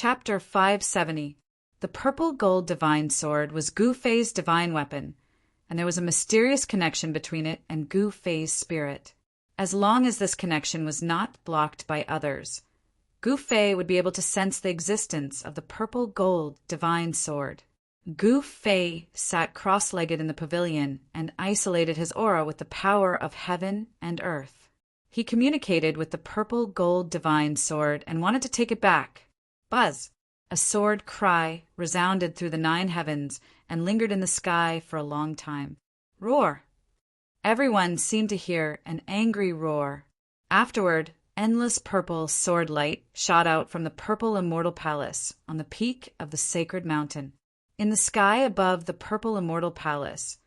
Chapter 570. The purple gold divine sword was Gu Fei's divine weapon, and there was a mysterious connection between it and Gu Fei's spirit. As long as this connection was not blocked by others, Gu Fei would be able to sense the existence of the purple gold divine sword. Gu Fei sat cross-legged in the pavilion and isolated his aura with the power of heaven and earth. He communicated with the purple gold divine sword and wanted to take it back. Buzz! A sword cry resounded through the 9 heavens and lingered in the sky for a long time. Roar! Everyone seemed to hear an angry roar. Afterward, endless purple sword light shot out from the purple immortal palace on the peak of the sacred mountain. In the sky above the purple immortal palace,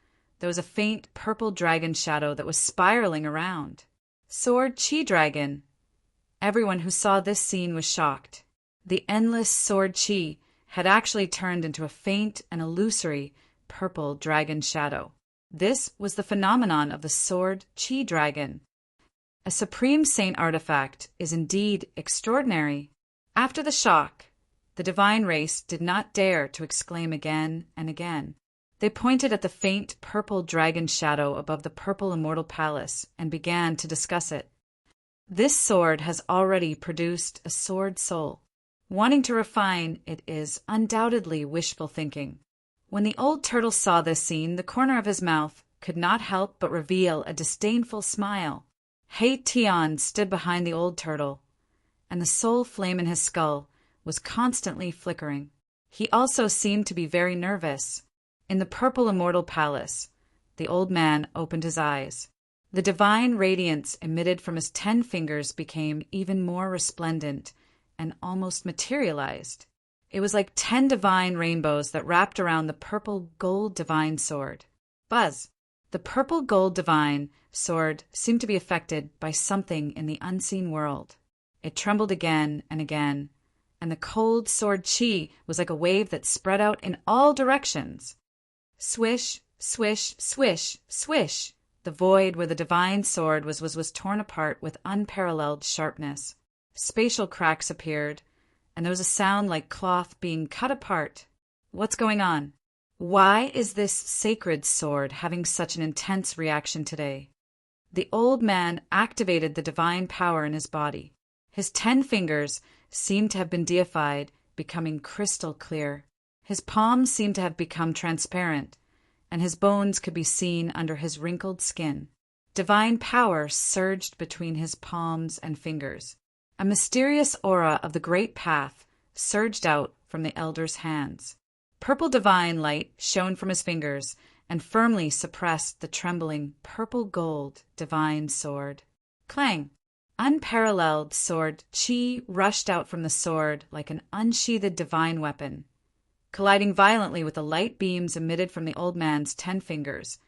there was a faint purple dragon shadow that was spiraling around. Sword Chi Dragon! Everyone who saw this scene was shocked. The endless sword Chi had actually turned into a faint and illusory purple dragon shadow. This was the phenomenon of the sword Chi Dragon. A supreme saint artifact is indeed extraordinary. After the shock, the divine race did not dare to exclaim again and again. They pointed at the faint purple dragon shadow above the purple immortal palace and began to discuss it. This sword has already produced a sword soul. Wanting to refine it is undoubtedly wishful thinking. When the old turtle saw this scene, the corner of his mouth could not help but reveal a disdainful smile. Hei Tian stood behind the old turtle, and the soul flame in his skull was constantly flickering. He also seemed to be very nervous. In the purple immortal palace, the old man opened his eyes. The divine radiance emitted from his 10 fingers became even more resplendent and almost materialized. It was like 10 divine rainbows that wrapped around the purple gold divine sword. Buzz! The purple gold divine sword seemed to be affected by something in the unseen world. It trembled again and again, and the cold sword Chi was like a wave that spread out in all directions. Swish, swish, swish, swish! The void where the divine sword was torn apart with unparalleled sharpness. Spatial cracks appeared, and there was a sound like cloth being cut apart. What's going on? Why is this sacred sword having such an intense reaction today? The old man activated the divine power in his body. His 10 fingers seemed to have been deified, becoming crystal clear. His palms seemed to have become transparent, and his bones could be seen under his wrinkled skin. Divine power surged between his palms and fingers. A mysterious aura of the great path surged out from the elder's hands. Purple divine light shone from his fingers and firmly suppressed the trembling purple gold divine sword. Clang! Unparalleled sword Chi rushed out from the sword like an unsheathed divine weapon, colliding violently with the light beams emitted from the old man's 10 fingers,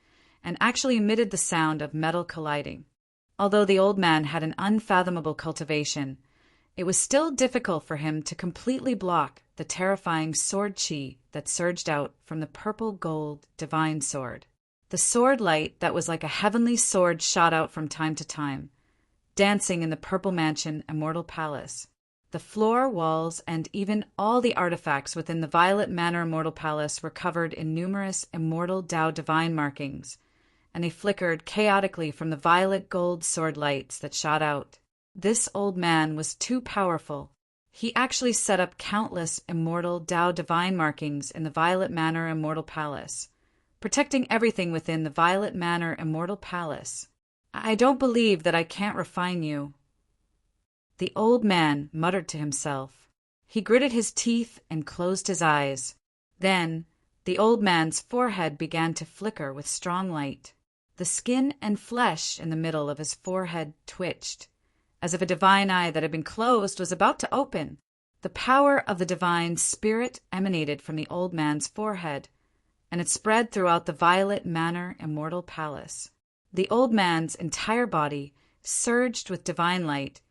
and actually emitted the sound of metal colliding. Although the old man had an unfathomable cultivation, it was still difficult for him to completely block the terrifying sword Chi that surged out from the purple gold divine sword. The sword light that was like a heavenly sword shot out from time to time, dancing in the purple mansion immortal palace. The floor, walls, and even all the artifacts within the Violet Manor immortal palace were covered in numerous immortal Tao divine markings, and they flickered chaotically from the violet gold sword lights that shot out. This old man was too powerful. He actually set up countless immortal Tao divine markings in the Violet Manor immortal palace, protecting everything within the Violet Manor immortal palace. I don't believe that I can't refine you, the old man muttered to himself. He gritted his teeth and closed his eyes. Then the old man's forehead began to flicker with strong light. The skin and flesh in the middle of his forehead twitched, as if a divine eye that had been closed was about to open. The power of the divine spirit emanated from the old man's forehead, and it spread throughout the Violet Manor immortal palace. The old man's entire body surged with divine light,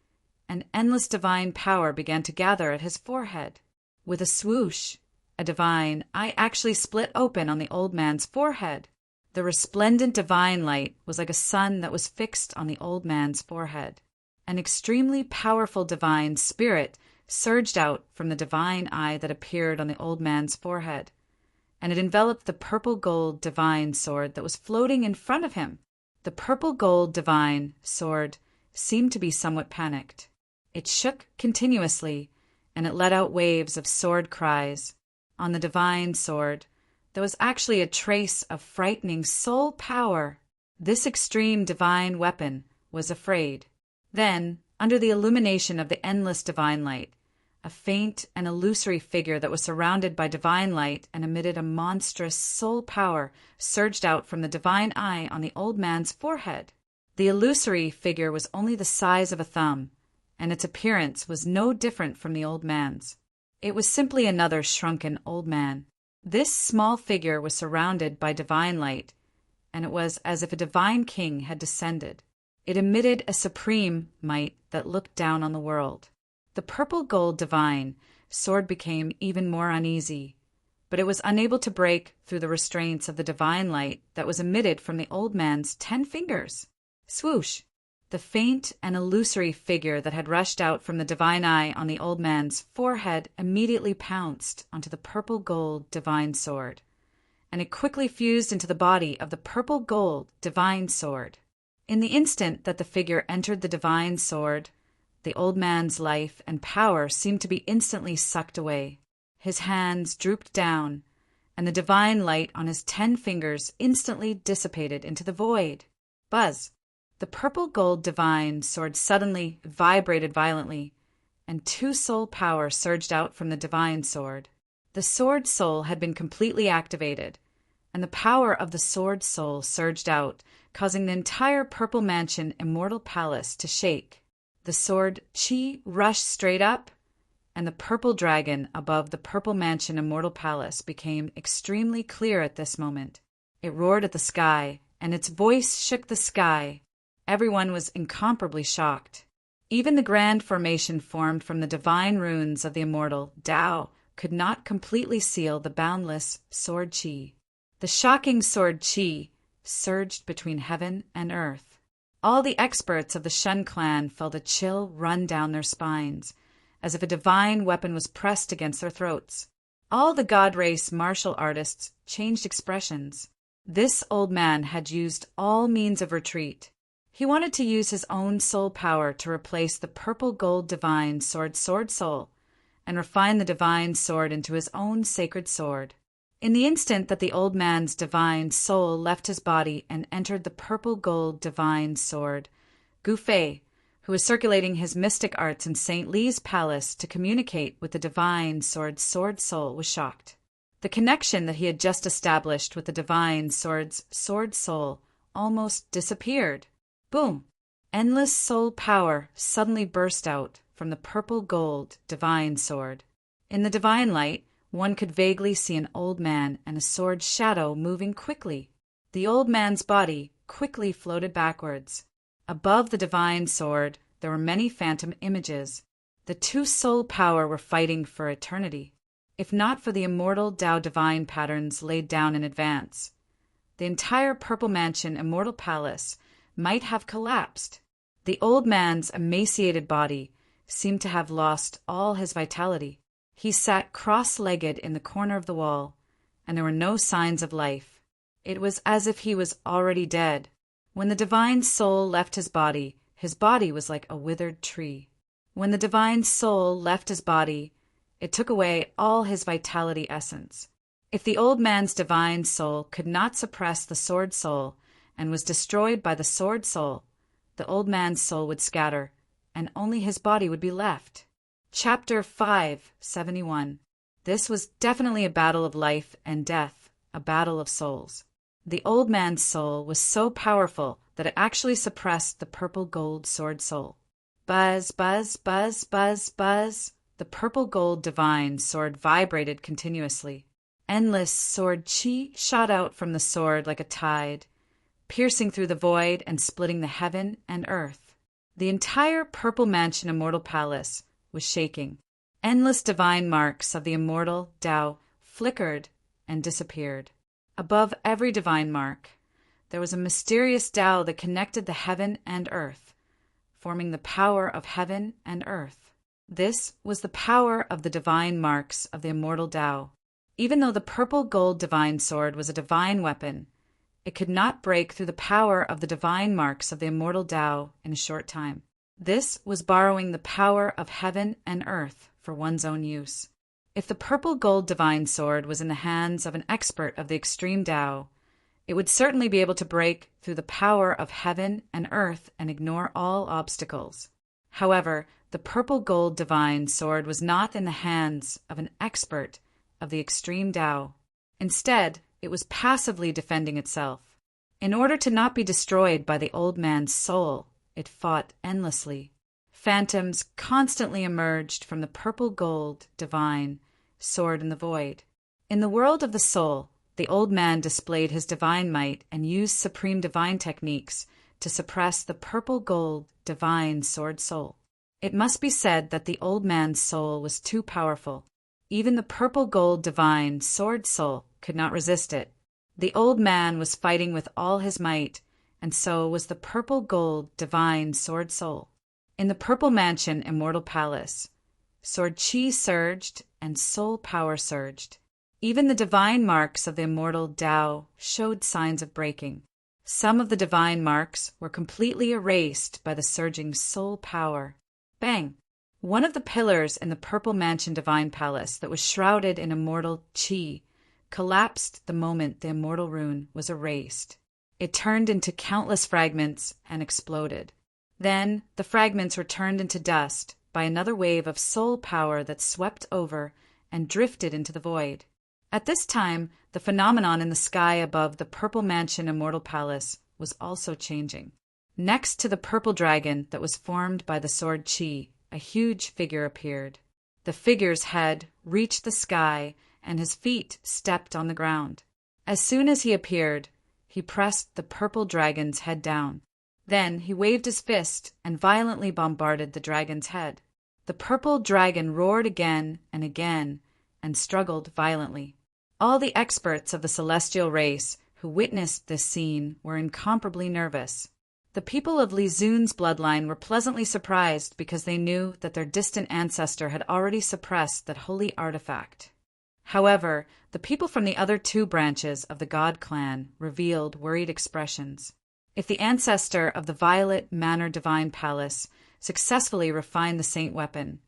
and endless divine power began to gather at his forehead. With a swoosh, a divine eye actually split open on the old man's forehead. The resplendent divine light was like a sun that was fixed on the old man's forehead. An extremely powerful divine spirit surged out from the divine eye that appeared on the old man's forehead, and it enveloped the purple-gold divine sword that was floating in front of him. The purple-gold divine sword seemed to be somewhat panicked. It shook continuously, and it let out waves of sword cries. On the divine sword, there was actually a trace of frightening soul power. This extreme divine weapon was afraid. Then, under the illumination of the endless divine light, a faint and illusory figure that was surrounded by divine light and emitted a monstrous soul power surged out from the divine eye on the old man's forehead. The illusory figure was only the size of a thumb, and its appearance was no different from the old man's. It was simply another shrunken old man. This small figure was surrounded by divine light, and it was as if a divine king had descended. It emitted a supreme might that looked down on the world. The purple-gold divine sword became even more uneasy, but it was unable to break through the restraints of the divine light that was emitted from the old man's 10 fingers. Swoosh! The faint and illusory figure that had rushed out from the divine eye on the old man's forehead immediately pounced onto the purple-gold divine sword, and it quickly fused into the body of the purple-gold divine sword. In the instant that the figure entered the divine sword, the old man's life and power seemed to be instantly sucked away. His hands drooped down, and the divine light on his 10 fingers instantly dissipated into the void. Buzz! The purple-gold divine sword suddenly vibrated violently, and 2 soul power surged out from the divine sword. The sword soul had been completely activated, and the power of the sword soul surged out, causing the entire Purple Mansion Immortal Palace to shake. The sword chi rushed straight up, and the purple dragon above the Purple Mansion Immortal Palace became extremely clear at this moment. It roared at the sky, and its voice shook the sky. Everyone was incomparably shocked. Even the grand formation formed from the divine runes of the immortal Tao could not completely seal the boundless sword chi. The shocking sword chi surged between heaven and earth. All the experts of the Shun clan felt a chill run down their spines, as if a divine weapon was pressed against their throats. All the God Race martial artists changed expressions. This old man had used all means of retreat. He wanted to use his own soul power to replace the purple-gold divine sword soul, and refine the divine sword into his own sacred sword. In the instant that the old man's divine soul left his body and entered the purple-gold divine sword, Gu Fei, who was circulating his mystic arts in St. Li's palace to communicate with the divine sword soul, was shocked. The connection that he had just established with the divine sword's sword soul almost disappeared. Boom! Endless soul power suddenly burst out from the purple-gold divine sword. In the divine light, one could vaguely see an old man and a sword shadow moving quickly. The old man's body quickly floated backwards. Above the divine sword, there were many phantom images. The 2 soul power were fighting for eternity. If not for the immortal Tao divine patterns laid down in advance, the entire Purple Mansion Immortal Palace might have collapsed. The old man's emaciated body seemed to have lost all his vitality. He sat cross-legged in the corner of the wall, and there were no signs of life. It was as if he was already dead. When the divine soul left his body was like a withered tree. When the divine soul left his body, it took away all his vitality essence. If the old man's divine soul could not suppress the sword soul and was destroyed by the sword soul, the old man's soul would scatter, and only his body would be left. Chapter 571. This was definitely a battle of life and death, a battle of souls. The old man's soul was so powerful that it actually suppressed the purple-gold sword soul. Buzz, buzz, buzz, buzz, buzz. The purple-gold divine sword vibrated continuously. Endless sword chi shot out from the sword like a tide, piercing through the void and splitting the heaven and earth. The entire Purple Mansion Immortal Palace was shaking. Endless divine marks of the immortal Tao flickered and disappeared. Above every divine mark, there was a mysterious Tao that connected the heaven and earth, forming the power of heaven and earth. This was the power of the divine marks of the immortal Tao. Even though the purple gold divine sword was a divine weapon, it could not break through the power of the divine marks of the immortal Tao in a short time. This was borrowing the power of heaven and earth for one's own use. If the purple gold divine sword was in the hands of an expert of the extreme Tao, it would certainly be able to break through the power of heaven and earth and ignore all obstacles. However, the purple gold divine sword was not in the hands of an expert of the extreme Tao. Instead, it was passively defending itself. In order to not be destroyed by the old man's soul, it fought endlessly. Phantoms constantly emerged from the purple gold divine sword in the void. In the world of the soul, the old man displayed his divine might and used supreme divine techniques to suppress the purple gold divine sword soul. It must be said that the old man's soul was too powerful. Even the purple gold divine sword soul could not resist it. The old man was fighting with all his might, and so was the purple gold divine sword soul. In the purple mansion immortal palace, sword chi surged and soul power surged. Even the divine marks of the immortal Tao showed signs of breaking. Some of the divine marks were completely erased by the surging soul power. Bang! One of the pillars in the purple mansion divine palace that was shrouded in immortal chi collapsed the moment the immortal rune was erased. It turned into countless fragments and exploded. Then the fragments were turned into dust by another wave of soul power that swept over and drifted into the void. At this time, the phenomenon in the sky above the purple mansion immortal palace was also changing. Next to the purple dragon that was formed by the sword chi, a huge figure appeared. The figure's head reached the sky and his feet stepped on the ground. As soon as he appeared, he pressed the purple dragon's head down. Then he waved his fist and violently bombarded the dragon's head. The purple dragon roared again and struggled violently. All the experts of the celestial race who witnessed this scene were incomparably nervous. The people of Li Zun's bloodline were pleasantly surprised because they knew that their distant ancestor had already suppressed that holy artifact. However, the people from the other two branches of the God clan revealed worried expressions. If the ancestor of the Violet Manor Divine Palace successfully refined the saint weapon,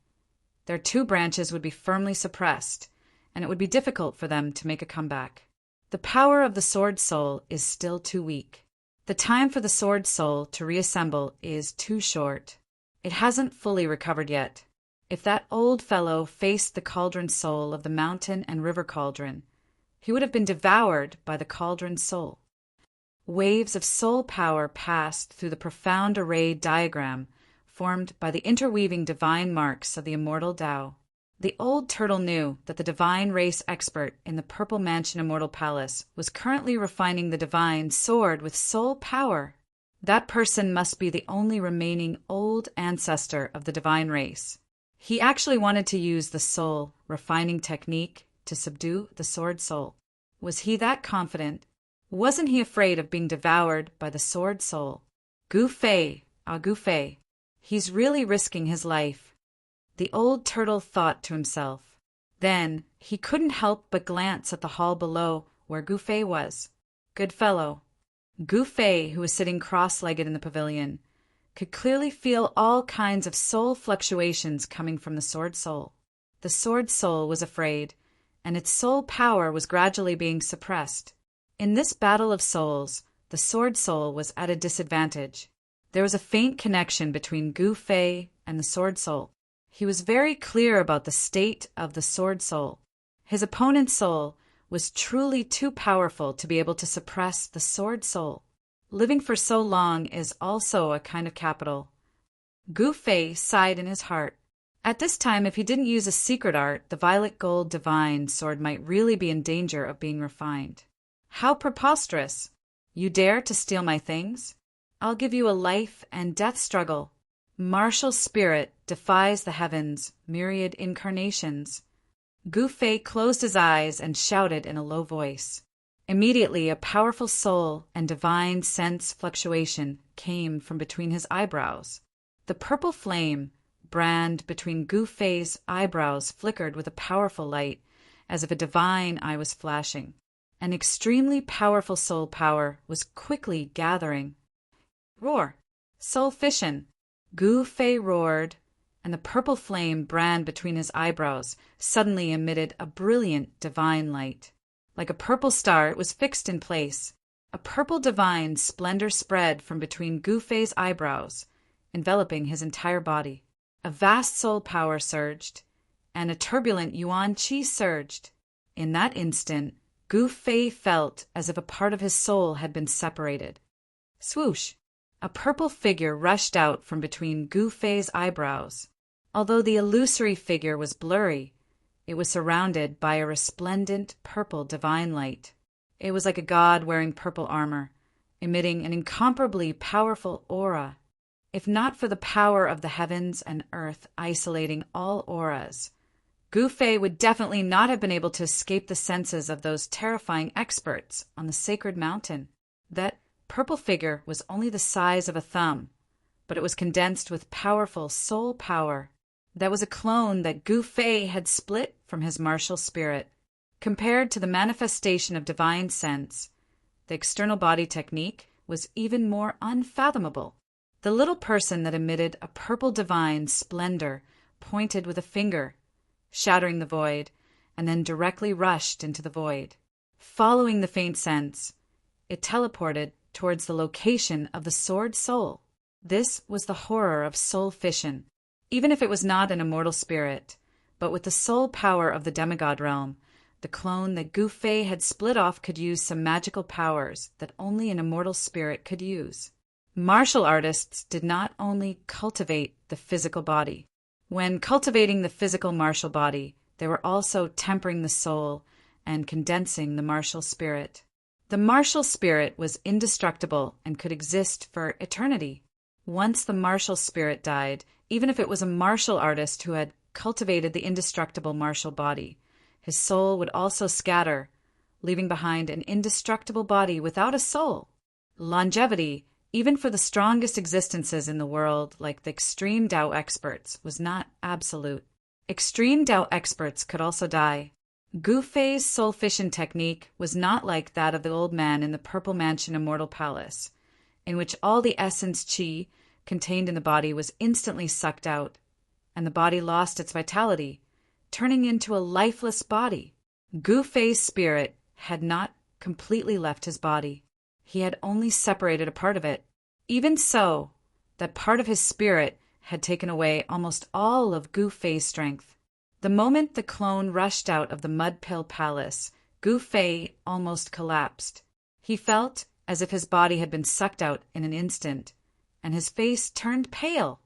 their two branches would be firmly suppressed, and it would be difficult for them to make a comeback. The power of the sword soul is still too weak. The time for the sword soul to reassemble is too short. It hasn't fully recovered yet. If that old fellow faced the cauldron soul of the mountain and river cauldron, he would have been devoured by the cauldron soul. Waves of soul power passed through the profound array diagram formed by the interweaving divine marks of the immortal Tao. The old turtle knew that the divine race expert in the Purple Mansion Immortal Palace was currently refining the divine sword with soul power. That person must be the only remaining old ancestor of the divine race. He actually wanted to use the soul refining technique to subdue the sword soul. Was he that confident? Wasn't he afraid of being devoured by the sword soul? Gu Fei, Gu Fei, he's really risking his life. The old turtle thought to himself. Then he couldn't help but glance at the hall below where Gu Fei was. Good fellow. Gu Fei, who was sitting cross-legged in the pavilion, could clearly feel all kinds of soul fluctuations coming from the sword soul. The sword soul was afraid, and its soul power was gradually being suppressed. In this battle of souls, the sword soul was at a disadvantage. There was a faint connection between Gu Fei and the sword soul. He was very clear about the state of the sword soul. His opponent's soul was truly too powerful to be able to suppress the sword soul. Living for so long is also a kind of capital. Gu Fei sighed in his heart. At this time, if he didn't use a secret art, the violet gold divine sword might really be in danger of being refined. How preposterous! You dare to steal my things? I'll give you a life and death struggle. Martial spirit defies the heavens, myriad incarnations. Gu Fei closed his eyes and shouted in a low voice. Immediately, a powerful soul and divine sense fluctuation came from between his eyebrows. The purple flame, brand between Gu Fei's eyebrows flickered with a powerful light, as if a divine eye was flashing. An extremely powerful soul power was quickly gathering. Roar! Soul fission! Gu Fei roared, and the purple flame brand between his eyebrows suddenly emitted a brilliant divine light. Like a purple star, it was fixed in place. A purple divine splendor spread from between Gu Fei's eyebrows, enveloping his entire body. A vast soul power surged, and a turbulent yuan qi surged. In that instant, Gu Fei felt as if a part of his soul had been separated. Swoosh! A purple figure rushed out from between Gu Fei's eyebrows. Although the illusory figure was blurry, it was surrounded by a resplendent purple divine light. It was like a god wearing purple armor, emitting an incomparably powerful aura. If not for the power of the heavens and earth isolating all auras, Gu Fei would definitely not have been able to escape the senses of those terrifying experts on the sacred mountain. That purple figure was only the size of a thumb, but it was condensed with powerful soul power. That was a clone that Gu Fei had split from his martial spirit. Compared to the manifestation of divine sense, the external body technique was even more unfathomable. The little person that emitted a purple divine splendor pointed with a finger, shattering the void, and then directly rushed into the void. Following the faint sense, it teleported towards the location of the sword soul. This was the horror of soul fission. Even if it was not an immortal spirit, but with the soul power of the demigod realm, the clone that Gu Fei had split off could use some magical powers that only an immortal spirit could use. Martial artists did not only cultivate the physical body. When cultivating the physical martial body, they were also tempering the soul and condensing the martial spirit. The martial spirit was indestructible and could exist for eternity. Once the martial spirit died, even if it was a martial artist who had cultivated the indestructible martial body, his soul would also scatter, leaving behind an indestructible body without a soul. Longevity, even for the strongest existences in the world, like the extreme Tao experts, was not absolute. Extreme Tao experts could also die. Gu Fei's soul fission technique was not like that of the old man in the Purple Mansion Immortal Palace, in which all the essence qi contained in the body was instantly sucked out, and the body lost its vitality, turning into a lifeless body. Gu Fei's spirit had not completely left his body. He had only separated a part of it. Even so, that part of his spirit had taken away almost all of Gu Fei's strength. The moment the clone rushed out of the Mud Pill Palace, Gu Fei almost collapsed. He felt as if his body had been sucked out in an instant, and his face turned pale.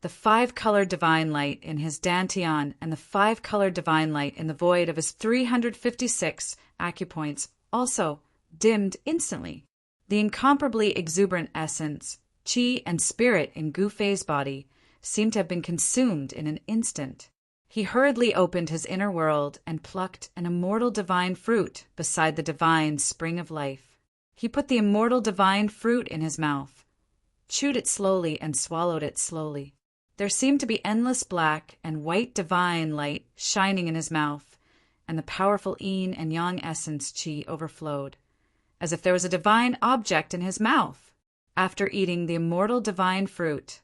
The 5-color divine light in his dantian and the 5-color divine light in the void of his 356 acupoints also dimmed instantly. The incomparably exuberant essence, qi, and spirit in Gu Fei's body seemed to have been consumed in an instant. He hurriedly opened his inner world and plucked an immortal divine fruit beside the divine spring of life. He put the immortal divine fruit in his mouth, chewed it slowly, and swallowed it slowly. There seemed to be endless black and white divine light shining in his mouth, and the powerful yin and yang essence qi overflowed, as if there was a divine object in his mouth. After eating the immortal divine fruit,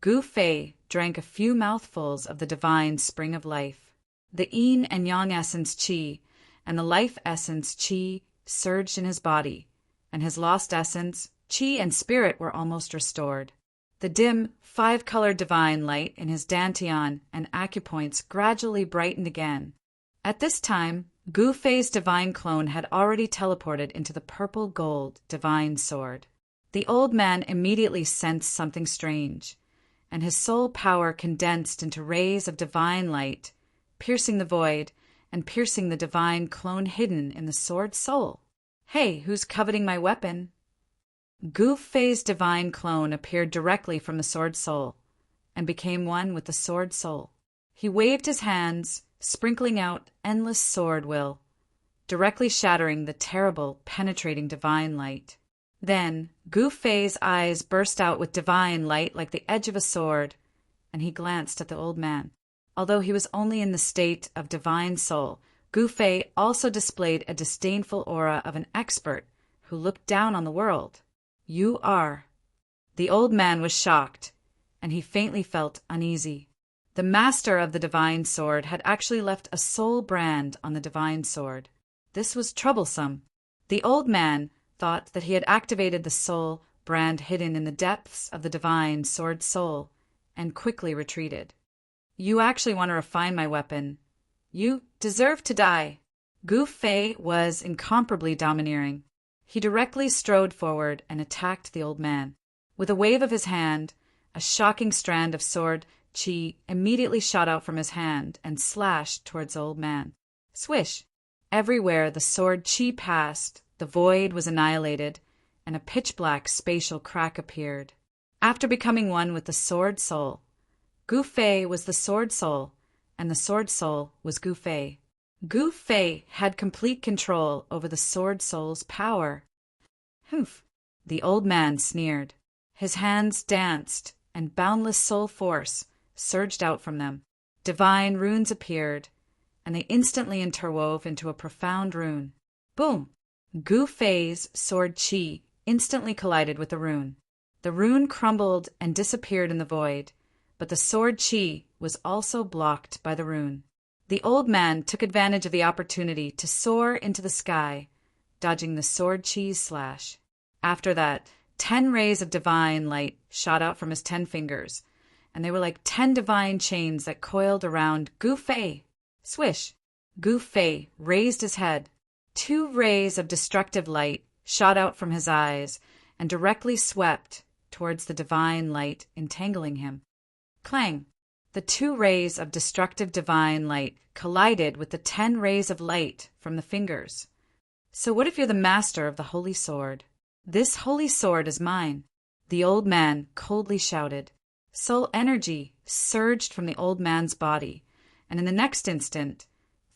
Gu Fei drank a few mouthfuls of the divine spring of life. The yin and yang essence qi and the life essence qi surged in his body, and his lost essence, qi, and spirit were almost restored. The dim 5-color divine light in his dantian and acupoints gradually brightened again. At this time, Gu Fei's divine clone had already teleported into the purple gold divine sword. The old man immediately sensed something strange, and his soul power condensed into rays of divine light, piercing the void and piercing the divine clone hidden in the sword soul. "Hey, who's coveting my weapon?" Gu Fei's divine clone appeared directly from the sword soul and became one with the sword soul. He waved his hands, sprinkling out endless sword will, directly shattering the terrible, penetrating divine light. Then Gu Fei's eyes burst out with divine light like the edge of a sword, and he glanced at the old man. Although he was only in the state of divine soul, Gu Fei also displayed a disdainful aura of an expert who looked down on the world. "You are." The old man was shocked, and he faintly felt uneasy. The master of the divine sword had actually left a soul brand on the divine sword. This was troublesome. The old man thought that he had activated the soul brand hidden in the depths of the divine sword soul, and quickly retreated. "You actually want to refine my weapon. You deserve to die." Gu Fei was incomparably domineering. He directly strode forward and attacked the old man. With a wave of his hand, a shocking strand of sword qi immediately shot out from his hand and slashed towards the old man. Swish! Everywhere the sword qi passed, the void was annihilated, and a pitch-black spatial crack appeared. After becoming one with the sword soul, Gu Fei was the sword soul, and the sword soul was Gu Fei. Gu Fei had complete control over the sword soul's power. Humph! The old man sneered. His hands danced, and boundless soul force surged out from them. Divine runes appeared, and they instantly interwove into a profound rune. Boom! Gu Fei's sword qi instantly collided with the rune. The rune crumbled and disappeared in the void, but the sword qi was also blocked by the rune. The old man took advantage of the opportunity to soar into the sky, dodging the sword qi's slash. After that, 10 rays of divine light shot out from his 10 fingers, and they were like 10 divine chains that coiled around Gu Fei. Swish! Gu Fei raised his head. 2 rays of destructive light shot out from his eyes and directly swept towards the divine light, entangling him. Clang! The 2 rays of destructive divine light collided with the 10 rays of light from the fingers. "So what if you're the master of the holy sword?" "This holy sword is mine," the old man coldly shouted. Soul energy surged from the old man's body, and in the next instant,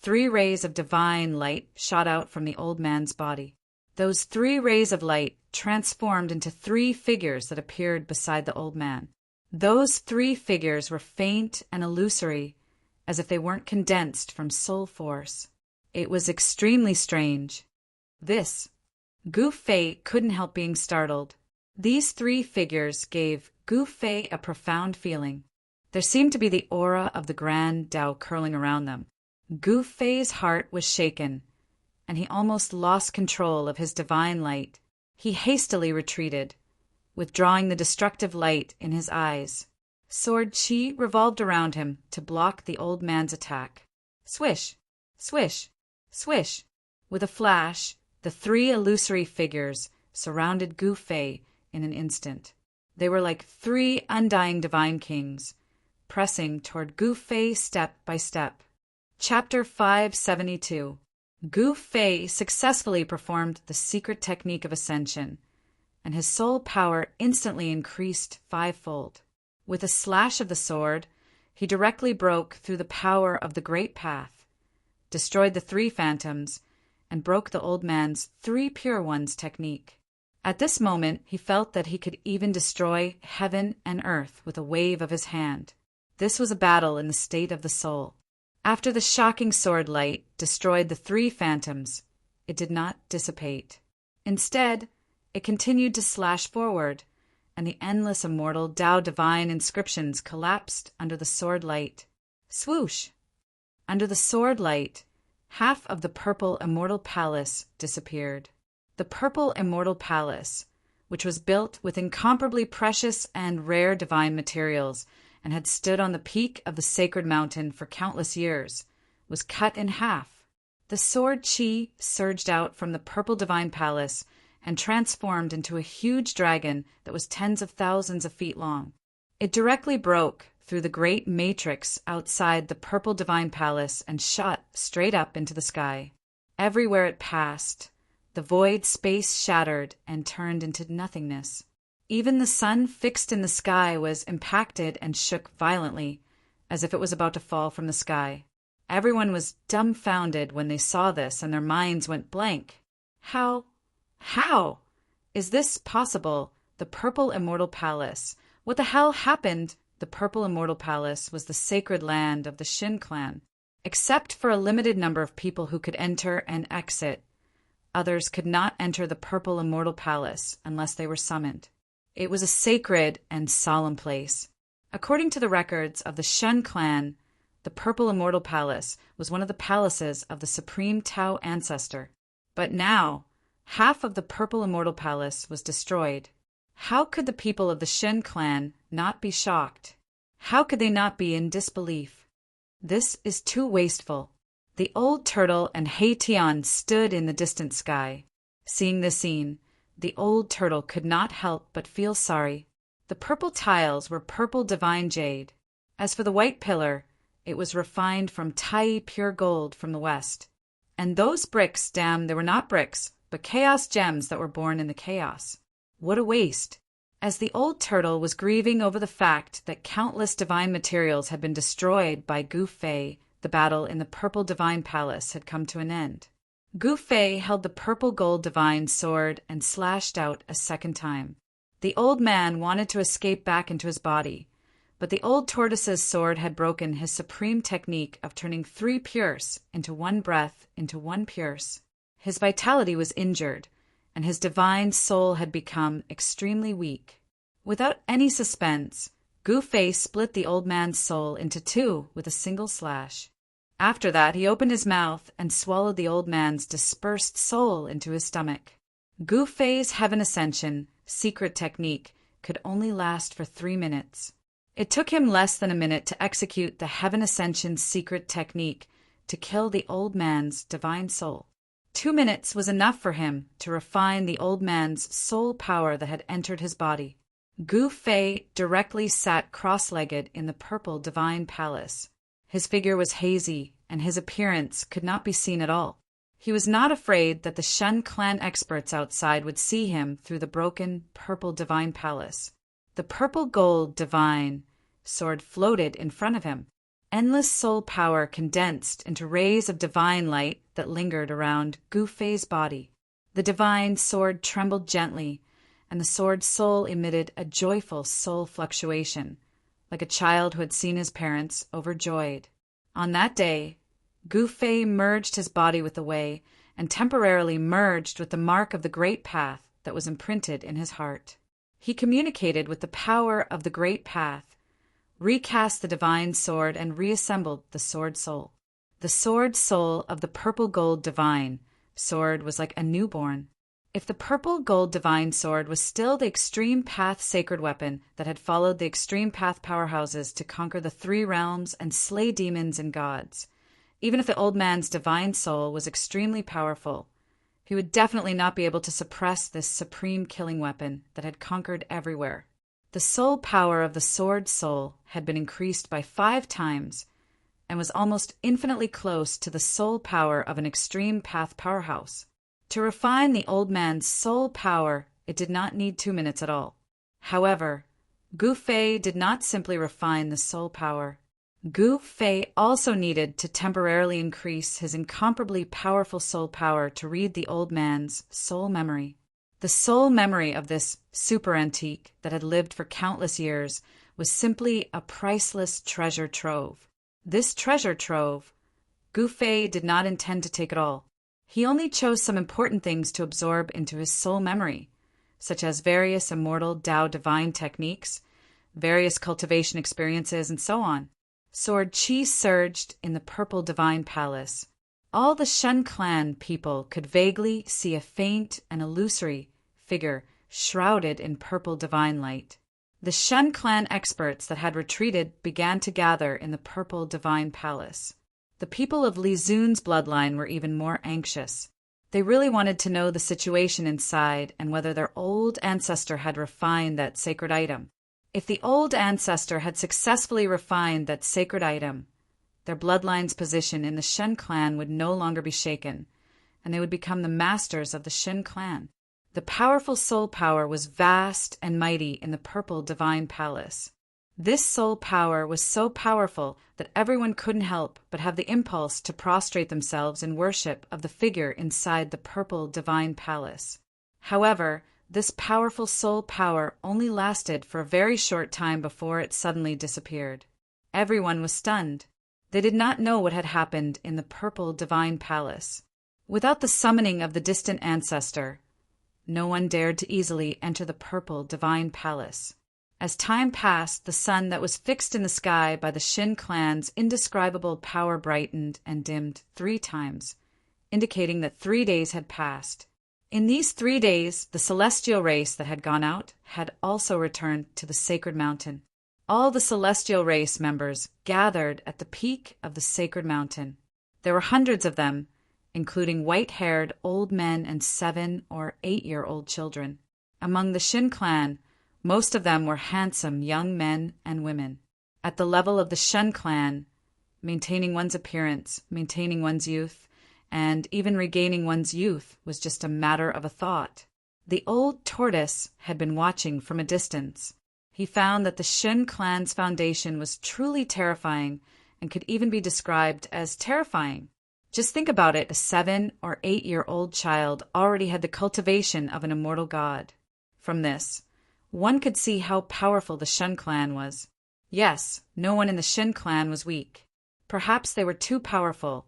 3 rays of divine light shot out from the old man's body. Those 3 rays of light transformed into 3 figures that appeared beside the old man. Those 3 figures were faint and illusory, as if they weren't condensed from soul force. It was extremely strange. Gu Fei couldn't help being startled. These 3 figures gave Gu Fei a profound feeling. There seemed to be the aura of the Grand Tao curling around them. Gu Fei's heart was shaken, and he almost lost control of his divine light. He hastily retreated, withdrawing the destructive light in his eyes. Sword qi revolved around him to block the old man's attack. Swish! Swish! Swish! With a flash, the 3 illusory figures surrounded Gu Fei in an instant. They were like 3 undying divine kings, pressing toward Gu Fei step by step. Chapter 572. Gu Fei successfully performed the secret technique of ascension, and his soul power instantly increased 5-fold. With a slash of the sword, he directly broke through the power of the Great Path, destroyed the 3 phantoms, and broke the old man's 3 pure ones technique. At this moment, he felt that he could even destroy heaven and earth with a wave of his hand. This was a battle in the state of the soul. After the shocking sword light destroyed the 3 phantoms, it did not dissipate. Instead, it continued to slash forward, and the endless immortal Tao divine inscriptions collapsed under the sword light. Swoosh! Under the sword light, half of the purple immortal palace disappeared. The purple immortal palace, which was built with incomparably precious and rare divine materials and had stood on the peak of the sacred mountain for countless years, was cut in half. The sword qi surged out from the purple divine palace and transformed into a huge dragon that was tens of thousands of feet long. It directly broke through the great matrix outside the purple divine palace and shot straight up into the sky. Everywhere it passed, the void space shattered and turned into nothingness. Even the sun fixed in the sky was impacted and shook violently, as if it was about to fall from the sky. Everyone was dumbfounded when they saw this, and their minds went blank. How is this possible? The purple immortal palace. What the hell happened the Purple Immortal Palace was the sacred land of the Shin clan. Except for a limited number of people who could enter and exit, others could not enter the Purple Immortal Palace unless they were summoned. It was a sacred and solemn place. According to the records of the Shen clan, the Purple Immortal Palace was one of the palaces of the Supreme Tao ancestor. But now, half of the Purple Immortal Palace was destroyed. How could the people of the Shen clan not be shocked? How could they not be in disbelief? This is too wasteful. The old turtle and Hei Tian stood in the distant sky. Seeing this scene, the old turtle could not help but feel sorry. The purple tiles were purple divine jade. As for the white pillar, it was refined from Tai pure gold from the west. And those bricks, damn, they were not bricks, but chaos gems that were born in the chaos. What a waste! As the old turtle was grieving over the fact that countless divine materials had been destroyed by Gu Fei, the battle in the Purple Divine Palace had come to an end. Gu Fei held the purple gold divine sword and slashed out a second time. The old man wanted to escape back into his body, but the old tortoise's sword had broken his supreme technique of turning 3 pierce into 1 breath into 1 pierce. His vitality was injured, and his divine soul had become extremely weak. Without any suspense, Gu Fei split the old man's soul into 2 with a single slash. After that, he opened his mouth and swallowed the old man's dispersed soul into his stomach. Gu Fei's Heaven Ascension secret technique could only last for 3 minutes. It took him less than a minute to execute the Heaven Ascension secret technique to kill the old man's divine soul. 2 minutes was enough for him to refine the old man's soul power that had entered his body. Gu Fei directly sat cross-legged in the Purple Divine Palace. His figure was hazy, and his appearance could not be seen at all. He was not afraid that the Shen clan experts outside would see him through the broken Purple Divine Palace. The purple gold divine sword floated in front of him. Endless soul power condensed into rays of divine light that lingered around Gu Fei's body. The divine sword trembled gently, and the sword's soul emitted a joyful soul fluctuation, like a child who had seen his parents overjoyed. On that day, Gu Fei merged his body with the way, and temporarily merged with the mark of the great path that was imprinted in his heart. He communicated with the power of the great path, recast the divine sword, and reassembled the sword soul. The sword soul of the purple gold divine sword was like a newborn. If the purple gold divine sword was still the extreme path sacred weapon that had followed the extreme path powerhouses to conquer the 3 realms and slay demons and gods, even if the old man's divine soul was extremely powerful, he would definitely not be able to suppress this supreme killing weapon that had conquered everywhere. The soul power of the sword soul had been increased by 5 times and was almost infinitely close to the soul power of an extreme path powerhouse. To refine the old man's soul power, it did not need 2 minutes at all. However, Gu Fei did not simply refine the soul power. Gu Fei also needed to temporarily increase his incomparably powerful soul power to read the old man's soul memory. The soul memory of this super antique that had lived for countless years was simply a priceless treasure trove. This treasure trove, Gu Fei did not intend to take it all. He only chose some important things to absorb into his soul memory, such as various immortal Tao divine techniques, various cultivation experiences, and so on. Sword Qi surged in the Purple Divine Palace. All the Shen clan people could vaguely see a faint and illusory figure shrouded in purple divine light. The Shen clan experts that had retreated began to gather in the Purple Divine Palace. The people of Li Zun's bloodline were even more anxious. They really wanted to know the situation inside and whether their old ancestor had refined that sacred item. If the old ancestor had successfully refined that sacred item, their bloodline's position in the Shen clan would no longer be shaken, and they would become the masters of the Shen clan. The powerful soul power was vast and mighty in the Purple Divine Palace. This soul power was so powerful that everyone couldn't help but have the impulse to prostrate themselves in worship of the figure inside the Purple Divine Palace. However, this powerful soul power only lasted for a very short time before it suddenly disappeared. Everyone was stunned. They did not know what had happened in the purple divine palace. Without the summoning of the distant ancestor, no one dared to easily enter the purple divine palace. As time passed, the sun that was fixed in the sky by the Shin clan's indescribable power brightened and dimmed 3 times, indicating that 3 days had passed. In these 3 days, the celestial race that had gone out had also returned to the sacred mountain. All the celestial race members gathered at the peak of the sacred mountain. There were hundreds of them, including white-haired old men and 7- or 8-year-old children. Among the Shin clan, most of them were handsome young men and women. At the level of the Shin clan, maintaining one's appearance, maintaining one's youth, and even regaining one's youth was just a matter of a thought. The old tortoise had been watching from a distance. He found that the Shin clan's foundation was truly terrifying and could even be described as terrifying. Just think about it, a 7- or 8-year-old child already had the cultivation of an immortal god. From this, one could see how powerful the Shin clan was. Yes, no one in the Shin clan was weak. Perhaps they were too powerful,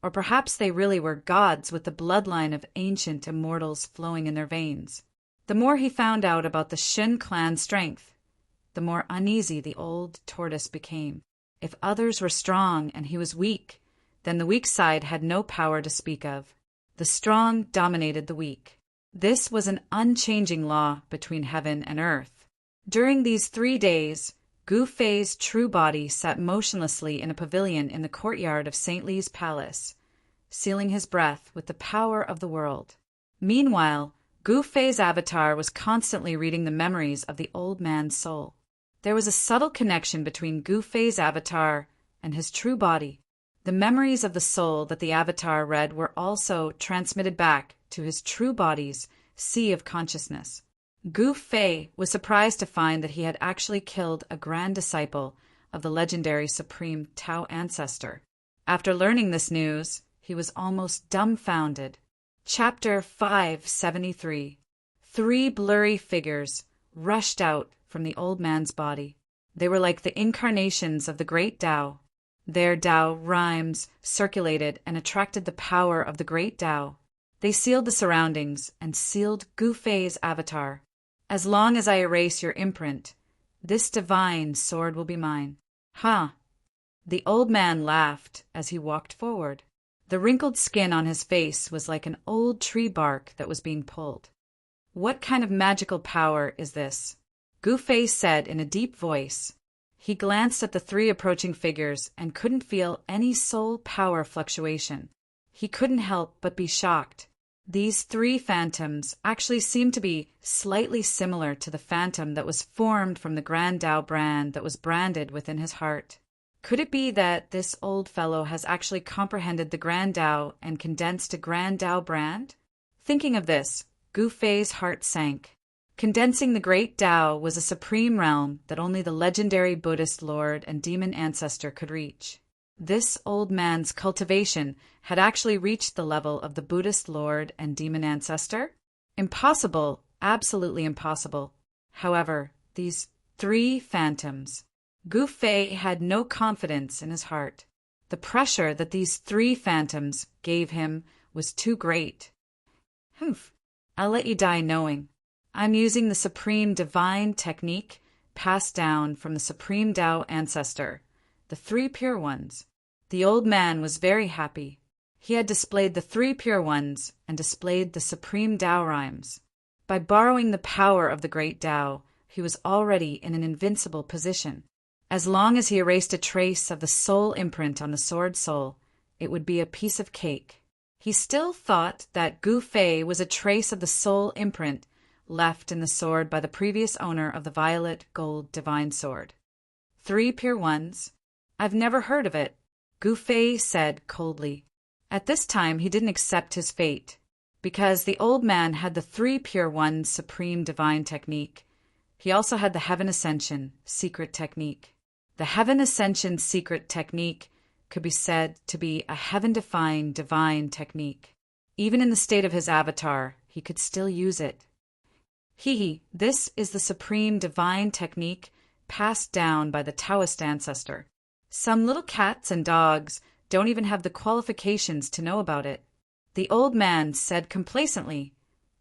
or perhaps they really were gods with the bloodline of ancient immortals flowing in their veins. The more he found out about the Shin clan's strength, the more uneasy the old tortoise became. If others were strong and he was weak, then the weak side had no power to speak of. The strong dominated the weak. This was an unchanging law between heaven and earth. During these 3 days, Gu Fei's true body sat motionlessly in a pavilion in the courtyard of St. Li's palace, sealing his breath with the power of the world. Meanwhile, Gu Fei's avatar was constantly reading the memories of the old man's soul. There was a subtle connection between Gu Fei's avatar and his true body. The memories of the soul that the avatar read were also transmitted back to his true body's sea of consciousness. Gu Fei was surprised to find that he had actually killed a grand disciple of the legendary Supreme Tao ancestor. After learning this news, he was almost dumbfounded. Chapter 573. 3 blurry figures rushed out from the old man's body. They were like the incarnations of the great Tao. Their Tao rhymes circulated and attracted the power of the great Tao. They sealed the surroundings and sealed Gu Fei's avatar. As long as I erase your imprint, this divine sword will be mine. Huh. The old man laughed as he walked forward. The wrinkled skin on his face was like an old tree bark that was being pulled. What kind of magical power is this? Gu Fei said in a deep voice. He glanced at the 3 approaching figures and couldn't feel any soul power fluctuation. He couldn't help but be shocked. These 3 phantoms actually seemed to be slightly similar to the phantom that was formed from the Grand Tao brand that was branded within his heart. Could it be that this old fellow has actually comprehended the Grand Tao and condensed a Grand Tao brand? Thinking of this, Gu Fei's heart sank. Condensing the great Tao was a supreme realm that only the legendary Buddhist lord and demon ancestor could reach. This old man's cultivation had actually reached the level of the Buddhist lord and demon ancestor? Impossible, absolutely impossible. However, these 3 phantoms. Gu Fei had no confidence in his heart. The pressure that these 3 phantoms gave him was too great. Humph, I'll let you die knowing. I'm using the supreme divine technique passed down from the supreme Tao ancestor, the 3 pure ones. The old man was very happy. He had displayed the 3 pure ones and displayed the supreme Tao rhymes. By borrowing the power of the great Tao, he was already in an invincible position. As long as he erased a trace of the soul imprint on the sword soul, it would be a piece of cake. He still thought that Gu Fei was a trace of the soul imprint left in the sword by the previous owner of the violet gold divine sword. 3 pure ones? I've never heard of it, Gu Fei said coldly. At this time he didn't accept his fate. Because the old man had the 3 pure ones supreme divine technique, he also had the Heaven Ascension secret technique. The Heaven Ascension secret technique could be said to be a heaven-defying divine technique. Even in the state of his avatar, he could still use it. This is the supreme divine technique passed down by the Taoist ancestor. Some little cats and dogs don't even have the qualifications to know about it. The old man said complacently,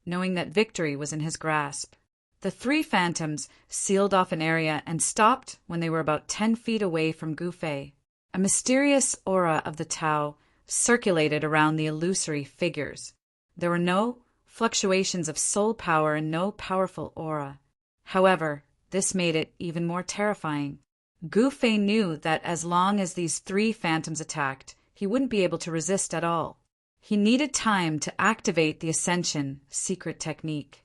knowing that victory was in his grasp. The three phantoms sealed off an area and stopped when they were about 10 feet away from Gu Fei. A mysterious aura of the Tao circulated around the illusory figures. There were no fluctuations of soul power and no powerful aura. However, this made it even more terrifying. Gu Fei knew that as long as these three phantoms attacked, he wouldn't be able to resist at all. He needed time to activate the Ascension secret technique.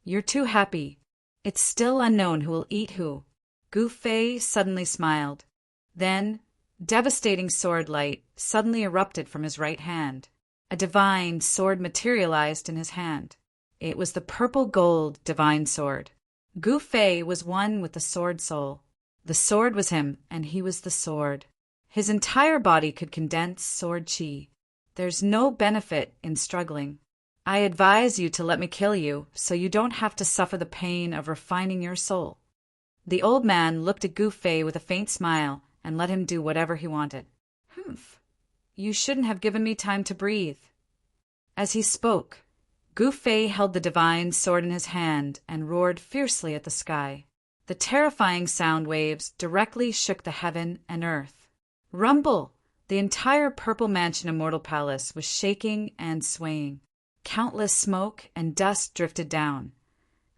You're too happy. It's still unknown who will eat who. Gu Fei suddenly smiled. Then, devastating sword light suddenly erupted from his right hand. A divine sword materialized in his hand. It was the purple-gold divine sword. Gu Fei was one with the sword soul. The sword was him, and he was the sword. His entire body could condense sword chi. There's no benefit in struggling. I advise you to let me kill you, so you don't have to suffer the pain of refining your soul. The old man looked at Gu Fei with a faint smile and let him do whatever he wanted. Humph. You shouldn't have given me time to breathe. As he spoke, Gu Fei held the divine sword in his hand and roared fiercely at the sky. The terrifying sound waves directly shook the heaven and earth. Rumble! The entire Purple Mansion Immortal Palace was shaking and swaying. Countless smoke and dust drifted down,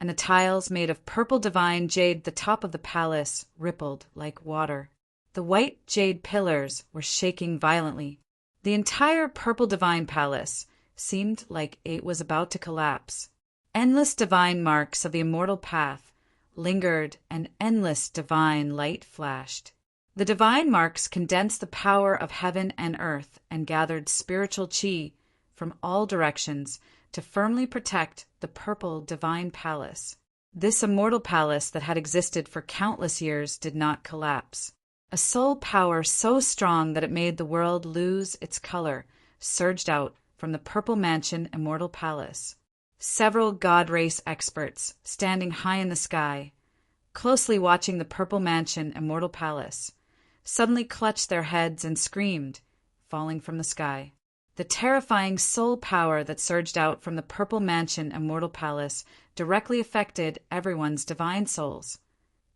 and the tiles made of purple divine jade at the top of the palace rippled like water. The white jade pillars were shaking violently. The entire purple divine palace seemed like it was about to collapse. Endless divine marks of the immortal path lingered, and endless divine light flashed. The divine marks condensed the power of heaven and earth and gathered spiritual chi from all directions to firmly protect the purple divine palace. This immortal palace that had existed for countless years did not collapse. A soul power so strong that it made the world lose its color surged out from the Purple Mansion Immortal Palace. Several God race experts, standing high in the sky, closely watching the Purple Mansion Immortal Palace, suddenly clutched their heads and screamed, falling from the sky. The terrifying soul power that surged out from the Purple Mansion Immortal Palace directly affected everyone's divine souls,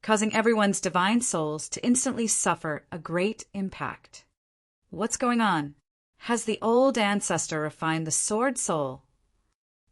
causing everyone's divine souls to instantly suffer a great impact. What's going on? Has the old ancestor refined the sword soul?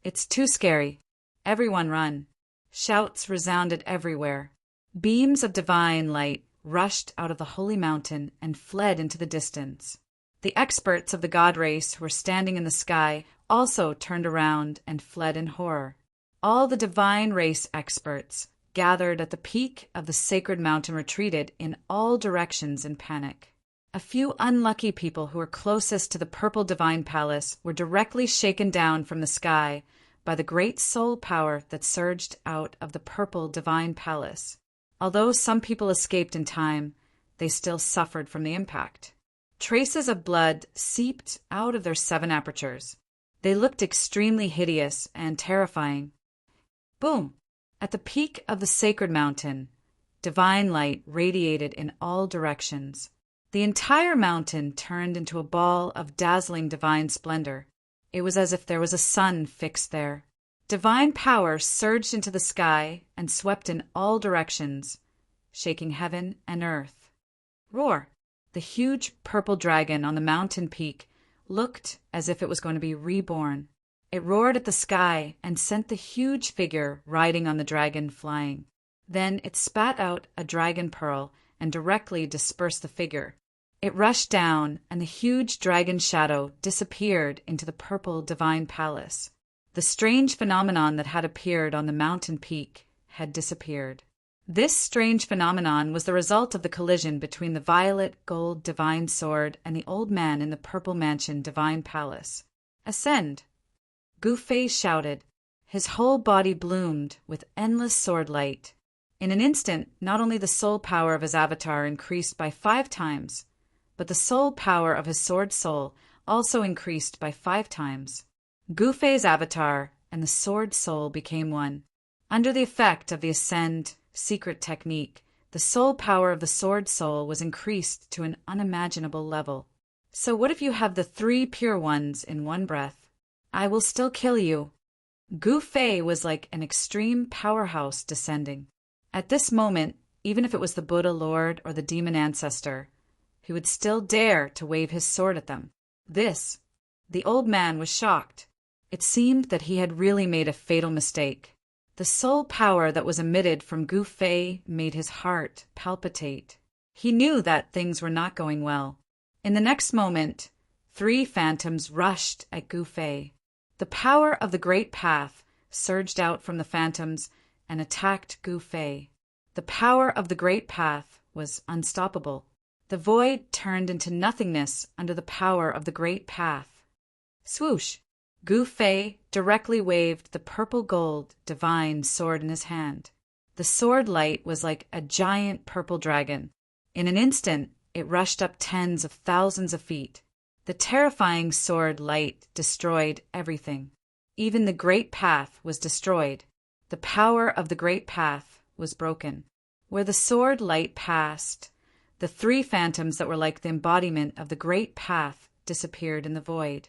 It's too scary. Everyone run. Shouts resounded everywhere. Beams of divine light rushed out of the holy mountain and fled into the distance. The experts of the god race who were standing in the sky also turned around and fled in horror. All the divine race experts gathered at the peak of the sacred mountain retreated in all directions in panic. A few unlucky people who were closest to the purple divine palace were directly shaken down from the sky by the great soul power that surged out of the purple divine palace. Although some people escaped in time, they still suffered from the impact. Traces of blood seeped out of their 7 apertures. They looked extremely hideous and terrifying. Boom! At the peak of the sacred mountain, divine light radiated in all directions. The entire mountain turned into a ball of dazzling divine splendor. It was as if there was a sun fixed there. Divine power surged into the sky and swept in all directions, shaking heaven and earth. Roar! The huge purple dragon on the mountain peak looked as if it was going to be reborn. It roared at the sky and sent the huge figure riding on the dragon flying. Then it spat out a dragon pearl and directly dispersed the figure. It rushed down, and the huge dragon shadow disappeared into the purple divine palace. The strange phenomenon that had appeared on the mountain peak had disappeared. This strange phenomenon was the result of the collision between the violet gold divine sword and the old man in the Purple Mansion divine palace. Ascend! Gu Fei shouted. His whole body bloomed with endless sword light. In an instant, not only the soul power of his avatar increased by 5 times, but the soul power of his sword soul also increased by 5 times. Gu Fei's avatar and the sword soul became one. Under the effect of the Ascend secret technique, the soul power of the sword soul was increased to an unimaginable level. So what if you have the 3 pure ones in one breath? I will still kill you. Gu Fei was like an extreme powerhouse descending. At this moment, even if it was the Buddha Lord or the demon ancestor, he would still dare to wave his sword at them. The old man was shocked. It seemed that he had really made a fatal mistake. The soul power that was emitted from Gu Fei made his heart palpitate. He knew that things were not going well. In the next moment, 3 phantoms rushed at Gu Fei. The power of the Great Path surged out from the phantoms and attacked Gu Fei. The power of the Great Path was unstoppable. The void turned into nothingness under the power of the Great Path. Swoosh! Gu Fei directly waved the purple gold divine sword in his hand. The sword light was like a giant purple dragon. In an instant, it rushed up tens of thousands of feet. The terrifying sword light destroyed everything. Even the Great Path was destroyed. The power of the Great Path was broken. Where the sword light passed, the 3 phantoms that were like the embodiment of the Great Path disappeared in the void.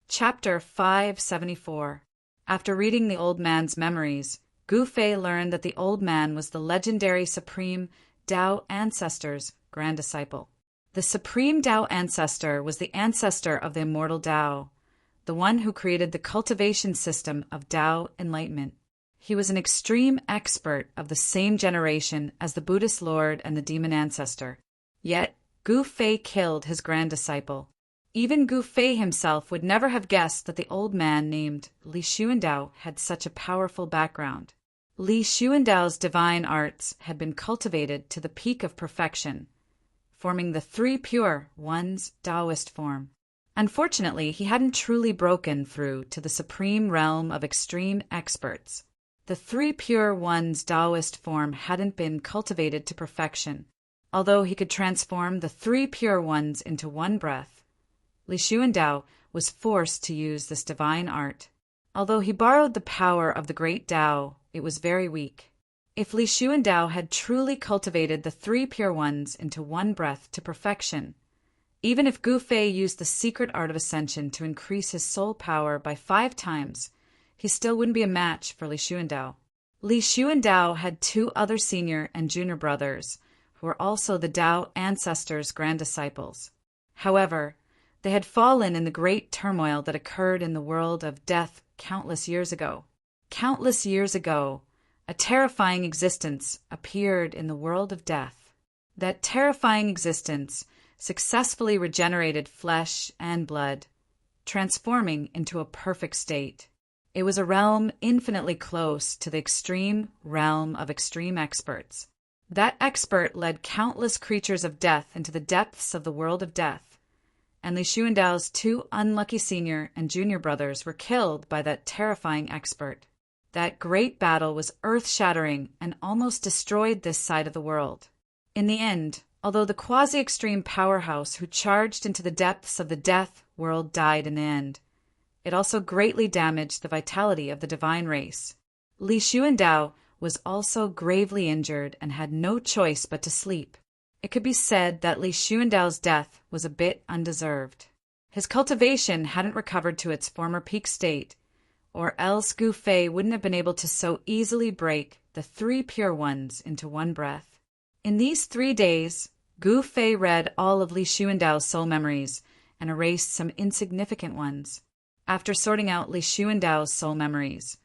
Chapter 574. After reading the old man's memories, Gu Fei learned that the old man was the legendary Supreme Tao Ancestor's grand disciple. The Supreme Tao Ancestor was the ancestor of the immortal Tao, the one who created the cultivation system of Tao enlightenment. He was an extreme expert of the same generation as the Buddhist Lord and the demon ancestor. Yet, Gu Fei killed his grand disciple. Even Gu Fei himself would never have guessed that the old man named Li Xuandao had such a powerful background. Li Xuandao's divine arts had been cultivated to the peak of perfection, forming the 3 pure one's Taoist form. Unfortunately, he hadn't truly broken through to the supreme realm of extreme experts. The 3 pure one's Taoist form hadn't been cultivated to perfection. Although he could transform the 3 pure ones into one breath, Li Xuandao was forced to use this divine art. Although he borrowed the power of the great Tao, it was very weak. If Li Xuandao had truly cultivated the 3 pure ones into one breath to perfection, even if Gu Fei used the secret art of ascension to increase his soul power by 5 times, he still wouldn't be a match for Li Xuandao. Li Xuandao had 2 other senior and junior brothers, who were also the Tao ancestors' grand disciples. However, they had fallen in the great turmoil that occurred in the world of death countless years ago. Countless years ago, a terrifying existence appeared in the world of death. That terrifying existence successfully regenerated flesh and blood, transforming into a perfect state. It was a realm infinitely close to the extreme realm of extreme experts. That expert led countless creatures of death into the depths of the world of death, and Li Xuandao's 2 unlucky senior and junior brothers were killed by that terrifying expert. That great battle was earth-shattering and almost destroyed this side of the world. In the end, although the quasi-extreme powerhouse who charged into the depths of the death world died in the end, it also greatly damaged the vitality of the divine race. Li Xuandao was also gravely injured and had no choice but to sleep. It could be said that Li Xuandao's death was a bit undeserved. His cultivation hadn't recovered to its former peak state, or else Gu Fei wouldn't have been able to so easily break the 3 pure ones into one breath. In these 3 days, Gu Fei read all of Li Xuandao's soul memories and erased some insignificant ones. After sorting out Li Xuandao's soul memories,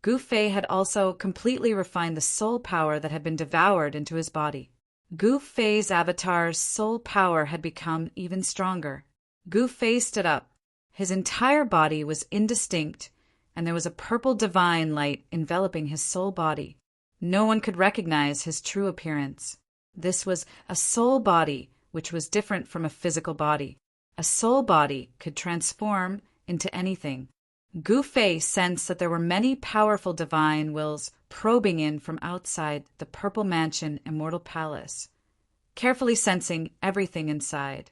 Gu Fei had also completely refined the soul power that had been devoured into his body. Gu Fei's avatar's soul power had become even stronger. Gu Fei stood up. His entire body was indistinct, and there was a purple divine light enveloping his soul body. No one could recognize his true appearance. This was a soul body, which was different from a physical body. A soul body could transform into anything. Gu Fei sensed that there were many powerful divine wills probing in from outside the Purple Mansion Immortal Palace, carefully sensing everything inside.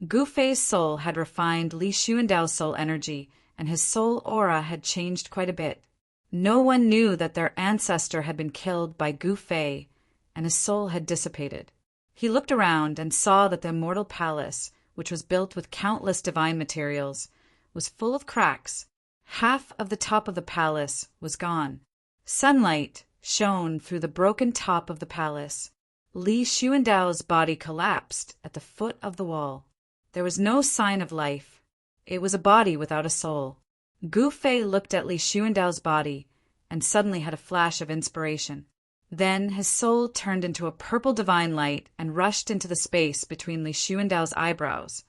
Gu Fei's soul had refined Li Xuandao's soul energy, and his soul aura had changed quite a bit. No one knew that their ancestor had been killed by Gu Fei, and his soul had dissipated. He looked around and saw that the immortal palace, which was built with countless divine materials, was full of cracks. Half of the top of the palace was gone. Sunlight shone through the broken top of the palace. Li Xuandao's body collapsed at the foot of the wall. There was no sign of life. It was a body without a soul. Gu Fei looked at Li Xuandao's body and suddenly had a flash of inspiration. Then his soul turned into a purple divine light and rushed into the space between Li Xuandao's eyebrows,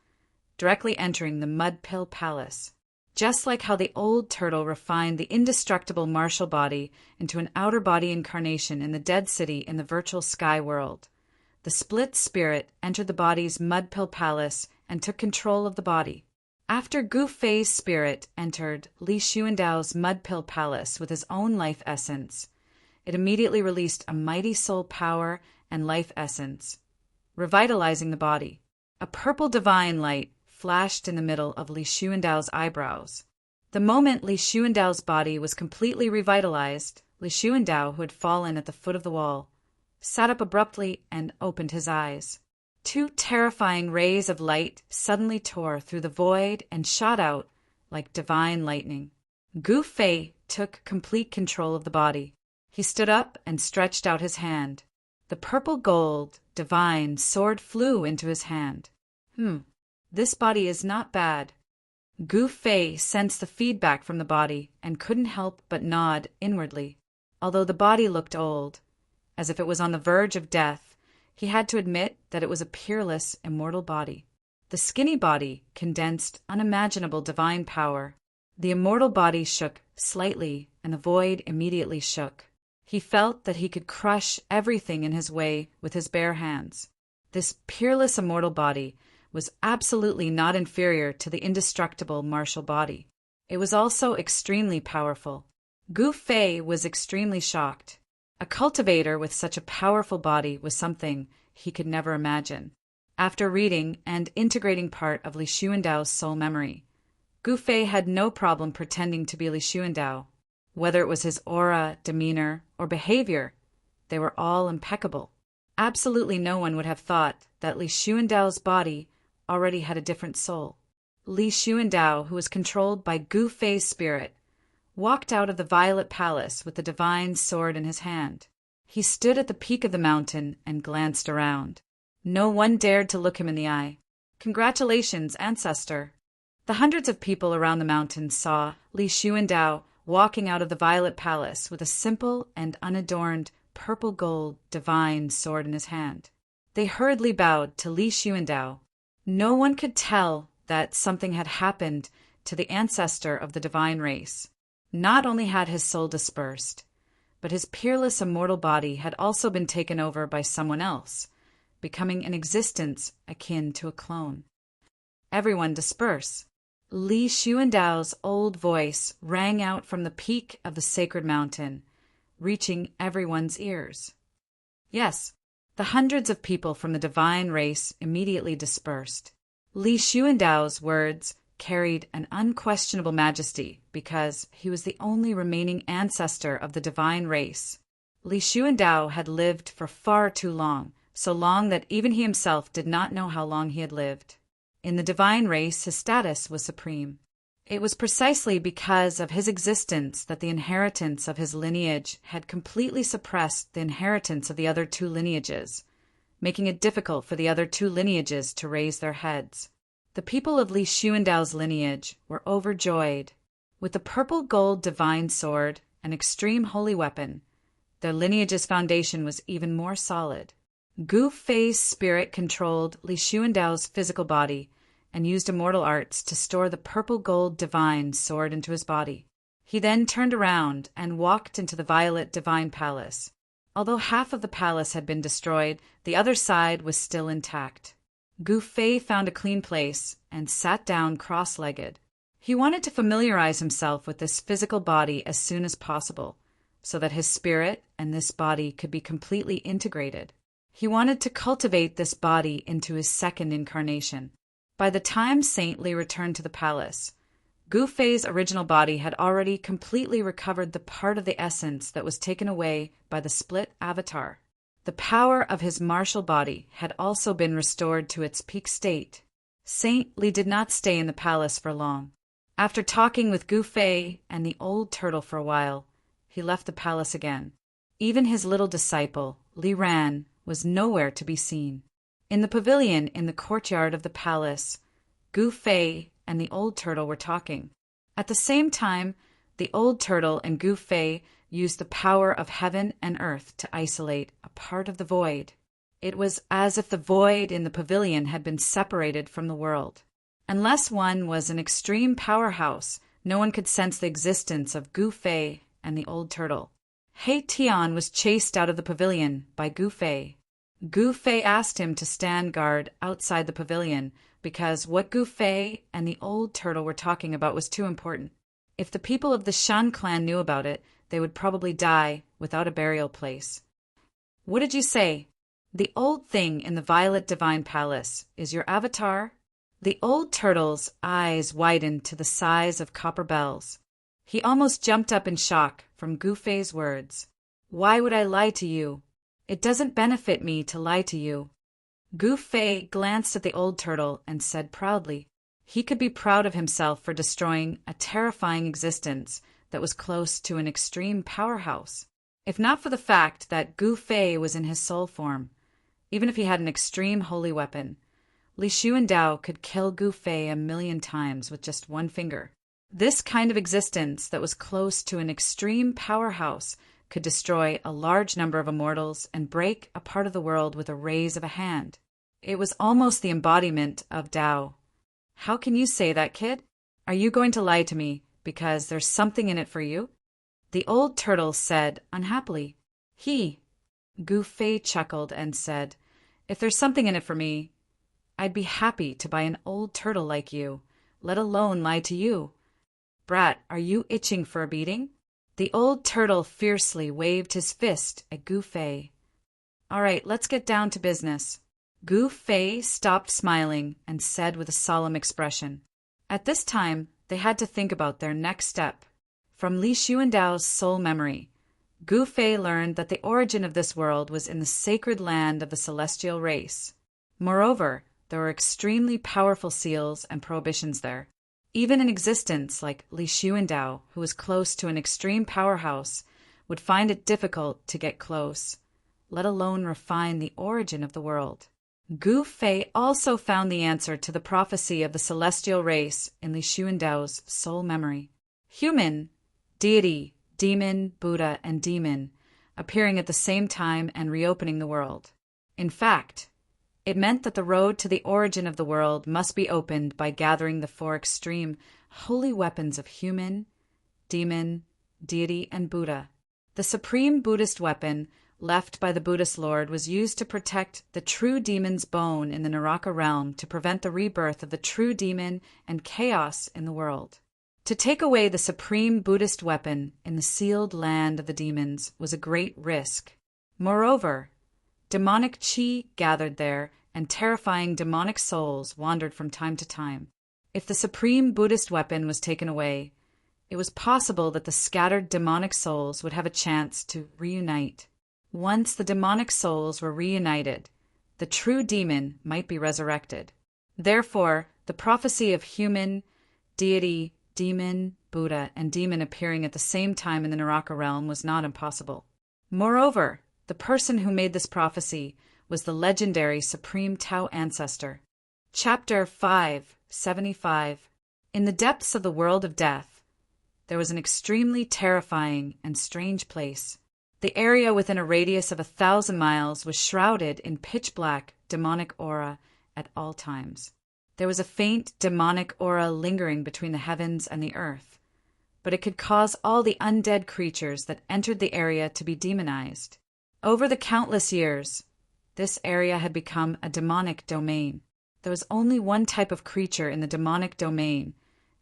directly entering the Mud Pill Palace. Just like how the old turtle refined the indestructible martial body into an outer body incarnation in the dead city in the virtual sky world, the split spirit entered the body's Mud Pill Palace and took control of the body. After Gu Fei's spirit entered Li Xuandao's Mud Pill Palace with his own life essence, it immediately released a mighty soul power and life essence, revitalizing the body. A purple divine light flashed in the middle of Li Xuandao's eyebrows. The moment Li Xuandao's body was completely revitalized, Li Xuandao, who had fallen at the foot of the wall, sat up abruptly and opened his eyes. Two terrifying rays of light suddenly tore through the void and shot out like divine lightning. Gu Fei took complete control of the body. He stood up and stretched out his hand. The purple gold, divine sword flew into his hand. This body is not bad. Gu Fei sensed the feedback from the body and couldn't help but nod inwardly. Although the body looked old, as if it was on the verge of death, he had to admit that it was a peerless, immortal body. The skinny body condensed unimaginable divine power. The immortal body shook slightly, and the void immediately shook. He felt that he could crush everything in his way with his bare hands. This peerless immortal body was absolutely not inferior to the indestructible martial body. It was also extremely powerful. Gu Fei was extremely shocked. A cultivator with such a powerful body was something he could never imagine. After reading and integrating part of Li Xuandao's soul memory, Gu Fei had no problem pretending to be Li Xuandao. Whether it was his aura, demeanor, or behavior, they were all impeccable. Absolutely no one would have thought that Li Xuandao's body already had a different soul. Li Xuandao, who was controlled by Gu Fei's spirit, walked out of the Violet Palace with the divine sword in his hand. He stood at the peak of the mountain and glanced around. No one dared to look him in the eye. "Congratulations, ancestor." The hundreds of people around the mountain saw Li Xuandao walking out of the Violet Palace with a simple and unadorned purple gold divine sword in his hand. They hurriedly bowed to Li Xuandao. No one could tell that something had happened to the ancestor of the divine race. Not only had his soul dispersed, but his peerless immortal body had also been taken over by someone else, becoming an existence akin to a clone. Everyone disperse. Li Xuandao's old voice rang out from the peak of the sacred mountain, reaching everyone's ears. Yes, the hundreds of people from the divine race immediately dispersed. Li Xuandao's words carried an unquestionable majesty because he was the only remaining ancestor of the divine race. Li Xuandao had lived for far too long, so long that even he himself did not know how long he had lived. In the divine race, his status was supreme. It was precisely because of his existence that the inheritance of his lineage had completely suppressed the inheritance of the other two lineages, making it difficult for the other two lineages to raise their heads. The people of Li Xuandao's lineage were overjoyed. With the purple gold divine sword, an extreme holy weapon, their lineage's foundation was even more solid. Gu Fei's spirit controlled Li Xuandao's physical body and used immortal arts to store the purple gold divine sword into his body. He then turned around and walked into the Violet Divine Palace. Although half of the palace had been destroyed, the other side was still intact. Gu Fei found a clean place and sat down cross-legged. He wanted to familiarize himself with this physical body as soon as possible, so that his spirit and this body could be completely integrated. He wanted to cultivate this body into his second incarnation. By the time Saint Li returned to the palace, Gu Fei's original body had already completely recovered the part of the essence that was taken away by the split avatar. The power of his martial body had also been restored to its peak state. Saint Li did not stay in the palace for long. After talking with Gu Fei and the old turtle for a while, he left the palace again. Even his little disciple, Li Ran, was nowhere to be seen. In the pavilion in the courtyard of the palace, Gu Fei and the old turtle were talking. At the same time, the old turtle and Gu Fei used the power of heaven and earth to isolate a part of the void. It was as if the void in the pavilion had been separated from the world. Unless one was an extreme powerhouse, no one could sense the existence of Gu Fei and the old turtle. He Tian was chased out of the pavilion by Gu Fei. Gu Fei asked him to stand guard outside the pavilion because what Gu Fei and the old turtle were talking about was too important. If the people of the Shan clan knew about it, they would probably die without a burial place. What did you say? The old thing in the Violet Divine Palace is your avatar? The old turtle's eyes widened to the size of copper bells. He almost jumped up in shock from Gu Fei's words. Why would I lie to you? It doesn't benefit me to lie to you. Gu Fei glanced at the old turtle and said proudly. He could be proud of himself for destroying a terrifying existence that was close to an extreme powerhouse. If not for the fact that Gu Fei was in his soul form, even if he had an extreme holy weapon, Li Xuandao could kill Gu Fei 1,000,000 times with just one finger. This kind of existence that was close to an extreme powerhouse could destroy a large number of immortals and break a part of the world with a raise of a hand. It was almost the embodiment of Tao. How can you say that, kid? Are you going to lie to me because there's something in it for you? The old turtle said unhappily. Gu Fei chuckled and said, if there's something in it for me, I'd be happy to buy an old turtle like you, let alone lie to you. Brat, are you itching for a beating? The old turtle fiercely waved his fist at Gu Fei. All right, let's get down to business. Gu Fei stopped smiling and said with a solemn expression. At this time, they had to think about their next step. From Li Xuandao's soul memory, Gu Fei learned that the origin of this world was in the sacred land of the celestial race. Moreover, there were extremely powerful seals and prohibitions there. Even an existence like Li Xuandao, who was close to an extreme powerhouse, would find it difficult to get close, let alone refine the origin of the world. Gu Fei also found the answer to the prophecy of the celestial race in Li Xuandao's soul memory. Human, deity, demon, Buddha, and demon, appearing at the same time and reopening the world. In fact, it meant that the road to the origin of the world must be opened by gathering the four extreme holy weapons of human, demon, deity, and Buddha. The supreme Buddhist weapon left by the Buddhist Lord was used to protect the true demon's bone in the Naraka realm to prevent the rebirth of the true demon and chaos in the world. To take away the supreme Buddhist weapon in the sealed land of the demons was a great risk. Moreover, demonic chi gathered there, and terrifying demonic souls wandered from time to time. If the supreme Buddhist weapon was taken away, it was possible that the scattered demonic souls would have a chance to reunite. Once the demonic souls were reunited, the true demon might be resurrected. Therefore, the prophecy of human, deity, demon, Buddha, and demon appearing at the same time in the Naraka realm was not impossible. Moreover, the person who made this prophecy was the legendary Supreme Tao Ancestor. Chapter 575. In the depths of the world of death, there was an extremely terrifying and strange place. The area within a radius of 1,000 miles was shrouded in pitch-black demonic aura at all times. There was a faint demonic aura lingering between the heavens and the earth, but it could cause all the undead creatures that entered the area to be demonized. Over the countless years, this area had become a demonic domain. There was only one type of creature in the demonic domain,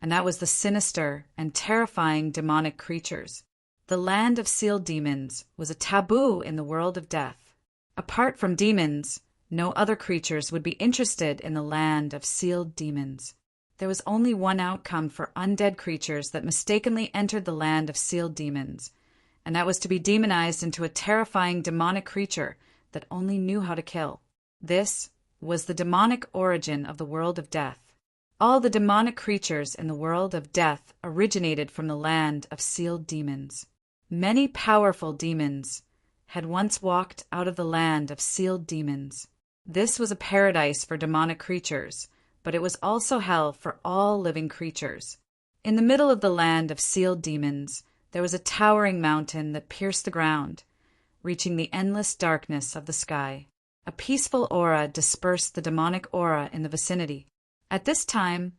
and that was the sinister and terrifying demonic creatures. The land of sealed demons was a taboo in the world of death. Apart from demons, no other creatures would be interested in the land of sealed demons. There was only one outcome for undead creatures that mistakenly entered the land of sealed demons, and that was to be demonized into a terrifying demonic creature that only knew how to kill. This was the demonic origin of the world of death. All the demonic creatures in the world of death originated from the land of sealed demons. Many powerful demons had once walked out of the land of sealed demons. This was a paradise for demonic creatures, but it was also hell for all living creatures. In the middle of the land of sealed demons, there was a towering mountain that pierced the ground, reaching the endless darkness of the sky. A peaceful aura dispersed the demonic aura in the vicinity. At this time,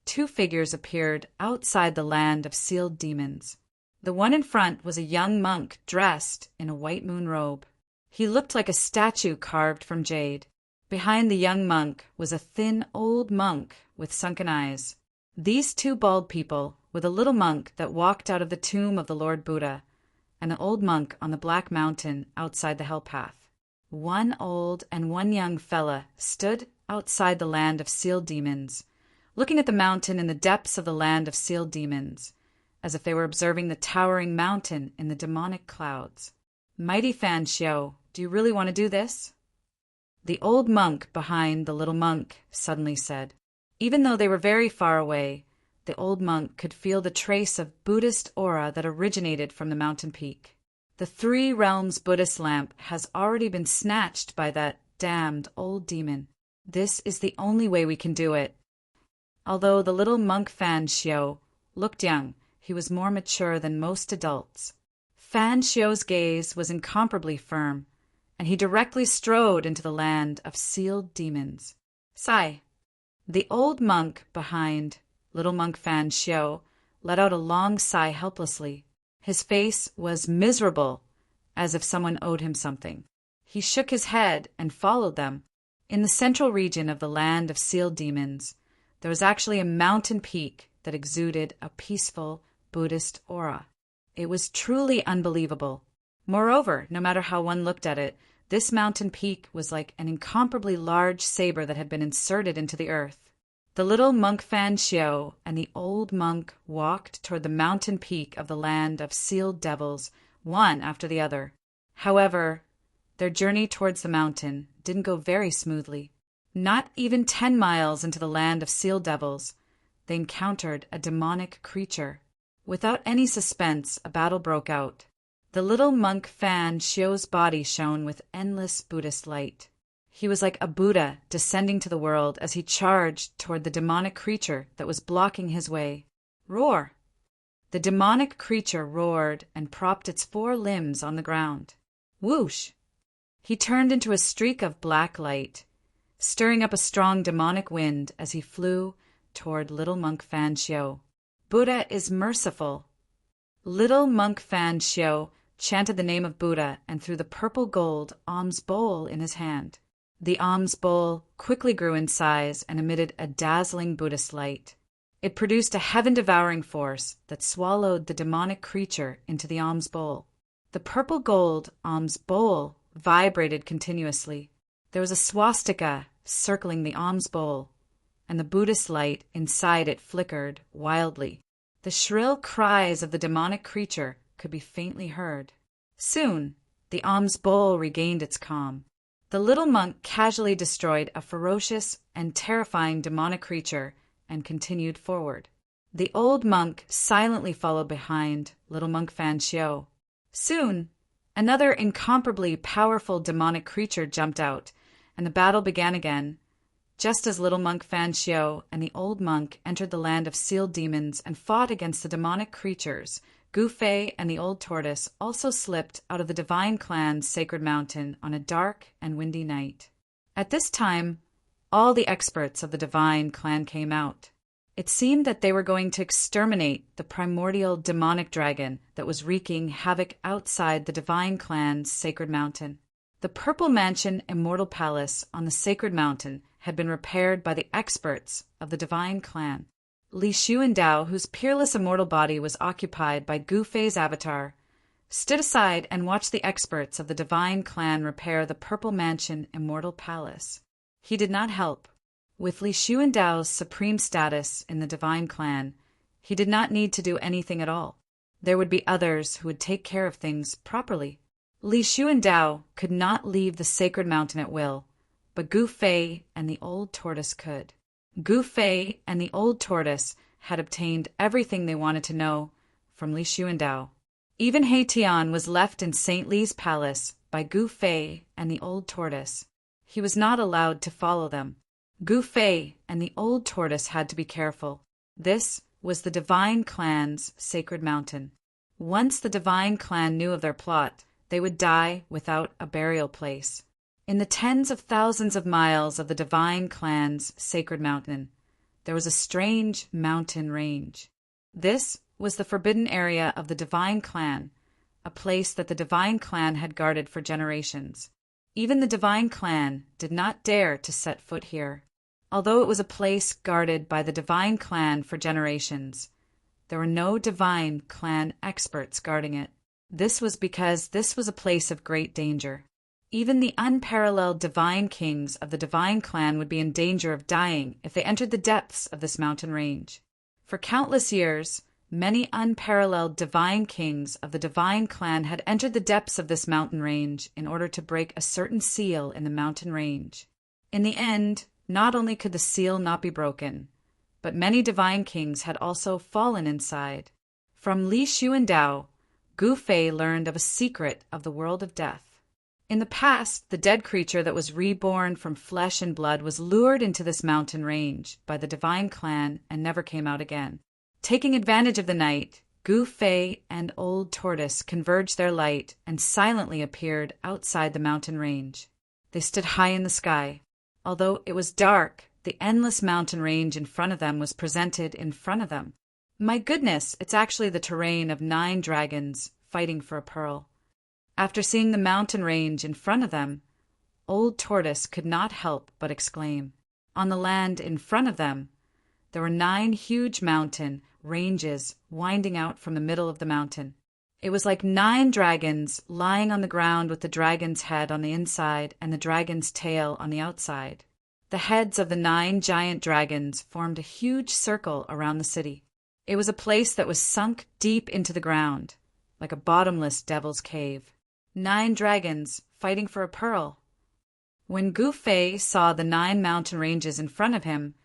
two figures appeared outside the land of sealed demons. The one in front was a young monk dressed in a white moon robe. He looked like a statue carved from jade. Behind the young monk was a thin old monk with sunken eyes. These two bald people were the little monk that walked out of the tomb of the Lord Buddha, and the old monk on the black mountain outside the hell path. One old and one young fella stood outside the land of sealed demons, looking at the mountain in the depths of the land of sealed demons, as if they were observing the towering mountain in the demonic clouds. "Mighty Fan Xiao, do you really want to do this?" The old monk behind the little monk suddenly said. Even though they were very far away, the old monk could feel the trace of Buddhist aura that originated from the mountain peak. The Three Realms Buddhist lamp has already been snatched by that damned old demon. This is the only way we can do it. Although the little monk Fan Xiao looked young, he was more mature than most adults. Fan Xiao's gaze was incomparably firm, and he directly strode into the land of sealed demons. Sigh. The old monk behind little monk Fan Xiao let out a long sigh helplessly. His face was miserable, as if someone owed him something. He shook his head and followed them. In the central region of the land of sealed demons, there was actually a mountain peak that exuded a peaceful Buddhist aura. It was truly unbelievable. Moreover, no matter how one looked at it, this mountain peak was like an incomparably large saber that had been inserted into the earth. The little monk Fan Xiao and the old monk walked toward the mountain peak of the land of sealed devils, one after the other. However, their journey towards the mountain didn't go very smoothly. Not even 10 miles into the land of sealed devils, they encountered a demonic creature. Without any suspense, a battle broke out. The little monk Fan Xiao's body shone with endless Buddhist light. He was like a Buddha descending to the world as he charged toward the demonic creature that was blocking his way. Roar! The demonic creature roared and propped its 4 limbs on the ground. Whoosh! He turned into a streak of black light, stirring up a strong demonic wind as he flew toward little monk Fan Xiao. Buddha is merciful. Little monk Fan Xiao chanted the name of Buddha and threw the purple gold alms bowl in his hand. The alms bowl quickly grew in size and emitted a dazzling Buddhist light. It produced a heaven-devouring force that swallowed the demonic creature into the alms bowl. The purple gold alms bowl vibrated continuously. There was a swastika circling the alms bowl, and the Buddhist light inside it flickered wildly. The shrill cries of the demonic creature could be faintly heard. Soon, the alms bowl regained its calm. The little monk casually destroyed a ferocious and terrifying demonic creature and continued forward. The old monk silently followed behind little monk Fan Xiao. Soon, another incomparably powerful demonic creature jumped out, and the battle began again. Just as little monk Fan Xiao and the old monk entered the land of sealed demons and fought against the demonic creatures, Gu Fei and the old tortoise also slipped out of the divine clan's sacred mountain on a dark and windy night. At this time, all the experts of the divine clan came out. It seemed that they were going to exterminate the primordial demonic dragon that was wreaking havoc outside the divine clan's sacred mountain. The Purple Mansion Immortal Palace on the sacred mountain had been repaired by the experts of the divine clan. Li Xuandao, whose peerless immortal body was occupied by Gu Fei's avatar, stood aside and watched the experts of the divine clan repair the Purple Mansion Immortal Palace. He did not help. With Li Xuandao's supreme status in the divine clan, he did not need to do anything at all. There would be others who would take care of things properly. Li Xuandao could not leave the sacred mountain at will, but Gu Fei and the old tortoise could. Gu Fei and the old tortoise had obtained everything they wanted to know from Li Xuandao. Even He Tian was left in St. Li's palace by Gu Fei and the old tortoise. He was not allowed to follow them. Gu Fei and the old tortoise had to be careful. This was the divine clan's sacred mountain. Once the divine clan knew of their plot, they would die without a burial place. In the tens of thousands of miles of the divine clan's sacred mountain, there was a strange mountain range. This was the forbidden area of the divine clan, a place that the divine clan had guarded for generations. Even the divine clan did not dare to set foot here. Although it was a place guarded by the divine clan for generations, there were no divine clan experts guarding it. This was because this was a place of great danger. Even the unparalleled divine kings of the divine clan would be in danger of dying if they entered the depths of this mountain range. For countless years, many unparalleled divine kings of the divine clan had entered the depths of this mountain range in order to break a certain seal in the mountain range. In the end, not only could the seal not be broken, but many divine kings had also fallen inside. From Li Xuandao, Gu Fei learned of a secret of the world of death. In the past, the dead creature that was reborn from flesh and blood was lured into this mountain range by the divine clan and never came out again. Taking advantage of the night, Gu Fei and Old Tortoise converged their light and silently appeared outside the mountain range. They stood high in the sky. Although it was dark, the endless mountain range in front of them was presented in front of them. My goodness, it's actually the terrain of 9 dragons fighting for a pearl. After seeing the mountain range in front of them, Old Tortoise could not help but exclaim. On the land in front of them, there were 9 huge mountain ranges winding out from the middle of the mountain. It was like 9 dragons lying on the ground with the dragon's head on the inside and the dragon's tail on the outside. The heads of the 9 giant dragons formed a huge circle around the city. It was a place that was sunk deep into the ground, like a bottomless devil's cave. 9 dragons fighting for a pearl. When Gu Fei saw the 9 mountain ranges in front of him,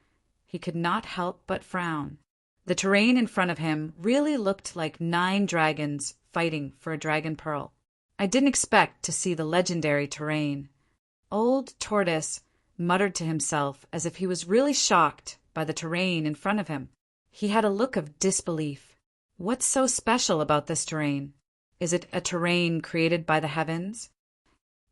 he could not help but frown. The terrain in front of him really looked like 9 dragons fighting for a dragon pearl. I didn't expect to see the legendary terrain. Old Tortoise muttered to himself as if he was really shocked by the terrain in front of him. He had a look of disbelief. What's so special about this terrain? Is it a terrain created by the heavens?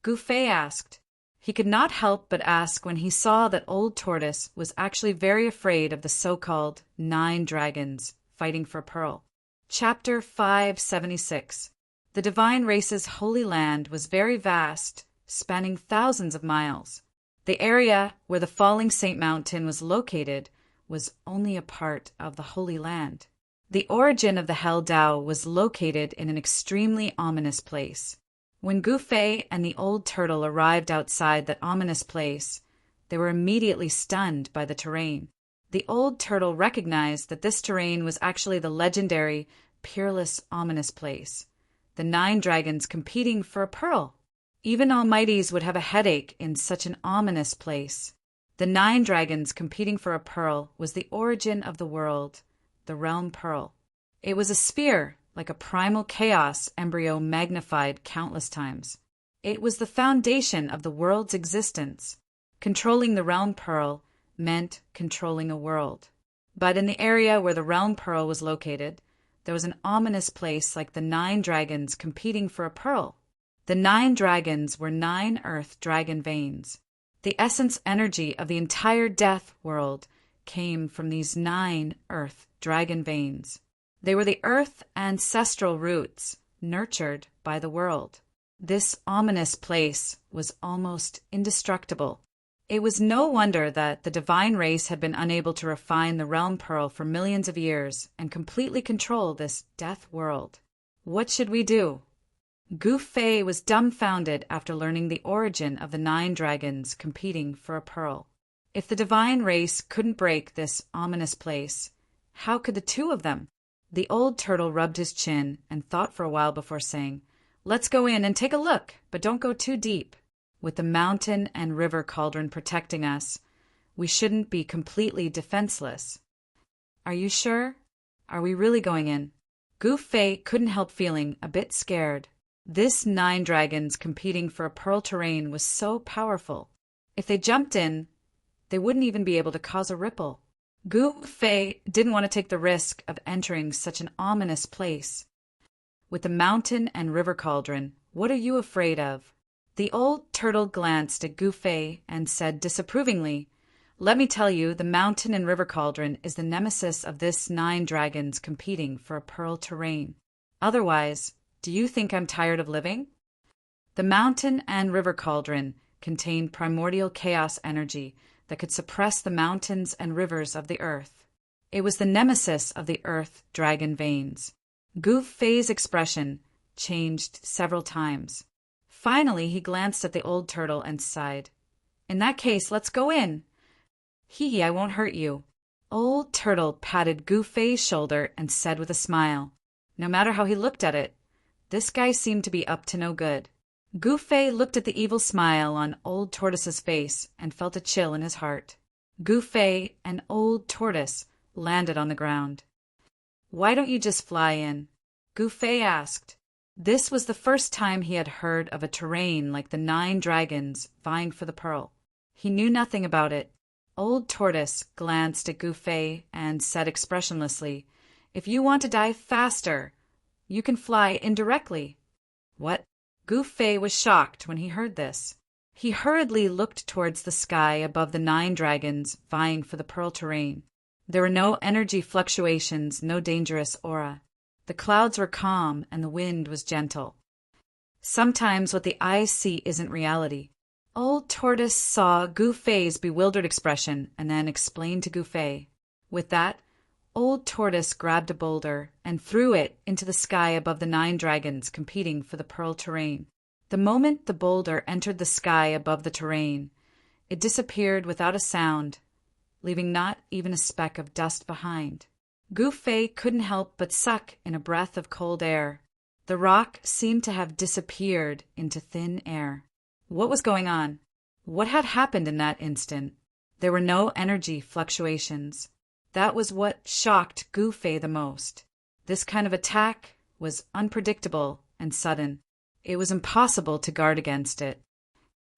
Gu Fei asked. He could not help but ask when he saw that Old Tortoise was actually very afraid of the so-called 9 dragons fighting for pearl. Chapter 576. The divine race's holy land was very vast, spanning thousands of miles. The area where the falling Saint Mountain was located was only a part of the Holy Land. The origin of the Hell Tao was located in an extremely ominous place. When Gu Fei and the old turtle arrived outside that ominous place, they were immediately stunned by the terrain. The old turtle recognized that this terrain was actually the legendary, peerless, ominous place. The 9 dragons competing for a pearl. Even almighties would have a headache in such an ominous place. The 9 dragons competing for a pearl was the origin of the world, the realm pearl. It was a sphere, like a primal chaos embryo magnified countless times. It was the foundation of the world's existence. Controlling the realm pearl meant controlling a world. But in the area where the realm pearl was located, there was an ominous place like the 9 dragons competing for a pearl. The 9 dragons were 9 earth dragon veins. The essence energy of the entire death world came from these 9 earth dragon veins. They were the earth ancestral roots nurtured by the world. This ominous place was almost indestructible. It was no wonder that the divine race had been unable to refine the realm pearl for millions of years and completely control this death world. What should we do? Gu Fei was dumbfounded after learning the origin of the 9 dragons competing for a pearl. If the divine race couldn't break this ominous place, how could the two of them? The old turtle rubbed his chin and thought for a while before saying, "Let's go in and take a look, but don't go too deep. With the mountain and river cauldron protecting us, we shouldn't be completely defenseless." "Are you sure? Are we really going in?" Gouffé couldn't help feeling a bit scared. This 9 dragons competing for a pearl terrain was so powerful. If they jumped in, they wouldn't even be able to cause a ripple. Gouffé didn't want to take the risk of entering such an ominous place. "With the mountain and river cauldron, what are you afraid of?" The old turtle glanced at Gouffé and said disapprovingly, "Let me tell you, the mountain and river cauldron is the nemesis of this 9 dragons competing for a pearl terrain. Otherwise, do you think I'm tired of living?" The mountain and river cauldron contained primordial chaos energy that could suppress the mountains and rivers of the earth. It was the nemesis of the earth dragon veins. Gouffé's expression changed several times. Finally, he glanced at the old turtle and sighed. "In that case, let's go in. Hee, I won't hurt you." Old Turtle patted Gouffé's shoulder and said with a smile, no matter how he looked at it, this guy seemed to be up to no good. Gouffé looked at the evil smile on Old Tortoise's face and felt a chill in his heart. Gouffé and Old Tortoise landed on the ground. "Why don't you just fly in?" Gouffé asked. This was the first time he had heard of a terrain like the 9 dragons vying for the pearl. He knew nothing about it. Old Tortoise glanced at Gouffé and said expressionlessly, "If you want to die faster, you can fly indirectly." "What?" Gouffé was shocked when he heard this. He hurriedly looked towards the sky above the 9 dragons vying for the pearl terrain. There were no energy fluctuations, no dangerous aura. The clouds were calm and the wind was gentle. Sometimes what the eyes see isn't reality. Old Tortoise saw Gouffé's bewildered expression and then explained to Gouffé. With that, Old Tortoise grabbed a boulder and threw it into the sky above the 9 dragons competing for the pearl terrain. The moment the boulder entered the sky above the terrain, it disappeared without a sound, leaving not even a speck of dust behind. Gouffé couldn't help but suck in a breath of cold air. The rock seemed to have disappeared into thin air. What was going on? What had happened in that instant? There were no energy fluctuations. That was what shocked Gouffé the most. This kind of attack was unpredictable and sudden. It was impossible to guard against it.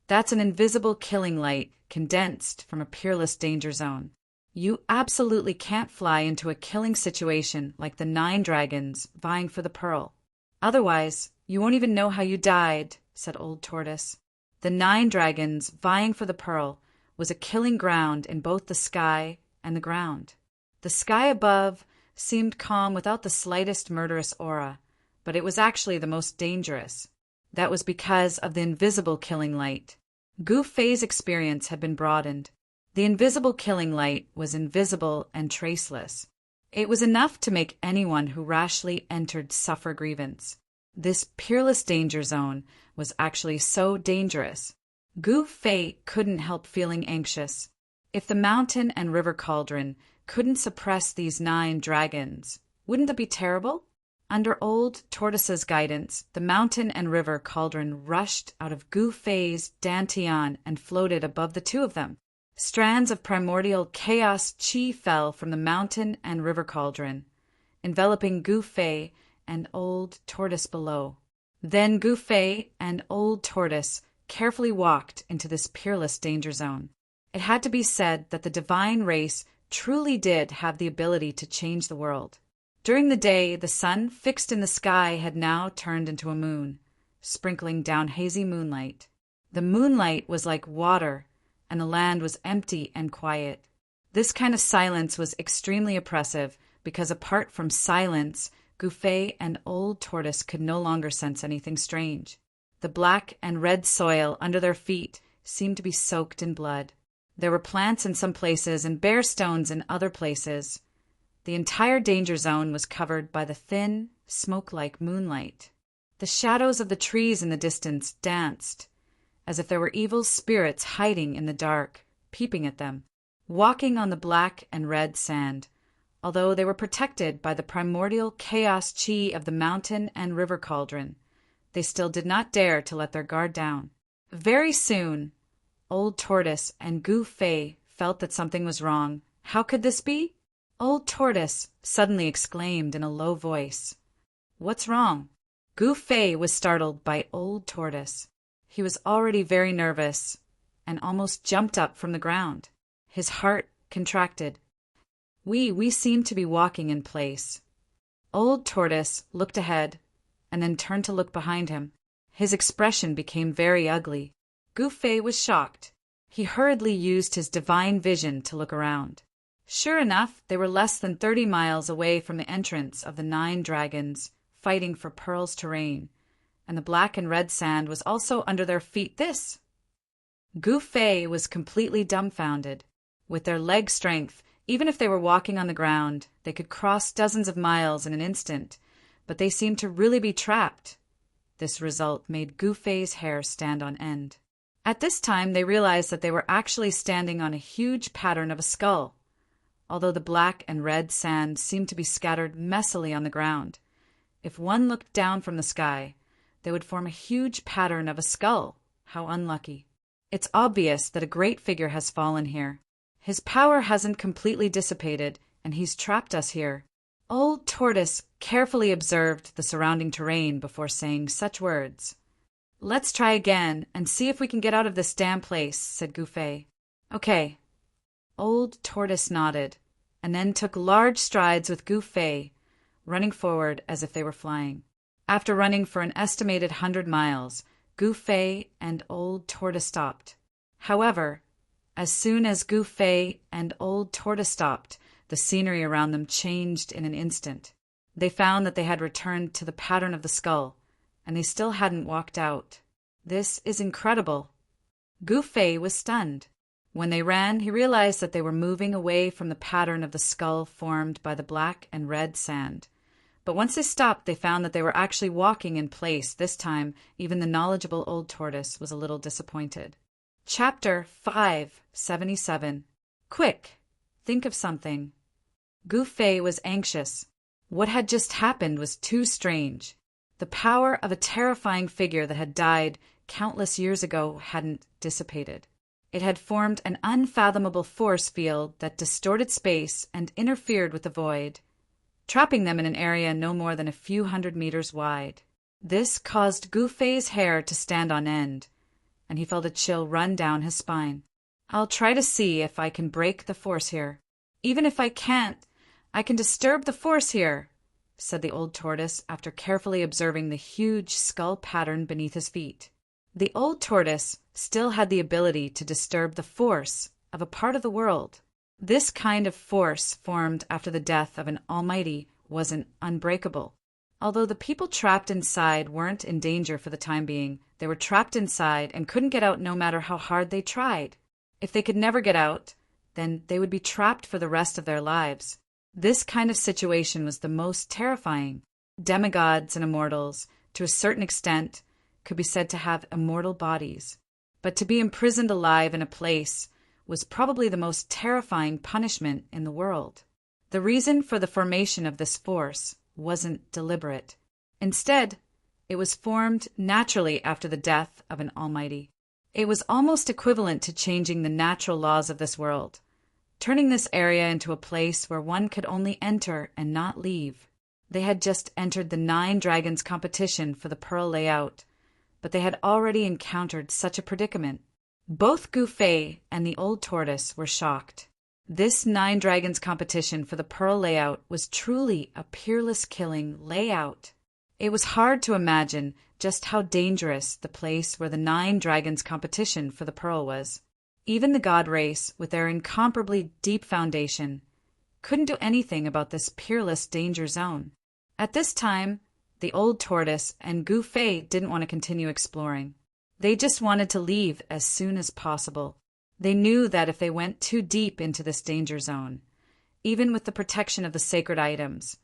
That's an invisible killing light condensed from a peerless danger zone. You absolutely can't fly into a killing situation like the 9 dragons vying for the pearl. Otherwise, you won't even know how you died, said Old Tortoise. The 9 dragons vying for the pearl was a killing ground in both the sky and the ground. The sky above seemed calm without the slightest murderous aura, but it was actually the most dangerous. That was because of the invisible killing light. Gouffé's experience had been broadened. The invisible killing light was invisible and traceless. It was enough to make anyone who rashly entered suffer grievance. This peerless danger zone was actually so dangerous. Gouffé couldn't help feeling anxious. If the mountain and river cauldron couldn't suppress these 9 dragons, wouldn't that be terrible? Under Old Tortoise's guidance, the mountain and river cauldron rushed out of Gouffé's dantian and floated above the two of them. Strands of primordial chaos chi fell from the mountain and river cauldron, enveloping Gouffé and Old Tortoise below. Then Gouffé and Old Tortoise carefully walked into this peerless danger zone. It had to be said that the divine race truly did have the ability to change the world. During the day, the sun fixed in the sky had now turned into a moon, sprinkling down hazy moonlight. The moonlight was like water, and the land was empty and quiet. This kind of silence was extremely oppressive because apart from silence, Gouffé and Old Tortoise could no longer sense anything strange. The black and red soil under their feet seemed to be soaked in blood. There were plants in some places and bare stones in other places. The entire danger zone was covered by the thin, smoke-like moonlight. The shadows of the trees in the distance danced, as if there were evil spirits hiding in the dark. peeping at them, walking on the black and red sand. Although they were protected by the primordial chaos chi of the mountain and river cauldron, they still did not dare to let their guard down. Very soon, Old Tortoise and Gu Fei felt that something was wrong. How could this be? Old Tortoise suddenly exclaimed in a low voice, "What's wrong?" Gu Fei was startled by Old Tortoise. He was already very nervous and almost jumped up from the ground. His heart contracted. We seem to be walking in place." Old Tortoise looked ahead and then turned to look behind him. His expression became very ugly. Gu Fei was shocked. He hurriedly used his divine vision to look around. Sure enough, they were less than 30 miles away from the entrance of the 9 dragons fighting for Pearl's terrain, and the black and red sand was also under their feet. Gu Fei was completely dumbfounded. With their leg strength, even if they were walking on the ground, they could cross dozens of miles in an instant, but they seemed to really be trapped. This result made Gu Fei's hair stand on end. At this time, they realized that they were actually standing on a huge pattern of a skull. Although the black and red sand seemed to be scattered messily on the ground, if one looked down from the sky, they would form a huge pattern of a skull. How unlucky. It's obvious that a great figure has fallen here. His power hasn't completely dissipated, and he's trapped us here. Old Tortoise carefully observed the surrounding terrain before saying such words. "Let's try again and see if we can get out of this damn place," said Gu Fei. "Okay." Old Tortoise nodded, and then took large strides with Gu Fei, running forward as if they were flying. After running for an estimated 100 miles, Gu Fei and Old Tortoise stopped. However, as soon as Gu Fei and Old Tortoise stopped, the scenery around them changed in an instant. They found that they had returned to the pattern of the skull, and they still hadn't walked out. This is incredible. Gu Fei was stunned. When they ran, he realized that they were moving away from the pattern of the skull formed by the black and red sand. But once they stopped, they found that they were actually walking in place. This time, even the knowledgeable Old Tortoise was a little disappointed. Chapter 577. Quick! Think of something. Gu Fei was anxious. What had just happened was too strange. The power of a terrifying figure that had died countless years ago hadn't dissipated. It had formed an unfathomable force field that distorted space and interfered with the void, trapping them in an area no more than a few hundred meters wide. This caused Gu Fei's hair to stand on end, and he felt a chill run down his spine. "I'll try to see if I can break the force here. Even if I can't, I can disturb the force here," said the Old Tortoise after carefully observing the huge skull pattern beneath his feet. The Old Tortoise still had the ability to disturb the force of a part of the world. This kind of force formed after the death of an almighty wasn't unbreakable. Although the people trapped inside weren't in danger for the time being, they were trapped inside and couldn't get out no matter how hard they tried. If they could never get out, then they would be trapped for the rest of their lives. This kind of situation was the most terrifying. Demigods and immortals, to a certain extent, could be said to have immortal bodies. But to be imprisoned alive in a place was probably the most terrifying punishment in the world. The reason for the formation of this force wasn't deliberate. Instead, it was formed naturally after the death of an almighty. It was almost equivalent to changing the natural laws of this world, turning this area into a place where one could only enter and not leave. They had just entered the 9 Dragons competition for the Pearl layout, but they had already encountered such a predicament. Both Gu Fei and the Old Tortoise were shocked. This 9 Dragons competition for the Pearl layout was truly a peerless killing layout. It was hard to imagine just how dangerous the place where the 9 Dragons competition for the Pearl was. Even the God race, with their incomparably deep foundation, couldn't do anything about this peerless danger zone. At this time, the Old Tortoise and Gu Fei didn't want to continue exploring. They just wanted to leave as soon as possible. They knew that if they went too deep into this danger zone, even with the protection of the sacred items,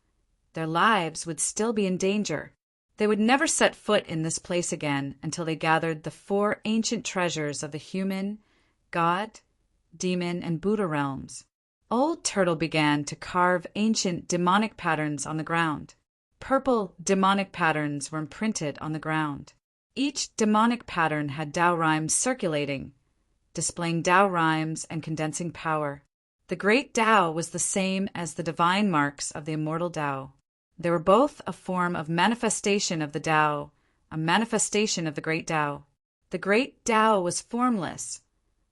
their lives would still be in danger. They would never set foot in this place again until they gathered the 4 ancient treasures of the human, God, demon, and Buddha realms. Old Turtle began to carve ancient demonic patterns on the ground. Purple demonic patterns were imprinted on the ground. Each demonic pattern had Tao rhymes circulating, displaying Tao rhymes and condensing power. The great Tao was the same as the divine marks of the immortal Tao. They were both a form of manifestation of the Tao, a manifestation of the great Tao. The great Tao was formless,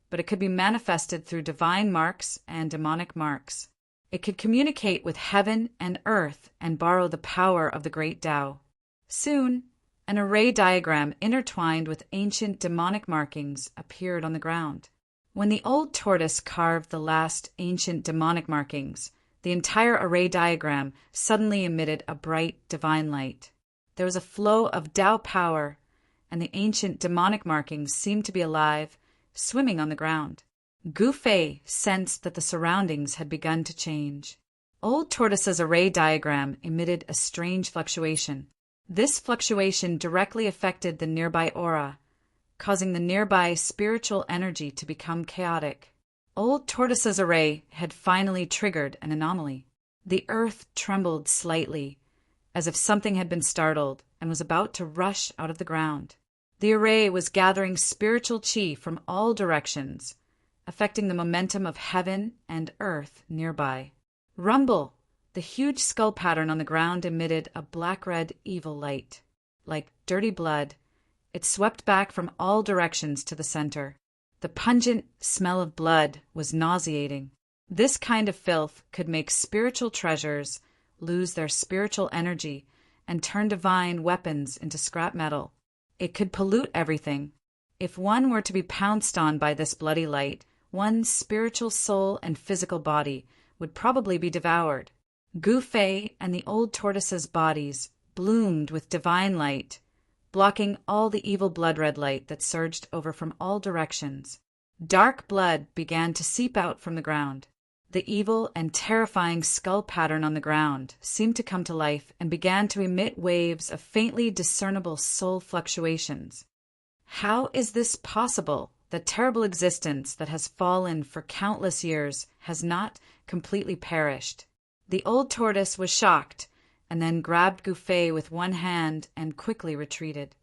but it could be manifested through divine marks and demonic marks. It could communicate with heaven and earth and borrow the power of the great Tao. Soon, an array diagram intertwined with ancient demonic markings appeared on the ground. When the old tortoise carved the last ancient demonic markings, the entire array diagram suddenly emitted a bright divine light. There was a flow of Tao power, and the ancient demonic markings seemed to be alive, swimming on the ground. Gu Fei sensed that the surroundings had begun to change. Old Tortoise's array diagram emitted a strange fluctuation. This fluctuation directly affected the nearby aura, causing the nearby spiritual energy to become chaotic. Old Tortoise's array had finally triggered an anomaly. The earth trembled slightly, as if something had been startled and was about to rush out of the ground. The array was gathering spiritual qi from all directions, affecting the momentum of heaven and earth nearby. Rumble! The huge skull pattern on the ground emitted a black-red evil light. Like dirty blood, it swept back from all directions to the center. The pungent smell of blood was nauseating. This kind of filth could make spiritual treasures lose their spiritual energy and turn divine weapons into scrap metal. It could pollute everything. If one were to be pounced on by this bloody light, one's spiritual soul and physical body would probably be devoured. Gu Fei and the old tortoise's bodies bloomed with divine light, blocking all the evil blood-red light that surged over from all directions. Dark blood began to seep out from the ground. The evil and terrifying skull pattern on the ground seemed to come to life and began to emit waves of faintly discernible soul fluctuations. How is this possible? The terrible existence that has fallen for countless years has not completely perished. The old tortoise was shocked, and then grabbed Gu Fei with one hand and quickly retreated.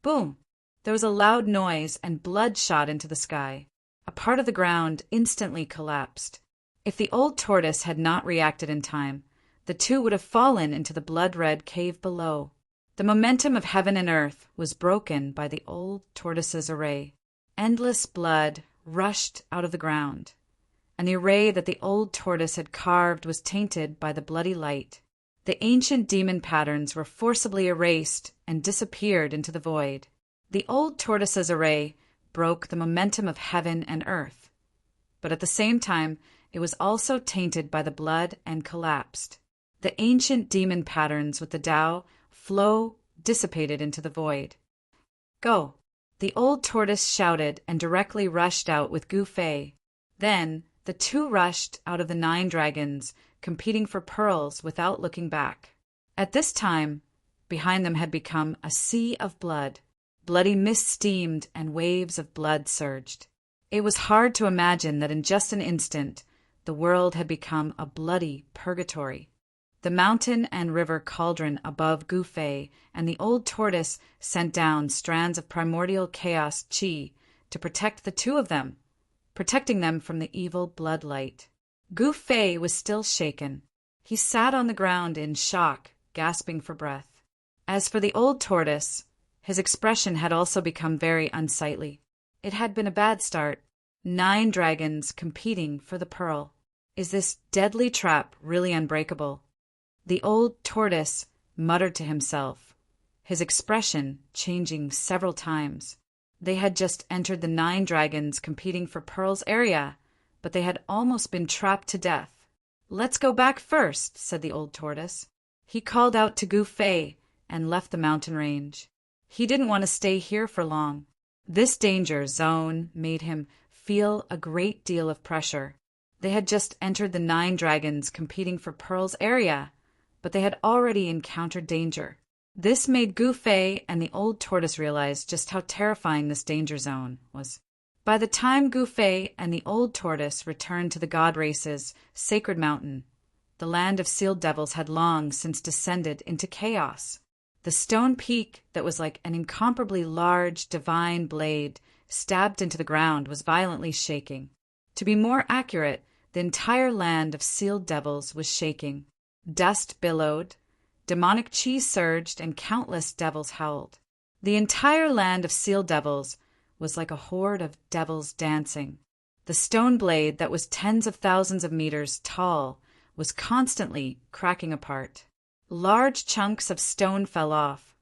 Boom! There was a loud noise and blood shot into the sky. A part of the ground instantly collapsed. If the old tortoise had not reacted in time, the two would have fallen into the blood-red cave below. The momentum of heaven and earth was broken by the old tortoise's array. Endless blood rushed out of the ground, and the array that the old tortoise had carved was tainted by the bloody light. The ancient demon patterns were forcibly erased and disappeared into the void. The old tortoise's array broke the momentum of heaven and earth, but at the same time, it was also tainted by the blood and collapsed. The ancient demon patterns with the Tao flow dissipated into the void. Go! The old tortoise shouted and directly rushed out with Gu Fei. Then the two rushed out of the 9 dragons, competing for pearls without looking back. At this time, behind them had become a sea of blood. Bloody mist steamed and waves of blood surged. It was hard to imagine that in just an instant, the world had become a bloody purgatory. The mountain and river cauldron above Gu Fei and the old tortoise sent down strands of primordial chaos qi to protect the two of them, protecting them from the evil blood light. Gu Fei was still shaken. He sat on the ground in shock, gasping for breath. As for the old tortoise, his expression had also become very unsightly. It had been a bad start. 9 dragons competing for the pearl. Is this deadly trap really unbreakable? The old tortoise muttered to himself, his expression changing several times. They had just entered the 9 dragons competing for Pearl's area, but they had almost been trapped to death. Let's go back first, said the old tortoise. He called out to Gu Fei and left the mountain range. He didn't want to stay here for long. This danger zone made him feel a great deal of pressure. They had just entered the 9 dragons competing for Pearl's area, but they had already encountered danger. This made Gu Fei and the old tortoise realize just how terrifying this danger zone was. By the time Gu Fei and the old tortoise returned to the god race's sacred mountain, the land of sealed devils had long since descended into chaos. The stone peak that was like an incomparably large divine blade stabbed into the ground was violently shaking. To be more accurate, the entire land of sealed devils was shaking. Dust billowed, demonic chi surged, and countless devils howled. The entire land of sealed devils was like a horde of devils dancing. The stone blade that was tens of thousands of meters tall was constantly cracking apart. Large chunks of stone fell off,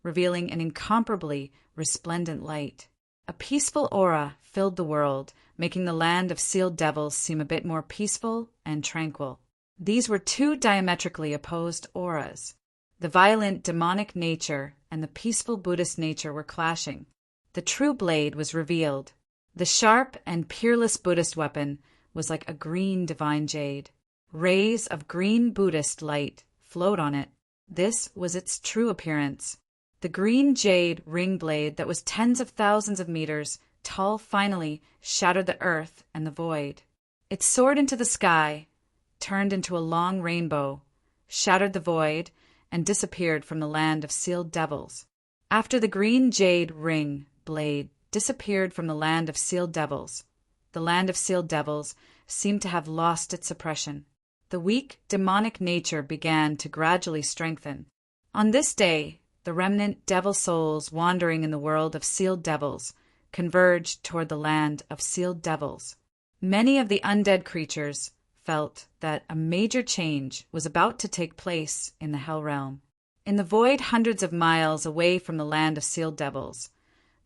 revealing an incomparably resplendent light. A peaceful aura filled the world, making the land of sealed devils seem a bit more peaceful and tranquil. These were two diametrically opposed auras. The violent demonic nature and the peaceful Buddhist nature were clashing. The true blade was revealed. The sharp and peerless Buddhist weapon was like a green divine jade. Rays of green Buddhist light flowed on it. This was its true appearance. The green jade ring blade that was tens of thousands of meters tall finally shattered the earth and the void. It soared into the sky, turned into a long rainbow, shattered the void, and disappeared from the land of sealed devils. After the green jade ring blade disappeared from the land of sealed devils, the land of sealed devils seemed to have lost its oppression. The weak, demonic nature began to gradually strengthen. On this day, the remnant devil souls wandering in the world of sealed devils converged toward the land of sealed devils. Many of the undead creatures felt that a major change was about to take place in the Hell Realm. In the void hundreds of miles away from the land of sealed devils,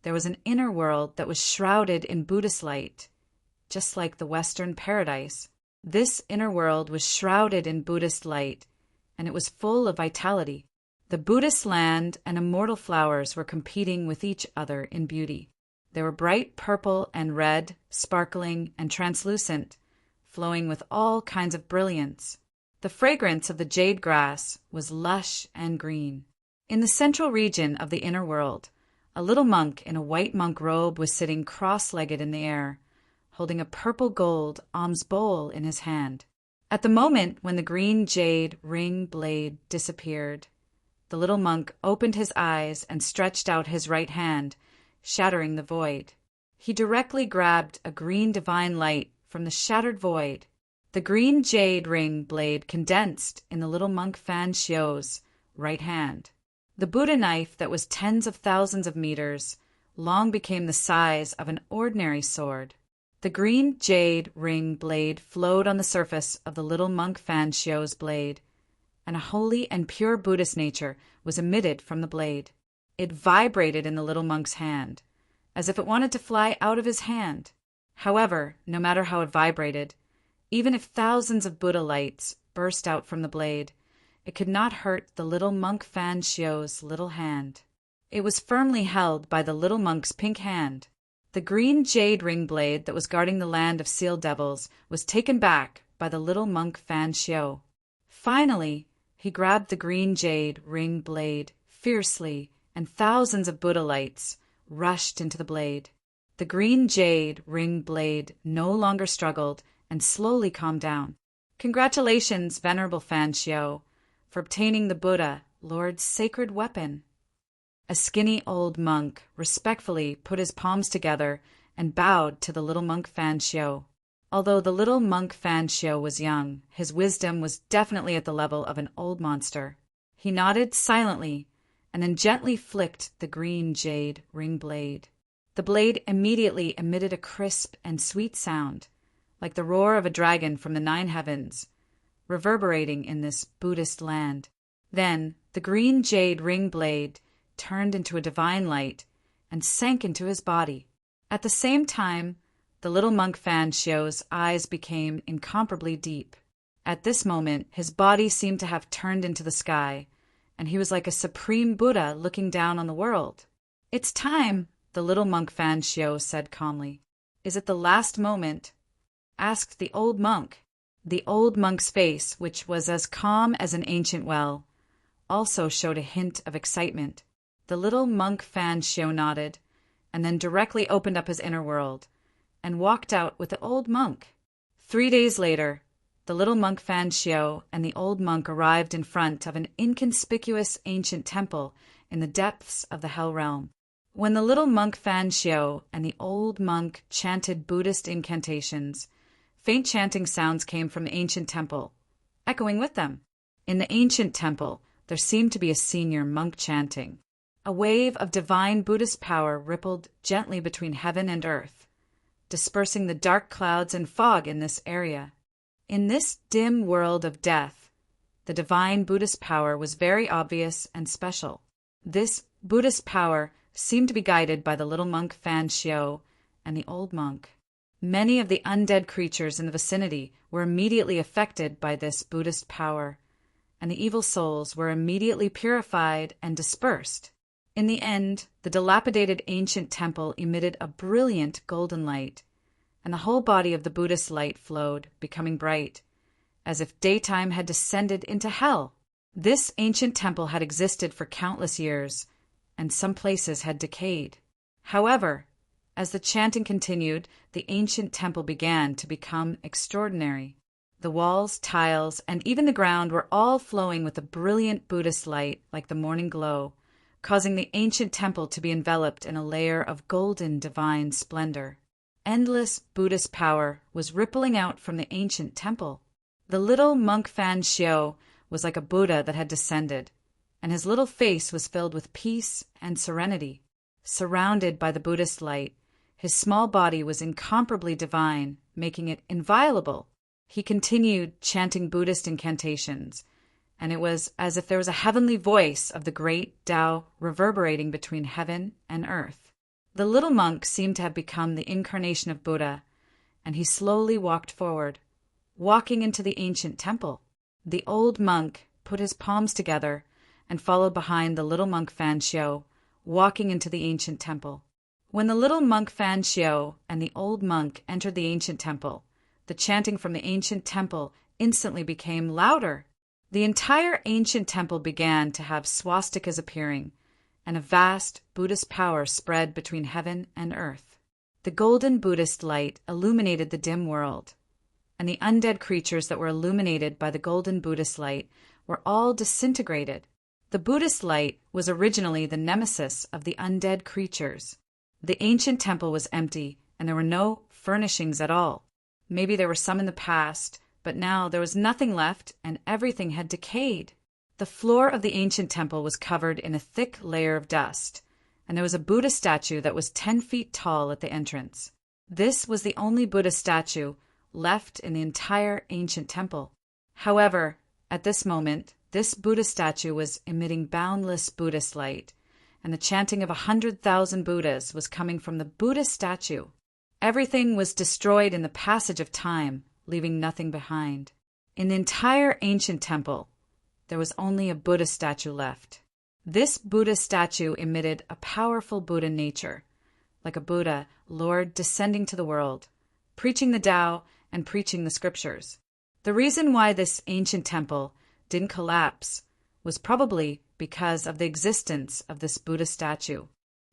there was an inner world that was shrouded in Buddhist light, just like the Western paradise. This inner world was shrouded in Buddhist light, and it was full of vitality. The Buddhist land and immortal flowers were competing with each other in beauty. They were bright purple and red, sparkling and translucent, flowing with all kinds of brilliance. The fragrance of the jade grass was lush and green. In the central region of the inner world, a little monk in a white monk robe was sitting cross-legged in the air, holding a purple gold alms bowl in his hand. At the moment when the green jade ring blade disappeared, the little monk opened his eyes and stretched out his right hand, shattering the void. He directly grabbed a green divine light from the shattered void. The green jade ring blade condensed in the little monk Fan Xiu's right hand. The Buddha knife that was tens of thousands of meters long became the size of an ordinary sword. The green jade ring blade flowed on the surface of the little monk Fan Xiu's blade, and a holy and pure Buddhist nature was emitted from the blade. It vibrated in the little monk's hand, as if it wanted to fly out of his hand. However, no matter how it vibrated, even if thousands of Buddha lights burst out from the blade, it could not hurt the little monk Fan Xiu's little hand. It was firmly held by the little monk's pink hand. The green jade ring blade that was guarding the land of sealed devils was taken back by the little monk Fan Xiu. Finally, he grabbed the green jade ring blade fiercely, and thousands of Buddha lights rushed into the blade. The green jade ring blade no longer struggled and slowly calmed down. Congratulations, Venerable Fan Xiu, for obtaining the Buddha, Lord's sacred weapon. A skinny old monk respectfully put his palms together and bowed to the little monk Fan Xiu. Although the little monk Fan Xiu was young, his wisdom was definitely at the level of an old monster. He nodded silently and then gently flicked the green jade ring blade. The blade immediately emitted a crisp and sweet sound, like the roar of a dragon from the 9 heavens, reverberating in this Buddhist land. Then the green jade ring blade turned into a divine light and sank into his body. At the same time, the little monk Fan Xiu's eyes became incomparably deep. At this moment, his body seemed to have turned into the sky, and he was like a supreme Buddha looking down on the world. "It's time," the little monk Fan Xiu said calmly. "Is it the last moment?" asked the old monk. The old monk's face, which was as calm as an ancient well, also showed a hint of excitement. The little monk Fan Xiu nodded, and then directly opened up his inner world, and walked out with the old monk. 3 days later, the little monk Fan Xiao and the old monk arrived in front of an inconspicuous ancient temple in the depths of the Hell Realm. When the little monk Fan Xiao and the old monk chanted Buddhist incantations, faint chanting sounds came from the ancient temple, echoing with them. In the ancient temple, there seemed to be a senior monk chanting. A wave of divine Buddhist power rippled gently between heaven and earth, dispersing the dark clouds and fog in this area. In this dim world of death, the divine Buddhist power was very obvious and special. This Buddhist power seemed to be guided by the little monk Fan Xiao and the old monk. Many of the undead creatures in the vicinity were immediately affected by this Buddhist power, and the evil souls were immediately purified and dispersed. In the end, the dilapidated ancient temple emitted a brilliant golden light, and the whole body of the Buddhist light flowed, becoming bright, as if daytime had descended into hell. This ancient temple had existed for countless years, and some places had decayed. However, as the chanting continued, the ancient temple began to become extraordinary. The walls, tiles, and even the ground were all flowing with a brilliant Buddhist light like the morning glow, causing the ancient temple to be enveloped in a layer of golden divine splendor. Endless Buddhist power was rippling out from the ancient temple. The little monk Fan Xiao was like a Buddha that had descended, and his little face was filled with peace and serenity. Surrounded by the Buddhist light, his small body was incomparably divine, making it inviolable. He continued chanting Buddhist incantations, and it was as if there was a heavenly voice of the great Tao reverberating between heaven and earth. The little monk seemed to have become the incarnation of Buddha, and he slowly walked forward, walking into the ancient temple. The old monk put his palms together and followed behind the little monk Fan Xiao, walking into the ancient temple. When the little monk Fan Xiao and the old monk entered the ancient temple, the chanting from the ancient temple instantly became louder. The entire ancient temple began to have swastikas appearing, and a vast Buddhist power spread between heaven and earth. The golden Buddhist light illuminated the dim world, and the undead creatures that were illuminated by the golden Buddhist light were all disintegrated. The Buddhist light was originally the nemesis of the undead creatures. The ancient temple was empty, and there were no furnishings at all. Maybe there were some in the past, but now there was nothing left, and everything had decayed. The floor of the ancient temple was covered in a thick layer of dust, and there was a Buddha statue that was 10 feet tall at the entrance. This was the only Buddha statue left in the entire ancient temple. However, at this moment, this Buddha statue was emitting boundless Buddhist light, and the chanting of 100,000 Buddhas was coming from the Buddha statue. Everything was destroyed in the passage of time, leaving nothing behind. In the entire ancient temple, there was only a Buddha statue left. This Buddha statue emitted a powerful Buddha nature, like a Buddha, Lord descending to the world, preaching the Tao and preaching the scriptures. The reason why this ancient temple didn't collapse was probably because of the existence of this Buddha statue.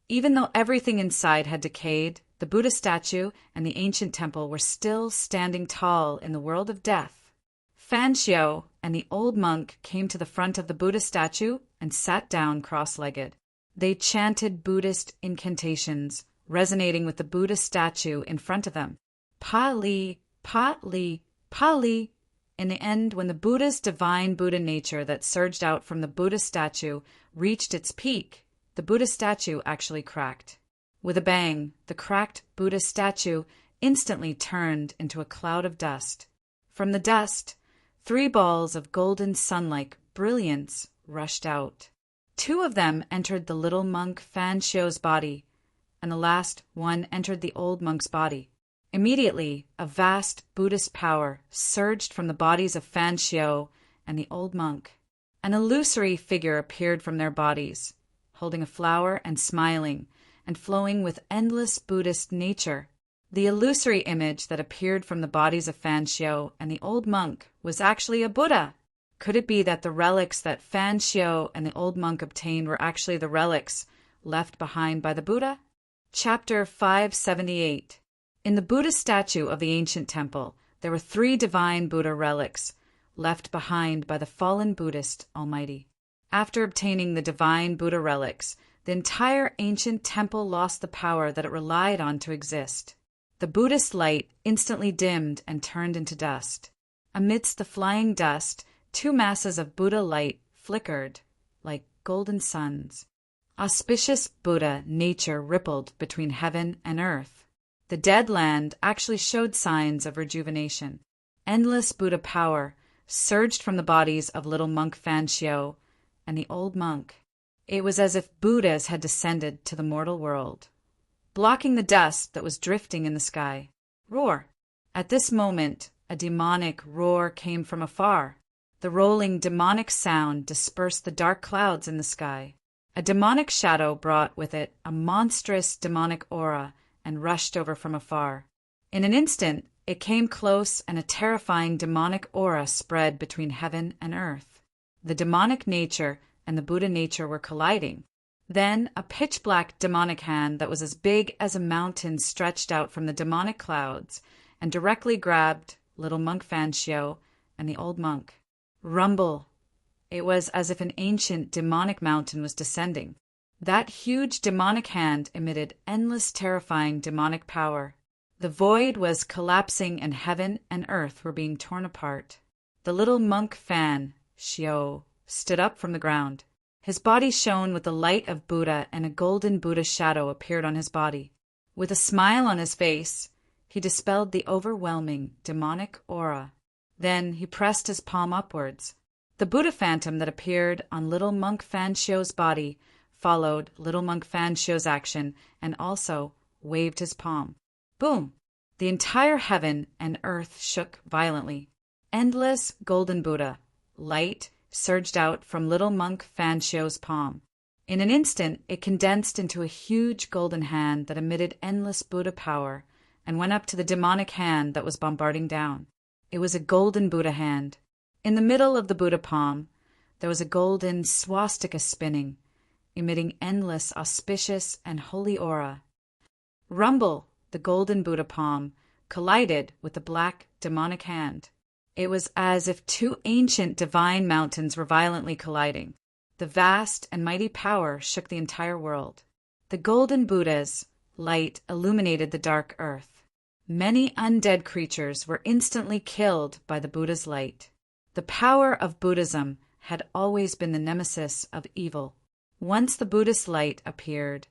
Even though everything inside had decayed, the Buddha statue and the ancient temple were still standing tall in the world of death. Fan Xiao and the old monk came to the front of the Buddha statue and sat down cross-legged. They chanted Buddhist incantations, resonating with the Buddha statue in front of them. Pa-li, pa-li, pa-li. In the end, when the Buddha's divine Buddha nature that surged out from the Buddha statue reached its peak, the Buddha statue actually cracked. With a bang, the cracked Buddha statue instantly turned into a cloud of dust. From the dust, 3 balls of golden sun-like brilliance rushed out. 2 of them entered the little monk Fan Xiao's body, and the last one entered the old monk's body. Immediately, a vast Buddhist power surged from the bodies of Fan Xiao and the old monk. An illusory figure appeared from their bodies, holding a flower and smiling, and flowing with endless Buddhist nature. The illusory image that appeared from the bodies of Fan Xiao and the old monk was actually a Buddha. Could it be that the relics that Fan Xiao and the old monk obtained were actually the relics left behind by the Buddha? Chapter 578. In the Buddhist statue of the ancient temple, there were 3 divine Buddha relics left behind by the fallen Buddhist Almighty. After obtaining the divine Buddha relics, the entire ancient temple lost the power that it relied on to exist. The Buddhist light instantly dimmed and turned into dust. Amidst the flying dust, 2 masses of Buddha light flickered like golden suns. Auspicious Buddha nature rippled between heaven and earth. The dead land actually showed signs of rejuvenation. Endless Buddha power surged from the bodies of little monk Fan Xiao and the old monk. It was as if Buddhas had descended to the mortal world, blocking the dust that was drifting in the sky. Roar! At this moment, a demonic roar came from afar. The rolling demonic sound dispersed the dark clouds in the sky. A demonic shadow brought with it a monstrous demonic aura and rushed over from afar. In an instant, it came close and a terrifying demonic aura spread between heaven and earth. The demonic nature and the Buddha nature were colliding. Then a pitch-black demonic hand that was as big as a mountain stretched out from the demonic clouds and directly grabbed little monk Fan Xiao and the old monk. Rumble! It was as if an ancient demonic mountain was descending. That huge demonic hand emitted endless terrifying demonic power. The void was collapsing and heaven and earth were being torn apart. The little monk Fan Xiao stood up from the ground. His body shone with the light of Buddha and a golden Buddha shadow appeared on his body. With a smile on his face, he dispelled the overwhelming demonic aura. Then he pressed his palm upwards. The Buddha phantom that appeared on little monk Fan Xiao's body followed little monk Fan Xiao's action and also waved his palm. Boom! The entire heaven and earth shook violently. Endless golden Buddha light surged out from little monk Fan Xiao's palm. In an instant, it condensed into a huge golden hand that emitted endless Buddha power and went up to the demonic hand that was bombarding down. It was a golden Buddha hand. In the middle of the Buddha palm, there was a golden swastika spinning, emitting endless, auspicious, and holy aura. Rumble! The golden Buddha palm collided with the black demonic hand. It was as if 2 ancient divine mountains were violently colliding. The vast and mighty power shook the entire world. The golden Buddha's light illuminated the dark earth. Many undead creatures were instantly killed by the Buddha's light. The power of Buddhism had always been the nemesis of evil. Once the Buddhist light appeared,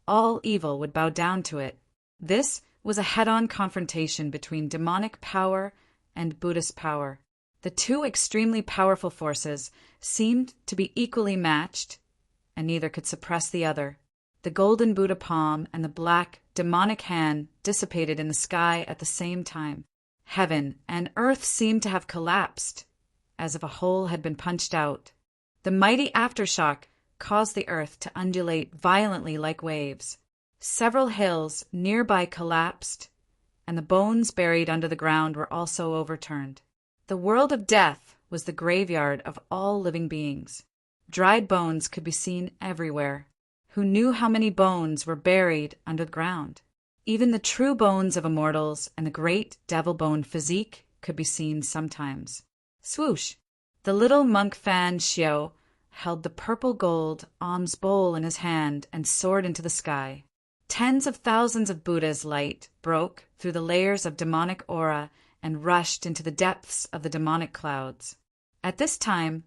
all evil would bow down to it. This was a head-on confrontation between demonic power and Buddhist power. The 2 extremely powerful forces seemed to be equally matched, and neither could suppress the other. The golden Buddha palm and the black demonic hand dissipated in the sky at the same time. Heaven and earth seemed to have collapsed, as if a hole had been punched out. The mighty aftershock caused the earth to undulate violently like waves. Several hills nearby collapsed, and the bones buried under the ground were also overturned. The world of death was the graveyard of all living beings. Dried bones could be seen everywhere. Who knew how many bones were buried under the ground? Even the true bones of immortals and the great devil-bone physique could be seen sometimes. Swoosh! The little monk Fan Xiao held the purple gold alms bowl in his hand and soared into the sky. Tens of thousands of Buddha's light broke through the layers of demonic aura and rushed into the depths of the demonic clouds. At this time,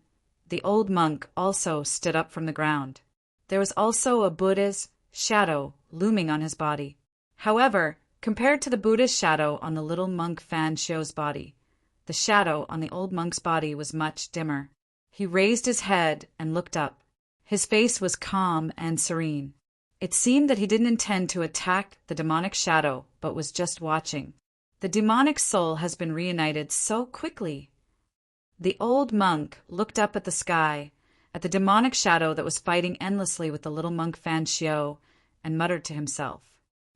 the old monk also stood up from the ground. There was also a Buddha's shadow looming on his body. However, compared to the Buddha's shadow on the little monk Fan Xiao's body, the shadow on the old monk's body was much dimmer. He raised his head and looked up. His face was calm and serene. It seemed that he didn't intend to attack the demonic shadow, but was just watching. The demonic soul has been reunited so quickly. The old monk looked up at the sky, at the demonic shadow that was fighting endlessly with the little monk Fan Xiao, and muttered to himself.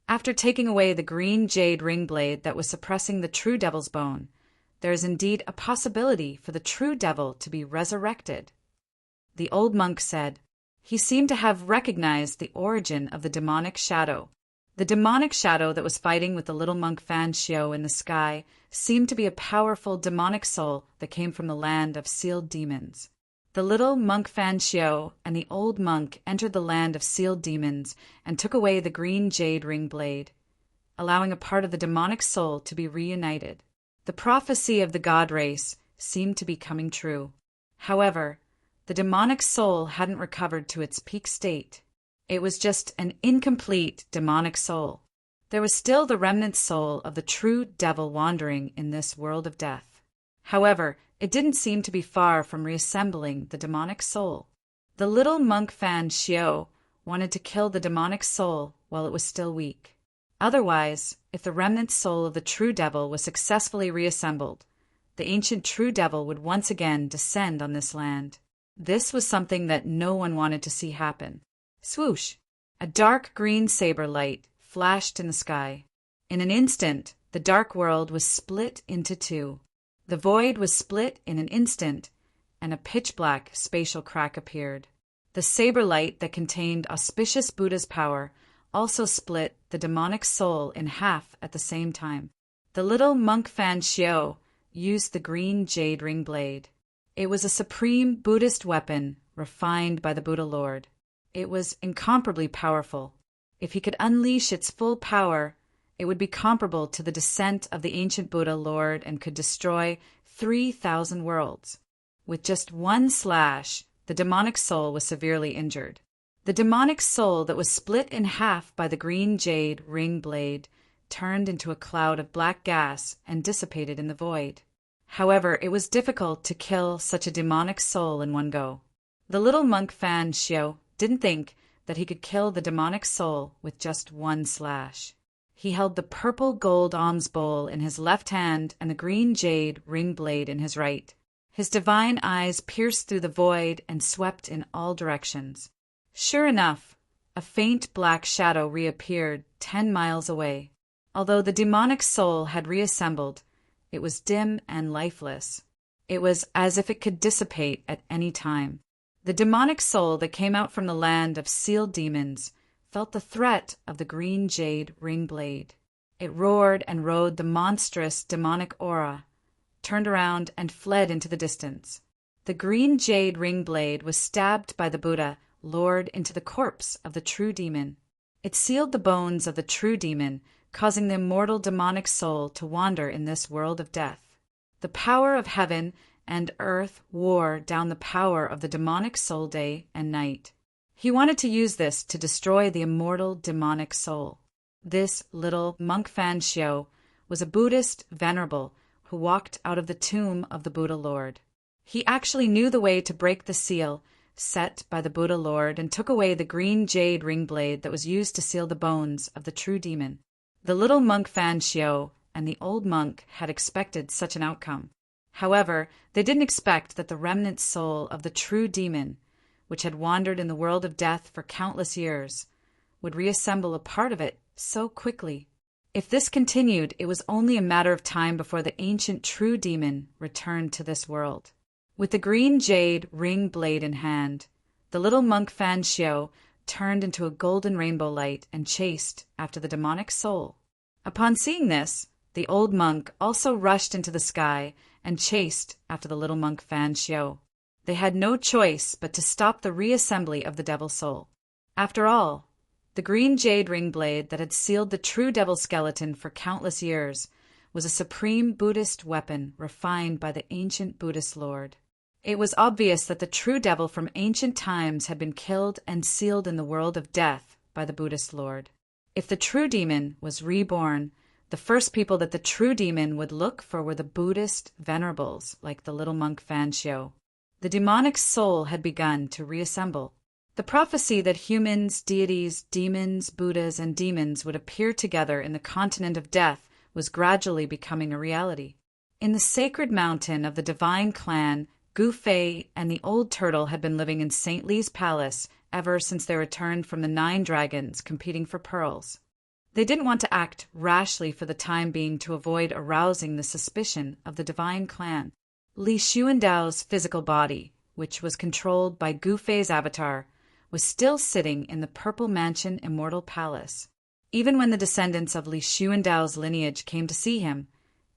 After taking away the green jade ring blade that was suppressing the true devil's bone, there is indeed a possibility for the true devil to be resurrected. The old monk said. He seemed to have recognized the origin of the demonic shadow. The demonic shadow that was fighting with the little monk Fan Xiao in the sky seemed to be a powerful demonic soul that came from the land of sealed demons. The little monk Fan Xiao and the old monk entered the land of sealed demons and took away the green jade ring blade, allowing a part of the demonic soul to be reunited. The prophecy of the god race seemed to be coming true. However, the demonic soul hadn't recovered to its peak state. It was just an incomplete demonic soul. There was still the remnant soul of the true devil wandering in this world of death. However, it didn't seem to be far from reassembling the demonic soul. The little monk Fan Xiao wanted to kill the demonic soul while it was still weak. Otherwise, if the remnant soul of the true devil was successfully reassembled, the ancient true devil would once again descend on this land. This was something that no one wanted to see happen. Swoosh! A dark green saber light flashed in the sky. In an instant, the dark world was split into two. The void was split in an instant, and a pitch-black spatial crack appeared. The saber light that contained auspicious Buddha's power also split the demonic soul in half at the same time. The little monk Fan Xiao used the green jade ring blade. It was a supreme Buddhist weapon refined by the Buddha Lord. It was incomparably powerful. If he could unleash its full power, it would be comparable to the descent of the ancient Buddha Lord and could destroy 3,000 worlds. With just one slash, the demonic soul was severely injured. The demonic soul that was split in half by the green jade ring blade turned into a cloud of black gas and dissipated in the void. However, it was difficult to kill such a demonic soul in one go. The little monk Fan Xiao didn't think that he could kill the demonic soul with just one slash. He held the purple gold alms bowl in his left hand and the green jade ring blade in his right. His divine eyes pierced through the void and swept in all directions. Sure enough, a faint black shadow reappeared 10 miles away. Although the demonic soul had reassembled, it was dim and lifeless. It was as if it could dissipate at any time. The demonic soul that came out from the land of sealed demons felt the threat of the green jade ring blade. It roared and rode the monstrous demonic aura, turned around and fled into the distance. The green jade ring blade was stabbed by the Buddha Lord into the corpse of the true demon. It sealed the bones of the true demon, causing the immortal demonic soul to wander in this world of death. The power of heaven and earth wore down the power of the demonic soul day and night. He wanted to use this to destroy the immortal demonic soul. This little monk Fan Xiao was a Buddhist venerable who walked out of the tomb of the Buddha Lord. He actually knew the way to break the seal set by the Buddha Lord and took away the green jade ring blade that was used to seal the bones of the true demon. The little monk Fan Xiao and the old monk had expected such an outcome. However, they didn't expect that the remnant soul of the true demon, which had wandered in the world of death for countless years, would reassemble a part of it so quickly. If this continued, it was only a matter of time before the ancient true demon returned to this world. With the green jade ring blade in hand, the little monk Fan Xiao turned into a golden rainbow light and chased after the demonic soul. Upon seeing this, the old monk also rushed into the sky and chased after the little monk Fan Xiao. They had no choice but to stop the reassembly of the devil soul. After all, the green jade ring blade that had sealed the true devil skeleton for countless years was a supreme Buddhist weapon refined by the ancient Buddhist Lord. It was obvious that the true devil from ancient times had been killed and sealed in the world of death by the Buddhist Lord. If the true demon was reborn, the first people that the true demon would look for were the Buddhist venerables like the little monk Fan Xiao. The demonic soul had begun to reassemble. The prophecy that humans, deities, demons, Buddhas, and demons would appear together in the continent of death was gradually becoming a reality. In the sacred mountain of the divine clan, Gu Fei and the old turtle had been living in St. Li's palace ever since they returned from the 9 dragons competing for pearls. They didn't want to act rashly for the time being to avoid arousing the suspicion of the divine clan. Li Xuandao's physical body, which was controlled by Gu Fei's avatar, was still sitting in the Purple Mansion Immortal Palace. Even when the descendants of Li Xuandao's lineage came to see him,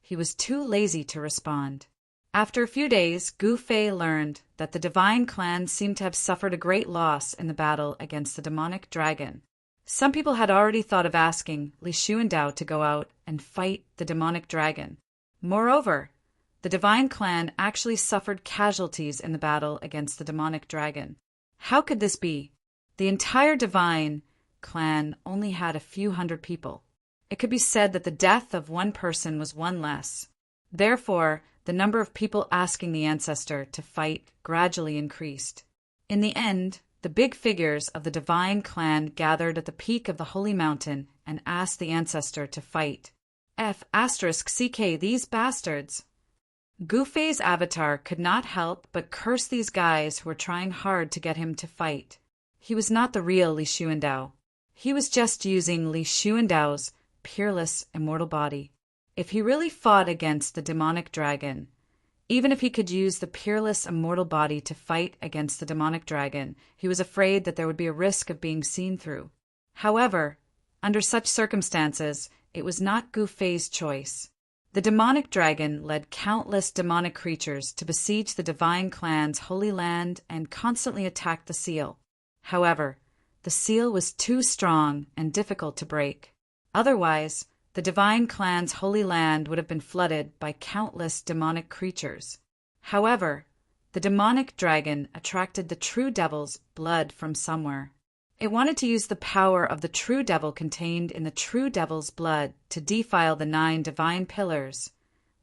he was too lazy to respond. After a few days, Gu Fei learned that the divine clan seemed to have suffered a great loss in the battle against the demonic dragon. Some people had already thought of asking Li Xuandao to go out and fight the demonic dragon. Moreover, the divine clan actually suffered casualties in the battle against the demonic dragon. How could this be? The entire divine clan only had a few hundred people. It could be said that the death of one person was one less. Therefore, the number of people asking the ancestor to fight gradually increased. In the end, the big figures of the divine clan gathered at the peak of the holy mountain and asked the ancestor to fight. *CK, these bastards. Gu Fei's avatar could not help but curse these guys who were trying hard to get him to fight. He was not the real Li Xuandao. He was just using Li Xuandao's peerless, immortal body. If he really fought against the demonic dragon, even if he could use the peerless, immortal body to fight against the demonic dragon, he was afraid that there would be a risk of being seen through. However, under such circumstances, it was not Gu Fei's choice. The demonic dragon led countless demonic creatures to besiege the divine clan's holy land and constantly attack the seal. However, the seal was too strong and difficult to break. Otherwise, the divine clan's holy land would have been flooded by countless demonic creatures. However, the demonic dragon attracted the true devil's blood from somewhere. It wanted to use the power of the true devil contained in the true devil's blood to defile the 9 divine pillars,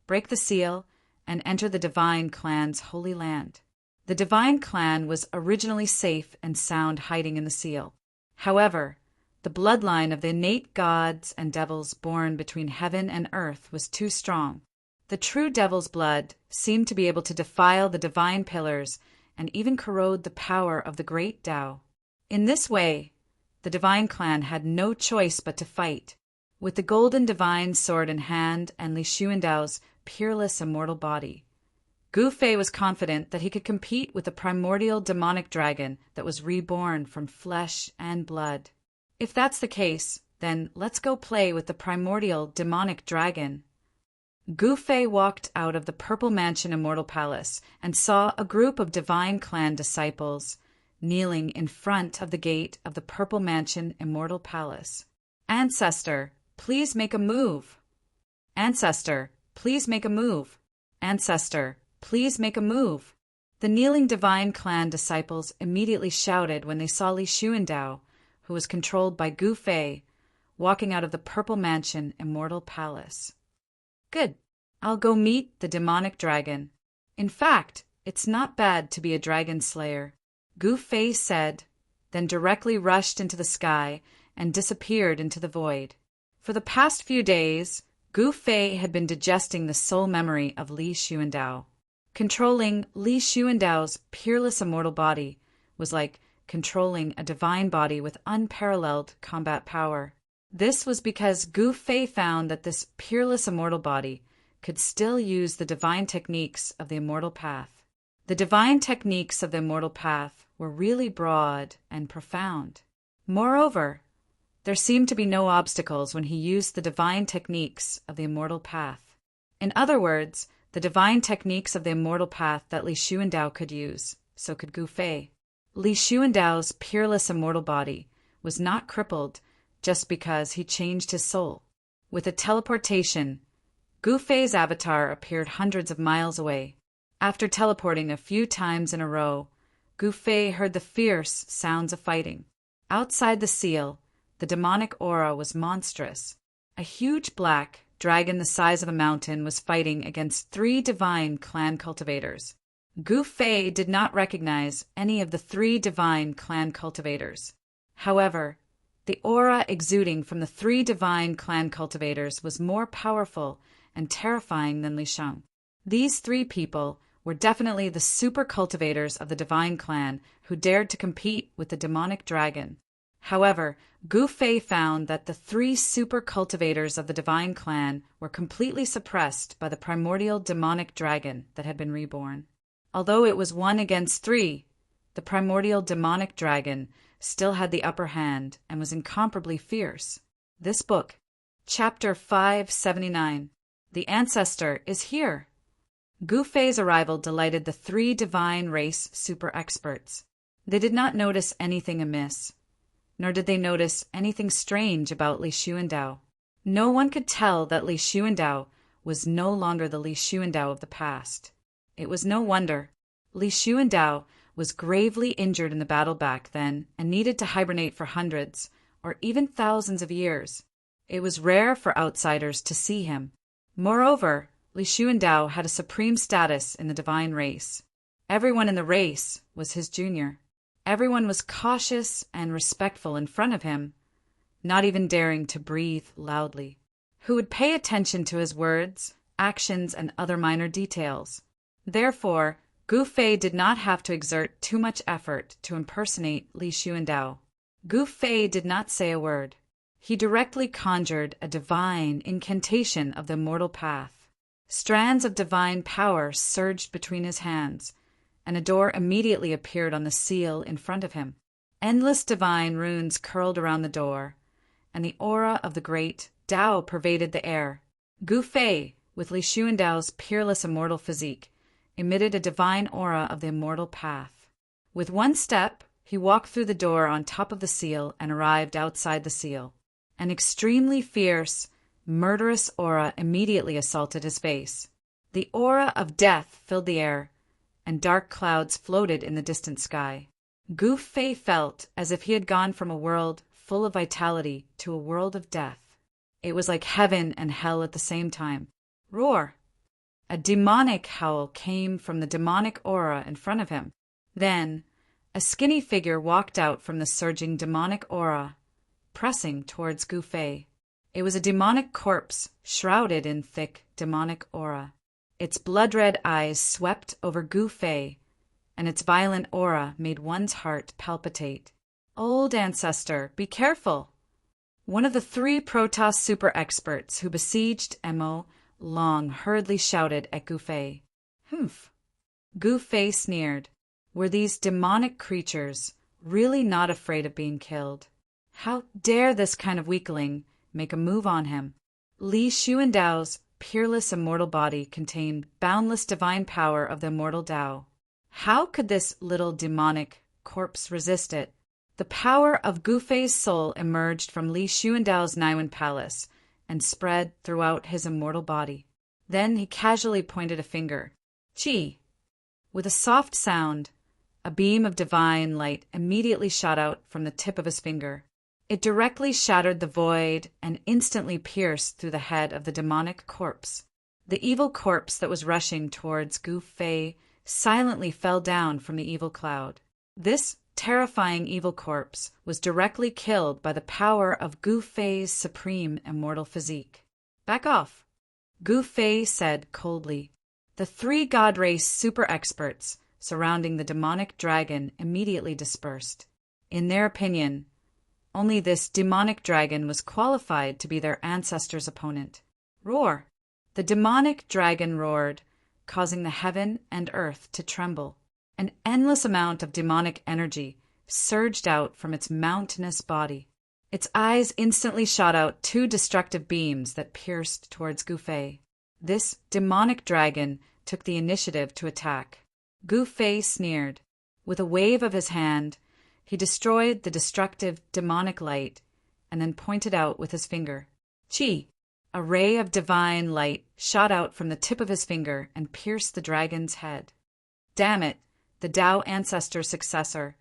break the seal, and enter the divine clan's holy land. The divine clan was originally safe and sound hiding in the seal. However, the bloodline of the innate gods and devils born between heaven and earth was too strong. The true devil's blood seemed to be able to defile the divine pillars and even corrode the power of the great Tao. In this way, the divine clan had no choice but to fight. With the golden divine sword in hand and Li Xuandao's peerless immortal body, Gu Fei was confident that he could compete with the primordial demonic dragon that was reborn from flesh and blood. If that's the case, then let's go play with the primordial demonic dragon. Gu Fei walked out of the Purple Mansion Immortal Palace and saw a group of divine clan disciples kneeling in front of the gate of the Purple Mansion Immortal Palace. Ancestor, please make a move. Ancestor, please make a move. Ancestor, please make a move. The kneeling divine clan disciples immediately shouted when they saw Li Xuandao, who was controlled by Gu Fei, walking out of the Purple Mansion Immortal Palace. Good. I'll go meet the demonic dragon. In fact, it's not bad to be a dragon slayer, Gu Fei said, then directly rushed into the sky and disappeared into the void. For the past few days, Gu Fei had been digesting the soul memory of Li Xuandao. Controlling Li Xuandao's peerless immortal body was like controlling a divine body with unparalleled combat power. This was because Gu Fei found that this peerless immortal body could still use the divine techniques of the immortal path. The divine techniques of the immortal path were really broad and profound. Moreover, there seemed to be no obstacles when he used the divine techniques of the immortal path. In other words, the divine techniques of the immortal path that Li Xuandao could use, so could Gu Fei. Li Xuandao's peerless immortal body was not crippled just because he changed his soul. With a teleportation, Gu Fei's avatar appeared hundreds of miles away. After teleporting a few times in a row, Gu Fei heard the fierce sounds of fighting. Outside the seal, the demonic aura was monstrous. A huge black dragon the size of a mountain was fighting against 3 divine clan cultivators. Gu Fei did not recognize any of the 3 divine clan cultivators. However, the aura exuding from the 3 divine clan cultivators was more powerful and terrifying than Li Shang. These 3 people were definitely the super cultivators of the divine clan who dared to compete with the demonic dragon. However, Gu Fei found that the 3 super cultivators of the divine clan were completely suppressed by the primordial demonic dragon that had been reborn. Although it was 1 against 3, the primordial demonic dragon still had the upper hand and was incomparably fierce. This book. Chapter 579. The Ancestor is here. Gu Fei's arrival delighted the three divine race super experts. They did not notice anything amiss, nor did they notice anything strange about Li Xuandao. No one could tell that Li Xuandao was no longer the Li Xuandao of the past. It was no wonder. Li Xuandao was gravely injured in the battle back then and needed to hibernate for hundreds or even thousands of years. It was rare for outsiders to see him. Moreover, Li Xuandao had a supreme status in the divine race. Everyone in the race was his junior. Everyone was cautious and respectful in front of him, not even daring to breathe loudly. Who would pay attention to his words, actions, and other minor details. Therefore, Gu Fei did not have to exert too much effort to impersonate Li Xuandao. Gu Fei did not say a word. He directly conjured a divine incantation of the immortal path. Strands of divine power surged between his hands, and a door immediately appeared on the seal in front of him. Endless divine runes curled around the door, and the aura of the great Tao pervaded the air. Gu Fei, with Li Xuandao's peerless immortal physique, emitted a divine aura of the immortal path. With one step, he walked through the door on top of the seal and arrived outside the seal. An extremely fierce, murderous aura immediately assaulted his face. The aura of death filled the air, and dark clouds floated in the distant sky. Gu Fei felt as if he had gone from a world full of vitality to a world of death. It was like heaven and hell at the same time. Roar! A demonic howl came from the demonic aura in front of him. Then, a skinny figure walked out from the surging demonic aura, pressing towards Gu Fei. It was a demonic corpse shrouded in thick demonic aura. Its blood-red eyes swept over Gu Fei, and its violent aura made one's heart palpitate. Old ancestor, be careful! One of the three Protoss super experts who besieged Mo Long hurriedly shouted at Gu Fei. Humph! Gu Fei sneered. Were these demonic creatures really not afraid of being killed? How dare this kind of weakling make a move on him? Li Xuandao's peerless immortal body contained boundless divine power of the immortal Tao. How could this little demonic corpse resist it? The power of Gu Fei's soul emerged from Li Xuandao's Naiwen Palace and spread throughout his immortal body. Then he casually pointed a finger. Chi! With a soft sound, a beam of divine light immediately shot out from the tip of his finger. It directly shattered the void and instantly pierced through the head of the demonic corpse. The evil corpse that was rushing towards Gu Fei silently fell down from the evil cloud. This terrifying evil corpse was directly killed by the power of Gu Fei's supreme immortal physique. Back off, Gu Fei said coldly. The three god race super experts surrounding the demonic dragon immediately dispersed. In their opinion, only this demonic dragon was qualified to be their ancestor's opponent. Roar! The demonic dragon roared, causing the heaven and earth to tremble. An endless amount of demonic energy surged out from its mountainous body. Its eyes instantly shot out two destructive beams that pierced towards Gu Fei. This demonic dragon took the initiative to attack. Gu Fei sneered. With a wave of his hand, he destroyed the destructive demonic light and then pointed out with his finger. Chi! A ray of divine light shot out from the tip of his finger and pierced the dragon's head. Damn it, the Tao ancestor successor.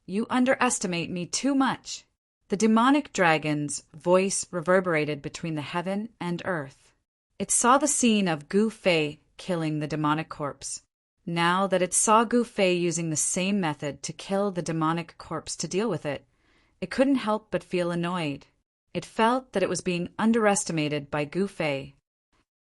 You underestimate me too much. The demonic dragon's voice reverberated between the heaven and earth. It saw the scene of Gu Fei killing the demonic corpse. Now that it saw Gu Fei using the same method to kill the demonic corpse to deal with it couldn't help but feel annoyed. It felt that it was being underestimated by Gu Fei.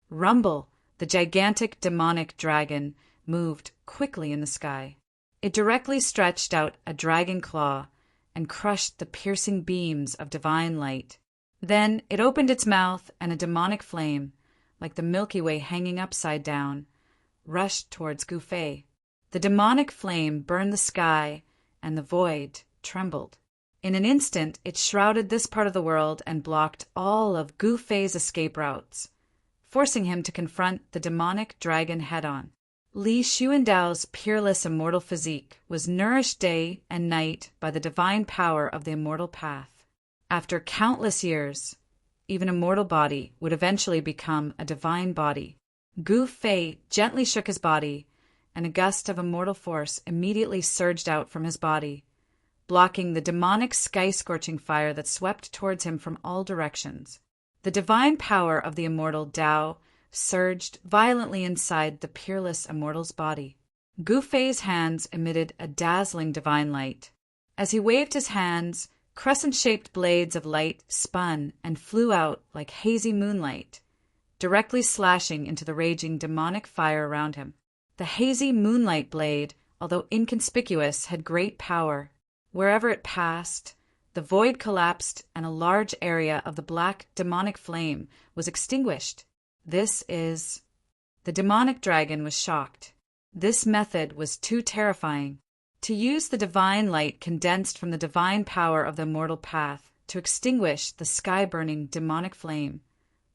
Rumble, the gigantic demonic dragon, moved quickly in the sky. It directly stretched out a dragon claw and crushed the piercing beams of divine light. Then it opened its mouth and a demonic flame, like the Milky Way hanging upside down, rushed towards Gu Fei. The demonic flame burned the sky and the void trembled. In an instant, it shrouded this part of the world and blocked all of Gu Fei's escape routes, forcing him to confront the demonic dragon head-on. Li Xuandao's peerless immortal physique was nourished day and night by the divine power of the immortal path. After countless years, even a mortal body would eventually become a divine body. Gu Fei gently shook his body, and a gust of immortal force immediately surged out from his body, blocking the demonic sky-scorching fire that swept towards him from all directions. The divine power of the immortal Tao surged violently inside the peerless immortal's body. Gu Fei's hands emitted a dazzling divine light. As he waved his hands, crescent-shaped blades of light spun and flew out like hazy moonlight, directly slashing into the raging demonic fire around him. The hazy moonlight blade, although inconspicuous, had great power. Wherever it passed, the void collapsed and a large area of the black demonic flame was extinguished. The demonic dragon was shocked. This method was too terrifying. To use the divine light condensed from the divine power of the immortal path to extinguish the sky-burning demonic flame,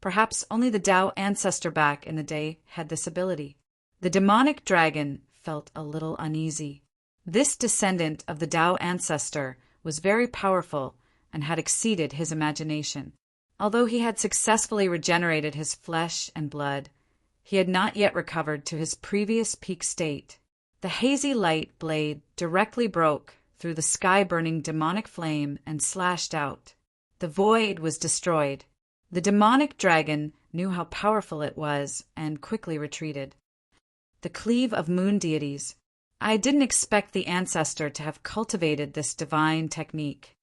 perhaps only the Tao ancestor back in the day had this ability. The demonic dragon felt a little uneasy. This descendant of the Tao ancestor was very powerful and had exceeded his imagination. Although he had successfully regenerated his flesh and blood, he had not yet recovered to his previous peak state. The hazy light blade directly broke through the sky-burning demonic flame and slashed out. The void was destroyed. The demonic dragon knew how powerful it was and quickly retreated. The cleave of moon deities. I didn't expect the ancestor to have cultivated this divine technique.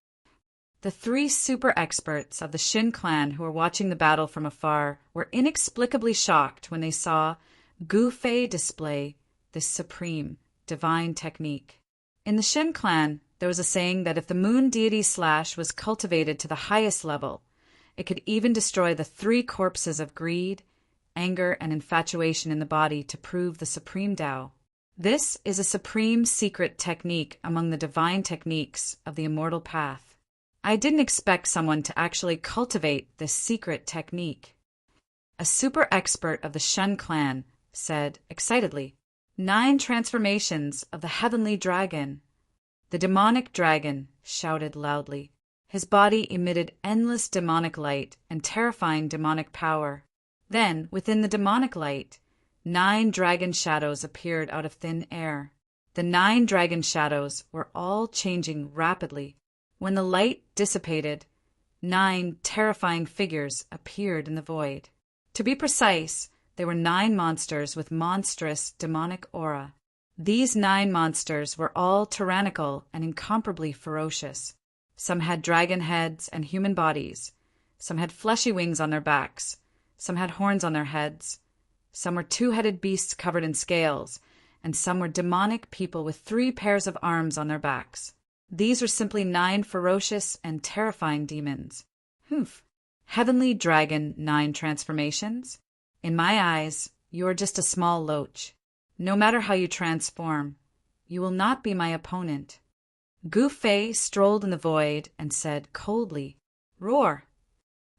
The 3 super experts of the Xin clan who were watching the battle from afar were inexplicably shocked when they saw Gu Fei display this supreme, divine technique. In the Xin clan, there was a saying that if the moon deity slash was cultivated to the highest level, it could even destroy the 3 corpses of greed, anger, and infatuation in the body to prove the supreme Tao. This is a supreme secret technique among the divine techniques of the immortal path. I didn't expect someone to actually cultivate this secret technique. A super expert of the Shun clan said excitedly, 9 transformations of the heavenly dragon. The demonic dragon shouted loudly. His body emitted endless demonic light and terrifying demonic power. Then, within the demonic light, 9 dragon shadows appeared out of thin air. The 9 dragon shadows were all changing rapidly. When the light dissipated, 9 terrifying figures appeared in the void. To be precise, they were 9 monsters with monstrous demonic aura. These 9 monsters were all tyrannical and incomparably ferocious. Some had dragon heads and human bodies. Some had fleshy wings on their backs. Some had horns on their heads. Some were 2-headed beasts covered in scales, and some were demonic people with 3 pairs of arms on their backs. These were simply 9 ferocious and terrifying demons. Heavenly dragon 9 transformations? In my eyes, you are just a small loach. No matter how you transform, you will not be my opponent. Gu Fei strolled in the void and said coldly, "Roar."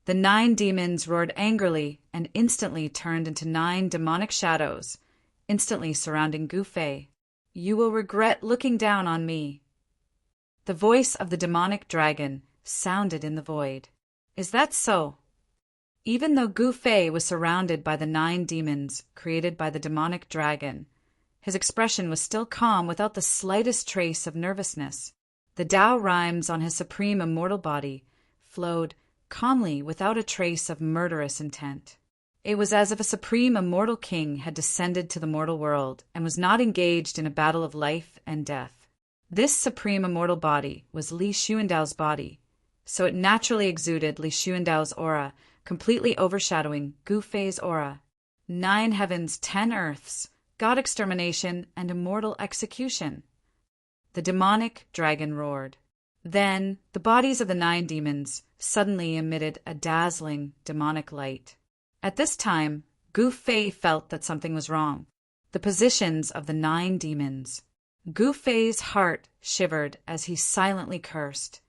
The 9 demons roared angrily and instantly turned into 9 demonic shadows, instantly surrounding Gu Fei. "You will regret looking down on me." The voice of the demonic dragon sounded in the void. Is that so? Even though Gu Fei was surrounded by the 9 demons created by the demonic dragon, his expression was still calm without the slightest trace of nervousness. The Tao rhymes on his supreme immortal body flowed calmly without a trace of murderous intent. It was as if a supreme immortal king had descended to the mortal world and was not engaged in a battle of life and death. This supreme immortal body was Li Xuandao's body, so it naturally exuded Li Xuandao's aura, completely overshadowing Gu Fei's aura. 9 heavens, 10 earths, God extermination, and immortal execution. The demonic dragon roared. Then the bodies of the 9 demons suddenly emitted a dazzling demonic light. At this time, Gu Fei felt that something was wrong. The positions of the 9 demons. Gu Fei's heart shivered as he silently cursed.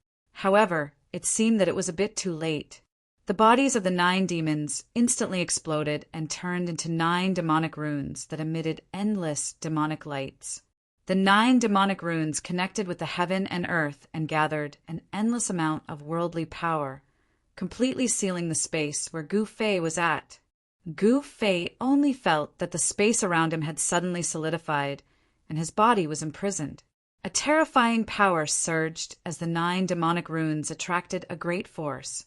However, it seemed that it was a bit too late. The bodies of the 9 demons instantly exploded and turned into 9 demonic runes that emitted endless demonic lights. The 9 demonic runes connected with the heaven and earth and gathered an endless amount of worldly power, completely sealing the space where Gu Fei was at. Gu Fei only felt that the space around him had suddenly solidified, and his body was imprisoned. A terrifying power surged as the 9 demonic runes attracted a great force,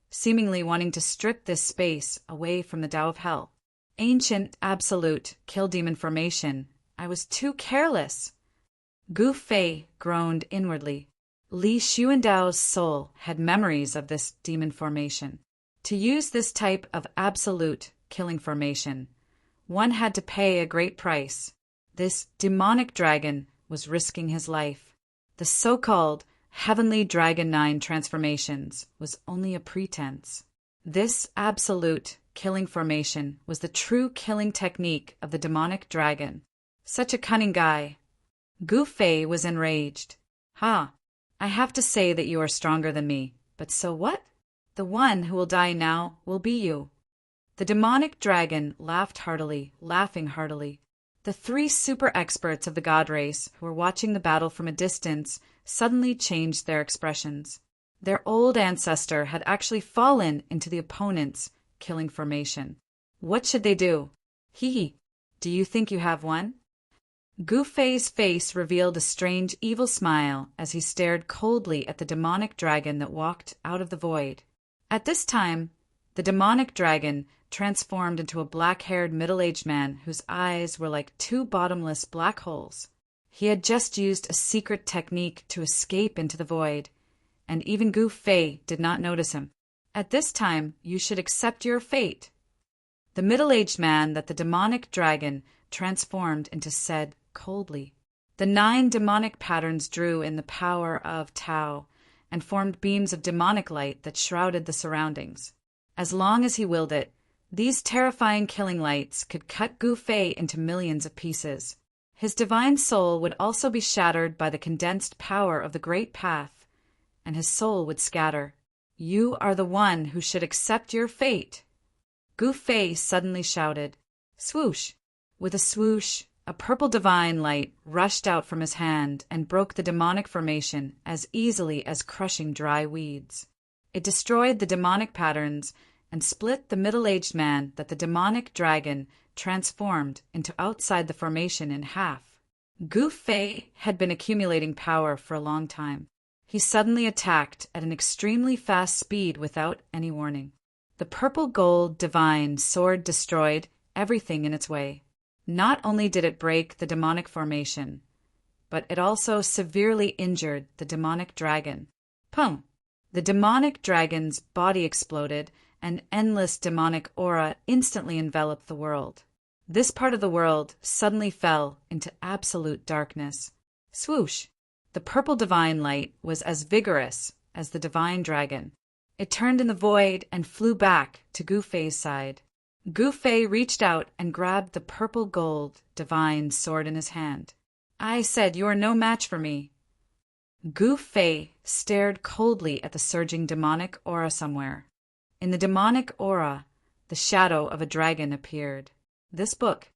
seemingly wanting to strip this space away from the Tao of Hell. Ancient, absolute, kill demon formation. I was too careless. Gu Fei groaned inwardly. Li Xuandao's soul had memories of this demon formation. To use this type of absolute killing formation, one had to pay a great price. This demonic dragon was risking his life. The so-called Heavenly Dragon 9 transformations was only a pretense. This absolute killing formation was the true killing technique of the demonic dragon. Such a cunning guy. Gu Fei was enraged. Ha! I have to say that you are stronger than me, but so what? The one who will die now will be you. The demonic dragon laughed heartily, laughing heartily. The 3 super experts of the god race who were watching the battle from a distance suddenly changed their expressions. Their old ancestor had actually fallen into the opponent's killing formation. What should they do? Do you think you have won? Gu Fei's face revealed a strange evil smile as he stared coldly at the demonic dragon that walked out of the void. At this time, the demonic dragon transformed into a black-haired middle-aged man whose eyes were like 2 bottomless black holes. He had just used a secret technique to escape into the void, and even Gu Fei did not notice him. At this time, you should accept your fate. The middle-aged man that the demonic dragon transformed into said coldly. The 9 demonic patterns drew in the power of Tao and formed beams of demonic light that shrouded the surroundings. As long as he willed it, these terrifying killing lights could cut Gu Fei into millions of pieces. His divine soul would also be shattered by the condensed power of the Great Path, and his soul would scatter. You are the one who should accept your fate. Gu Fei suddenly shouted. Swoosh! With a swoosh, a purple divine light rushed out from his hand and broke the demonic formation as easily as crushing dry weeds. It destroyed the demonic patterns and split the middle-aged man that the demonic dragon transformed into outside the formation in half. Gu Fei had been accumulating power for a long time. He suddenly attacked at an extremely fast speed without any warning. The purple gold divine sword destroyed everything in its way. Not only did it break the demonic formation, but it also severely injured the demonic dragon. Pum! The demonic dragon's body exploded, and endless demonic aura instantly enveloped the world. This part of the world suddenly fell into absolute darkness. Swoosh! The purple divine light was as vigorous as the divine dragon. It turned in the void and flew back to Gu Fei's side. Gu Fei reached out and grabbed the purple gold divine sword in his hand. I said, you are no match for me. Gu Fei stared coldly at the surging demonic aura somewhere. In the demonic aura, the shadow of a dragon appeared. This book,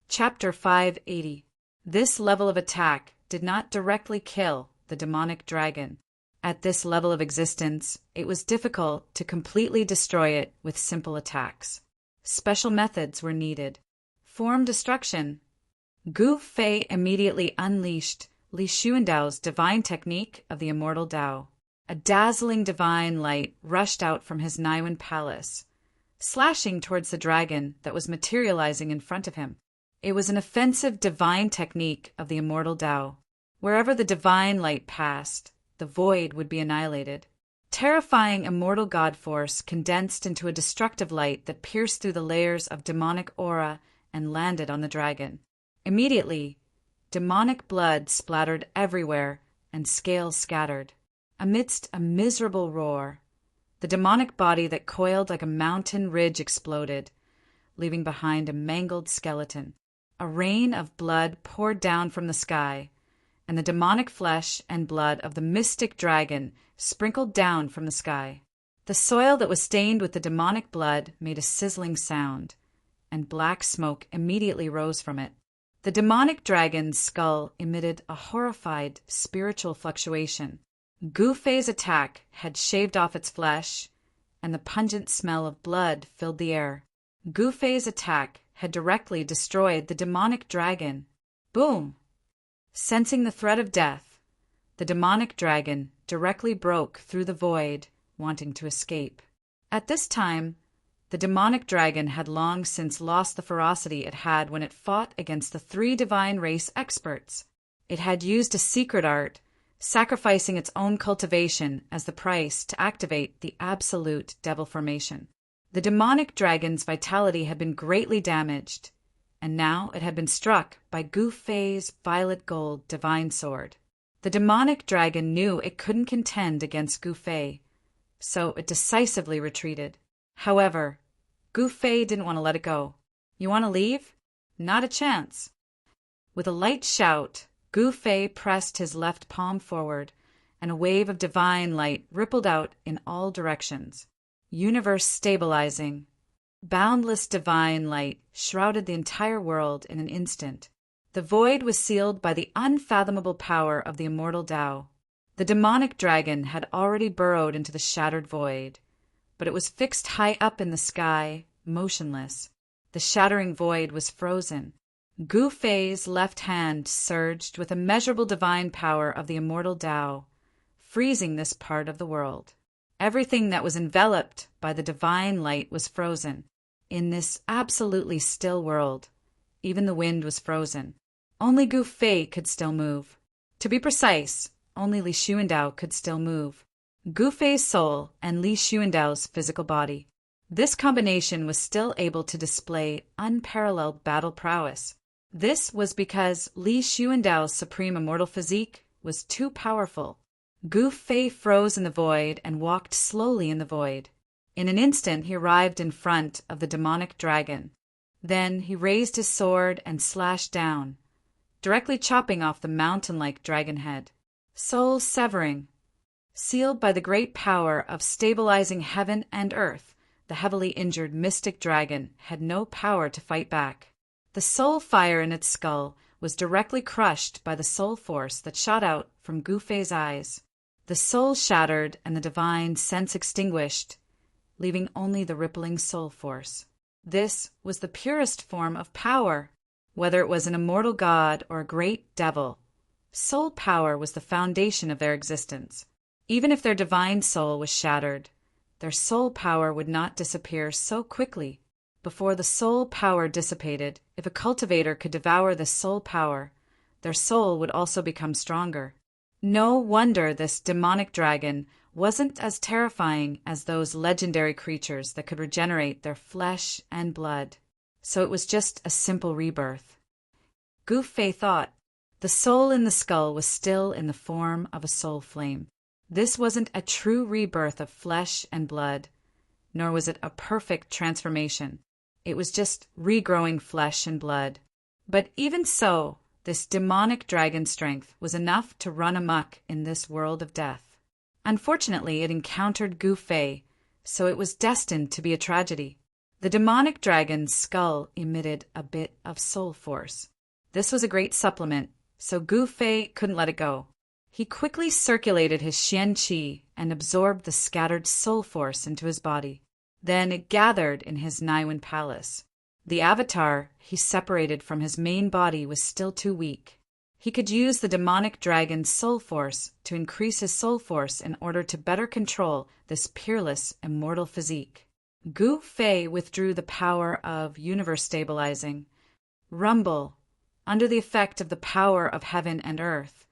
Chapter 580. This level of attack did not directly kill the demonic dragon. At this level of existence, it was difficult to completely destroy it with simple attacks. Special methods were needed. Form destruction. Gu Fei immediately unleashed Li Xuandao's divine technique of the immortal Tao. A dazzling divine light rushed out from his Naiwan palace, slashing towards the dragon that was materializing in front of him. It was an offensive divine technique of the immortal Tao. Wherever the divine light passed, the void would be annihilated. Terrifying immortal god force condensed into a destructive light that pierced through the layers of demonic aura and landed on the dragon. Immediately, demonic blood splattered everywhere and scales scattered. Amidst a miserable roar, the demonic body that coiled like a mountain ridge exploded, leaving behind a mangled skeleton. A rain of blood poured down from the sky, and the demonic flesh and blood of the mystic dragon sprinkled down from the sky. The soil that was stained with the demonic blood made a sizzling sound, and black smoke immediately rose from it. The demonic dragon's skull emitted a horrified spiritual fluctuation. Gu Fei's attack had shaved off its flesh, and the pungent smell of blood filled the air. Gu Fei's attack had directly destroyed the demonic dragon. Boom! Sensing the threat of death, the demonic dragon directly broke through the void, wanting to escape. At this time, the demonic dragon had long since lost the ferocity it had when it fought against the 3 divine race experts. It had used a secret art, sacrificing its own cultivation as the price to activate the absolute devil formation. The demonic dragon's vitality had been greatly damaged, and now it had been struck by Gu Fei's violet gold divine sword. The demonic dragon knew it couldn't contend against Gu Fei, so it decisively retreated. However, Gu Fei didn't want to let it go. "You want to leave? Not a chance." With a light shout, Gu Fei pressed his left palm forward, and a wave of divine light rippled out in all directions. Universe stabilizing, boundless divine light shrouded the entire world in an instant. The void was sealed by the unfathomable power of the immortal Tao. The demonic dragon had already burrowed into the shattered void, but it was fixed high up in the sky, motionless. The shattering void was frozen. Gu Fei's left hand surged with immeasurable divine power of the immortal Tao, freezing this part of the world. Everything that was enveloped by the divine light was frozen. In this absolutely still world, even the wind was frozen. Only Gu Fei could still move. To be precise, only Li Xuandao could still move. Gu Fei's soul and Li Xuandao's physical body. This combination was still able to display unparalleled battle prowess. This was because Li Xuandao's supreme immortal physique was too powerful. Gu Fei froze in the void and walked slowly in the void. In an instant he arrived in front of the demonic dragon. Then he raised his sword and slashed down, directly chopping off the mountain-like dragon head. Soul severing. Sealed by the great power of stabilizing heaven and earth, the heavily injured mystic dragon had no power to fight back. The soul fire in its skull was directly crushed by the soul force that shot out from Gu Fei's eyes. The soul shattered and the divine sense extinguished, leaving only the rippling soul force. This was the purest form of power. Whether it was an immortal god or a great devil, soul power was the foundation of their existence. Even if their divine soul was shattered, their soul power would not disappear so quickly. Before the soul power dissipated, if a cultivator could devour the soul power, their soul would also become stronger. No wonder this demonic dragon wasn't as terrifying as those legendary creatures that could regenerate their flesh and blood. So it was just a simple rebirth. Gu Fei thought. The soul in the skull was still in the form of a soul flame. This wasn't a true rebirth of flesh and blood, nor was it a perfect transformation. It was just regrowing flesh and blood. But even so, this demonic dragon strength was enough to run amok in this world of death. Unfortunately, it encountered Gu Fei, so it was destined to be a tragedy. The demonic dragon's skull emitted a bit of soul force. This was a great supplement, so Gu Fei couldn't let it go. He quickly circulated his Xian Qi and absorbed the scattered soul force into his body. Then it gathered in his Naiwen palace. The avatar he separated from his main body was still too weak. He could use the demonic dragon's soul force to increase his soul force in order to better control this peerless, immortal physique. Gu Fei withdrew the power of universe stabilizing. Rumble, under the effect of the power of heaven and earth,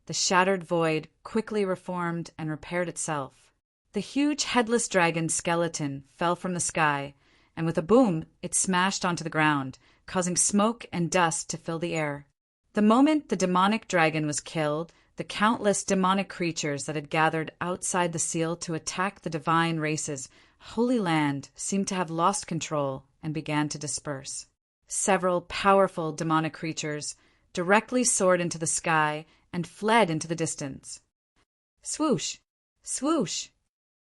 the shattered void quickly reformed and repaired itself. The huge headless dragon skeleton fell from the sky, and with a boom, it smashed onto the ground, causing smoke and dust to fill the air. The moment the demonic dragon was killed, the countless demonic creatures that had gathered outside the seal to attack the divine race's holy land seemed to have lost control and began to disperse. Several powerful demonic creatures, directly soared into the sky and fled into the distance. Swoosh! Swoosh!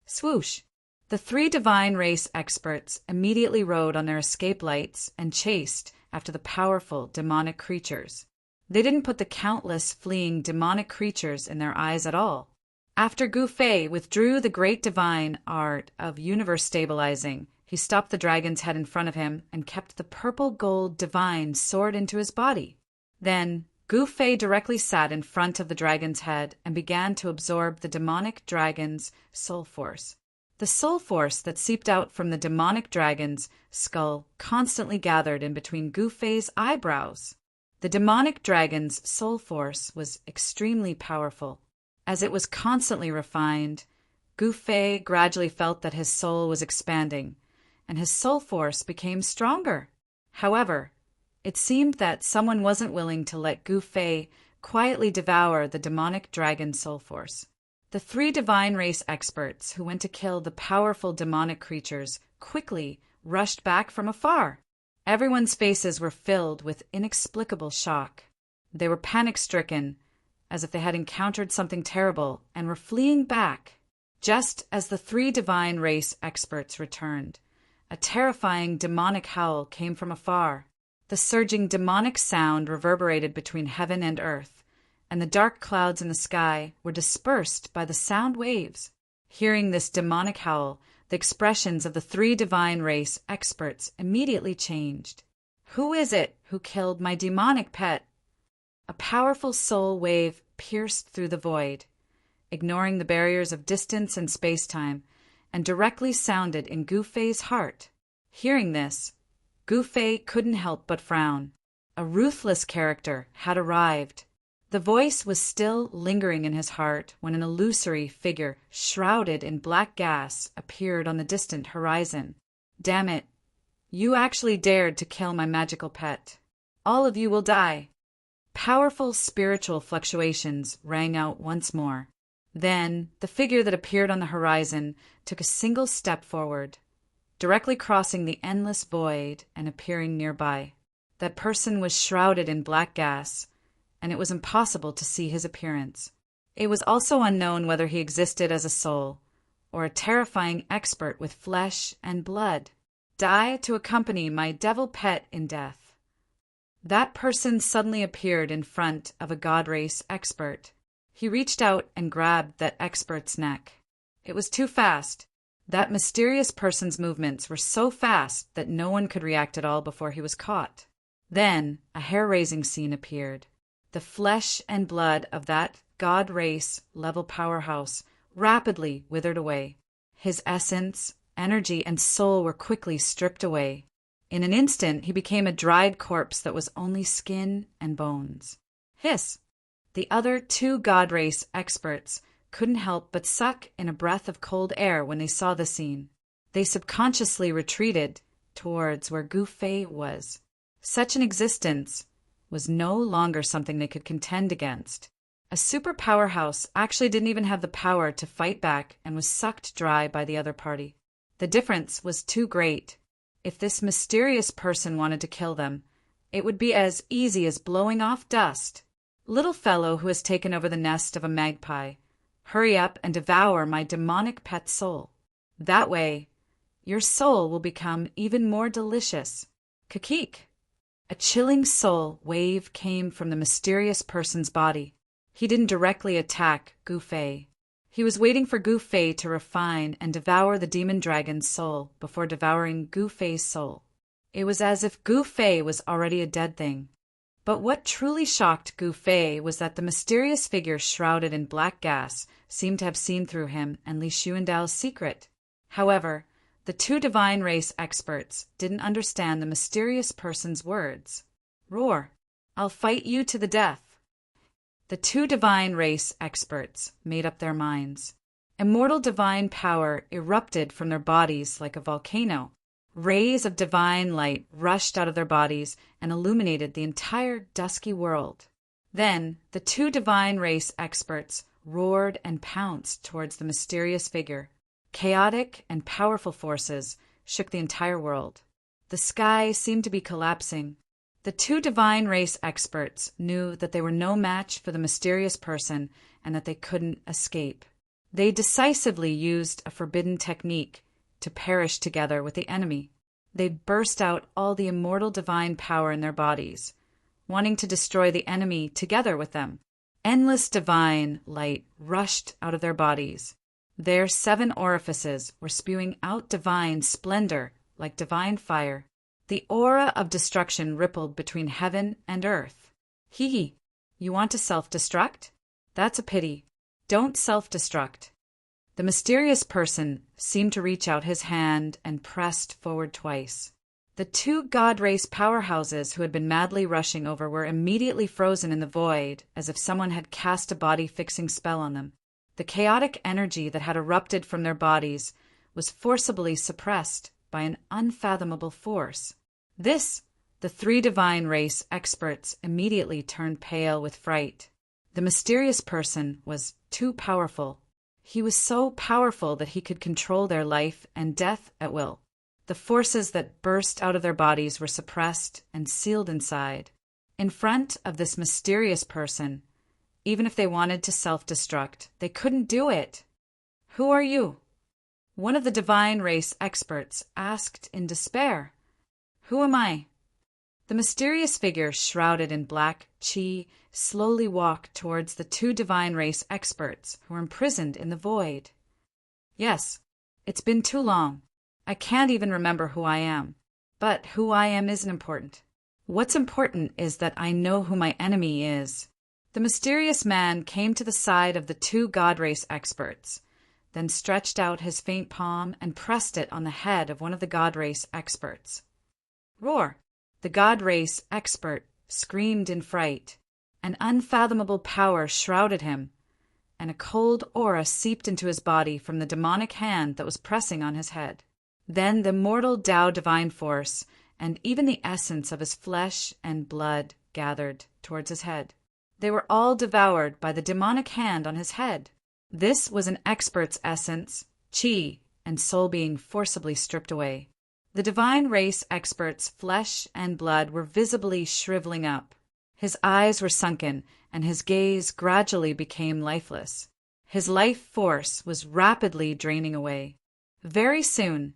Swoosh! The three divine race experts immediately rode on their escape lights and chased after the powerful demonic creatures. They didn't put the countless fleeing demonic creatures in their eyes at all. After Gu Fei withdrew the great divine art of universe stabilizing, he stopped the dragon's head in front of him and kept the purple gold divine sword into his body. Then Gu Fei directly sat in front of the dragon's head and began to absorb the demonic dragon's soul force. The soul force that seeped out from the demonic dragon's skull constantly gathered in between Gu Fei's eyebrows. The demonic dragon's soul force was extremely powerful. As it was constantly refined, Gu Fei gradually felt that his soul was expanding, and his soul force became stronger. However, it seemed that someone wasn't willing to let Gu Fei quietly devour the demonic dragon soul force. The three divine race experts who went to kill the powerful demonic creatures quickly rushed back from afar. Everyone's faces were filled with inexplicable shock. They were panic-stricken, as if they had encountered something terrible, and were fleeing back. Just as the three divine race experts returned, a terrifying demonic howl came from afar. The surging demonic sound reverberated between heaven and earth, and the dark clouds in the sky were dispersed by the sound waves. Hearing this demonic howl, the expressions of the three divine race experts immediately changed. Who is it who killed my demonic pet? A powerful soul wave pierced through the void, ignoring the barriers of distance and space-time, and directly sounded in Gu Fei's heart. Hearing this, Gu Fei couldn't help but frown. A ruthless character had arrived. The voice was still lingering in his heart when an illusory figure shrouded in black gas appeared on the distant horizon. Damn it! You actually dared to kill my magical pet. All of you will die. Powerful spiritual fluctuations rang out once more. Then, the figure that appeared on the horizon took a single step forward, directly crossing the endless void and appearing nearby. That person was shrouded in black gas, and it was impossible to see his appearance. It was also unknown whether he existed as a soul, or a terrifying expert with flesh and blood. Die to accompany my devil pet in death. That person suddenly appeared in front of a god race expert. He reached out and grabbed that expert's neck. It was too fast. That mysterious person's movements were so fast that no one could react at all before he was caught. Then a hair-raising scene appeared. The flesh and blood of that god race level powerhouse rapidly withered away. His essence, energy, and soul were quickly stripped away. In an instant, he became a dried corpse that was only skin and bones. Hiss! The other two god race experts couldn't help but suck in a breath of cold air when they saw the scene. They subconsciously retreated towards where Gu Fei was. Such an existence was no longer something they could contend against. A super powerhouse actually didn't even have the power to fight back and was sucked dry by the other party. The difference was too great. If this mysterious person wanted to kill them, it would be as easy as blowing off dust. Little fellow who has taken over the nest of a magpie, hurry up and devour my demonic pet soul. That way, your soul will become even more delicious. Kakik! A chilling soul wave came from the mysterious person's body. He didn't directly attack Gu Fei. He was waiting for Gu Fei to refine and devour the demon dragon's soul before devouring Gu Fei's soul. It was as if Gu Fei was already a dead thing. But what truly shocked Gu Fei was that the mysterious figure shrouded in black gas seemed to have seen through him and Li Xuandao's secret. However, the two divine race experts didn't understand the mysterious person's words. Roar! I'll fight you to the death. The two divine race experts made up their minds. Immortal divine power erupted from their bodies like a volcano. Rays of divine light rushed out of their bodies and illuminated the entire dusky world. Then the two divine race experts roared and pounced towards the mysterious figure. Chaotic and powerful forces shook the entire world. The sky seemed to be collapsing. The The two divine race experts knew that they were no match for the mysterious person and that they couldn't escape. They decisively used a forbidden technique to perish together with the enemy. They burst out all the immortal divine power in their bodies, wanting to destroy the enemy together with them. Endless divine light rushed out of their bodies. Their 7 orifices were spewing out divine splendor like divine fire. The aura of destruction rippled between heaven and earth. You want to self-destruct? That's a pity. Don't self-destruct. The mysterious person seemed to reach out his hand and pressed forward twice. The 2 god race powerhouses who had been madly rushing over were immediately frozen in the void, as if someone had cast a body-fixing spell on them. The chaotic energy that had erupted from their bodies was forcibly suppressed by an unfathomable force. The 3 divine race experts immediately turned pale with fright. The mysterious person was too powerful. He was so powerful that he could control their life and death at will. The forces that burst out of their bodies were suppressed and sealed inside. In front of this mysterious person, even if they wanted to self-destruct, they couldn't do it. "Who are you?" One of the divine race experts asked in despair. "Who am I?" The mysterious figure shrouded in black chi slowly walked towards the 2 divine race experts who were imprisoned in the void. "Yes, it's been too long. I can't even remember who I am. But who I am isn't important. What's important is that I know who my enemy is." The mysterious man came to the side of the 2 god race experts, then stretched out his faint palm and pressed it on the head of one of the god race experts. Roar! The god race expert screamed in fright. An unfathomable power shrouded him, and a cold aura seeped into his body from the demonic hand that was pressing on his head. Then the mortal Tao divine force and even the essence of his flesh and blood gathered towards his head. They were all devoured by the demonic hand on his head. This was an expert's essence, chi, and soul being forcibly stripped away. The divine race expert's flesh and blood were visibly shriveling up. His eyes were sunken, and his gaze gradually became lifeless. His life force was rapidly draining away. Very soon,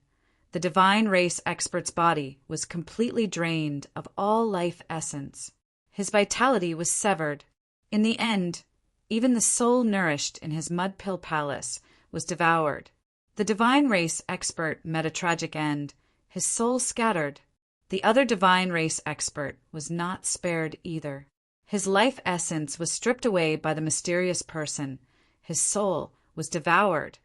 the divine race expert's body was completely drained of all life essence. His vitality was severed. In the end, even the soul nourished in his mud pill palace was devoured. The divine race expert met a tragic end. His soul scattered. The other divine race expert was not spared either. His life essence was stripped away by the mysterious person. His soul was devoured,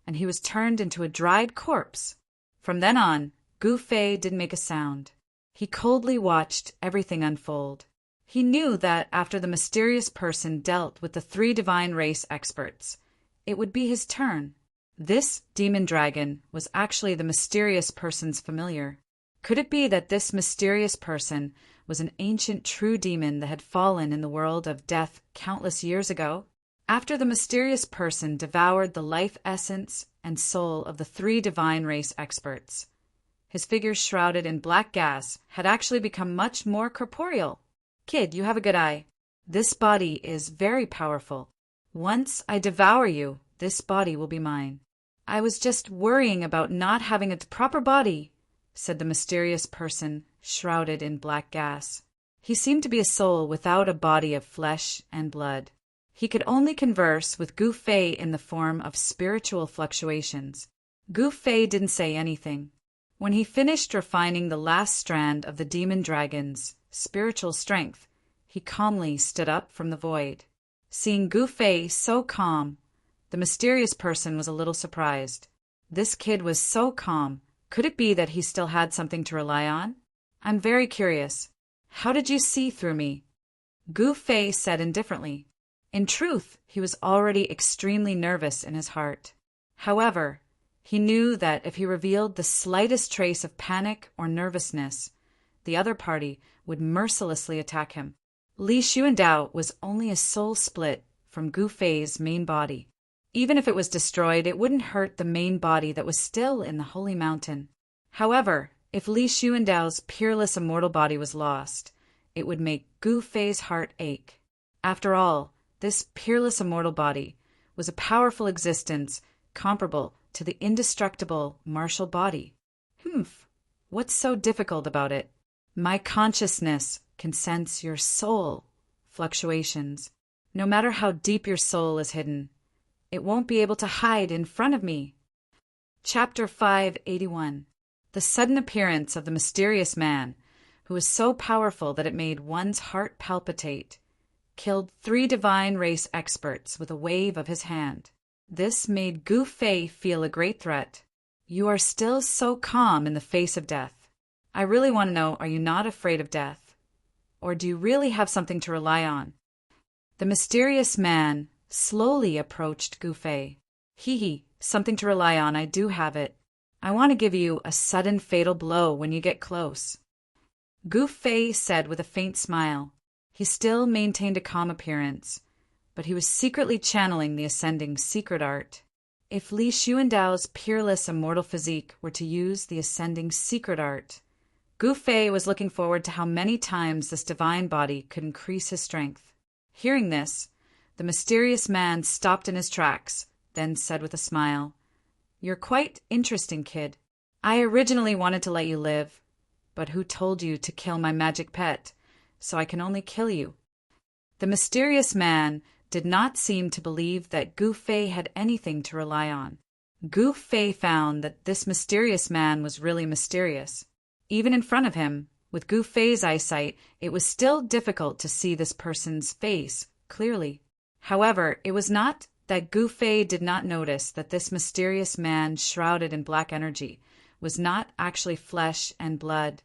and he was turned into a dried corpse. From then on, Gu Fei didn't make a sound. He coldly watched everything unfold. He knew that after the mysterious person dealt with the 3 divine race experts, it would be his turn. This demon dragon was actually the mysterious person's familiar. Could it be that this mysterious person was an ancient true demon that had fallen in the world of death countless years ago? After the mysterious person devoured the life essence and soul of the 3 divine race experts, his figure shrouded in black gas had actually become much more corporeal. "Kid, you have a good eye. This body is very powerful. Once I devour you, this body will be mine." "I was just worrying about not having a proper body," said the mysterious person shrouded in black gas. He seemed to be a soul without a body of flesh and blood. He could only converse with Gu Fei in the form of spiritual fluctuations. Gu Fei didn't say anything. When he finished refining the last strand of the demon dragon's spiritual strength, he calmly stood up from the void. Seeing Gu Fei so calm, the mysterious person was a little surprised. This kid was so calm. Could it be that he still had something to rely on? "I'm very curious. How did you see through me?" Gu Fei said indifferently. In truth, he was already extremely nervous in his heart. However, he knew that if he revealed the slightest trace of panic or nervousness, the other party would mercilessly attack him. Li Xuandao was only a soul split from Gu Fei's main body. Even if it was destroyed, it wouldn't hurt the main body that was still in the holy mountain. However, if Li Xuandao's peerless immortal body was lost, it would make Gu Fei's heart ache. After all, this peerless immortal body was a powerful existence comparable to the indestructible martial body. What's so difficult about it? My consciousness can sense your soul fluctuations. No matter how deep your soul is hidden, it won't be able to hide in front of me. Chapter 581. The sudden appearance of the mysterious man, who was so powerful that it made one's heart palpitate, killed 3 divine race experts with a wave of his hand. This made Gu Fei feel a great threat. You are still so calm in the face of death. I really want to know, are you not afraid of death? Or do you really have something to rely on? The mysterious man slowly approached Gu Fei. Something to rely on, I do have it. I want to give you a sudden fatal blow when you get close. Gu Fei said with a faint smile. He still maintained a calm appearance, but he was secretly channeling the ascending secret art. If Li Xuandao's peerless immortal physique were to use the ascending secret art, Gu Fei was looking forward to how many times this divine body could increase his strength. Hearing this, the mysterious man stopped in his tracks, then said with a smile, "You're quite interesting, kid. I originally wanted to let you live, but who told you to kill my magic pet? So I can only kill you." The mysterious man did not seem to believe that Gu Fei had anything to rely on. Gu Fei found that this mysterious man was really mysterious. Even in front of him, with Gu Fei's eyesight, it was still difficult to see this person's face clearly. However, it was not that Gu Fei did not notice that this mysterious man shrouded in black energy was not actually flesh and blood,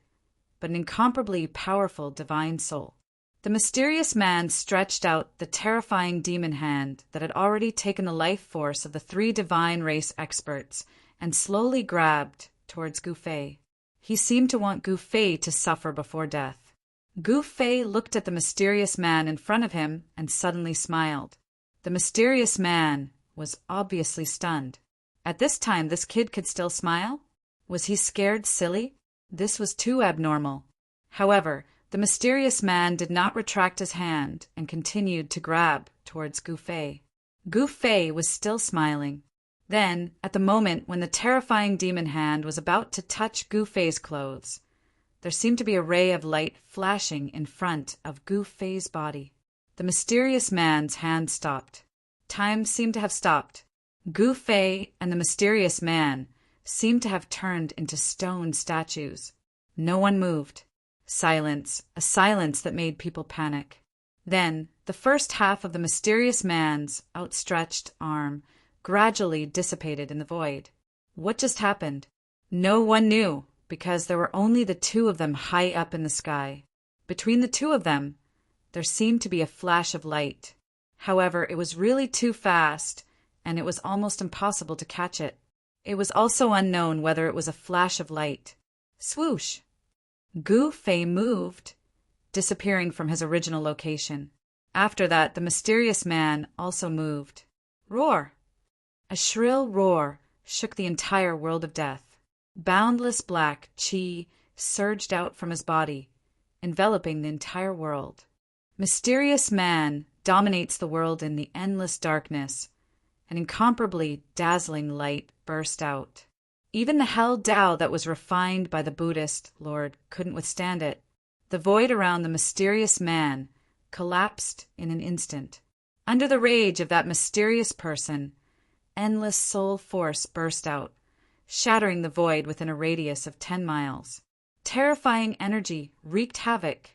but an incomparably powerful divine soul. The mysterious man stretched out the terrifying demon hand that had already taken the life force of the 3 divine race experts and slowly grabbed towards Gu Fei. He seemed to want Gu Fei to suffer before death. Gu Fei looked at the mysterious man in front of him and suddenly smiled. The mysterious man was obviously stunned. At this time, this kid could still smile? Was he scared silly? This was too abnormal. However, the mysterious man did not retract his hand and continued to grab towards Gu Fei. Gu Fei was still smiling. Then, at the moment when the terrifying demon hand was about to touch Gu Fei's clothes, there seemed to be a ray of light flashing in front of Gu Fei's body. The mysterious man's hand stopped. Time seemed to have stopped. Gu Fei and the mysterious man seemed to have turned into stone statues. No one moved. Silence, a silence that made people panic. Then, the first half of the mysterious man's outstretched arm gradually dissipated in the void. What just happened? No one knew, because there were only the 2 of them high up in the sky. Between the 2 of them, there seemed to be a flash of light. However, it was really too fast, and it was almost impossible to catch it. It was also unknown whether it was a flash of light. Swoosh! Gu Fei moved, disappearing from his original location. After that, the mysterious man also moved. Roar! A shrill roar shook the entire world of death. Boundless black qi surged out from his body, enveloping the entire world. Mysterious man dominates the world in the endless darkness. An incomparably dazzling light burst out. Even the hell Tao that was refined by the Buddhist Lord couldn't withstand it. The void around the mysterious man collapsed in an instant. Under the rage of that mysterious person, endless soul force burst out, shattering the void within a radius of 10 miles. Terrifying energy wreaked havoc,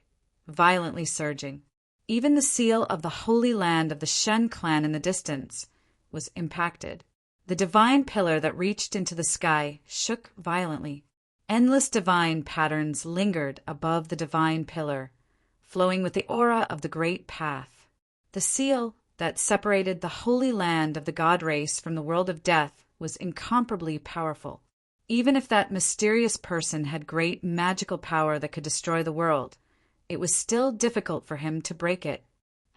violently surging. Even the seal of the holy land of the Shen clan in the distance was impacted. The divine pillar that reached into the sky shook violently. Endless divine patterns lingered above the divine pillar, flowing with the aura of the great path. The seal that separated the holy land of the god race from the world of death was incomparably powerful. Even if that mysterious person had great magical power that could destroy the world, it was still difficult for him to break it.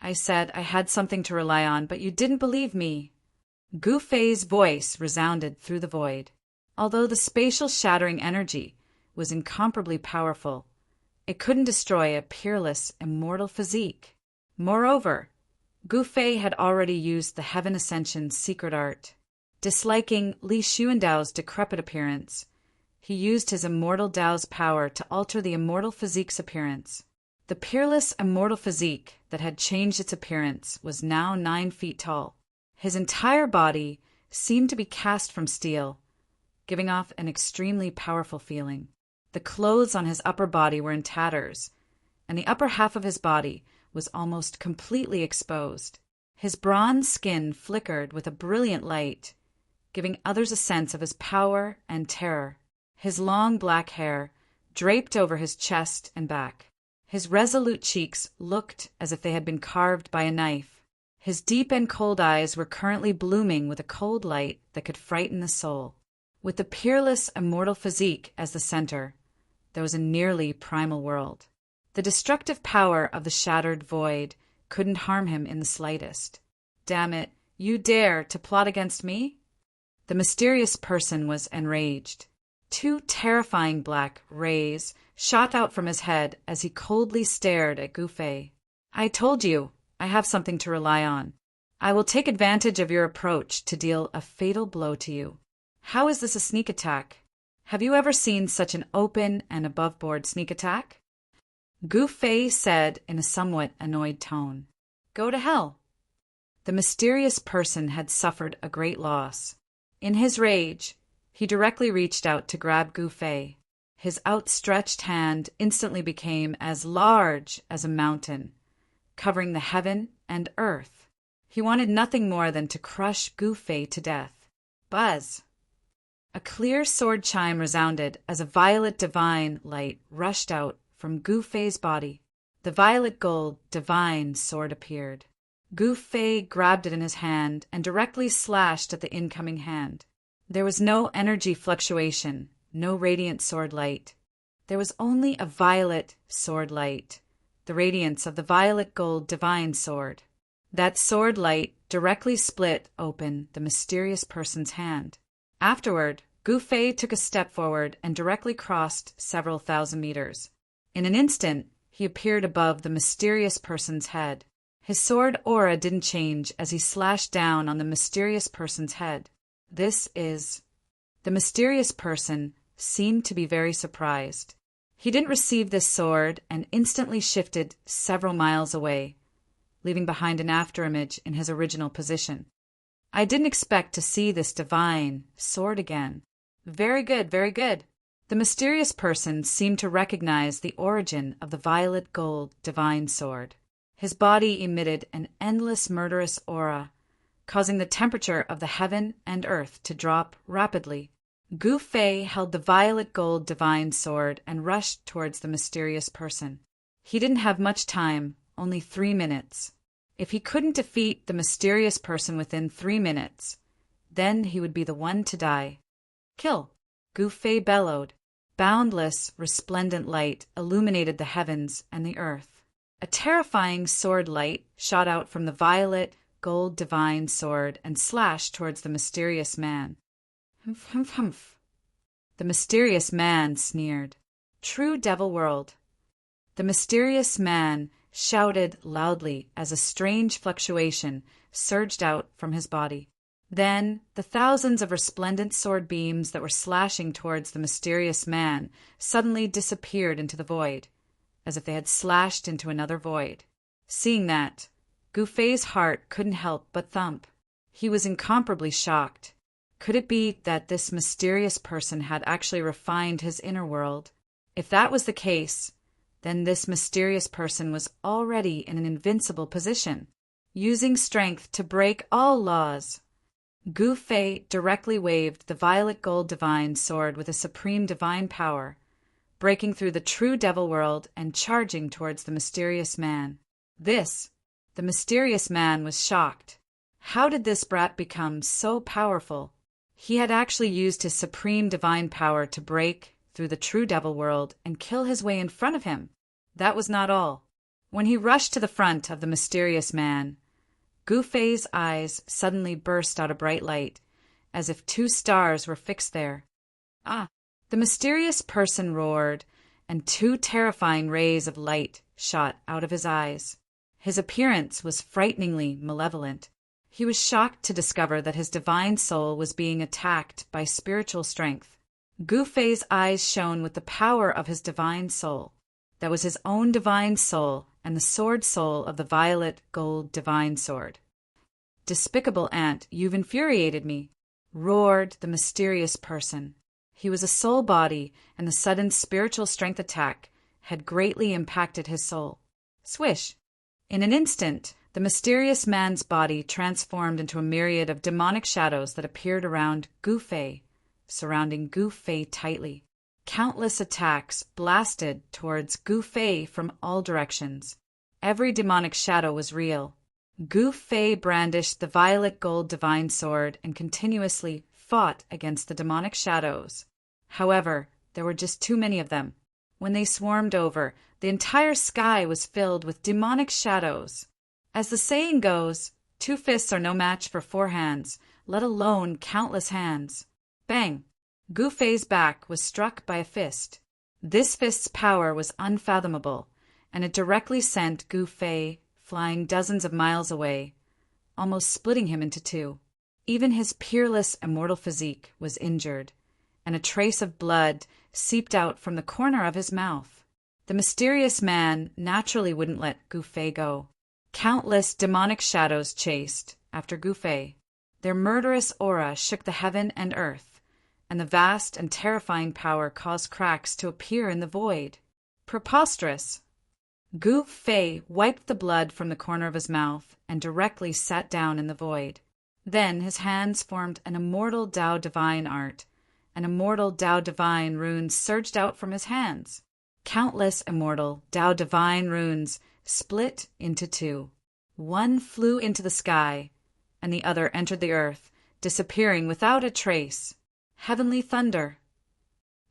I said I had something to rely on, but you didn't believe me. Gu Fei's voice resounded through the void. Although the spatial shattering energy was incomparably powerful, It couldn't destroy a peerless, immortal physique. Moreover, Gu Fei had already used the Heaven Ascension's secret art. Disliking Li Xuandao's decrepit appearance, he used his immortal Dao's power to alter the immortal physique's appearance. The peerless immortal physique that had changed its appearance was now 9 feet tall. His entire body seemed to be cast from steel, giving off an extremely powerful feeling. The clothes on his upper body were in tatters, and the upper half of his body was almost completely exposed. His bronze skin flickered with a brilliant light, giving others a sense of his power and terror. His long black hair draped over his chest and back. His resolute cheeks looked as if they had been carved by a knife. His deep and cold eyes were currently blooming with a cold light that could frighten the soul. With the peerless, immortal physique as the center, there was a nearly primal world. The destructive power of the shattered void couldn't harm him in the slightest. Damn it, you dare to plot against me? The mysterious person was enraged. 2 terrifying black rays shot out from his head as he coldly stared at Gu Fei. I told you, I have something to rely on. I will take advantage of your approach to deal a fatal blow to you. How is this a sneak attack? Have you ever seen such an open and above-board sneak attack? Gu Fei said in a somewhat annoyed tone. Go to hell. The mysterious person had suffered a great loss. In his rage, he directly reached out to grab Gu Fei. His outstretched hand instantly became as large as a mountain, covering the heaven and earth. He wanted nothing more than to crush Gu Fei to death. Buzz! A clear sword chime resounded as a violet divine light rushed out from Gu Fei's body. The violet gold divine sword appeared. Gu Fei grabbed it in his hand and directly slashed at the incoming hand. There was no energy fluctuation, no radiant sword light. There was only a violet sword light, the radiance of the violet gold divine sword. That sword light directly split open the mysterious person's hand. Afterward, Gu Fei took a step forward and directly crossed several thousand meters. In an instant, he appeared above the mysterious person's head. His sword aura didn't change as he slashed down on the mysterious person's head. The mysterious person seemed to be very surprised. He didn't receive this sword and instantly shifted several miles away, leaving behind an afterimage in his original position. I didn't expect to see this divine sword again. Very good, very good. The mysterious person seemed to recognize the origin of the violet gold divine sword. His body emitted an endless murderous aura, causing the temperature of the heaven and earth to drop rapidly. Gu Fei held the violet gold divine sword and rushed towards the mysterious person. He didn't have much time, only 3 minutes. If he couldn't defeat the mysterious person within 3 minutes, then he would be the one to die. Kill! Gu Fei bellowed. Boundless, resplendent light illuminated the heavens and the earth. A terrifying sword light shot out from the violet gold divine sword and slashed towards the mysterious man. Humph, humph, humph. The mysterious man sneered. True devil world. The mysterious man shouted loudly as a strange fluctuation surged out from his body. Then the thousands of resplendent sword beams that were slashing towards the mysterious man suddenly disappeared into the void, as if they had slashed into another void. Seeing that, Gu Fei's heart couldn't help but thump. He was incomparably shocked. Could it be that this mysterious person had actually refined his inner world? If that was the case, then this mysterious person was already in an invincible position, using strength to break all laws. Gu Fei directly waved the violet gold divine sword with a supreme divine power, breaking through the true devil world and charging towards the mysterious man. The mysterious man was shocked. How did this brat become so powerful? He had actually used his supreme divine power to break through the true devil world and kill his way in front of him. That was not all. When he rushed to the front of the mysterious man, Gu Fei's eyes suddenly burst out a bright light, as if 2 stars were fixed there. Ah! The mysterious person roared and 2 terrifying rays of light shot out of his eyes. His appearance was frighteningly malevolent. He was shocked to discover that his divine soul was being attacked by spiritual strength. Gu Fei's eyes shone with the power of his divine soul. That was his own divine soul and the sword soul of the violet gold divine sword. "Despicable ant, you've infuriated me," roared the mysterious person. He was a soul body, and the sudden spiritual strength attack had greatly impacted his soul. Swish! In an instant, the mysterious man's body transformed into a myriad of demonic shadows that appeared around Gu Fei, surrounding Gu Fei tightly. Countless attacks blasted towards Gu Fei from all directions. Every demonic shadow was real. Gu Fei brandished the violet gold divine sword and continuously fought against the demonic shadows. However, there were just too many of them. When they swarmed over, the entire sky was filled with demonic shadows. As the saying goes, 2 fists are no match for 4 hands, let alone countless hands. Bang! Gu Fei's back was struck by a fist. This fist's power was unfathomable, and it directly sent Gu Fei flying dozens of miles away, almost splitting him into 2. Even his peerless immortal physique was injured, and a trace of blood seeped out from the corner of his mouth. The mysterious man naturally wouldn't let Gu Fei go. Countless demonic shadows chased after Gu Fei. Their murderous aura shook the heaven and earth, and the vast and terrifying power caused cracks to appear in the void. Preposterous! Gu Fei wiped the blood from the corner of his mouth and directly sat down in the void. Then his hands formed an immortal Tao Divine art. An immortal Tao Divine runes surged out from his hands. Countless immortal Tao Divine runes split into 2. One flew into the sky, and the other entered the earth, disappearing without a trace. Heavenly thunder!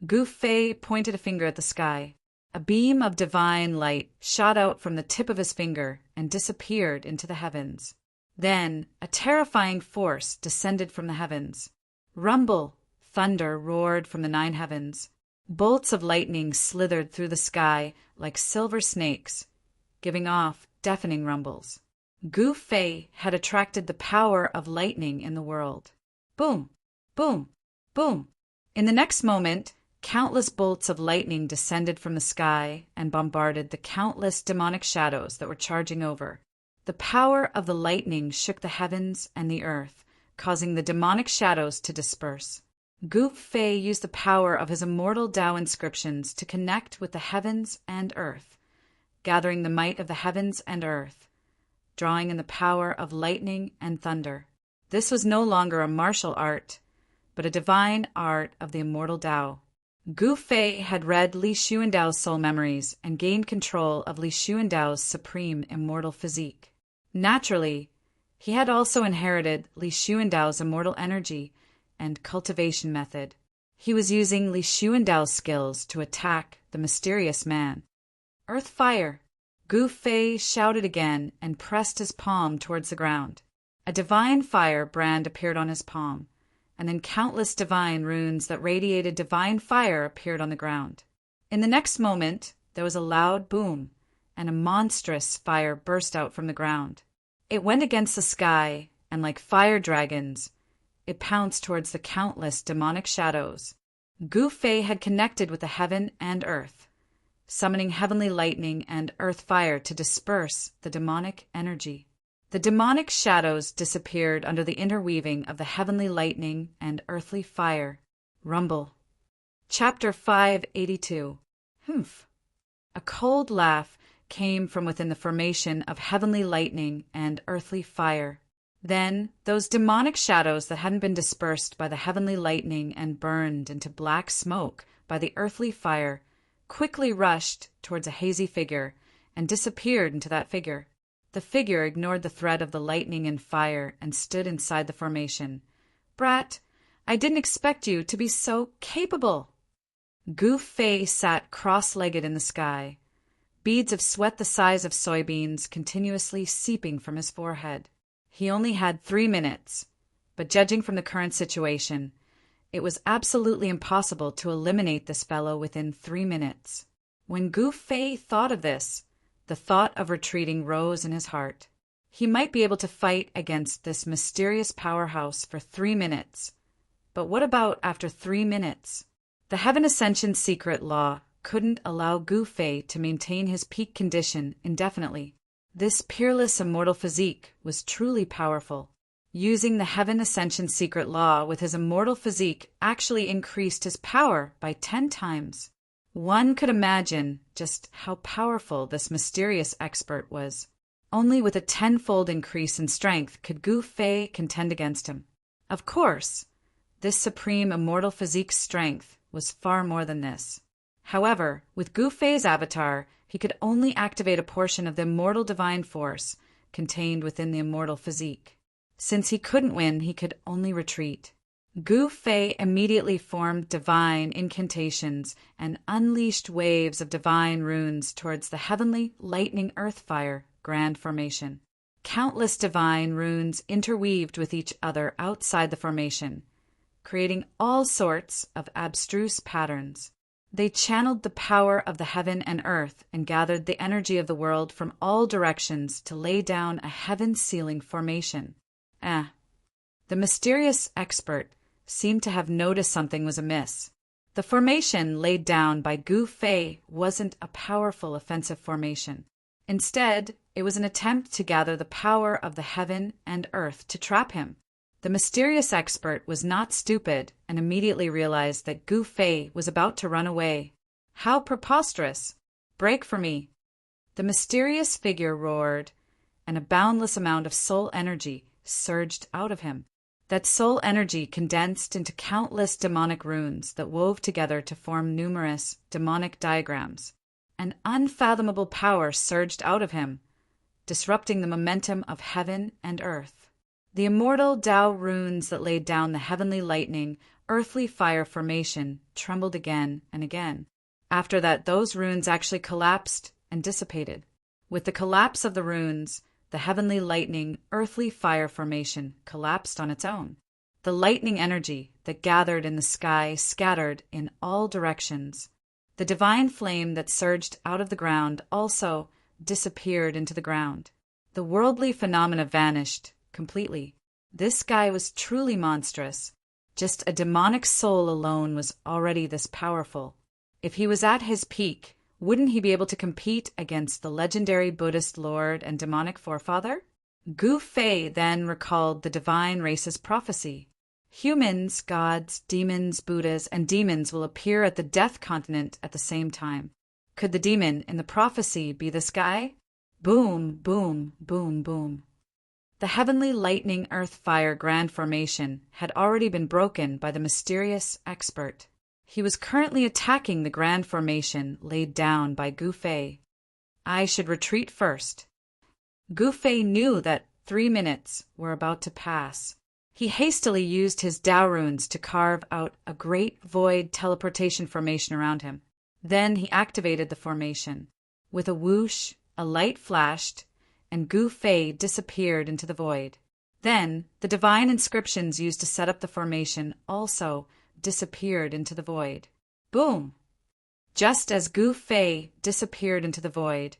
Gu Fei pointed a finger at the sky. A beam of divine light shot out from the tip of his finger and disappeared into the heavens. Then a terrifying force descended from the heavens. Rumble! Thunder roared from the 9 heavens. Bolts of lightning slithered through the sky like silver snakes, giving off deafening rumbles. Gu Fei had attracted the power of lightning in the world. Boom! Boom! Boom! In the next moment, countless bolts of lightning descended from the sky and bombarded the countless demonic shadows that were charging over. The power of the lightning shook the heavens and the earth, causing the demonic shadows to disperse. Gu Fei used the power of his immortal Tao inscriptions to connect with the heavens and earth, gathering the might of the heavens and earth, drawing in the power of lightning and thunder. This was no longer a martial art, but a divine art of the immortal Tao. Gu Fei had read Li Xuandao's soul memories and gained control of Li Xuandao's supreme immortal physique. Naturally, he had also inherited Li Xuandao's immortal energy and cultivation method. He was using Li Xuandao's skills to attack the mysterious man. Earth fire! Gu Fei shouted again and pressed his palm towards the ground. A divine fire brand appeared on his palm, and then countless divine runes that radiated divine fire appeared on the ground. In the next moment, there was a loud boom, and a monstrous fire burst out from the ground. It went against the sky, and like fire dragons, it pounced towards the countless demonic shadows. Gu Fei had connected with the heaven and earth, summoning heavenly lightning and earth fire to disperse the demonic energy. The demonic shadows disappeared under the interweaving of the heavenly lightning and earthly fire. Rumble. Chapter 582. Humph. A cold laugh came from within the formation of heavenly lightning and earthly fire. Then those demonic shadows that hadn't been dispersed by the heavenly lightning and burned into black smoke by the earthly fire quickly rushed towards a hazy figure and disappeared into that figure. The figure ignored the threat of the lightning and fire and stood inside the formation. "Brat, I didn't expect you to be so capable." Gu Fei sat cross-legged in the sky, beads of sweat the size of soybeans continuously seeping from his forehead. He only had 3 minutes, but judging from the current situation, it was absolutely impossible to eliminate this fellow within 3 minutes. When Gu Fei thought of this, the thought of retreating rose in his heart. He might be able to fight against this mysterious powerhouse for 3 minutes. But what about after 3 minutes? The Heaven Ascension secret law couldn't allow Gu Fei to maintain his peak condition indefinitely. This peerless immortal physique was truly powerful. Using the Heaven Ascension secret law with his immortal physique actually increased his power by 10 times. One could imagine just how powerful this mysterious expert was. Only with a 10-fold increase in strength could Gu Fei contend against him. Of course, this supreme immortal physique's strength was far more than this. However, with Gu Fei's avatar, he could only activate a portion of the immortal divine force contained within the immortal physique. Since he couldn't win, he could only retreat. Gu Fei immediately formed divine incantations and unleashed waves of divine runes towards the heavenly lightning earth fire grand formation. Countless divine runes interweaved with each other outside the formation, creating all sorts of abstruse patterns. They channeled the power of the heaven and earth and gathered the energy of the world from all directions to lay down a heaven-sealing formation. The mysterious expert seemed to have noticed something was amiss. The formation laid down by Gu Fei wasn't a powerful offensive formation. Instead, it was an attempt to gather the power of the heaven and earth to trap him. The mysterious expert was not stupid and immediately realized that Gu Fei was about to run away. How preposterous! Break for me! The mysterious figure roared, and a boundless amount of soul energy surged out of him. That soul energy condensed into countless demonic runes that wove together to form numerous demonic diagrams. An unfathomable power surged out of him, disrupting the momentum of heaven and earth. The immortal Tao runes that laid down the heavenly lightning, earthly fire formation trembled again and again. After that, those runes actually collapsed and dissipated. With the collapse of the runes, the heavenly lightning, earthly fire formation collapsed on its own. The lightning energy that gathered in the sky scattered in all directions. The divine flame that surged out of the ground also disappeared into the ground. The worldly phenomena vanished completely. This sky was truly monstrous. Just a demonic soul alone was already this powerful. If he was at his peak, wouldn't he be able to compete against the legendary Buddhist lord and demonic forefather? Gu Fei then recalled the divine race's prophecy. Humans, gods, demons, Buddhas, and demons will appear at the death continent at the same time. Could the demon in the prophecy be this guy? Boom, boom, boom, boom. The heavenly lightning earth fire grand formation had already been broken by the mysterious expert. He was currently attacking the grand formation laid down by Gu Fei. I should retreat first. Gu Fei knew that 3 minutes were about to pass. He hastily used his Tao runes to carve out a great void teleportation formation around him. Then he activated the formation. With a whoosh, a light flashed, and Gu Fei disappeared into the void. Then the divine inscriptions used to set up the formation also disappeared into the void. Boom! Just as Gu Fei disappeared into the void,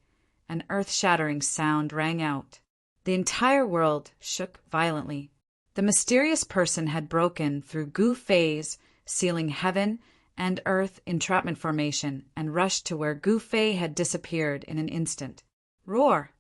an earth-shattering sound rang out. The entire world shook violently. The mysterious person had broken through Gu Fei's sealing heaven and earth entrapment formation and rushed to where Gu Fei had disappeared in an instant. Roar!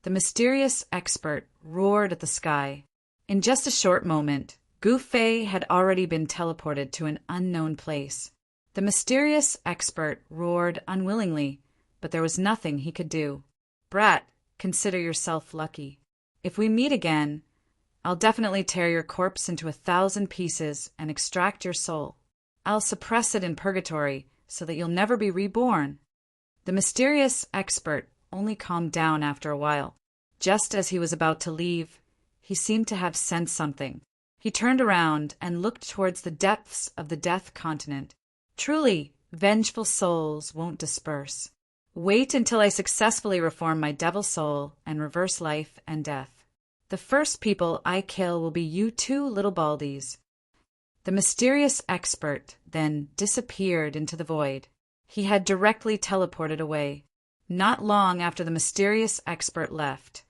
The mysterious expert roared at the sky. In just a short moment, Gu Fei had already been teleported to an unknown place. The mysterious expert roared unwillingly, but there was nothing he could do. Brat, consider yourself lucky. If we meet again, I'll definitely tear your corpse into 1,000 pieces and extract your soul. I'll suppress it in purgatory so that you'll never be reborn. The mysterious expert only calmed down after a while. Just as he was about to leave, he seemed to have sensed something. He turned around and looked towards the depths of the death continent. Truly, vengeful souls won't disperse. Wait until I successfully reform my devil soul and reverse life and death. The first people I kill will be you two little baldies. The mysterious expert then disappeared into the void. He had directly teleported away. Not long after the mysterious expert left,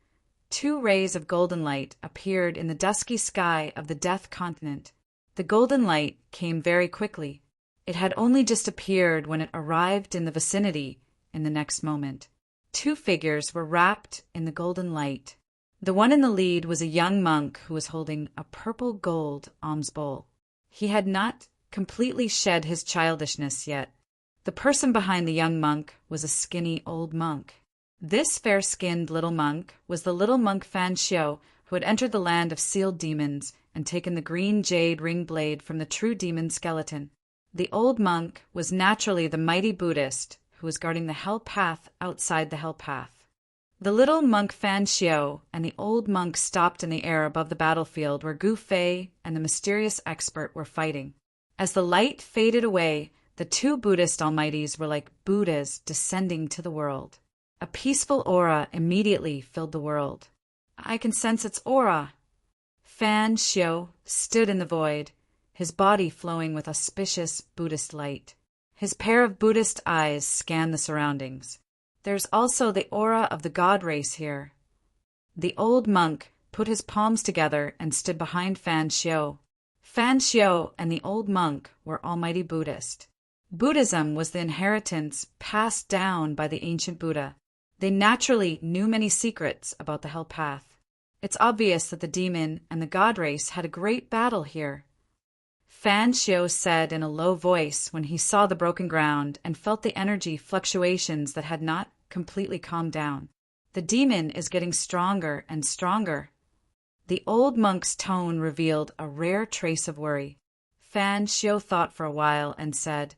2 rays of golden light appeared in the dusky sky of the Death Continent. The golden light came very quickly. It had only just appeared when it arrived in the vicinity in the next moment. 2 figures were wrapped in the golden light. The one in the lead was a young monk who was holding a purple gold alms bowl. He had not completely shed his childishness yet. The person behind the young monk was a skinny old monk. This fair-skinned little monk was the little monk Fan Xiao, who had entered the land of sealed demons and taken the green jade ring blade from the true demon skeleton. The old monk was naturally the mighty Buddhist who was guarding the hell path outside the hell path. The little monk Fan Xiao and the old monk stopped in the air above the battlefield where Gu Fei and the mysterious expert were fighting. As the light faded away, the 2 Buddhist almighties were like Buddhas descending to the world. A peaceful aura immediately filled the world. I can sense its aura. Fan Xiao stood in the void, his body flowing with auspicious Buddhist light. His pair of Buddhist eyes scanned the surroundings. There's also the aura of the god race here. The old monk put his palms together and stood behind Fan Xiao. Fan Xiao and the old monk were almighty Buddhist. Buddhism was the inheritance passed down by the ancient Buddha. They naturally knew many secrets about the hell path. It's obvious that the demon and the god race had a great battle here. Fan Xiao said in a low voice when he saw the broken ground and felt the energy fluctuations that had not completely calmed down. The demon is getting stronger and stronger. The old monk's tone revealed a rare trace of worry. Fan Xiao thought for a while and said,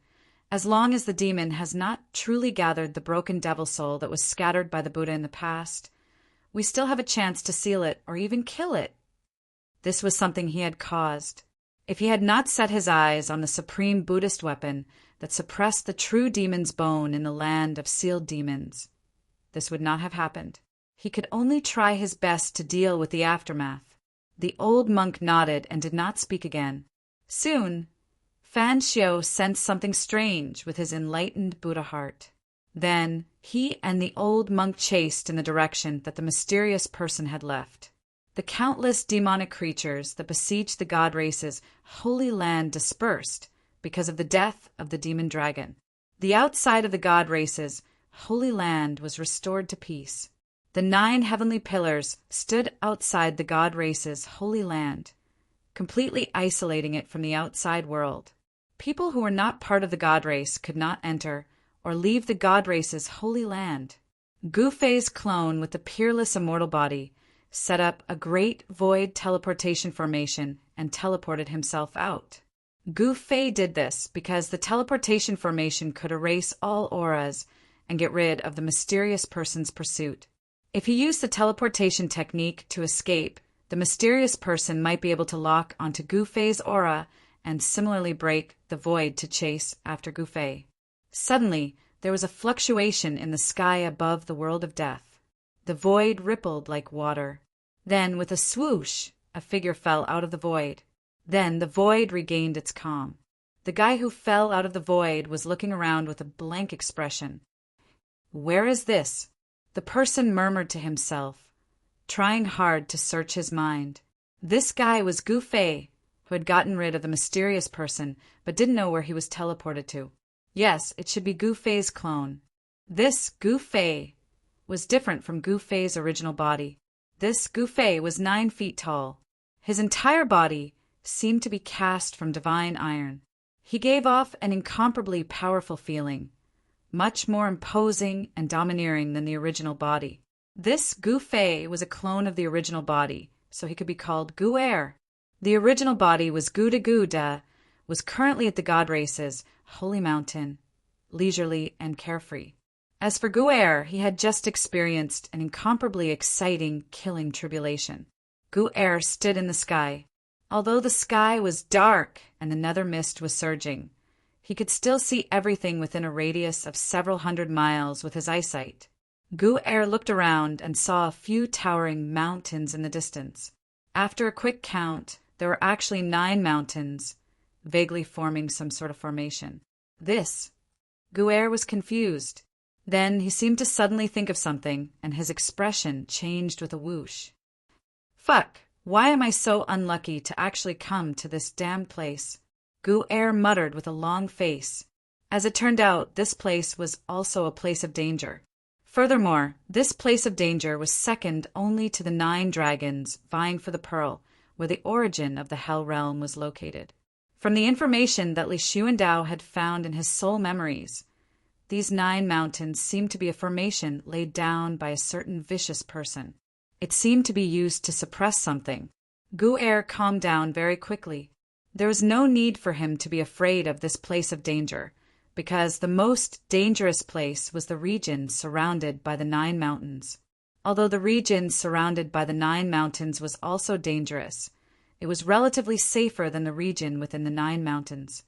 "As long as the demon has not truly gathered the broken devil soul that was scattered by the Buddha in the past, we still have a chance to seal it or even kill it." This was something he had caused. If he had not set his eyes on the supreme Buddhist weapon that suppressed the true demon's bone in the land of sealed demons, this would not have happened. He could only try his best to deal with the aftermath. The old monk nodded and did not speak again. Soon, Fan Xiao sensed something strange with his enlightened Buddha heart. Then he and the old monk chased in the direction that the mysterious person had left. The countless demonic creatures that besieged the god race's holy land dispersed because of the death of the demon dragon. The outside of the god race's holy land was restored to peace. The 9 heavenly pillars stood outside the god race's holy land, completely isolating it from the outside world. People who were not part of the god race could not enter or leave the god race's holy land. Gu Fei's clone with the peerless immortal body set up a great void teleportation formation and teleported himself out. Gu Fei did this because the teleportation formation could erase all auras and get rid of the mysterious person's pursuit. If he used the teleportation technique to escape, the mysterious person might be able to lock onto Gu Fei's aura and similarly break the void to chase after Gu Fei. Suddenly, there was a fluctuation in the sky above the world of death. The void rippled like water. Then, with a swoosh, a figure fell out of the void. Then the void regained its calm. The guy who fell out of the void was looking around with a blank expression. "Where is this?" The person murmured to himself, trying hard to search his mind. This guy was Gu Fei, who had gotten rid of the mysterious person but didn't know where he was teleported to. Yes, it should be Gu Fei's clone. This Gu Fei was different from Gu Fei's original body. This Gu Fei was 9 feet tall. His entire body seemed to be cast from divine iron. He gave off an incomparably powerful feeling, much more imposing and domineering than the original body. This Gu Fei was a clone of the original body, so he could be called Gu Er. The original body was Gu De Gu Da, was currently at the god race's holy mountain, leisurely and carefree. As for Gu Er, he had just experienced an incomparably exciting, killing tribulation. Gu Er stood in the sky. Although the sky was dark and the nether mist was surging, he could still see everything within a radius of several hundred miles with his eyesight. Gu Er looked around and saw a few towering mountains in the distance. After a quick count, there were actually 9 mountains, vaguely forming some sort of formation. This Guer was confused. Then he seemed to suddenly think of something, and his expression changed with a whoosh. Fuck, why am I so unlucky to actually come to this damned place? Guer muttered with a long face. As it turned out, this place was also a place of danger. Furthermore, this place of danger was second only to the 9 dragons vying for the pearl, where the origin of the Hell Realm was located. From the information that Li Xuandao had found in his soul memories, these 9 mountains seemed to be a formation laid down by a certain vicious person. It seemed to be used to suppress something. Guer calmed down very quickly. There was no need for him to be afraid of this place of danger, because the most dangerous place was the region surrounded by the 9 mountains. Although the region surrounded by the 9 mountains was also dangerous, it was relatively safer than the region within the 9 mountains.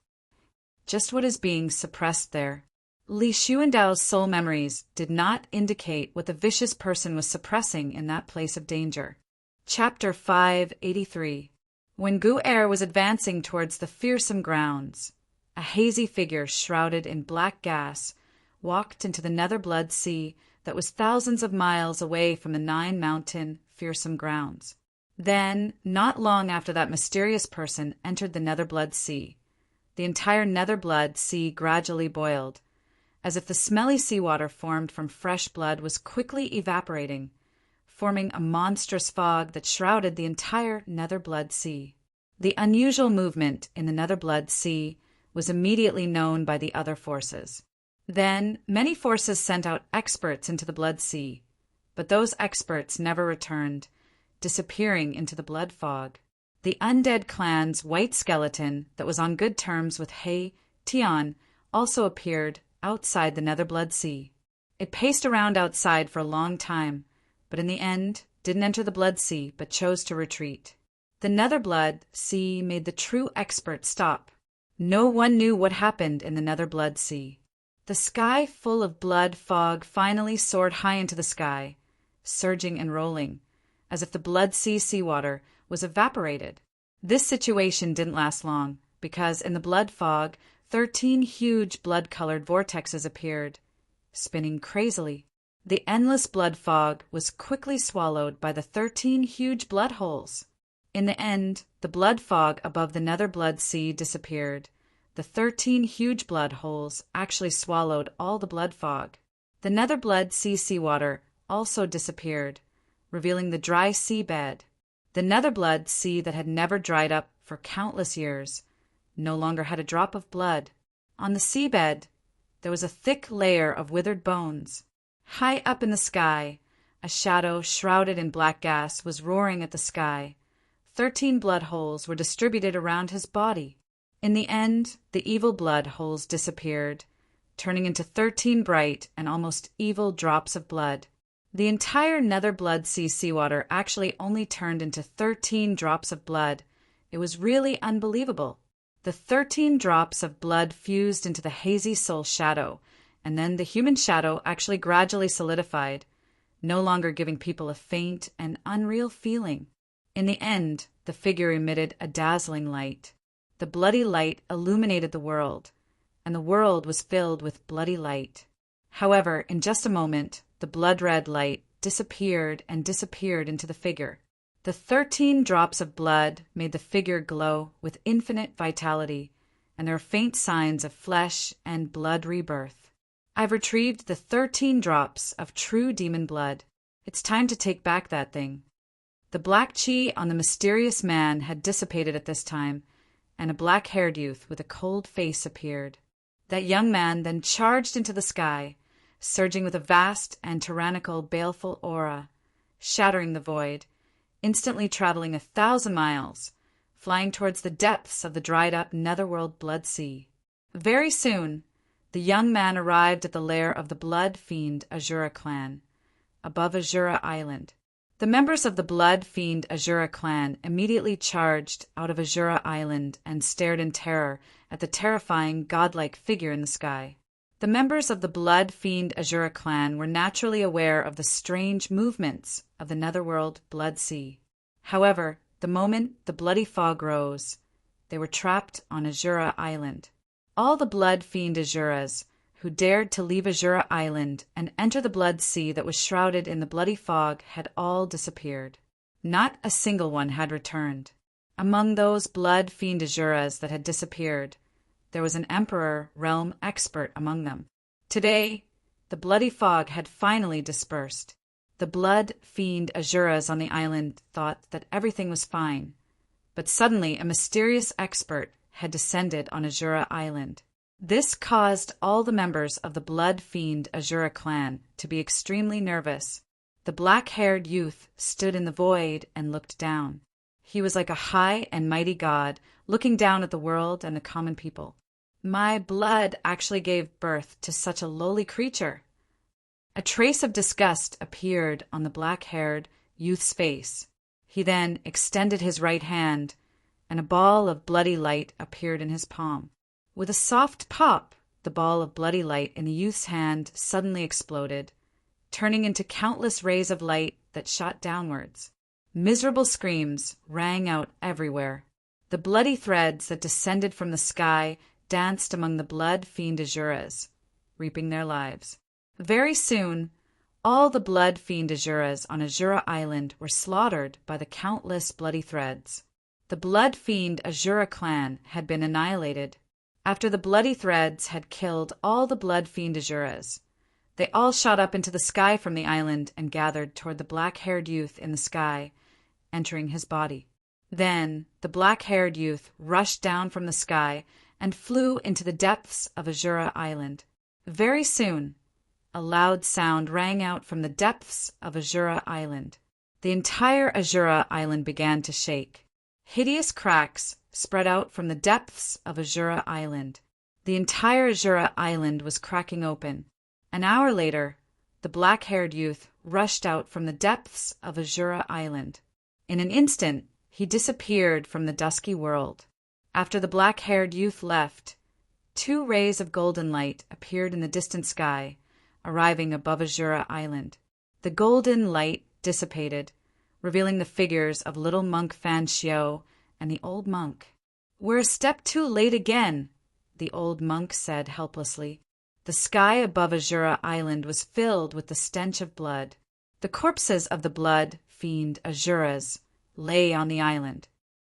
Just what is being suppressed there? Li Xuandao's soul memories did not indicate what the vicious person was suppressing in that place of danger. Chapter 583. When Guer was advancing towards the fearsome grounds, a hazy figure shrouded in black gas walked into the nether blood sea that was thousands of miles away from the 9 mountain fearsome grounds. Then, not long after that mysterious person entered the nether blood sea, the entire nether blood sea gradually boiled, as if the smelly seawater formed from fresh blood was quickly evaporating, forming a monstrous fog that shrouded the entire nether blood sea. The unusual movement in the nether blood sea was immediately known by the other forces. Then, many forces sent out experts into the blood sea, but those experts never returned, disappearing into the blood fog. The undead clan's white skeleton that was on good terms with He Tian also appeared outside the nether blood sea. It paced around outside for a long time, but in the end didn't enter the blood sea but chose to retreat. The nether blood sea made the true expert stop. No one knew what happened in the nether blood sea. The sky full of blood fog finally soared high into the sky, surging and rolling, as if the blood sea seawater was evaporated. This situation didn't last long, because in the blood fog, 13 huge blood-colored vortexes appeared, spinning crazily. The endless blood fog was quickly swallowed by the 13 huge blood holes. In the end, the blood fog above the nether blood sea disappeared. The 13 huge blood holes actually swallowed all the blood fog. The nether blood sea seawater also disappeared, revealing the dry seabed. The nether blood sea that had never dried up for countless years no longer had a drop of blood. On the seabed, there was a thick layer of withered bones. High up in the sky, a shadow shrouded in black gas was roaring at the sky. 13 blood holes were distributed around his body. In the end, the evil blood holes disappeared, turning into 13 bright and almost evil drops of blood. The entire nether blood sea seawater actually only turned into 13 drops of blood. It was really unbelievable. The 13 drops of blood fused into the hazy soul shadow, and then the human shadow actually gradually solidified, no longer giving people a faint and unreal feeling. In the end, the figure emitted a dazzling light. The bloody light illuminated the world, and the world was filled with bloody light. However, in just a moment, the blood-red light disappeared and disappeared into the figure. The 13 drops of blood made the figure glow with infinite vitality, and there are faint signs of flesh and blood rebirth. I've retrieved the 13 drops of true demon blood. It's time to take back that thing. The black chi on the mysterious man had dissipated at this time, and a black-haired youth with a cold face appeared. That young man then charged into the sky, surging with a vast and tyrannical, baleful aura, shattering the void, instantly traveling 1,000 miles, flying towards the depths of the dried-up netherworld blood sea. Very soon, the young man arrived at the lair of the blood fiend Azura clan, above Azura Island. The members of the blood fiend Azura clan immediately charged out of Azura Island and stared in terror at the terrifying, godlike figure in the sky. The members of the blood fiend Azura clan were naturally aware of the strange movements of the netherworld blood sea. However, the moment the bloody fog rose, they were trapped on Azura Island. All the blood fiend Azuras who dared to leave Azura Island and enter the blood sea that was shrouded in the bloody fog had all disappeared. Not a single one had returned. Among those blood-fiend Azuras that had disappeared, there was an emperor realm expert among them. Today, the bloody fog had finally dispersed. The blood-fiend Azuras on the island thought that everything was fine, but suddenly a mysterious expert had descended on Azura Island. This caused all the members of the blood-fiend Azura clan to be extremely nervous. The black-haired youth stood in the void and looked down. He was like a high and mighty god, looking down at the world and the common people. My blood actually gave birth to such a lowly creature. A trace of disgust appeared on the black-haired youth's face. He then extended his right hand, and a ball of bloody light appeared in his palm. With a soft pop, the ball of bloody light in the youth's hand suddenly exploded, turning into countless rays of light that shot downwards. Miserable screams rang out everywhere. The bloody threads that descended from the sky danced among the blood-fiend Azuras, reaping their lives. Very soon, all the blood-fiend Azuras on Azura Island were slaughtered by the countless bloody threads. The blood-fiend Azura clan had been annihilated. After the bloody threads had killed all the blood-fiend Azuras, they all shot up into the sky from the island and gathered toward the black-haired youth in the sky, entering his body. Then the black-haired youth rushed down from the sky and flew into the depths of Azura Island. Very soon, a loud sound rang out from the depths of Azura Island. The entire Azura Island began to shake. Hideous cracks spread out from the depths of Azura Island. The entire Azura Island was cracking open. An hour later, the black-haired youth rushed out from the depths of Azura Island. In an instant, he disappeared from the dusky world. After the black-haired youth left, 2 rays of golden light appeared in the distant sky, arriving above Azura Island. The golden light dissipated, revealing the figures of little monk Fan Xiao and the old monk. "We're a step too late again," the old monk said helplessly. The sky above Azura Island was filled with the stench of blood. The corpses of the blood-fiend Azuras lay on the island.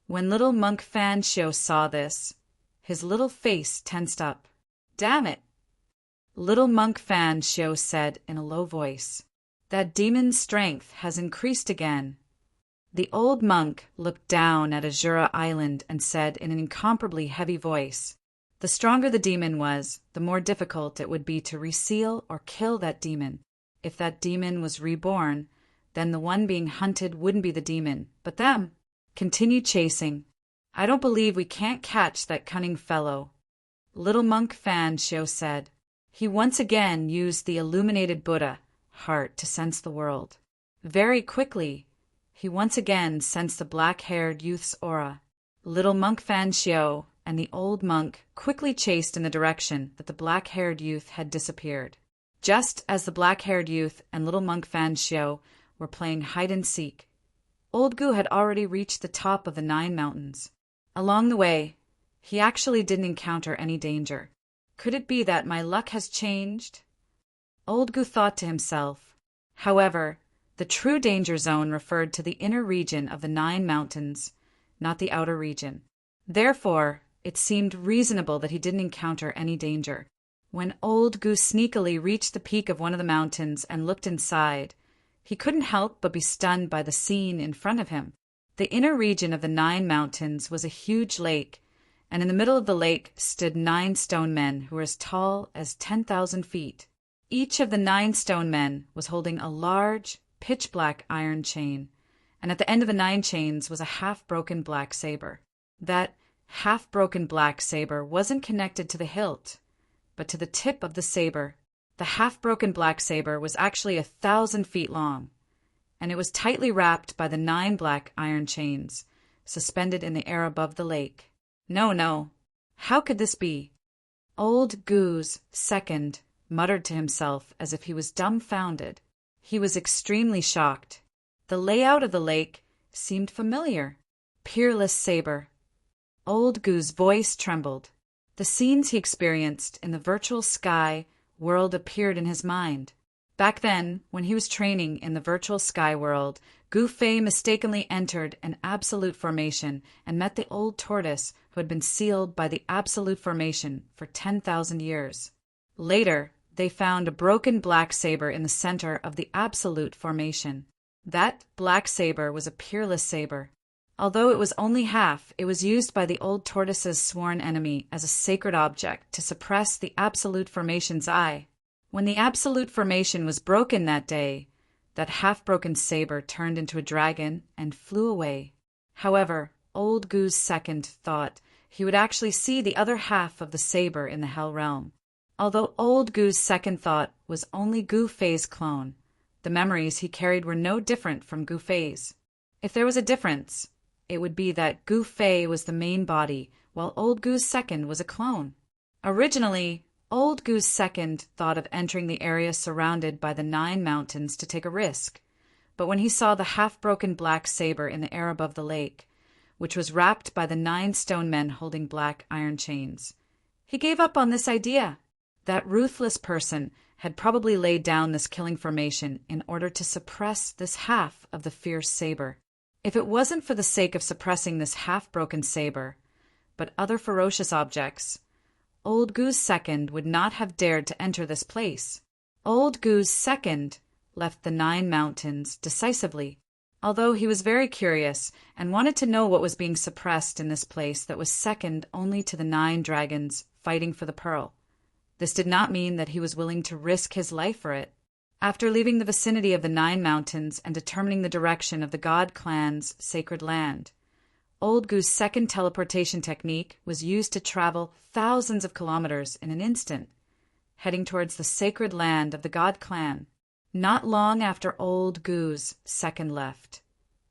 When little monk Fan Xiao saw this, his little face tensed up. "Damn it!" Little monk Fan Xiao said in a low voice. "That demon's strength has increased again." The old monk looked down at Azura Island and said in an incomparably heavy voice, "The stronger the demon was, the more difficult it would be to reseal or kill that demon. If that demon was reborn, then the one being hunted wouldn't be the demon, but them. Continue chasing. I don't believe we can't catch that cunning fellow." Little monk Fan Xiao said. He once again used the illuminated Buddha heart to sense the world. Very quickly, he once again sensed the black-haired youth's aura. Little monk Fan Xiao and the old monk quickly chased in the direction that the black-haired youth had disappeared. Just as the black-haired youth and little monk Fan Xiao were playing hide-and-seek, Old Gu had already reached the top of the 9 mountains. Along the way, he actually didn't encounter any danger. Could it be that my luck has changed? Old Gu thought to himself. However, the true danger zone referred to the inner region of the 9 mountains, not the outer region. Therefore, it seemed reasonable that he didn't encounter any danger. When Old Gu sneakily reached the peak of one of the mountains and looked inside, he couldn't help but be stunned by the scene in front of him. The inner region of the 9 mountains was a huge lake, and in the middle of the lake stood 9 stone men who were as tall as 10,000 feet. Each of the 9 stone men was holding a large, pitch-black iron chain, and at the end of the 9 chains was a half-broken black saber. That half-broken black saber wasn't connected to the hilt, but to the tip of the saber. The half-broken black saber was actually 1,000 feet long, and it was tightly wrapped by the 9 black iron chains, suspended in the air above the lake. No, how could this be? Old Gu's second muttered to himself as if he was dumbfounded. He was extremely shocked. The layout of the lake seemed familiar. Peerless saber. Old Gu's voice trembled. The scenes he experienced in the virtual sky world appeared in his mind. Back then, when he was training in the virtual sky world, Gu Fei mistakenly entered an absolute formation and met the old tortoise who had been sealed by the absolute formation for 10,000 years. Later, they found a broken black saber in the center of the absolute formation. That black saber was a peerless saber. Although it was only half, it was used by the old tortoise's sworn enemy as a sacred object to suppress the absolute formation's eye. When the absolute formation was broken that day, that half-broken saber turned into a dragon and flew away. However, old Gu's second thought he would actually see the other half of the saber in the Hell Realm. Although old Gu's second thought was only Gu Fei's clone, the memories he carried were no different from Gu Fei's. If there was a difference, it would be that Gu Fei was the main body, while old Gu's second was a clone. Originally, old Gu's second thought of entering the area surrounded by the 9 mountains to take a risk, but when he saw the half-broken black saber in the air above the lake, which was wrapped by the 9 stone men holding black iron chains, he gave up on this idea. That ruthless person had probably laid down this killing formation in order to suppress this half of the fierce saber. If it wasn't for the sake of suppressing this half-broken saber, but other ferocious objects, old Gu's second would not have dared to enter this place. Old Gu's second left the 9 mountains decisively, although he was very curious and wanted to know what was being suppressed in this place that was second only to the 9 dragons fighting for the pearl. This did not mean that he was willing to risk his life for it. After leaving the vicinity of the 9 mountains and determining the direction of the God clan's sacred land, old Gu's second teleportation technique was used to travel thousands of kilometers in an instant, heading towards the sacred land of the God clan. Not long after old Gu's second left,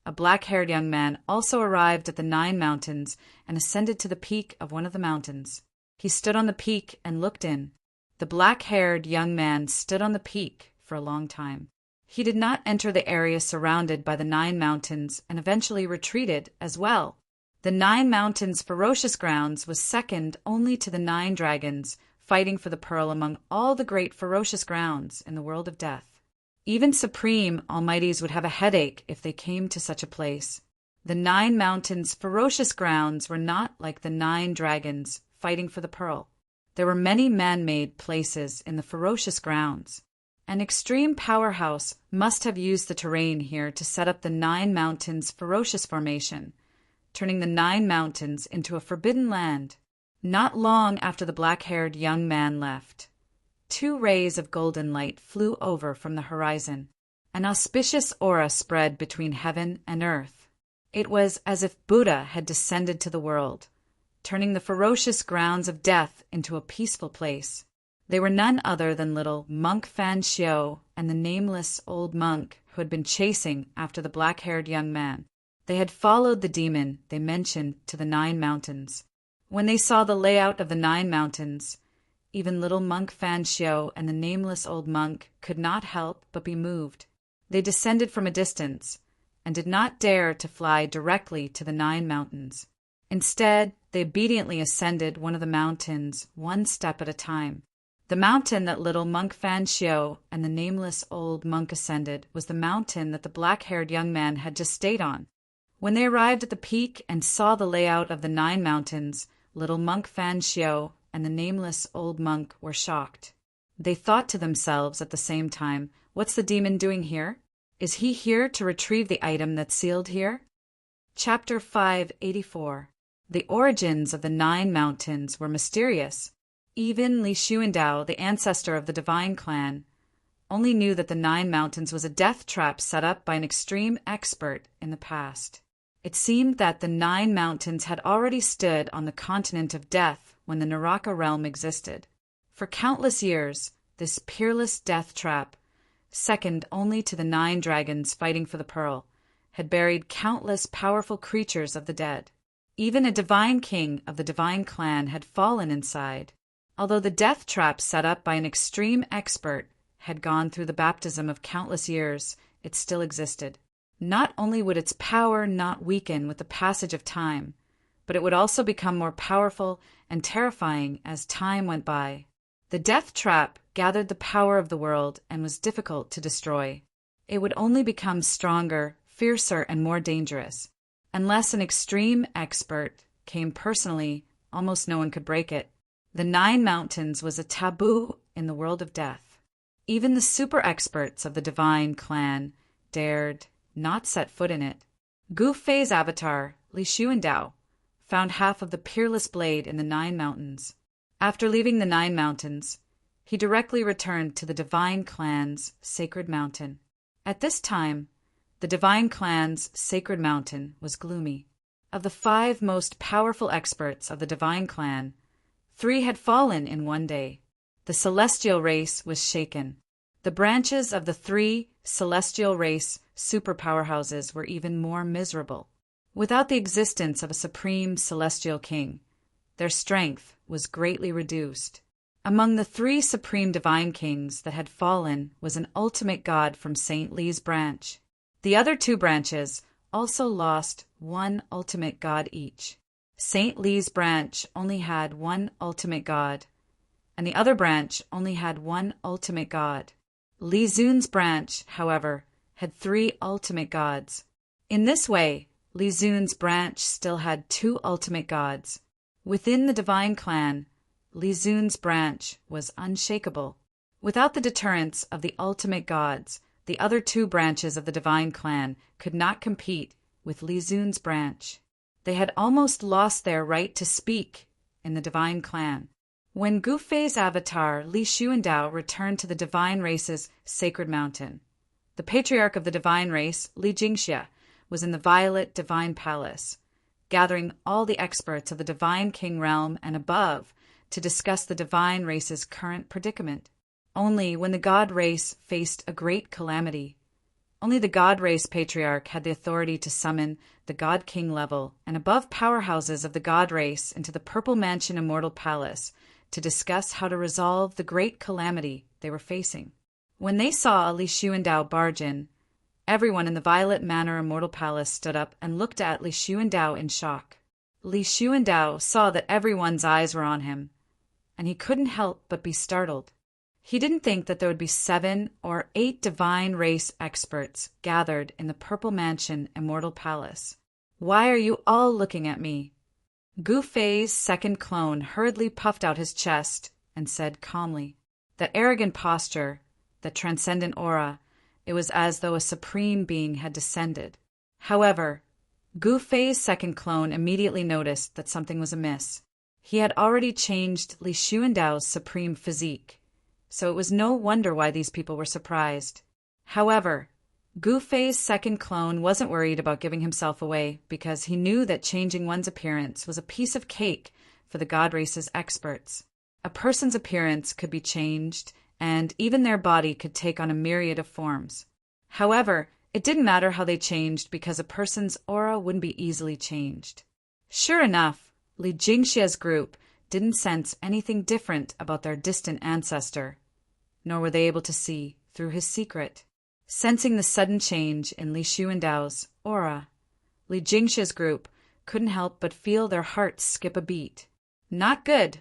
a black-haired young man also arrived at the 9 mountains and ascended to the peak of one of the mountains. He stood on the peak and looked in. The black-haired young man stood on the peak for a long time. He did not enter the area surrounded by the 9 mountains and eventually retreated as well. The 9 mountains' ferocious grounds was second only to the 9 dragons fighting for the pearl among all the great ferocious grounds in the world of death. Even supreme almighties would have a headache if they came to such a place. The 9 mountains' ferocious grounds were not like the 9 dragons fighting for the pearl. There were many man-made places in the ferocious grounds. An extreme powerhouse must have used the terrain here to set up the 9 mountains' ferocious formation, turning the 9 mountains into a forbidden land. Not long after the black-haired young man left, 2 rays of golden light flew over from the horizon. An auspicious aura spread between heaven and earth. It was as if Buddha had descended to the world, turning the ferocious grounds of death into a peaceful place. They were none other than little Monk Fan Xiao and the nameless old monk who had been chasing after the black-haired young man. They had followed the demon they mentioned to the 9 mountains. When they saw the layout of the 9 mountains, even little Monk Fan Xiao and the nameless old monk could not help but be moved. They descended from a distance and did not dare to fly directly to the 9 mountains. Instead, they obediently ascended one of the mountains, one step at a time. The mountain that little Monk Fan Xiao and the nameless old monk ascended was the mountain that the black-haired young man had just stayed on. When they arrived at the peak and saw the layout of the 9 mountains, little Monk Fan Xiao and the nameless old monk were shocked. They thought to themselves at the same time, "What's the demon doing here? Is he here to retrieve the item that's sealed here?" Chapter 584. The origins of the 9 mountains were mysterious. Even Li Xuandao, the ancestor of the divine clan, only knew that the 9 mountains was a death trap set up by an extreme expert in the past. It seemed that the 9 mountains had already stood on the continent of death when the Naraka realm existed. For countless years, this peerless death trap, second only to the 9 dragons fighting for the pearl, had buried countless powerful creatures of the dead. Even a divine king of the divine clan had fallen inside. Although the death trap set up by an extreme expert had gone through the baptism of countless years, it still existed. Not only would its power not weaken with the passage of time, but but it would also become more powerful and terrifying as time went by. The death trap gathered the power of the world and was difficult to destroy. It would only become stronger, fiercer, and more dangerous. Unless an extreme expert came personally, almost no one could break it. The 9 Mountains was a taboo in the world of death. Even the super experts of the divine clan dared not set foot in it. Gu Fei's avatar, Li Xuandao, found half of the peerless blade in the 9 Mountains. After leaving the 9 Mountains, he directly returned to the divine clan's sacred mountain. At this time, the divine clan's sacred mountain was gloomy. Of the 5 most powerful experts of the divine clan, 3 had fallen in one day. The celestial race was shaken. The branches of the 3 celestial race super powerhouses were even more miserable. Without the existence of a supreme celestial king, their strength was greatly reduced. Among the 3 supreme divine kings that had fallen was an ultimate god from Saint Li's branch. The other 2 branches also lost 1 ultimate god each. Saint Li's branch only had 1 ultimate god, and the other branch only had 1 ultimate god. Li Zun's branch, however, had 3 ultimate gods. In this way, Li Zun's branch still had 2 ultimate gods. Within the divine clan, Li Zun's branch was unshakable. Without the deterrence of the ultimate gods, the other 2 branches of the divine clan could not compete with Li Zun's branch. They had almost lost their right to speak in the divine clan. When Gu Fei's avatar, Li Xuandao, returned to the divine race's sacred mountain, the patriarch of the divine race, Li Jingxia, was in the Violet Divine Palace, gathering all the experts of the divine king realm and above to discuss the divine race's current predicament. Only when the god race faced a great calamity, only the god race patriarch had the authority to summon the god king level and above powerhouses of the god race into the Purple Mansion Immortal Palace to discuss how to resolve the great calamity they were facing. When they saw Li Xuandao barge in, everyone in the Violet Manor Immortal Palace stood up and looked at Li Xuandao in shock. Li Xuandao saw that everyone's eyes were on him, and he couldn't help but be startled. He didn't think that there would be 7 or 8 divine race experts gathered in the Purple Mansion Immortal Palace. "Why are you all looking at me?" Gu Fei's second clone hurriedly puffed out his chest and said calmly. That arrogant posture, that transcendent aura, it was as though a supreme being had descended. However, Gu Fei's second clone immediately noticed that something was amiss. He had already changed Li Xuandao's supreme physique, so it was no wonder why these people were surprised. However, Gu Fei's second clone wasn't worried about giving himself away because he knew that changing one's appearance was a piece of cake for the god race's experts. A person's appearance could be changed, and even their body could take on a myriad of forms. However, it didn't matter how they changed because a person's aura wouldn't be easily changed. Sure enough, Li Jingxia's group didn't sense anything different about their distant ancestor, nor were they able to see through his secret. Sensing the sudden change in Li Xuandao's aura, Li Jingxia's group couldn't help but feel their hearts skip a beat. Not good.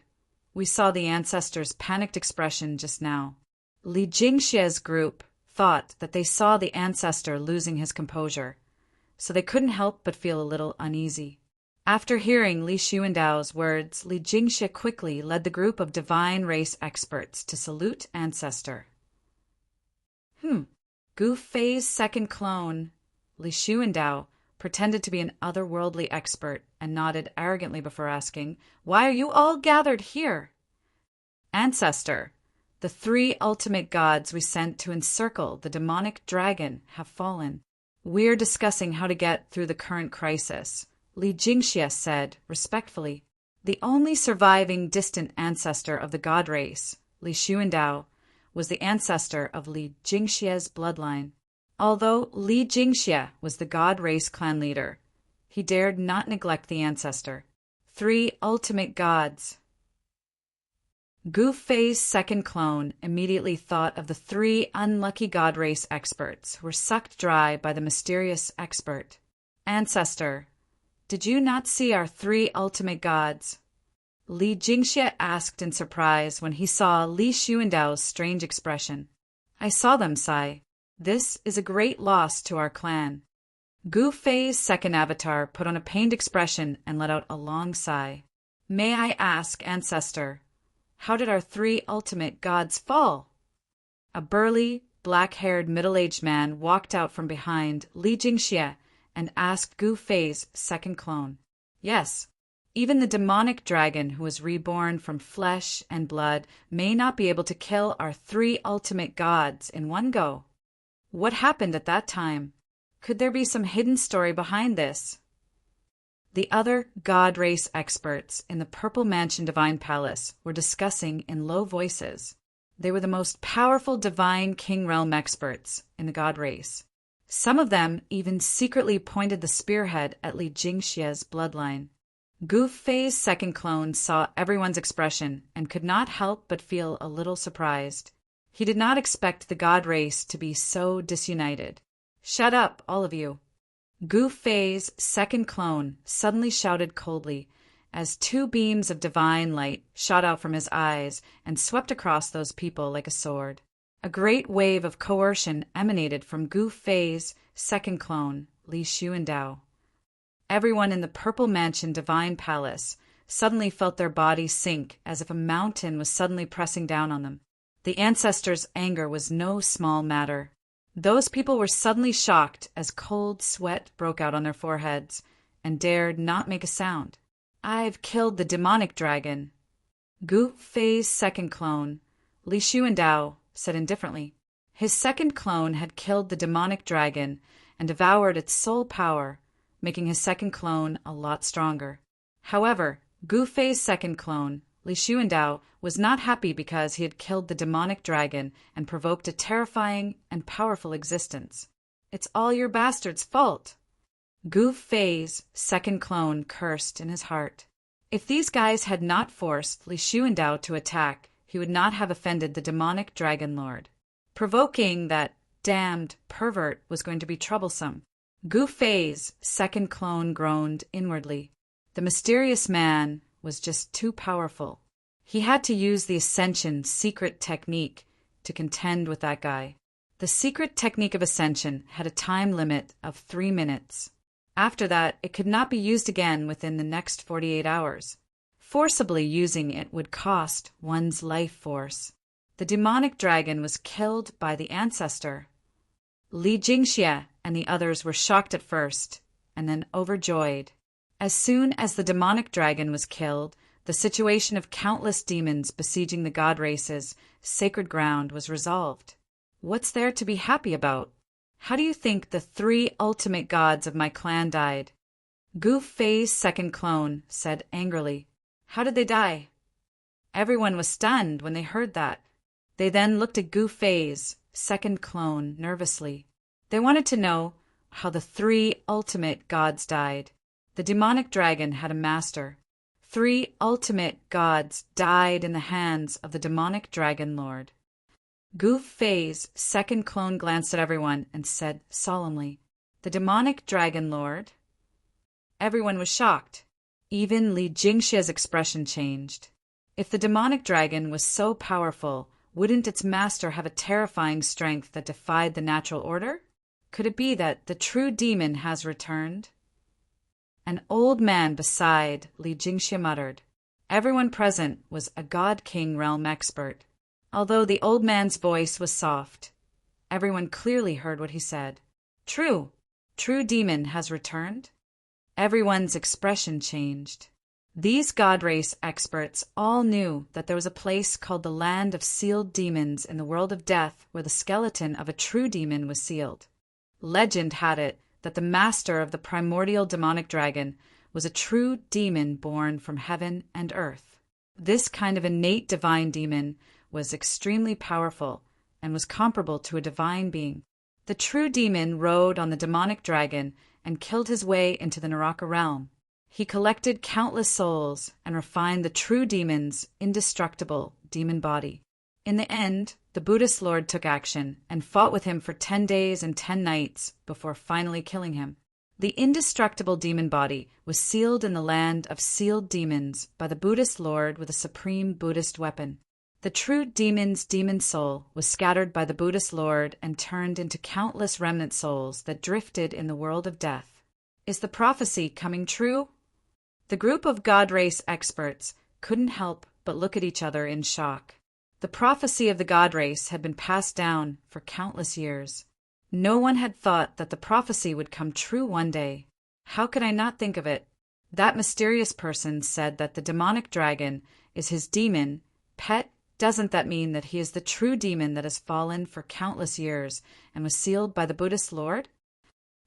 We saw the ancestor's panicked expression just now. Li Jingxia's group thought that they saw the ancestor losing his composure, so they couldn't help but feel a little uneasy. After hearing Li Xuandao's words, Li Jingxia quickly led the group of divine race experts to salute ancestor. Gu Fei's second clone, Li Xuandao, pretended to be an otherworldly expert and nodded arrogantly before asking, "Why are you all gathered here?" "Ancestor, the 3 ultimate gods we sent to encircle the demonic dragon have fallen. We're discussing how to get through the current crisis," Li Jingxia said respectfully. The only surviving distant ancestor of the god race, Li Xuandao, was the ancestor of Li Jingxia's bloodline. Although Li Jingxia was the god race clan leader, he dared not neglect the ancestor. 3 ultimate gods. Gu Fei's second clone immediately thought of the 3 unlucky god race experts who were sucked dry by the mysterious expert. "Ancestor, Did you not see our three ultimate gods? Li Jingxie asked in surprise when he saw Li Xuandao's strange expression. I saw them, Sai. This is a great loss to our clan. Gu Fei's second avatar put on a pained expression and let out a long sigh. May I ask, Ancestor, how did our three ultimate gods fall? A burly, black-haired middle-aged man walked out from behind Li Jingxie and asked Gu Fei's second clone. Yes, even the demonic dragon who was reborn from flesh and blood may not be able to kill our three ultimate gods in one go. What happened at that time? Could there be some hidden story behind this? The other god race experts in the Purple Mansion Divine Palace were discussing in low voices. They were the most powerful divine king realm experts in the god race. Some of them even secretly pointed the spearhead at Li Jingxie's bloodline. Gu Fei's second clone saw everyone's expression and could not help but feel a little surprised. He did not expect the god race to be so disunited. Shut up, all of you. Gu Fei's second clone suddenly shouted coldly as two beams of divine light shot out from his eyes and swept across those people like a sword. A great wave of coercion emanated from Gu Fei's second clone, Li Xuandao. Everyone in the Purple Mansion Divine Palace suddenly felt their bodies sink as if a mountain was suddenly pressing down on them. The ancestors' anger was no small matter. Those people were suddenly shocked as cold sweat broke out on their foreheads and dared not make a sound. I've killed the demonic dragon. Gu Fei's second clone, Li Xuandao, said indifferently. His second clone had killed the demonic dragon and devoured its soul power, making his second clone a lot stronger. However, Gu Fei's second clone, Li Xuandao, was not happy because he had killed the demonic dragon and provoked a terrifying and powerful existence. It's all your bastard's fault. Gu Fei's second clone cursed in his heart. If these guys had not forced Li Xuandao to attack, he would not have offended the demonic dragon lord. Provoking that damned pervert was going to be troublesome. Gu Fei's second clone groaned inwardly. The mysterious man was just too powerful. He had to use the Ascension secret technique to contend with that guy. The secret technique of Ascension had a time limit of 3 minutes. After that, it could not be used again within the next 48 hours. Forcibly using it would cost one's life force. The demonic dragon was killed by the ancestor. Li Jingxie and the others were shocked at first, and then overjoyed. As soon as the demonic dragon was killed, the situation of countless demons besieging the god race's sacred ground was resolved. What's there to be happy about? How do you think the three ultimate gods of my clan died? Gu Fei's second clone said angrily. How did they die? Everyone was stunned when they heard that. They then looked at Gu Fei's second clone nervously. They wanted to know how the three ultimate gods died. The demonic dragon had a master. 3 ultimate gods died in the hands of the demonic dragon lord. Gu Fei's second clone glanced at everyone and said solemnly, "The demonic dragon lord?" Everyone was shocked. Even Li Jingxie's expression changed. If the demonic dragon was so powerful, wouldn't its master have a terrifying strength that defied the natural order? Could it be that the true demon has returned? An old man beside Li Jingxie muttered. Everyone present was a God King realm expert. Although the old man's voice was soft, everyone clearly heard what he said. True demon has returned? Everyone's expression changed. These God race experts all knew that there was a place called the Land of Sealed Demons in the world of death where the skeleton of a true demon was sealed. Legend had it that the master of the primordial demonic dragon was a true demon born from heaven and earth. This kind of innate divine demon was extremely powerful and was comparable to a divine being. The true demon rode on the demonic dragon and killed his way into the Naraka realm. He collected countless souls and refined the true demon's indestructible demon body. In the end, the Buddhist lord took action and fought with him for 10 days and 10 nights before finally killing him. The indestructible demon body was sealed in the land of sealed demons by the Buddhist Lord with a supreme Buddhist weapon. The true demon's demon soul was scattered by the Buddhist Lord and turned into countless remnant souls that drifted in the world of death. Is the prophecy coming true? The group of God race experts couldn't help but look at each other in shock. The prophecy of the God race had been passed down for countless years. No one had thought that the prophecy would come true one day. How could I not think of it? That mysterious person said that the demonic dragon is his demon pet. Doesn't that mean that he is the true demon that has fallen for countless years and was sealed by the Buddhist Lord?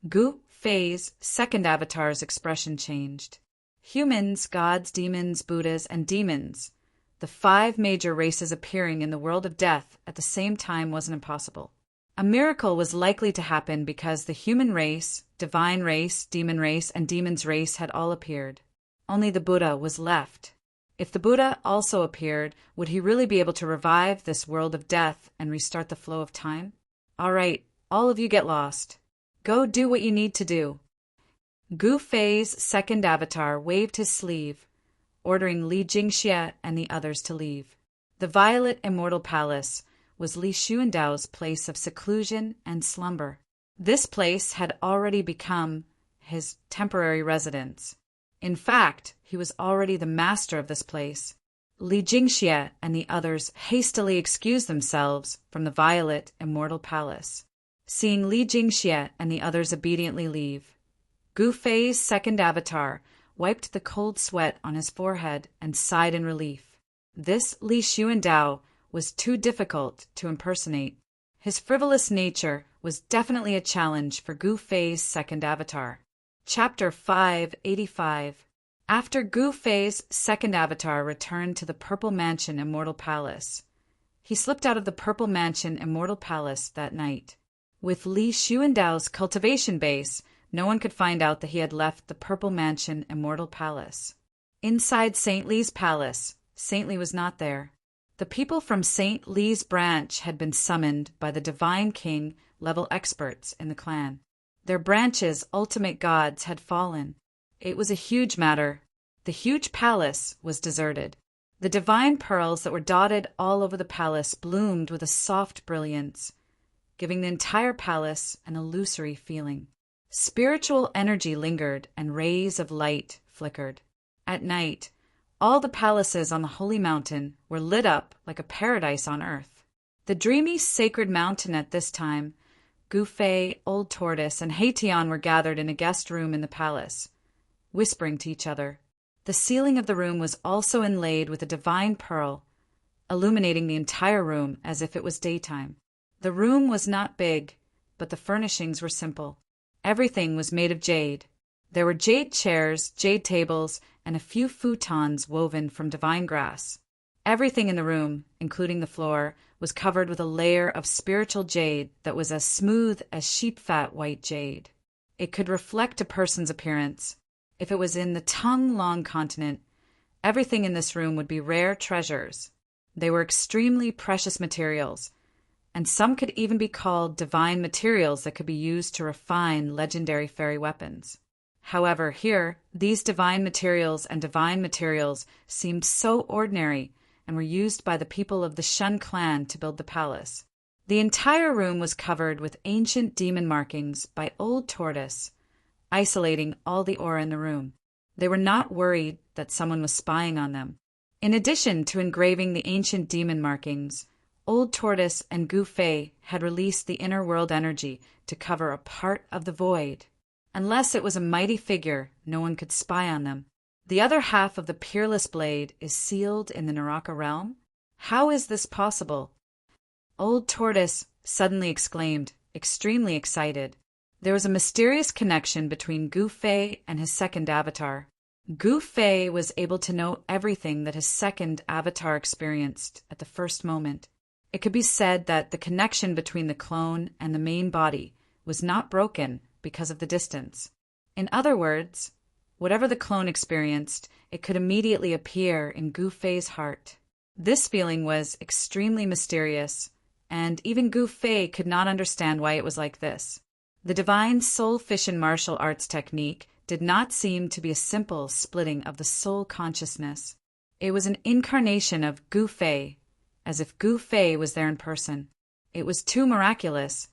Gu Fei's second avatar's expression changed. Humans, gods, demons, Buddhas, and demons. The 5 major races appearing in the world of death at the same time wasn't impossible. A miracle was likely to happen because the human race, divine race, demon race, and demon's race had all appeared. Only the Buddha was left. If the Buddha also appeared, would he really be able to revive this world of death and restart the flow of time? All right, all of you get lost. Go do what you need to do. Gu Fei's second avatar waved his sleeve, ordering Li Jingxie and the others to leave. The Violet Immortal Palace was Li Xuandao's place of seclusion and slumber. This place had already become his temporary residence. In fact, he was already the master of this place. Li Jingxie and the others hastily excused themselves from the Violet Immortal Palace. Seeing Li Jingxie and the others obediently leave, Gu Fei's second avatar wiped the cold sweat on his forehead and sighed in relief. This Li Xuandao was too difficult to impersonate. His frivolous nature was definitely a challenge for Gu Fei's second avatar. Chapter 585. After Gu Fei's second avatar returned to the Purple Mansion Immortal Palace, he slipped out of the Purple Mansion Immortal Palace that night. With Li Xuandao's cultivation base, no one could find out that he had left the Purple Mansion Immortal Palace. Inside St. Li's palace, St. Li was not there. The people from St. Li's branch had been summoned by the Divine King level experts in the clan. Their branch's ultimate gods had fallen. It was a huge matter. The huge palace was deserted. The divine pearls that were dotted all over the palace bloomed with a soft brilliance, giving the entire palace an illusory feeling. Spiritual energy lingered and rays of light flickered. At night, all the palaces on the Holy Mountain were lit up like a paradise on earth. The dreamy sacred mountain at this time, Gu Fei, Old Tortoise, and Heian were gathered in a guest room in the palace, whispering to each other. The ceiling of the room was also inlaid with a divine pearl, illuminating the entire room as if it was daytime. The room was not big, but the furnishings were simple. Everything was made of jade. There were jade chairs, jade tables, and a few futons woven from divine grass. Everything in the room, including the floor, was covered with a layer of spiritual jade that was as smooth as sheep-fat white jade. It could reflect a person's appearance. If it was in the Tung-Long continent, everything in this room would be rare treasures. They were extremely precious materials, and some could even be called divine materials that could be used to refine legendary fairy weapons. However, here, these divine materials seemed so ordinary and were used by the people of the Shun clan to build the palace. The entire room was covered with ancient demon markings by Old Tortoise, isolating all the aura in the room. They were not worried that someone was spying on them. In addition to engraving the ancient demon markings, Old Tortoise and Gu Fei had released the inner world energy to cover a part of the void. Unless it was a mighty figure, no one could spy on them. The other half of the peerless blade is sealed in the Naraka realm? How is this possible? Old Tortoise suddenly exclaimed, extremely excited. There was a mysterious connection between Gu Fei and his second avatar. Gu Fei was able to know everything that his second avatar experienced at the first moment. It could be said that the connection between the clone and the main body was not broken because of the distance. In other words, whatever the clone experienced, it could immediately appear in Gu Fei's heart. This feeling was extremely mysterious, and even Gu Fei could not understand why it was like this. The divine soul fission martial arts technique did not seem to be a simple splitting of the soul consciousness. It was an incarnation of Gu Fei, as if Gu Fei was there in person. It was too miraculous.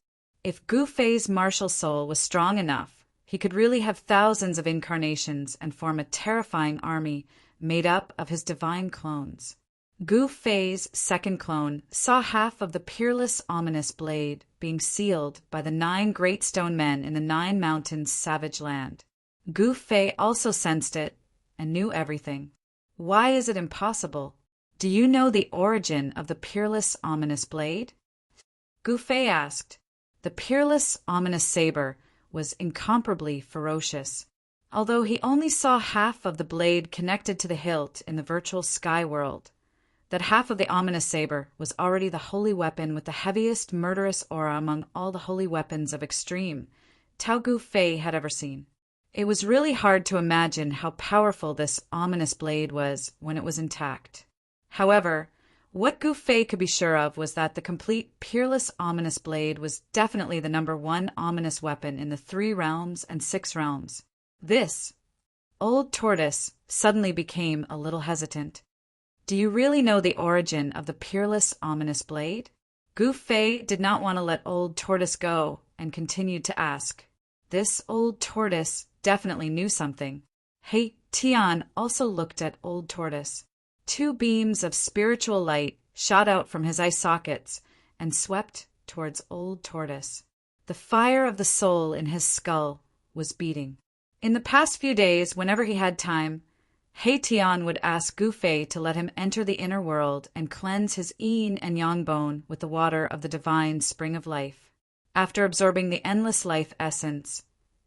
If Gu Fei's martial soul was strong enough, he could really have thousands of incarnations and form a terrifying army made up of his divine clones. Gu Fei's second clone saw half of the peerless, ominous blade being sealed by the 9 great stone men in the 9 mountains' savage land. Gu Fei also sensed it and knew everything. Why is it impossible? Do you know the origin of the peerless, ominous blade? Gu Fei asked. The peerless, ominous saber was incomparably ferocious. Although he only saw half of the blade connected to the hilt in the virtual sky world, that half of the ominous saber was already the holy weapon with the heaviest murderous aura among all the holy weapons of extreme Tao Gu Fei had ever seen. It was really hard to imagine how powerful this ominous blade was when it was intact. However, what Gu Fei could be sure of was that the complete peerless ominous blade was definitely the number 1 ominous weapon in the 3 realms and 6 realms. This old tortoise suddenly became a little hesitant. Do you really know the origin of the peerless, ominous blade? Gu Fei did not want to let old tortoise go and continued to ask. This old tortoise definitely knew something. He Tian also looked at old tortoise. 2 beams of spiritual light shot out from his eye sockets and swept towards old tortoise. The fire of the soul in his skull was beating. In the past few days, whenever he had time, He Tian would ask Gu Fei to let him enter the inner world and cleanse his yin and yang bone with the water of the divine spring of life. After absorbing the endless life essence,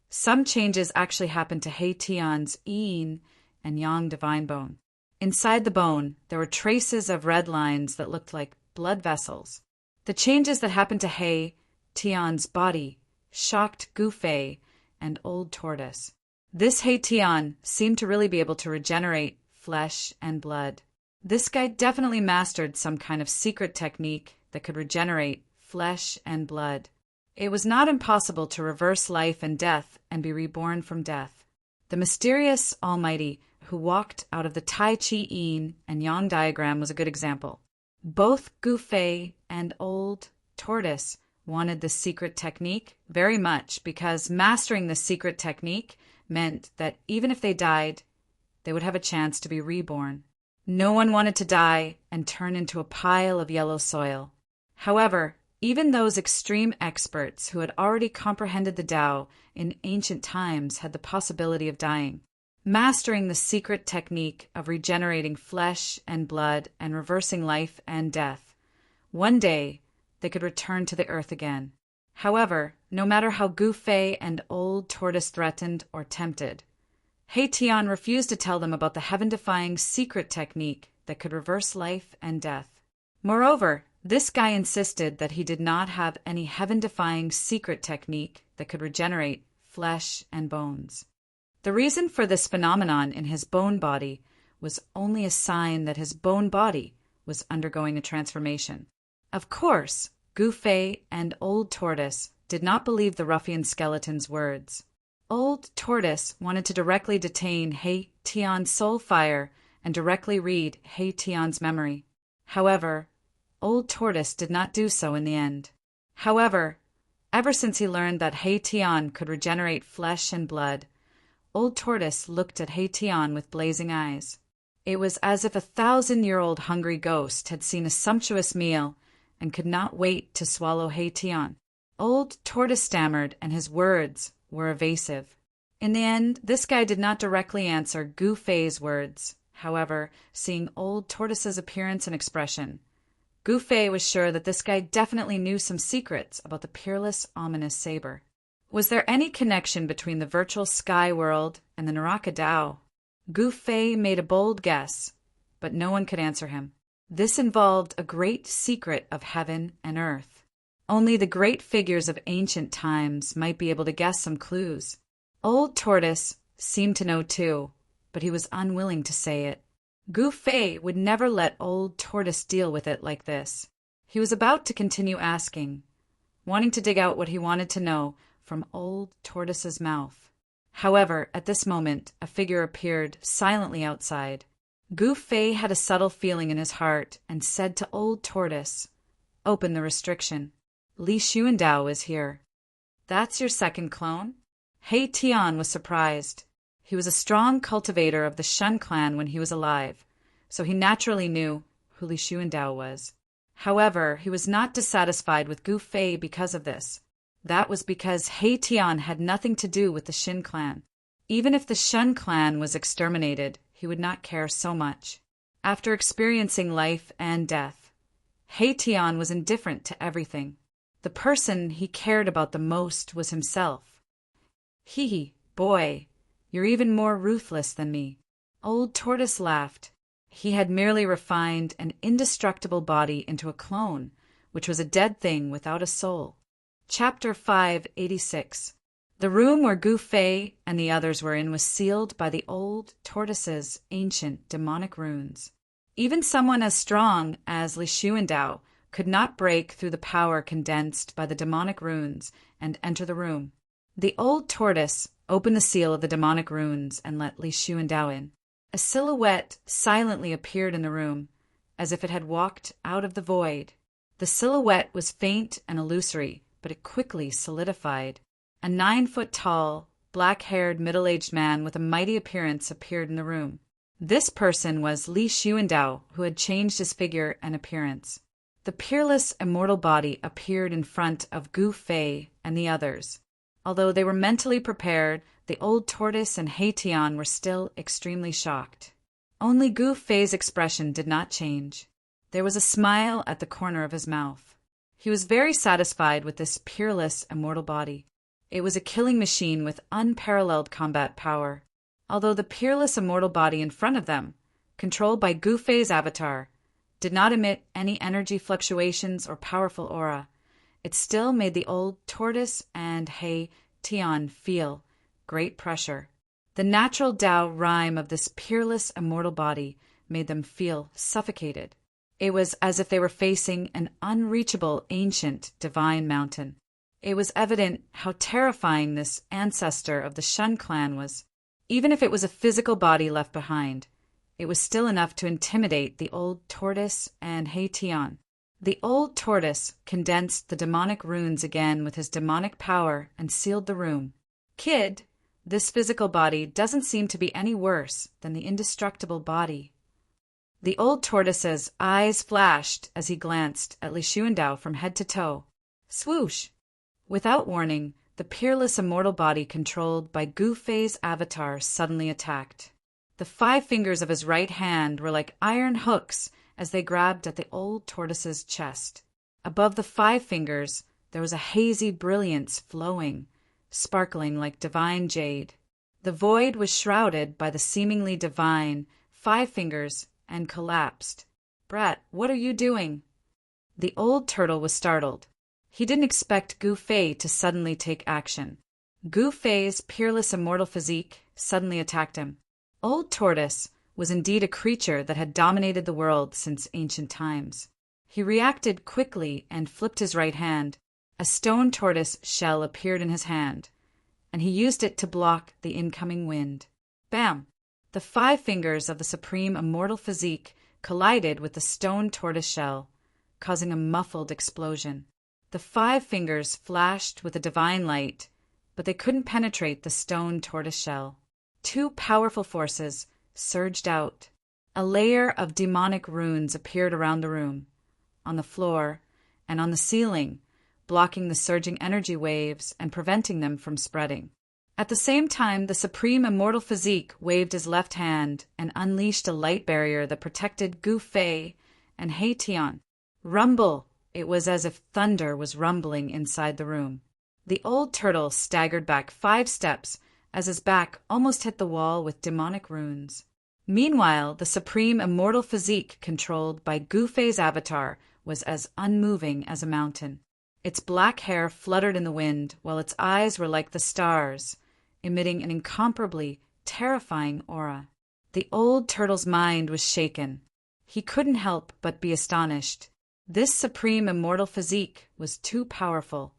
some changes actually happened to He Tian's yin and yang divine bone. Inside the bone, there were traces of red lines that looked like blood vessels. The changes that happened to He Tian's body shocked Gu Fei and old tortoise. This He Tian seemed to really be able to regenerate flesh and blood. This guy definitely mastered some kind of secret technique that could regenerate flesh and blood. It was not impossible to reverse life and death and be reborn from death. The mysterious Almighty who walked out of the Tai Chi Yin and Yang diagram was a good example. Both Gu Fei and old tortoise wanted this secret technique very much because mastering this secret technique meant that even if they died, they would have a chance to be reborn. No one wanted to die and turn into a pile of yellow soil. However, even those extreme experts who had already comprehended the Tao in ancient times had the possibility of dying. Mastering the secret technique of regenerating flesh and blood and reversing life and death, one day they could return to the earth again. However, no matter how Gu Fei and old tortoise threatened or tempted, He Tian refused to tell them about the heaven-defying secret technique that could reverse life and death. Moreover, this guy insisted that he did not have any heaven-defying secret technique that could regenerate flesh and bones. The reason for this phenomenon in his bone body was only a sign that his bone body was undergoing a transformation. Of course, Gu Fei and old tortoise did not believe the ruffian skeleton's words. Old tortoise wanted to directly detain He Tian's soul fire and directly read He Tian's memory. However, old tortoise did not do so in the end. However, ever since he learned that He Tian could regenerate flesh and blood, old tortoise looked at He Tian with blazing eyes. It was as if 1,000-year-old hungry ghost had seen a sumptuous meal and could not wait to swallow He Tian. Old tortoise stammered, and his words were evasive. In the end, this guy did not directly answer Gu Fei's words. However, seeing old tortoise's appearance and expression, Gu Fei was sure that this guy definitely knew some secrets about the peerless, ominous saber. Was there any connection between the virtual sky world and the Naraka Tao? Gu Fei made a bold guess, but no one could answer him. This involved a great secret of heaven and earth. Only the great figures of ancient times might be able to guess some clues. Old tortoise seemed to know too, but he was unwilling to say it. Gu Fei would never let old tortoise deal with it like this. He was about to continue asking, wanting to dig out what he wanted to know from Old Tortoise's mouth. However, at this moment, a figure appeared silently outside. Gu Fei had a subtle feeling in his heart and said to Old Tortoise, "Open the restriction. Li Xuandao is here." "That's your second clone?" He Tian was surprised. He was a strong cultivator of the Shun clan when he was alive, so he naturally knew who Li Xuandao was. However, he was not dissatisfied with Gu Fei because of this. That was because He Tian had nothing to do with the Shin clan. Even if the Shun clan was exterminated, he would not care so much. After experiencing life and death, He Tian was indifferent to everything. The person he cared about the most was himself. Boy, you're even more ruthless than me." Old Tortoise laughed. He had merely refined an indestructible body into a clone, which was a dead thing without a soul. Chapter 586. The room where Gu Fei and the others were in was sealed by the Old Tortoise's ancient demonic runes. Even someone as strong as Li Xuandao could not break through the power condensed by the demonic runes and enter the room. The Old Tortoise opened the seal of the demonic runes and let Li Xuandao in. A silhouette silently appeared in the room, as if it had walked out of the void. The silhouette was faint and illusory, but it quickly solidified. A 9-foot-tall, black-haired, middle-aged man with a mighty appearance appeared in the room. This person was Li Xuandao, who had changed his figure and appearance. The peerless, immortal body appeared in front of Gu Fei and the others. Although they were mentally prepared, the Old Tortoise and He Tian were still extremely shocked. Only Gu Fei's expression did not change. There was a smile at the corner of his mouth. He was very satisfied with this peerless, immortal body. It was a killing machine with unparalleled combat power. Although the peerless, immortal body in front of them, controlled by Gu Fei's avatar, did not emit any energy fluctuations or powerful aura, it still made the Old Tortoise and He Tian feel great pressure. The natural Tao rhyme of this peerless, immortal body made them feel suffocated. It was as if they were facing an unreachable, ancient, divine mountain. It was evident how terrifying this ancestor of the Shun clan was. Even if it was a physical body left behind, it was still enough to intimidate the Old Tortoise and He Tian. The Old Tortoise condensed the demonic runes again with his demonic power and sealed the room. "Kid, this physical body doesn't seem to be any worse than the indestructible body." The Old Tortoise's eyes flashed as he glanced at Li Xuandao from head to toe. Swoosh! Without warning, the peerless, immortal body controlled by Gu Fei's avatar suddenly attacked. The 5 fingers of his right hand were like iron hooks as they grabbed at the Old Tortoise's chest. Above the 5 fingers, there was a hazy brilliance flowing, sparkling like divine jade. The void was shrouded by the seemingly divine 5 fingers and collapsed. "Brat, what are you doing?" The old turtle was startled. He didn't expect Gu Fei to suddenly take action. Gu Fei's peerless, immortal physique suddenly attacked him. Old Tortoise was indeed a creature that had dominated the world since ancient times. He reacted quickly and flipped his right hand. A stone tortoise shell appeared in his hand, and he used it to block the incoming wind. Bam! The 5 fingers of the supreme immortal physique collided with the stone tortoise shell, causing a muffled explosion. The 5 fingers flashed with a divine light, but they couldn't penetrate the stone tortoise shell. 2 powerful forces surged out. A layer of demonic runes appeared around the room, on the floor, and on the ceiling, blocking the surging energy waves and preventing them from spreading. At the same time, the supreme immortal physique waved his left hand and unleashed a light barrier that protected Gu Fei and He Tian. Rumble! It was as if thunder was rumbling inside the room. The old turtle staggered back 5 steps as his back almost hit the wall with demonic runes. Meanwhile, the supreme immortal physique controlled by Gu Fei's avatar was as unmoving as a mountain. Its black hair fluttered in the wind, while its eyes were like the stars, emitting an incomparably terrifying aura. The old turtle's mind was shaken. He couldn't help but be astonished. This supreme immortal physique was too powerful.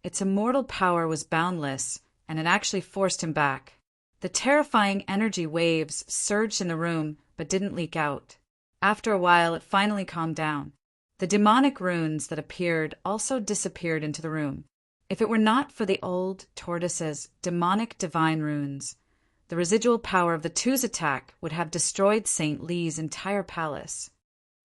Its immortal power was boundless, and it actually forced him back. The terrifying energy waves surged in the room but didn't leak out. After a while, it finally calmed down. The demonic runes that appeared also disappeared into the room. If it were not for the old tortoise's demonic divine runes, the residual power of the two's attack would have destroyed St. Lee's entire palace.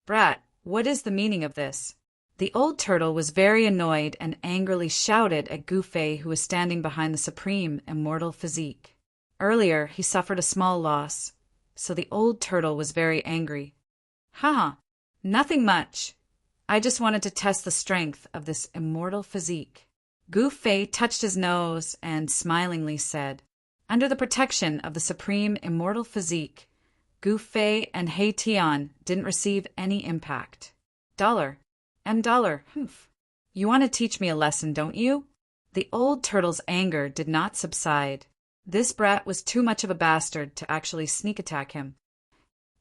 Brat, what is the meaning of this? The old turtle was very annoyed and angrily shouted at Gufei, who was standing behind the supreme immortal physique. Earlier, he suffered a small loss, so the old turtle was very angry. Haha, nothing much. I just wanted to test the strength of this immortal physique. Gufei touched his nose and smilingly said, under the protection of the supreme immortal physique, Gufei and He Tian didn't receive any impact. $M. You want to teach me a lesson, don't you? The old turtle's anger did not subside. This brat was too much of a bastard to actually sneak attack him.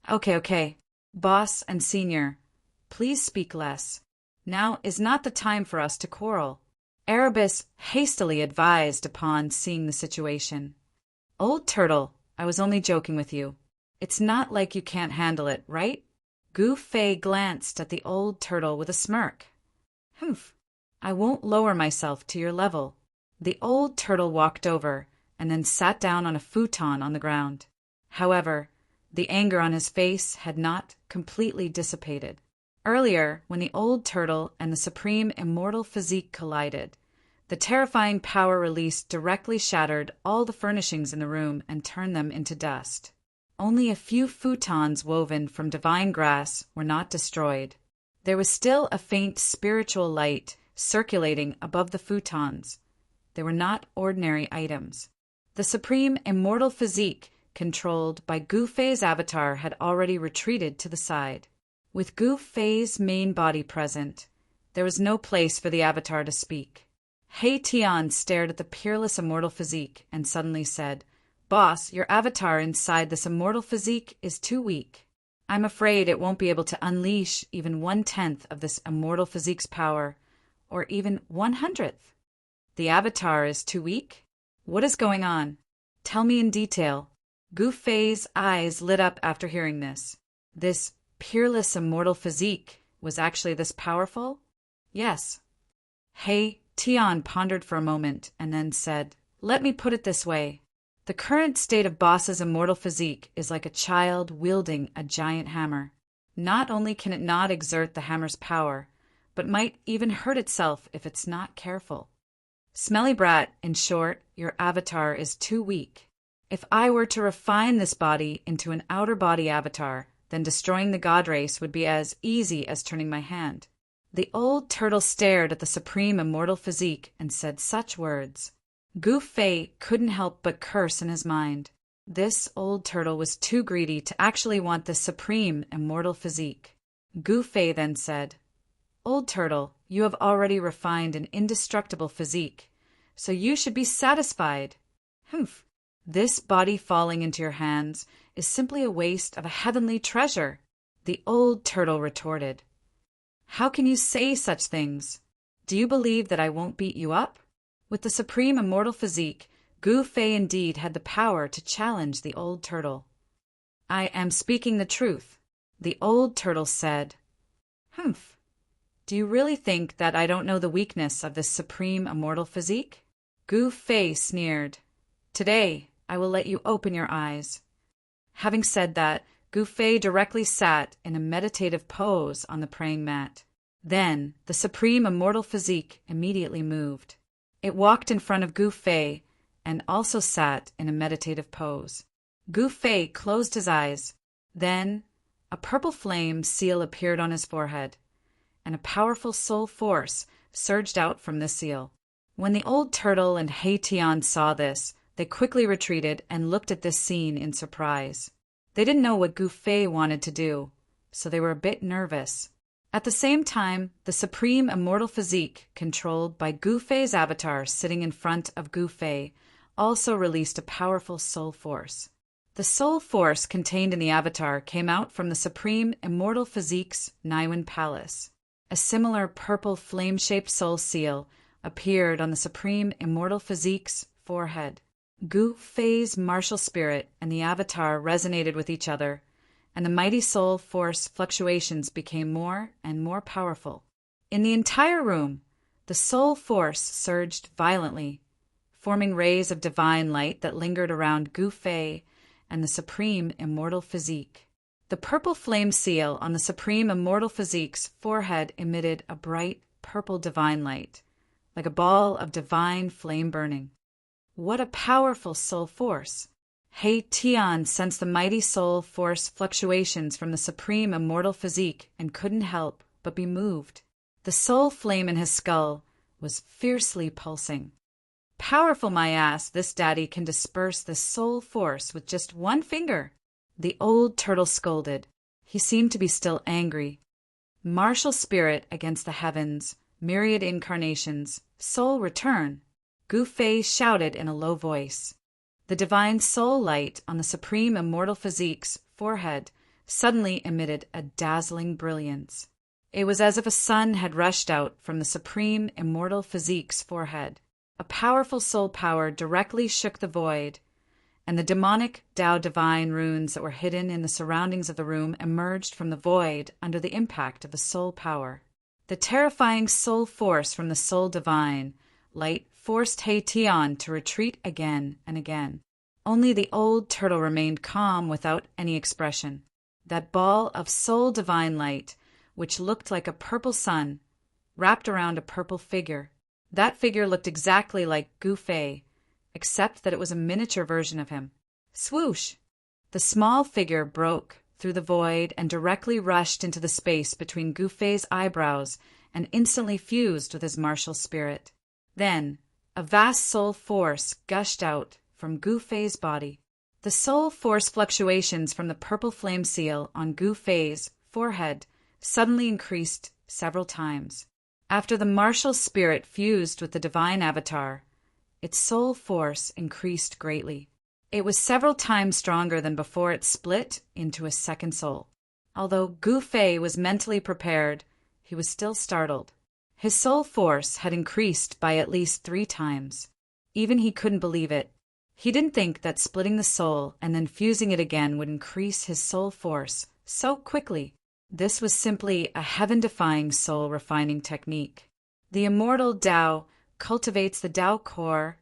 Okay. Boss and senior, please speak less. Now is not the time for us to quarrel. Erebus hastily advised upon seeing the situation. Old turtle, I was only joking with you. It's not like you can't handle it, right? Gufei glanced at the old turtle with a smirk. I won't lower myself to your level. The old turtle walked over and then sat down on a futon on the ground. However, the anger on his face had not completely dissipated. Earlier, when the old turtle and the supreme immortal physique collided, the terrifying power released directly shattered all the furnishings in the room and turned them into dust. Only a few futons woven from divine grass were not destroyed. There was still a faint spiritual light circulating above the futons. They were not ordinary items. The supreme immortal physique, controlled by Gufei's avatar, had already retreated to the side. With Gufei's main body present, there was no place for the avatar to speak. He Tian stared at the peerless immortal physique and suddenly said, Boss, your avatar inside this immortal physique is too weak. I'm afraid it won't be able to unleash even 1/10 of this immortal physique's power, or even 1/100th. The avatar is too weak? What is going on? Tell me in detail. Gufei's eyes lit up after hearing this. This peerless immortal physique was actually this powerful? Yes. He Tian pondered for a moment and then said, Let me put it this way. The current state of Boss's immortal physique is like a child wielding a giant hammer. Not only can it not exert the hammer's power, but might even hurt itself if it's not careful. Smelly brat, in short, your avatar is too weak. If I were to refine this body into an outer body avatar, then destroying the god race would be as easy as turning my hand. The old turtle stared at the supreme immortal physique and said such words. Gufei couldn't help but curse in his mind. This old turtle was too greedy to actually want the supreme immortal physique. Gufei then said, Old turtle, you have already refined an indestructible physique, so you should be satisfied. This body falling into your hands is simply a waste of a heavenly treasure, the old turtle retorted. How can you say such things? Do you believe that I won't beat you up? With the supreme immortal physique, Gufei indeed had the power to challenge the old turtle. I am speaking the truth, the old turtle said. Do you really think that I don't know the weakness of this supreme immortal physique? Gufei sneered. Today, I will let you open your eyes. Having said that, Gufei directly sat in a meditative pose on the praying mat. Then, the supreme immortal physique immediately moved. It walked in front of Gufei and also sat in a meditative pose. Gufei closed his eyes. Then, a purple flame seal appeared on his forehead, and a powerful soul force surged out from the seal. When the old turtle and He Tian saw this, they quickly retreated and looked at this scene in surprise. They didn't know what Gufei wanted to do, so they were a bit nervous. At the same time, the supreme immortal physique, controlled by Gufei's avatar sitting in front of Gufei, also released a powerful soul force. The soul force contained in the avatar came out from the supreme immortal physique's Niwen palace. A similar purple flame-shaped soul seal appeared on the Supreme Immortal Physique's forehead. Gu Fei's martial spirit and the avatar resonated with each other, and the mighty soul force fluctuations became more and more powerful. In the entire room, the soul force surged violently, forming rays of divine light that lingered around Gu Fei and the Supreme Immortal Physique. The purple flame seal on the Supreme Immortal Physique's forehead emitted a bright purple divine light, like a ball of divine flame burning. What a powerful soul force! He Tian sensed the mighty soul force fluctuations from the Supreme Immortal Physique and couldn't help but be moved. The soul flame in his skull was fiercely pulsing. Powerful, my ass, this daddy can disperse the soul force with just one finger. The old turtle scolded. He seemed to be still angry. Martial spirit against the heavens, myriad incarnations, soul return, Gu Fei shouted in a low voice. The divine soul light on the Supreme Immortal Physique's forehead suddenly emitted a dazzling brilliance. It was as if a sun had rushed out from the Supreme Immortal Physique's forehead. A powerful soul power directly shook the void, and the demonic Tao Divine runes that were hidden in the surroundings of the room emerged from the void under the impact of the soul power. The terrifying soul force from the soul divine light forced He Tian to retreat again and again. Only the old turtle remained calm without any expression. That ball of soul divine light, which looked like a purple sun, wrapped around a purple figure. That figure looked exactly like Gu Fei, except that it was a miniature version of him. Swoosh! The small figure broke through the void and directly rushed into the space between Gu Fei's eyebrows and instantly fused with his martial spirit. Then, a vast soul force gushed out from Gu Fei's body. The soul force fluctuations from the purple flame seal on Gu Fei's forehead suddenly increased several times. After the martial spirit fused with the divine avatar, its soul force increased greatly. It was several times stronger than before it split into a second soul. Although Gu Fei was mentally prepared, he was still startled. His soul force had increased by at least 3 times. Even he couldn't believe it. He didn't think that splitting the soul and then fusing it again would increase his soul force so quickly. This was simply a heaven-defying soul-refining technique. The immortal Tao cultivates the Tao core,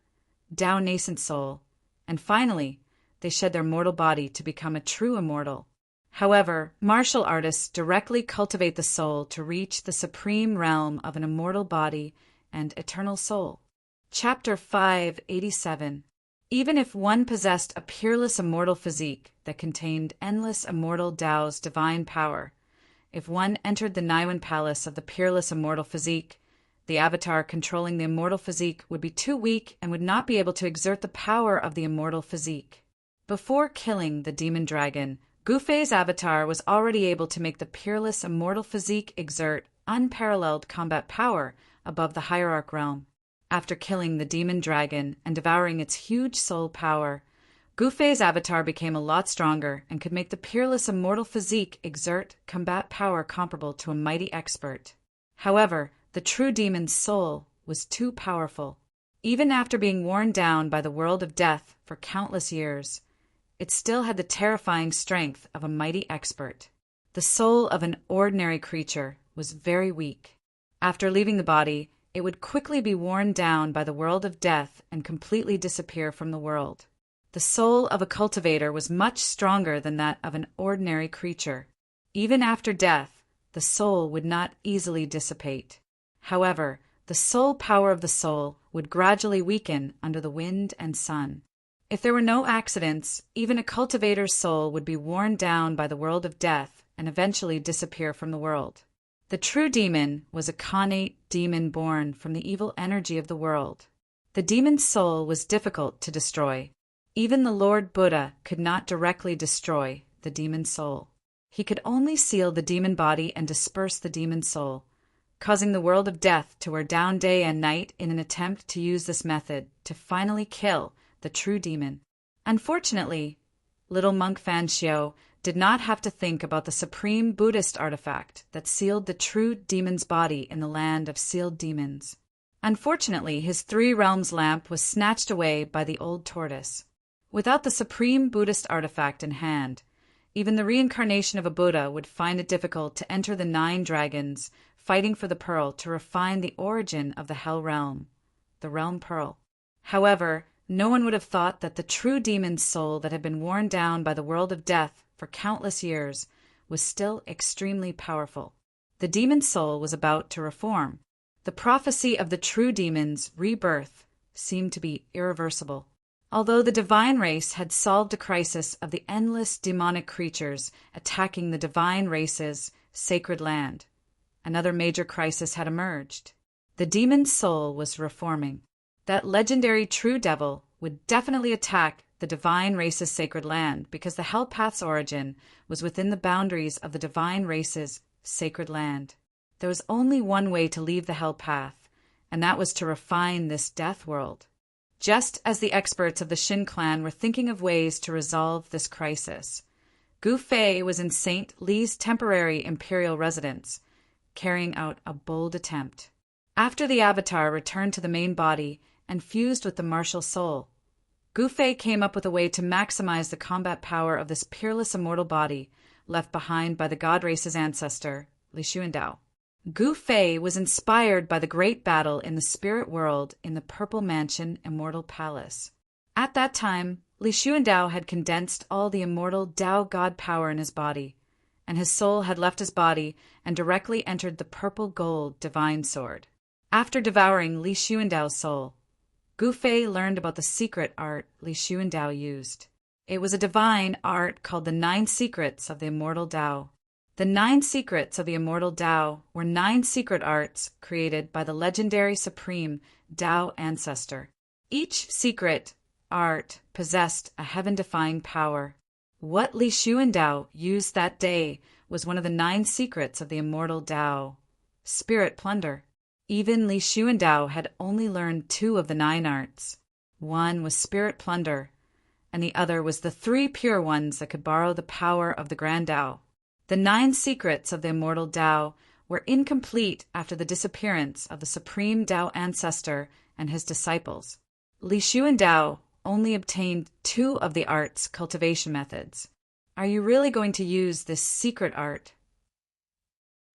Tao nascent soul, and finally, they shed their mortal body to become a true immortal. However, martial artists directly cultivate the soul to reach the supreme realm of an immortal body and eternal soul. Chapter 587. Even if one possessed a peerless immortal physique that contained endless immortal Tao's divine power, if one entered the Niwen Palace of the peerless immortal physique, the avatar controlling the immortal physique would be too weak and would not be able to exert the power of the immortal physique. Before killing the demon dragon, Gu Fei's avatar was already able to make the peerless immortal physique exert unparalleled combat power above the hierarch realm. After killing the demon dragon and devouring its huge soul power, Gu Fei's avatar became a lot stronger and could make the peerless immortal physique exert combat power comparable to a mighty expert. However, the true demon's soul was too powerful. Even after being worn down by the world of death for countless years, it still had the terrifying strength of a mighty expert. The soul of an ordinary creature was very weak. After leaving the body, it would quickly be worn down by the world of death and completely disappear from the world. The soul of a cultivator was much stronger than that of an ordinary creature. Even after death, the soul would not easily dissipate. However, the soul power of the soul would gradually weaken under the wind and sun. If there were no accidents, even a cultivator's soul would be worn down by the world of death and eventually disappear from the world. The true demon was a connate demon born from the evil energy of the world. The demon's soul was difficult to destroy. Even the Lord Buddha could not directly destroy the demon's soul. He could only seal the demon body and disperse the demon's soul, causing the world of death to wear down day and night in an attempt to use this method to finally kill the true demon. Unfortunately, little monk Fan Xiao did not have to think about the supreme Buddhist artifact that sealed the true demon's body in the land of sealed demons. Unfortunately, his three realms lamp was snatched away by the old tortoise. Without the supreme Buddhist artifact in hand, even the reincarnation of a Buddha would find it difficult to enter the 9 dragons fighting for the pearl to refine the origin of the Hell realm, the realm pearl. However, no one would have thought that the true demon's soul that had been worn down by the world of death for countless years was still extremely powerful. The demon's soul was about to reform. The prophecy of the true demon's rebirth seemed to be irreversible. Although the divine race had solved a crisis of the endless demonic creatures attacking the divine race's sacred land, another major crisis had emerged. The demon's soul was reforming. That legendary true devil would definitely attack the divine race's sacred land because the Hell Path's origin was within the boundaries of the divine race's sacred land. There was only one way to leave the Hell Path, and that was to refine this death world. Just as the experts of the Shin clan were thinking of ways to resolve this crisis, Gu Fei was in St. Li's temporary imperial residence, carrying out a bold attempt. After the Avatar returned to the main body and fused with the martial soul, Gu Fei came up with a way to maximize the combat power of this peerless immortal body left behind by the God race's ancestor, Li Xuandao. Gu Fei was inspired by the great battle in the spirit world in the Purple Mansion Immortal Palace. At that time, Li Xuandao had condensed all the immortal Tao God power in his body, and his soul had left his body and directly entered the purple gold divine sword. After devouring Li Xuandao's soul, Gu Fei learned about the secret art Li Xuandao used. It was a divine art called the 9 Secrets of the Immortal Tao. The 9 Secrets of the Immortal Tao were 9 secret arts created by the legendary supreme Tao ancestor. Each secret art possessed a heaven-defying power. What Li Xuandao used that day was one of the 9 secrets of the Immortal Tao, spirit plunder. Even Li Xuandao had only learned 2 of the 9 arts. One was spirit plunder, and the other was the 3 pure ones that could borrow the power of the Grand Tao. The 9 secrets of the Immortal Tao were incomplete after the disappearance of the supreme Tao ancestor and his disciples. Li Xuandao only obtained 2 of the art's cultivation methods. Are you really going to use this secret art?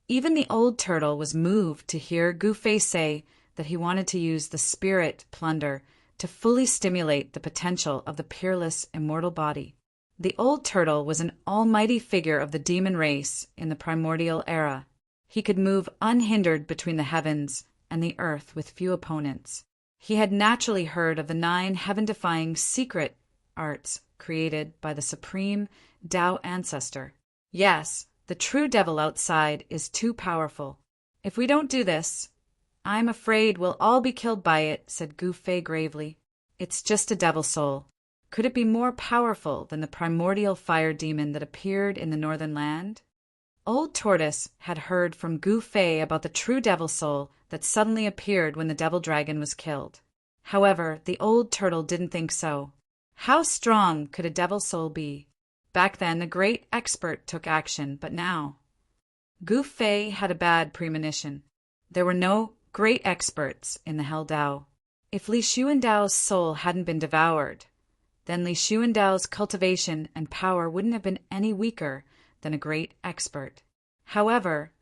Even the old turtle was moved to hear Gu Fei say that he wanted to use the spirit plunder to fully stimulate the potential of the peerless immortal body. The old turtle was an almighty figure of the demon race in the primordial era. He could move unhindered between the heavens and the earth with few opponents. He had naturally heard of the 9 heaven-defying secret arts created by the supreme Tao ancestor. Yes, the true devil outside is too powerful. If we don't do this, I'm afraid we'll all be killed by it, said Gu Fei gravely. It's just a devil soul. Could it be more powerful than the primordial fire demon that appeared in the northern land? Old Tortoise had heard from Gu Fei about the true devil soul that suddenly appeared when the devil dragon was killed. However, the old turtle didn't think so. How strong could a devil soul be? Back then, the great expert took action, but now... Gu Fei had a bad premonition. There were no great experts in the Hell Tao. If Li Xuandao's soul hadn't been devoured, then Li Xuandao's cultivation and power wouldn't have been any weaker than a great expert. However,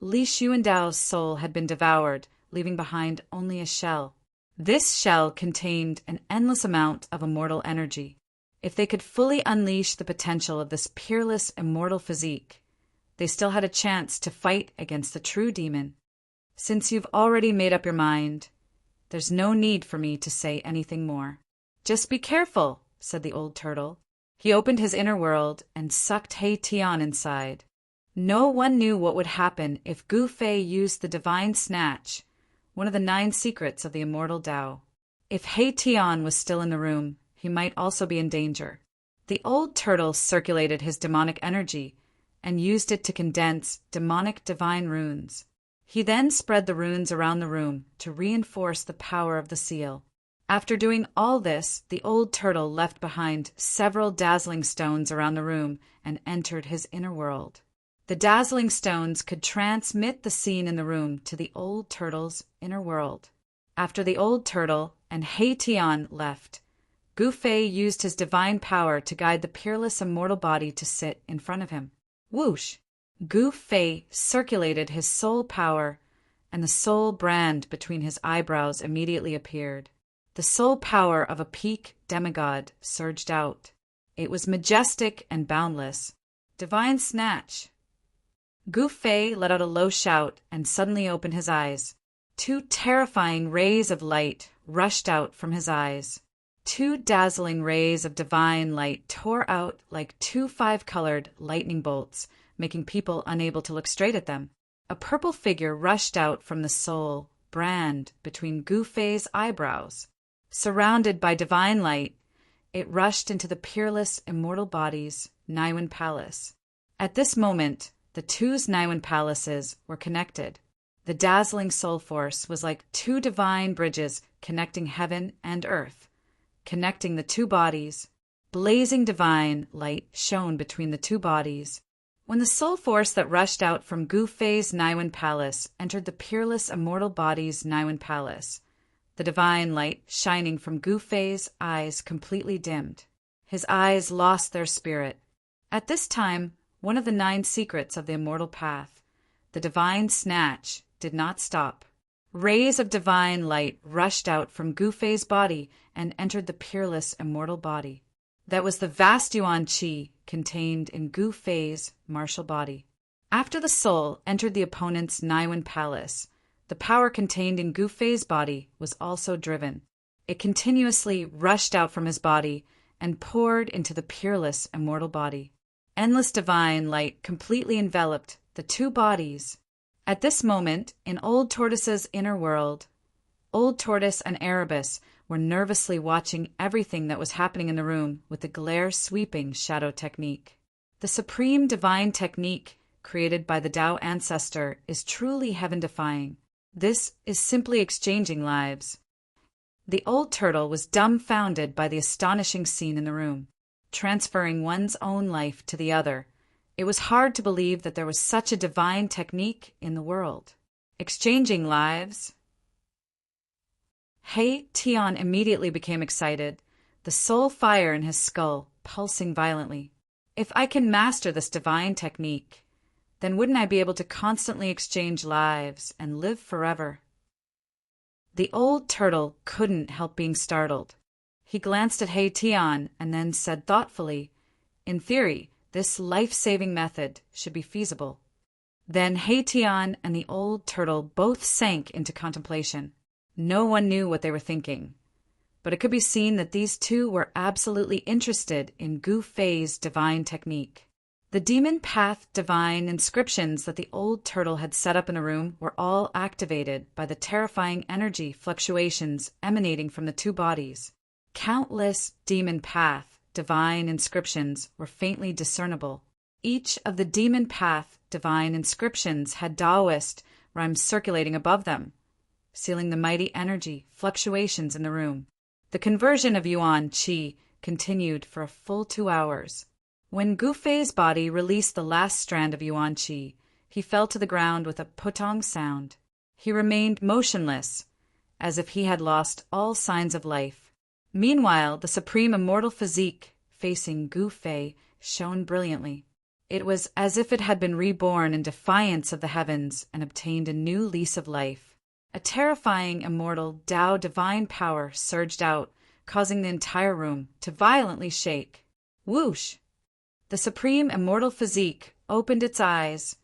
Li Xuandao's soul had been devoured, leaving behind only a shell. This shell contained an endless amount of immortal energy. If they could fully unleash the potential of this peerless immortal physique, they still had a chance to fight against the true demon. Since you've already made up your mind, there's no need for me to say anything more. Just be careful, said the old turtle. He opened his inner world and sucked He Tian inside. No one knew what would happen if Gu Fei used the divine snatch, one of the 9 secrets of the immortal Tao. If He Tian was still in the room, he might also be in danger. The old turtle circulated his demonic energy and used it to condense demonic divine runes. He then spread the runes around the room to reinforce the power of the seal. After doing all this, the old turtle left behind several dazzling stones around the room and entered his inner world. The dazzling stones could transmit the scene in the room to the old turtle's inner world. After the old turtle and Hei Tian left, Gu Fei used his divine power to guide the peerless immortal body to sit in front of him. Whoosh! Gu Fei circulated his soul power, and the soul brand between his eyebrows immediately appeared. The soul power of a peak demigod surged out. It was majestic and boundless. Divine snatch! Gu Fei let out a low shout and suddenly opened his eyes. 2 terrifying rays of light rushed out from his eyes. 2 dazzling rays of divine light tore out like 2 5-colored lightning bolts, making people unable to look straight at them. A purple figure rushed out from the soul brand between Gu Fei's eyebrows. Surrounded by divine light, it rushed into the peerless immortal body's Naiwen Palace. At this moment, the 2's Naiwen palaces were connected. The dazzling soul force was like 2 divine bridges connecting heaven and earth, connecting the 2 bodies. Blazing divine light shone between the 2 bodies. When the soul force that rushed out from Gu Fei's Naiwen Palace entered the peerless immortal body's Naiwen Palace, the divine light shining from Gu Fei's eyes completely dimmed. His eyes lost their spirit. At this time, one of the 9 secrets of the immortal path, the divine snatch, did not stop. Rays of divine light rushed out from Gu Fei's body and entered the peerless immortal body. That was the vast Yuan Qi contained in Gu Fei's martial body. After the soul entered the opponent's Naiwen Palace, the power contained in Gu Fei's body was also driven. It continuously rushed out from his body and poured into the peerless immortal body. Endless divine light completely enveloped the 2 bodies. At this moment, in Old Tortoise's inner world, Old Tortoise and Erebus were nervously watching everything that was happening in the room with the glare-sweeping shadow technique. The supreme divine technique created by the Tao ancestor is truly heaven-defying. This is simply exchanging lives. The old turtle was dumbfounded by the astonishing scene in the room, transferring one's own life to the other. It was hard to believe that there was such a divine technique in the world. Exchanging lives. Hei Tian immediately became excited, the soul fire in his skull pulsing violently. If I can master this divine technique, then wouldn't I be able to constantly exchange lives and live forever? The old turtle couldn't help being startled. He glanced at Hei Tian and then said thoughtfully, "In theory, this life-saving method should be feasible." Then Hei Tian and the old turtle both sank into contemplation. No one knew what they were thinking, but it could be seen that these 2 were absolutely interested in Gu Fei's divine technique. The demon path divine inscriptions that the old turtle had set up in a room were all activated by the terrifying energy fluctuations emanating from the 2 bodies. Countless demon path divine inscriptions were faintly discernible. Each of the demon path divine inscriptions had Taoist rhymes circulating above them, sealing the mighty energy fluctuations in the room. The conversion of Yuan Qi continued for a full 2 hours. When Gu Fei's body released the last strand of Yuan Qi, he fell to the ground with a putong sound. He remained motionless, as if he had lost all signs of life. Meanwhile, the supreme immortal physique facing Gu Fei shone brilliantly. It was as if it had been reborn in defiance of the heavens and obtained a new lease of life. A terrifying immortal Tao divine power surged out, causing the entire room to violently shake. Whoosh! The supreme immortal physique opened its eyes,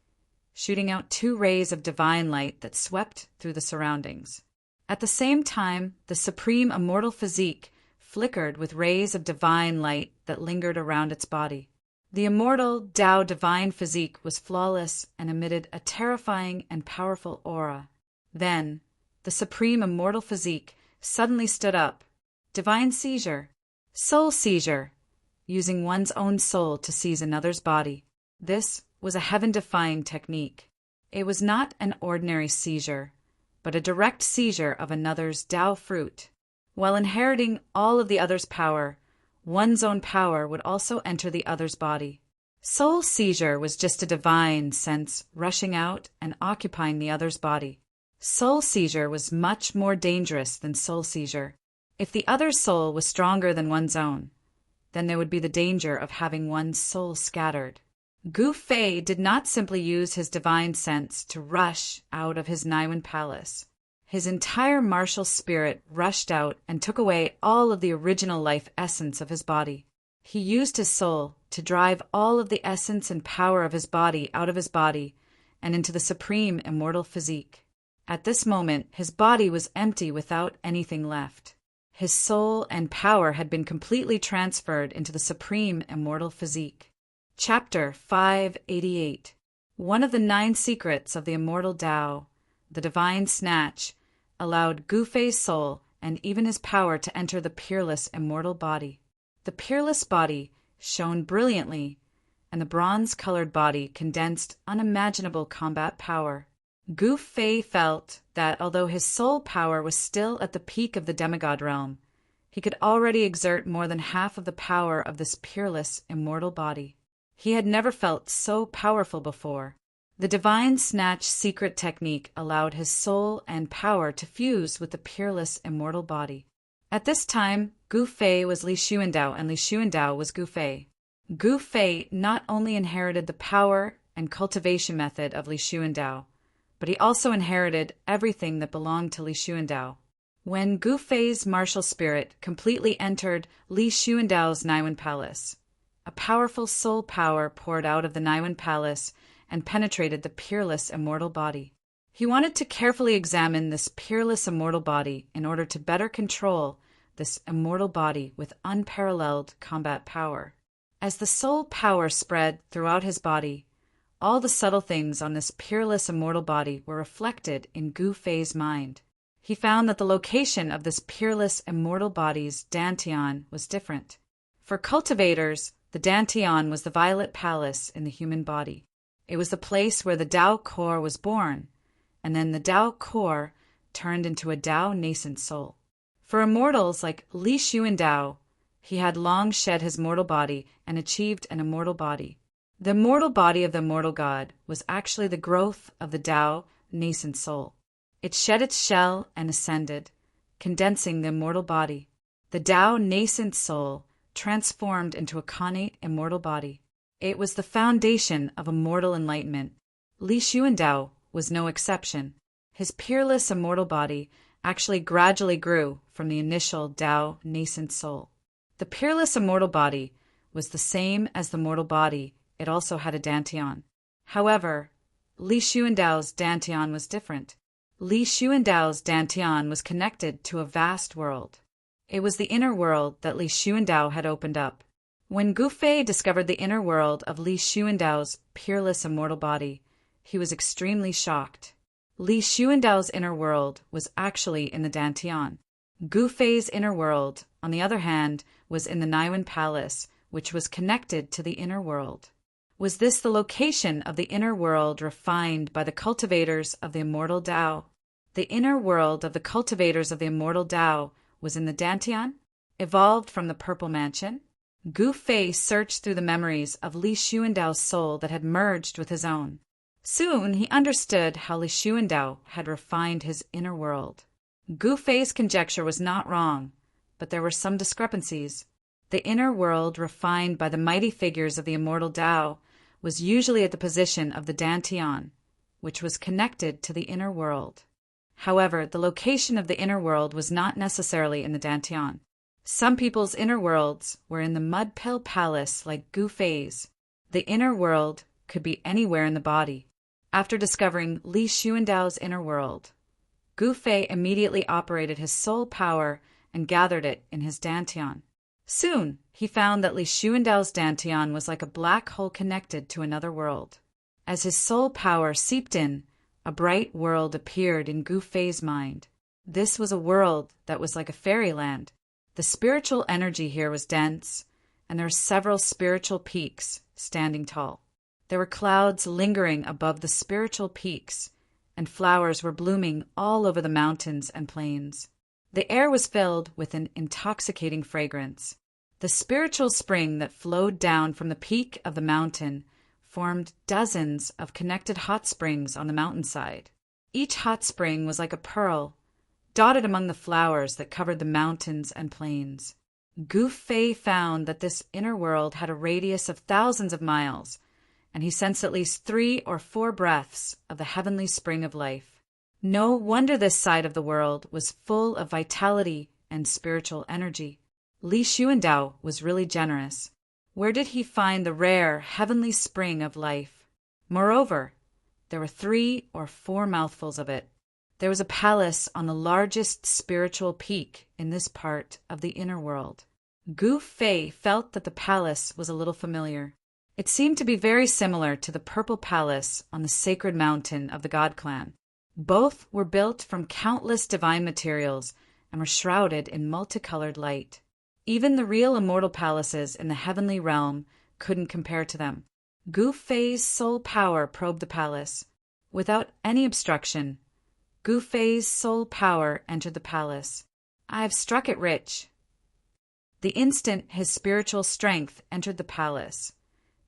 shooting out 2 rays of divine light that swept through the surroundings. At the same time, the supreme immortal physique flickered with rays of divine light that lingered around its body. The immortal Tao divine physique was flawless and emitted a terrifying and powerful aura. Then, the supreme immortal physique suddenly stood up. Divine seizure. Soul seizure. Using one's own soul to seize another's body. This was a heaven-defying technique. It was not an ordinary seizure, but a direct seizure of another's Tao fruit. While inheriting all of the other's power, one's own power would also enter the other's body. Soul seizure was just a divine sense rushing out and occupying the other's body. Soul seizure was much more dangerous than soul seizure. If the other soul was stronger than one's own, then there would be the danger of having one's soul scattered. Gu Fei did not simply use his divine sense to rush out of his Naiwen palace. His entire martial spirit rushed out and took away all of the original life essence of his body. He used his soul to drive all of the essence and power of his body out of his body and into the supreme immortal physique. At this moment, his body was empty without anything left. His soul and power had been completely transferred into the supreme immortal physique. Chapter 588. One of the 9 secrets of the immortal Tao, the divine snatch, allowed Gu Fei's soul and even his power to enter the peerless immortal body. The peerless body shone brilliantly, and the bronze-colored body condensed unimaginable combat power. Gu Fei felt that although his soul power was still at the peak of the demigod realm, he could already exert more than half of the power of this peerless immortal body. He had never felt so powerful before. The divine snatch secret technique allowed his soul and power to fuse with the peerless immortal body. At this time, Gu Fei was Li Xuandao and Li Xuandao was Gu Fei. Gu Fei not only inherited the power and cultivation method of Li Xuandao, but he also inherited everything that belonged to Li Xuandao. When Gu Fei's martial spirit completely entered Li Xuandao's Naiwen palace, a powerful soul power poured out of the Naiwen palace and penetrated the peerless immortal body. He wanted to carefully examine this peerless immortal body in order to better control this immortal body with unparalleled combat power. As the soul power spread throughout his body, all the subtle things on this peerless immortal body were reflected in Gu Fei's mind. He found that the location of this peerless immortal body's dantian was different. For cultivators, the dantian was the violet palace in the human body. It was the place where the Tao core was born, and then the Tao core turned into a Tao nascent soul. For immortals like Li Xuandao, he had long shed his mortal body and achieved an immortal body. The immortal body of the immortal God was actually the growth of the Tao nascent soul. It shed its shell and ascended, condensing the immortal body. The Tao nascent soul transformed into a connate immortal body. It was the foundation of immortal enlightenment. Li Xuandao was no exception. His peerless immortal body actually gradually grew from the initial Tao nascent soul. The peerless immortal body was the same as the mortal body. It also had a dantian. However, Li Xuandao's dantian was different. Li Xuandao's dantian was connected to a vast world. It was the inner world that Li Xuandao had opened up. When Gu Fei discovered the inner world of Li Xuandao's peerless immortal body, he was extremely shocked. Li Xuandao's inner world was actually in the dantian. Gu Fei's inner world, on the other hand, was in the Naiwen palace, which was connected to the inner world. Was this the location of the inner world refined by the cultivators of the immortal Tao? The inner world of the cultivators of the immortal Tao was in the dantian, evolved from the purple mansion. Gu Fei searched through the memories of Li Xuandao's soul that had merged with his own. Soon he understood how Li Xuandao had refined his inner world. Gu Fei's conjecture was not wrong, but there were some discrepancies. The inner world refined by the mighty figures of the immortal Tao was usually at the position of the dantian, which was connected to the inner world. However, the location of the inner world was not necessarily in the dantian. Some people's inner worlds were in the mud pill palace like Gu Fei's. The inner world could be anywhere in the body. After discovering Li Xuandao's inner world, Gu Fei immediately operated his soul power and gathered it in his dantian. Soon, he found that Li Xuandao's dantian was like a black hole connected to another world. As his soul power seeped in, a bright world appeared in Gu Fei's mind. This was a world that was like a fairyland. The spiritual energy here was dense, and there were several spiritual peaks standing tall. There were clouds lingering above the spiritual peaks, and flowers were blooming all over the mountains and plains. The air was filled with an intoxicating fragrance. The spiritual spring that flowed down from the peak of the mountain formed dozens of connected hot springs on the mountainside. Each hot spring was like a pearl, dotted among the flowers that covered the mountains and plains. Gu Fei found that this inner world had a radius of thousands of miles, and he sensed at least 3 or 4 breaths of the heavenly spring of life. No wonder this side of the world was full of vitality and spiritual energy. Li Xuandao was really generous. Where did he find the rare heavenly spring of life? Moreover, there were 3 or 4 mouthfuls of it. There was a palace on the largest spiritual peak in this part of the inner world. Gu Fei felt that the palace was a little familiar. It seemed to be very similar to the Purple Palace on the sacred mountain of the God Clan. Both were built from countless divine materials and were shrouded in multicolored light. Even the real immortal palaces in the heavenly realm couldn't compare to them. Gu Fei's soul power probed the palace. Without any obstruction, Gu Fei's soul power entered the palace. "I've struck it rich." The instant his spiritual strength entered the palace,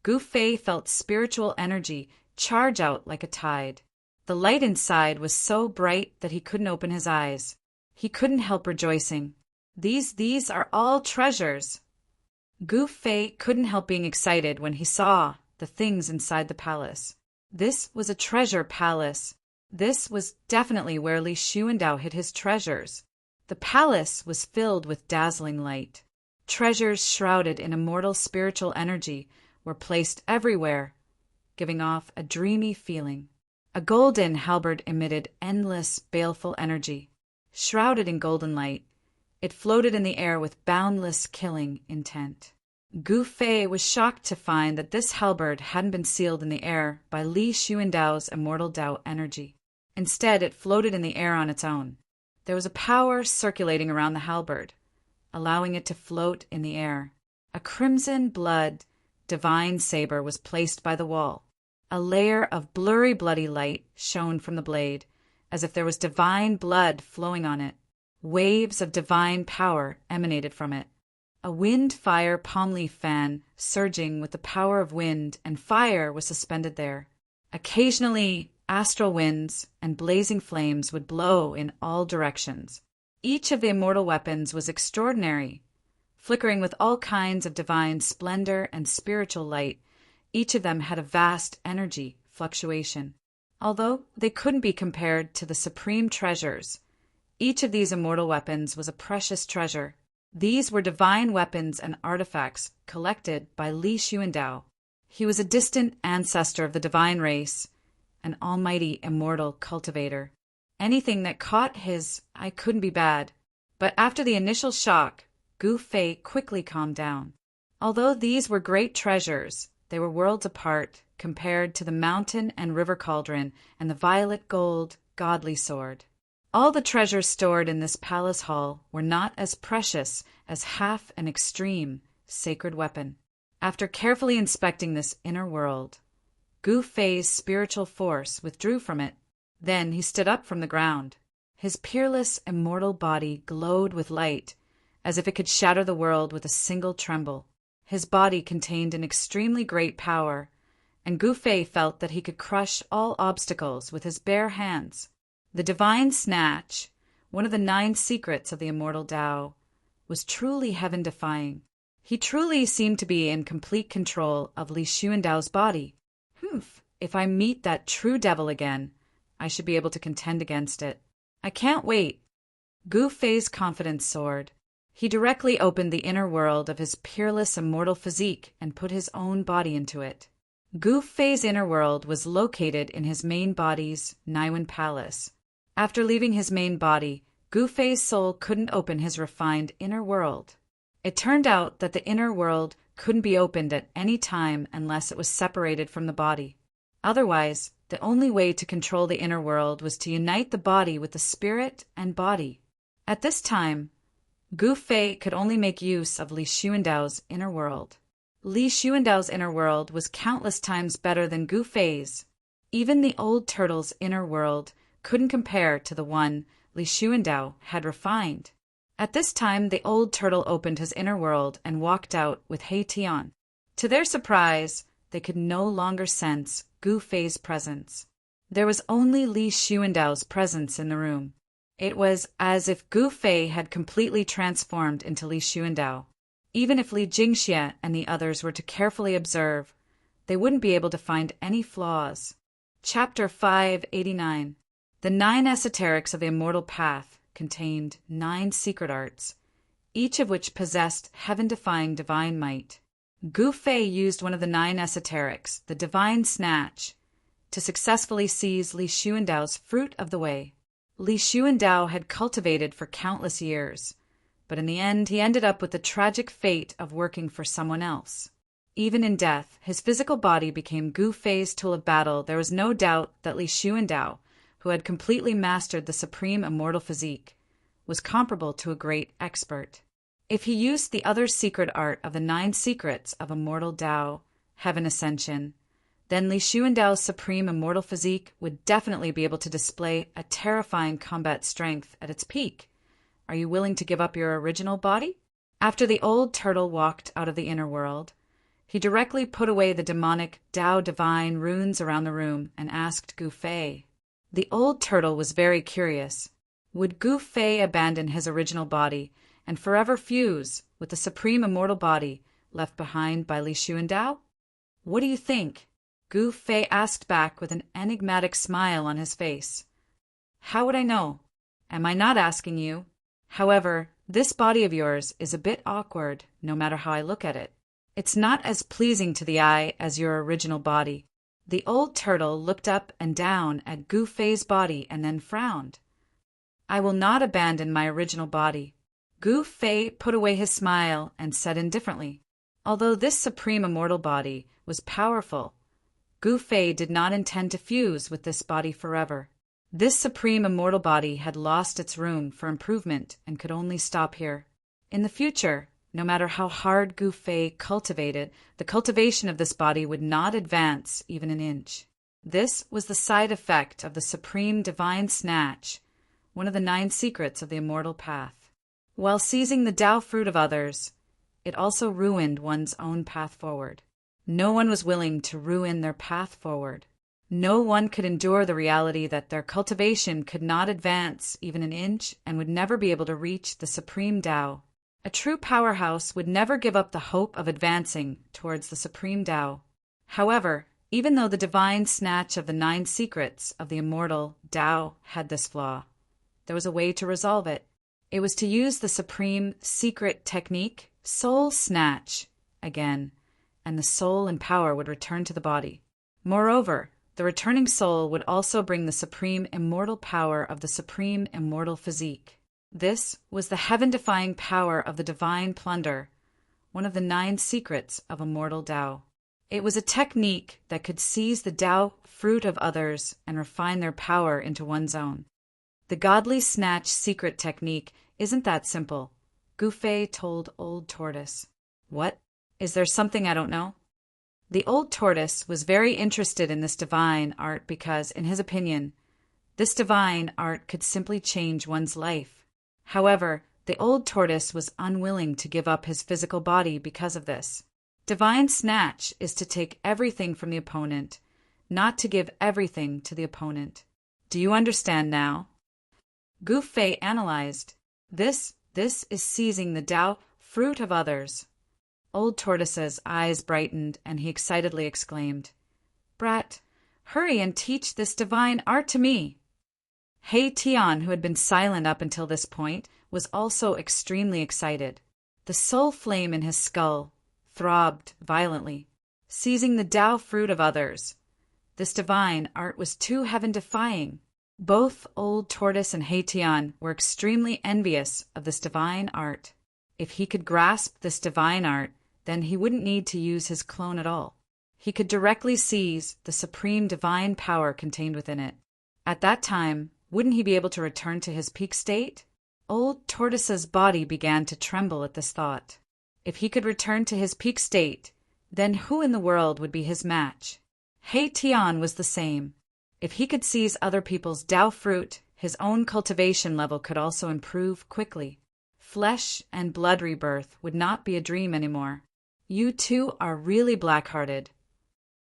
Gu Fei felt spiritual energy charge out like a tide. The light inside was so bright that he couldn't open his eyes. He couldn't help rejoicing. These are all treasures. Gu Fei couldn't help being excited when he saw the things inside the palace. This was a treasure palace. This was definitely where Li Xuandao hid his treasures. The palace was filled with dazzling light. Treasures shrouded in immortal spiritual energy were placed everywhere, giving off a dreamy feeling. A golden halberd emitted endless, baleful energy. Shrouded in golden light, it floated in the air with boundless killing intent. Gu Fei was shocked to find that this halberd hadn't been sealed in the air by Li Xuandao's immortal Dao energy. Instead, it floated in the air on its own. There was a power circulating around the halberd, allowing it to float in the air. A crimson blood divine saber was placed by the wall. A layer of blurry, bloody light shone from the blade, as if there was divine blood flowing on it. Waves of divine power emanated from it. A wind-fire palm leaf fan, surging with the power of wind and fire, was suspended there. Occasionally, astral winds and blazing flames would blow in all directions. Each of the immortal weapons was extraordinary, flickering with all kinds of divine splendor and spiritual light. Each of them had a vast energy fluctuation. Although they couldn't be compared to the supreme treasures, each of these immortal weapons was a precious treasure. These were divine weapons and artifacts collected by Li Xuandao. He was a distant ancestor of the divine race, an almighty immortal cultivator. Anything that caught his eye couldn't be bad. But after the initial shock, Gu Fei quickly calmed down. Although these were great treasures, they were worlds apart compared to the mountain and river cauldron and the violet gold godly sword. All the treasures stored in this palace hall were not as precious as half an extreme sacred weapon. After carefully inspecting this inner world, Gu Fei's spiritual force withdrew from it. Then he stood up from the ground. His peerless, immortal body glowed with light, as if it could shatter the world with a single tremble. His body contained an extremely great power, and Gu Fei felt that he could crush all obstacles with his bare hands. The divine snatch, one of the 9 secrets of the immortal Tao, was truly heaven-defying. He truly seemed to be in complete control of Li Xuandao's body. If I meet that true devil again, I should be able to contend against it. I can't wait. Gu Fei's confidence soared. He directly opened the inner world of his peerless immortal physique and put his own body into it. Gu Fei's inner world was located in his main body's Naiwen Palace. After leaving his main body, Gu Fei's soul couldn't open his refined inner world. It turned out that the inner world couldn't be opened at any time unless it was separated from the body. Otherwise, the only way to control the inner world was to unite the body with the spirit and body. At this time, Gu Fei could only make use of Li Xuandao's inner world. Li Xuandao's inner world was countless times better than Gu Fei's. Even the old turtle's inner world couldn't compare to the one Li Xuandao had refined. At this time, the old turtle opened his inner world and walked out with He Tian. To their surprise, they could no longer sense Gu Fei's presence. There was only Li Xuandao's presence in the room. It was as if Gu Fei had completely transformed into Li Xuandao. Even if Li Jingxie and the others were to carefully observe, they wouldn't be able to find any flaws. Chapter 589. The 9 Esoterics of the Immortal Path contained 9 secret arts, each of which possessed heaven-defying divine might. Gu Fei used one of the 9 esoterics, the Divine Snatch, to successfully seize Li Xuandao's fruit of the way. Li Xuandao had cultivated for countless years, but in the end he ended up with the tragic fate of working for someone else. Even in death, his physical body became Gu Fei's tool of battle. There was no doubt that Li Xuandao, who had completely mastered the supreme immortal physique, was comparable to a great expert. If he used the other secret art of the 9 secrets of immortal Tao, heaven ascension, then Li Xuandao's supreme immortal physique would definitely be able to display a terrifying combat strength at its peak. Are you willing to give up your original body? After the old turtle walked out of the inner world, he directly put away the demonic Tao divine runes around the room and asked Gu Fei. The old turtle was very curious. Would Gu Fei abandon his original body and forever fuse with the supreme immortal body left behind by Li Xuandao? What do you think? Gu Fei asked back with an enigmatic smile on his face. How would I know? Am I not asking you? However, this body of yours is a bit awkward, no matter how I look at it. It's not as pleasing to the eye as your original body. The old turtle looked up and down at Gu Fei's body and then frowned. I will not abandon my original body. Gu Fei put away his smile and said indifferently, although this supreme immortal body was powerful, Gu Fei did not intend to fuse with this body forever. This supreme immortal body had lost its room for improvement and could only stop here. In the future, no matter how hard Gu Fei cultivated, the cultivation of this body would not advance even an inch. This was the side effect of the supreme divine snatch, one of the 9 secrets of the immortal path. While seizing the Tao fruit of others, it also ruined one's own path forward. No one was willing to ruin their path forward. No one could endure the reality that their cultivation could not advance even an inch and would never be able to reach the supreme Tao. A true powerhouse would never give up the hope of advancing towards the supreme Tao. However, even though the divine snatch of the 9 secrets of the immortal Tao had this flaw, there was a way to resolve it. It was to use the supreme secret technique, soul snatch, again, and the soul and power would return to the body. Moreover, the returning soul would also bring the supreme immortal power of the supreme immortal physique. This was the heaven-defying power of the divine plunder, one of the 9 secrets of immortal Tao. It was a technique that could seize the Tao fruit of others and refine their power into one's own. The godly snatch secret technique isn't that simple, Gu Fei told Old Tortoise. What? Is there something I don't know? The Old Tortoise was very interested in this divine art because, in his opinion, this divine art could simply change one's life. However, the Old Tortoise was unwilling to give up his physical body because of this. Divine snatch is to take everything from the opponent, not to give everything to the opponent. Do you understand now? Gu Fei analyzed. This is seizing the Tao fruit of others. Old Tortoise's eyes brightened, and he excitedly exclaimed, Brat, hurry and teach this divine art to me. Hei Tian, who had been silent up until this point, was also extremely excited. The soul flame in his skull throbbed violently. Seizing the Tao fruit of others, this divine art was too heaven-defying. Both Old Tortoise and Hei Tian were extremely envious of this divine art. If he could grasp this divine art, then he wouldn't need to use his clone at all. He could directly seize the supreme divine power contained within it. At that time, wouldn't he be able to return to his peak state? Old Tortoise's body began to tremble at this thought. If he could return to his peak state, then who in the world would be his match? Hei Tian was the same. If he could seize other people's Tao fruit, his own cultivation level could also improve quickly. Flesh and blood rebirth would not be a dream anymore. You two are really black-hearted.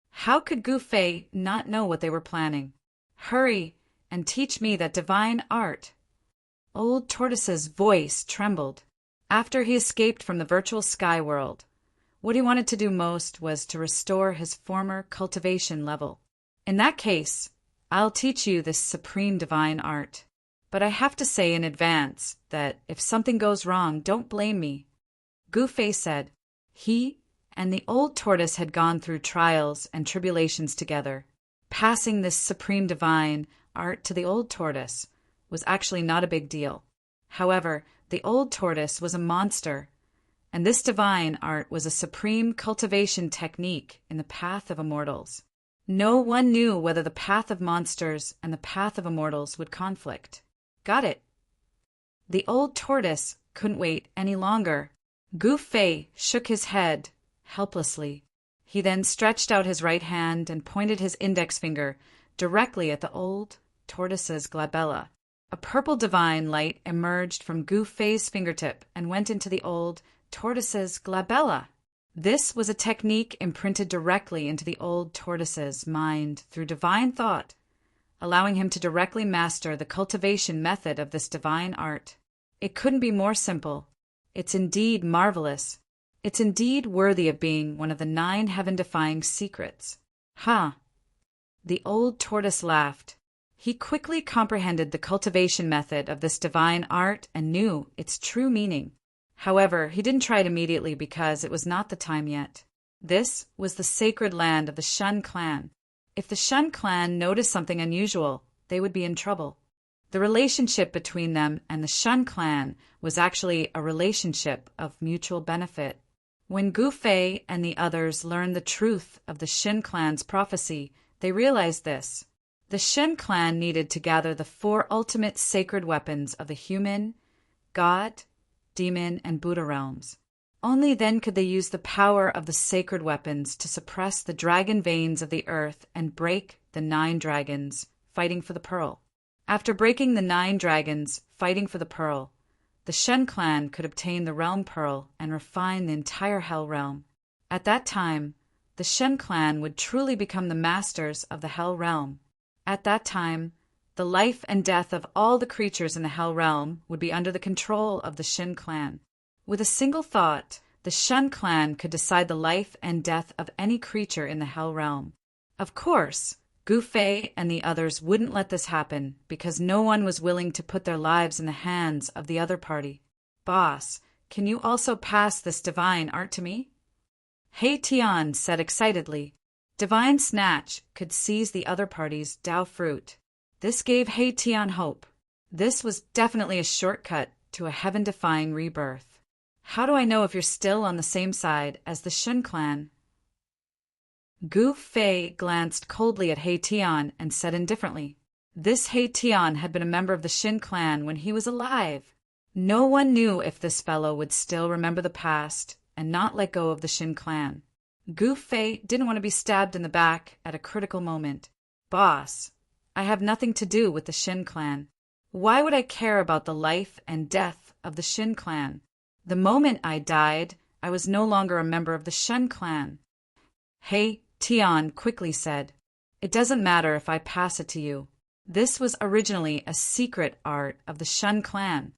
How could Gu Fei not know what they were planning? Hurry and teach me that divine art." Old Tortoise's voice trembled. After he escaped from the virtual sky world, what he wanted to do most was to restore his former cultivation level. "In that case, I'll teach you this supreme divine art. But I have to say in advance that if something goes wrong, don't blame me." Gu-fei said. He and the old tortoise had gone through trials and tribulations together. Passing this supreme divine art to the old tortoise was actually not a big deal. However, the old tortoise was a monster, and this divine art was a supreme cultivation technique in the path of immortals. No one knew whether the path of monsters and the path of immortals would conflict. Got it? The old tortoise couldn't wait any longer. Gu-fei shook his head helplessly. He then stretched out his right hand and pointed his index finger directly at the old tortoise's glabella. A purple divine light emerged from Gu-fei's fingertip and went into the old tortoise's glabella. This was a technique imprinted directly into the old tortoise's mind through divine thought, allowing him to directly master the cultivation method of this divine art. It couldn't be more simple. It's indeed marvelous. It's indeed worthy of being one of the 9 heaven-defying secrets. Ha! The old tortoise laughed. He quickly comprehended the cultivation method of this divine art and knew its true meaning. However, he didn't try it immediately because it was not the time yet. This was the sacred land of the Shun clan. If the Shun clan noticed something unusual, they would be in trouble. The relationship between them and the Shun clan was actually a relationship of mutual benefit. When Gu-fei and the others learned the truth of the Shin clan's prophecy, they realized this. The Shin clan needed to gather the 4 ultimate sacred weapons of the human, God, demon, and Buddha realms. Only then could they use the power of the sacred weapons to suppress the dragon veins of the earth and break the 9 dragons fighting for the pearl. After breaking the 9 dragons fighting for the pearl, the Shen clan could obtain the realm pearl and refine the entire hell realm. At that time, the Shen clan would truly become the masters of the hell realm. At that time, the life and death of all the creatures in the hell realm would be under the control of the Shin clan. With a single thought, the Shen clan could decide the life and death of any creature in the hell realm. Of course, Gu-fei and the others wouldn't let this happen because no one was willing to put their lives in the hands of the other party. "Boss, can you also pass this divine art to me?" Hei Tian said excitedly. Divine Snatch could seize the other party's Dao fruit. This gave Hei Tian hope. This was definitely a shortcut to a heaven-defying rebirth. "How do I know if you're still on the same side as the Shun clan?" Gu-fei glanced coldly at Hei Tian and said indifferently, "This Hei Tian had been a member of the Shin clan when he was alive. No one knew if this fellow would still remember the past and not let go of the Shin clan." Gu-fei didn't want to be stabbed in the back at a critical moment. "Boss, I have nothing to do with the Shin clan. Why would I care about the life and death of the Shin clan? The moment I died, I was no longer a member of the Shun clan." Hei Tian quickly said, "It doesn't matter if I pass it to you. This was originally a secret art of the Shun clan."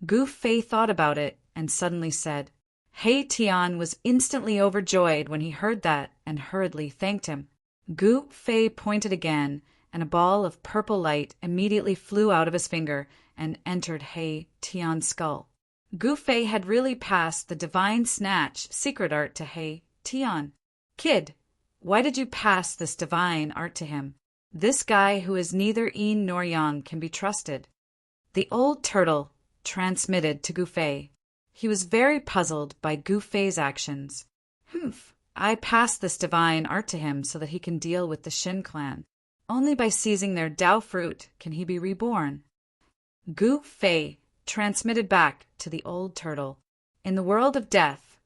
Gu-fei thought about it and suddenly said. Hei Tian was instantly overjoyed when he heard that and hurriedly thanked him. Gu-fei pointed again, and a ball of purple light immediately flew out of his finger and entered Hei Tian's skull. Gu-fei had really passed the Divine Snatch secret art to Hei Tian. "Kid, why did you pass this divine art to him? This guy who is neither yin nor yang can be trusted." The old turtle transmitted to Gu-fei. He was very puzzled by Gu-fei's actions. I passed this divine art to him so that he can deal with the Shin clan. Only by seizing their Dao fruit can he be reborn." Gu-fei transmitted back to the old turtle. In the world of death,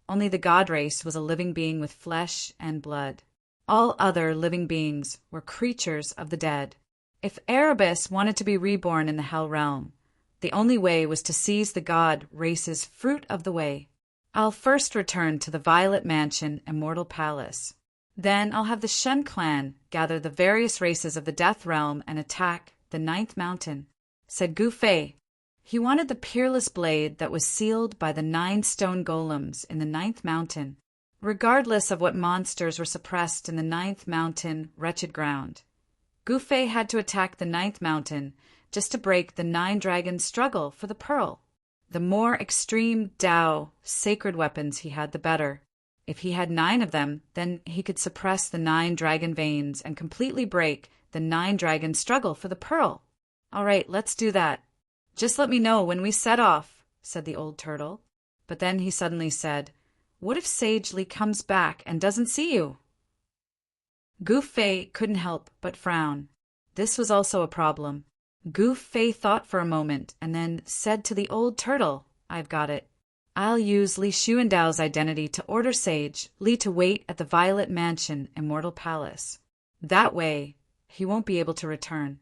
only the god race was a living being with flesh and blood. All other living beings were creatures of the dead. If Erebus wanted to be reborn in the hell realm, the only way was to seize the god race's fruit of the way. I'll first return to the Violet Mansion Immortal Palace. Then I'll have the Shen clan gather the various races of the Death Realm and attack the 9th mountain," said Gu Fei. He wanted the peerless blade that was sealed by the 9 stone golems in the 9th mountain, regardless of what monsters were suppressed in the 9th mountain wretched ground. Gu Fei had to attack the 9th mountain just to break the 9 dragons' struggle for the pearl. The more extreme Dao sacred weapons he had, the better. If he had 9 of them, then he could suppress the 9 dragon veins and completely break the 9 dragons' struggle for the pearl. "All right, let's do that. Just let me know when we set off," said the old turtle. But then he suddenly said, "What if Sage Li comes back and doesn't see you?" Gu Fei couldn't help but frown. This was also a problem. Gu Fei thought for a moment and then said to the old turtle, "I've got it. I'll use Li Xuandao's identity to order Sage Li to wait at the Violet Mansion Immortal Palace. That way, he won't be able to return."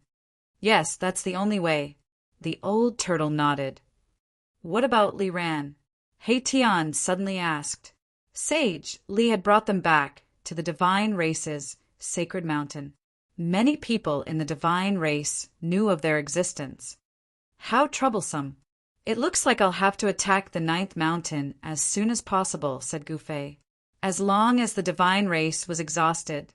"Yes, that's the only way." The old turtle nodded. "What about Li Ran?" Hei Tian suddenly asked. Sage Li had brought them back to the Divine Race's sacred mountain. Many people in the divine race knew of their existence. How troublesome. "It looks like I'll have to attack the 9th mountain as soon as possible," said Gu Fei. As long as the divine race was exhausted,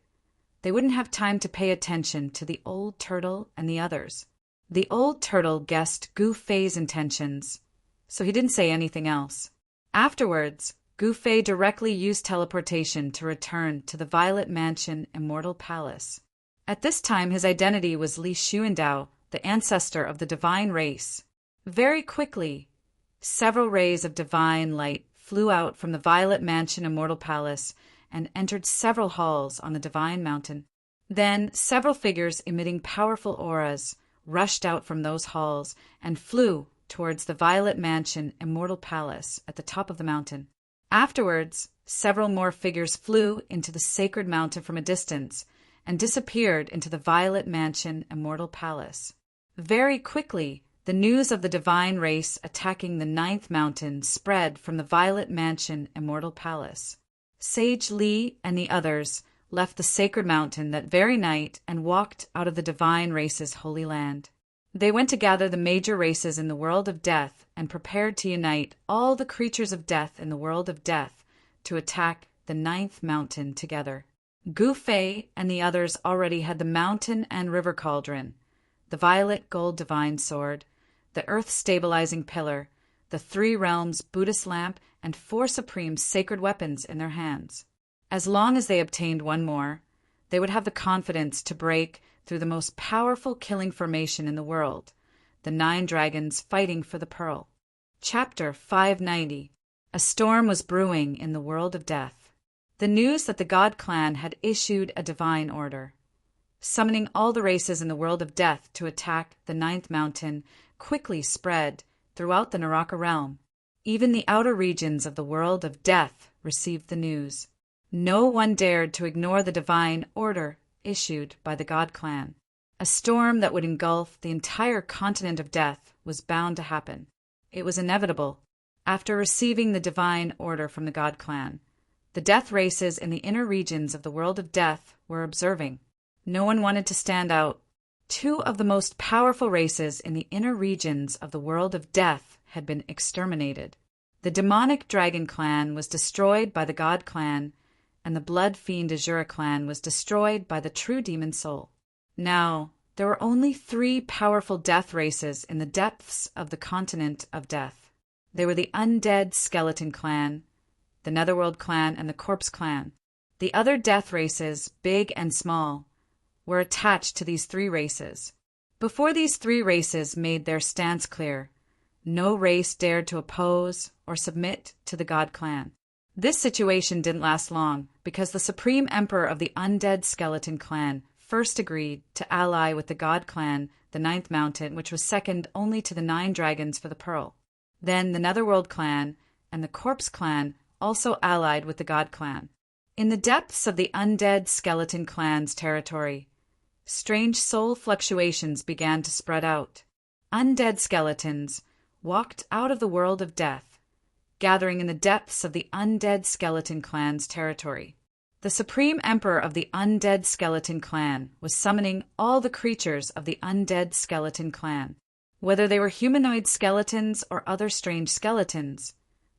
they wouldn't have time to pay attention to the old turtle and the others. The old turtle guessed Gu Fei's intentions, so he didn't say anything else. Afterwards, Gu Fei directly used teleportation to return to the Violet Mansion Immortal Palace. At this time, his identity was Li Xuandao, the ancestor of the divine race. Very quickly, several rays of divine light flew out from the Violet Mansion Immortal Palace and entered several halls on the Divine Mountain. Then several figures emitting powerful auras rushed out from those halls and flew towards the Violet Mansion Immortal Palace at the top of the mountain. Afterwards, several more figures flew into the sacred mountain from a distance and disappeared into the Violet Mansion Immortal Palace. Very quickly, the news of the divine race attacking the 9th mountain spread from the Violet Mansion Immortal Palace. Sage Li and the others left the sacred mountain that very night and walked out of the divine race's holy land. They went to gather the major races in the world of death and prepared to unite all the creatures of death in the world of death to attack the 9th mountain together. Gu Fei and the others already had the mountain and river cauldron, the violet gold divine sword, the earth-stabilizing pillar, the 3 realms Buddhist lamp, and 4 supreme sacred weapons in their hands. As long as they obtained one more, they would have the confidence to break through the most powerful killing formation in the world, the 9 dragons fighting for the pearl. Chapter 590. A storm was brewing in the world of death. The news that the God Clan had issued a divine order, summoning all the races in the world of death to attack the 9th mountain, quickly spread throughout the Naraka realm. Even the outer regions of the world of death received the news. No one dared to ignore the divine order issued by the God Clan. A storm that would engulf the entire continent of death was bound to happen. It was inevitable. After receiving the divine order from the God Clan, the death races in the inner regions of the world of death were observing. No one wanted to stand out. 2 of the most powerful races in the inner regions of the world of death had been exterminated. The demonic dragon clan was destroyed by the God Clan, and the blood fiend Azura clan was destroyed by the true demon soul. Now, there were only 3 powerful death races in the depths of the continent of death. They were the undead skeleton clan, the Netherworld clan, and the corpse clan. The other death races, big and small, were attached to these 3 races. Before these 3 races made their stance clear, no race dared to oppose or submit to the God Clan. This situation didn't last long because the Supreme Emperor of the Undead Skeleton Clan first agreed to ally with the God Clan, the 9th mountain, which was second only to the 9 dragons for the pearl. Then the Netherworld clan and the Corpse clan also allied with the God Clan. In the depths of the Undead Skeleton Clan's territory, strange soul fluctuations began to spread out. Undead skeletons walked out of the world of death, gathering in the depths of the Undead Skeleton Clan's territory. The Supreme Emperor of the Undead Skeleton Clan was summoning all the creatures of the Undead Skeleton Clan. Whether they were humanoid skeletons or other strange skeletons,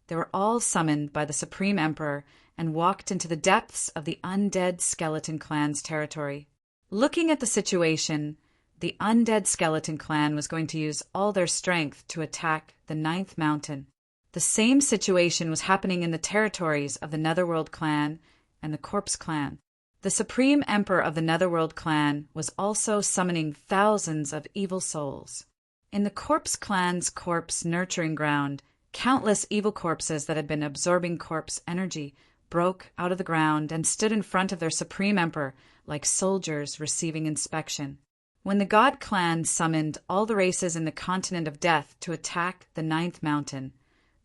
they were all summoned by the Supreme Emperor and walked into the depths of the Undead Skeleton Clan's territory. Looking at the situation, the Undead Skeleton Clan was going to use all their strength to attack the Ninth Mountain. The same situation was happening in the territories of the Netherworld Clan and the Corpse Clan. The Supreme Emperor of the Netherworld Clan was also summoning thousands of evil souls. In the Corpse Clan's corpse nurturing ground, countless evil corpses that had been absorbing corpse energy broke out of the ground and stood in front of their Supreme Emperor like soldiers receiving inspection. When the God Clan summoned all the races in the continent of death to attack the Ninth Mountain,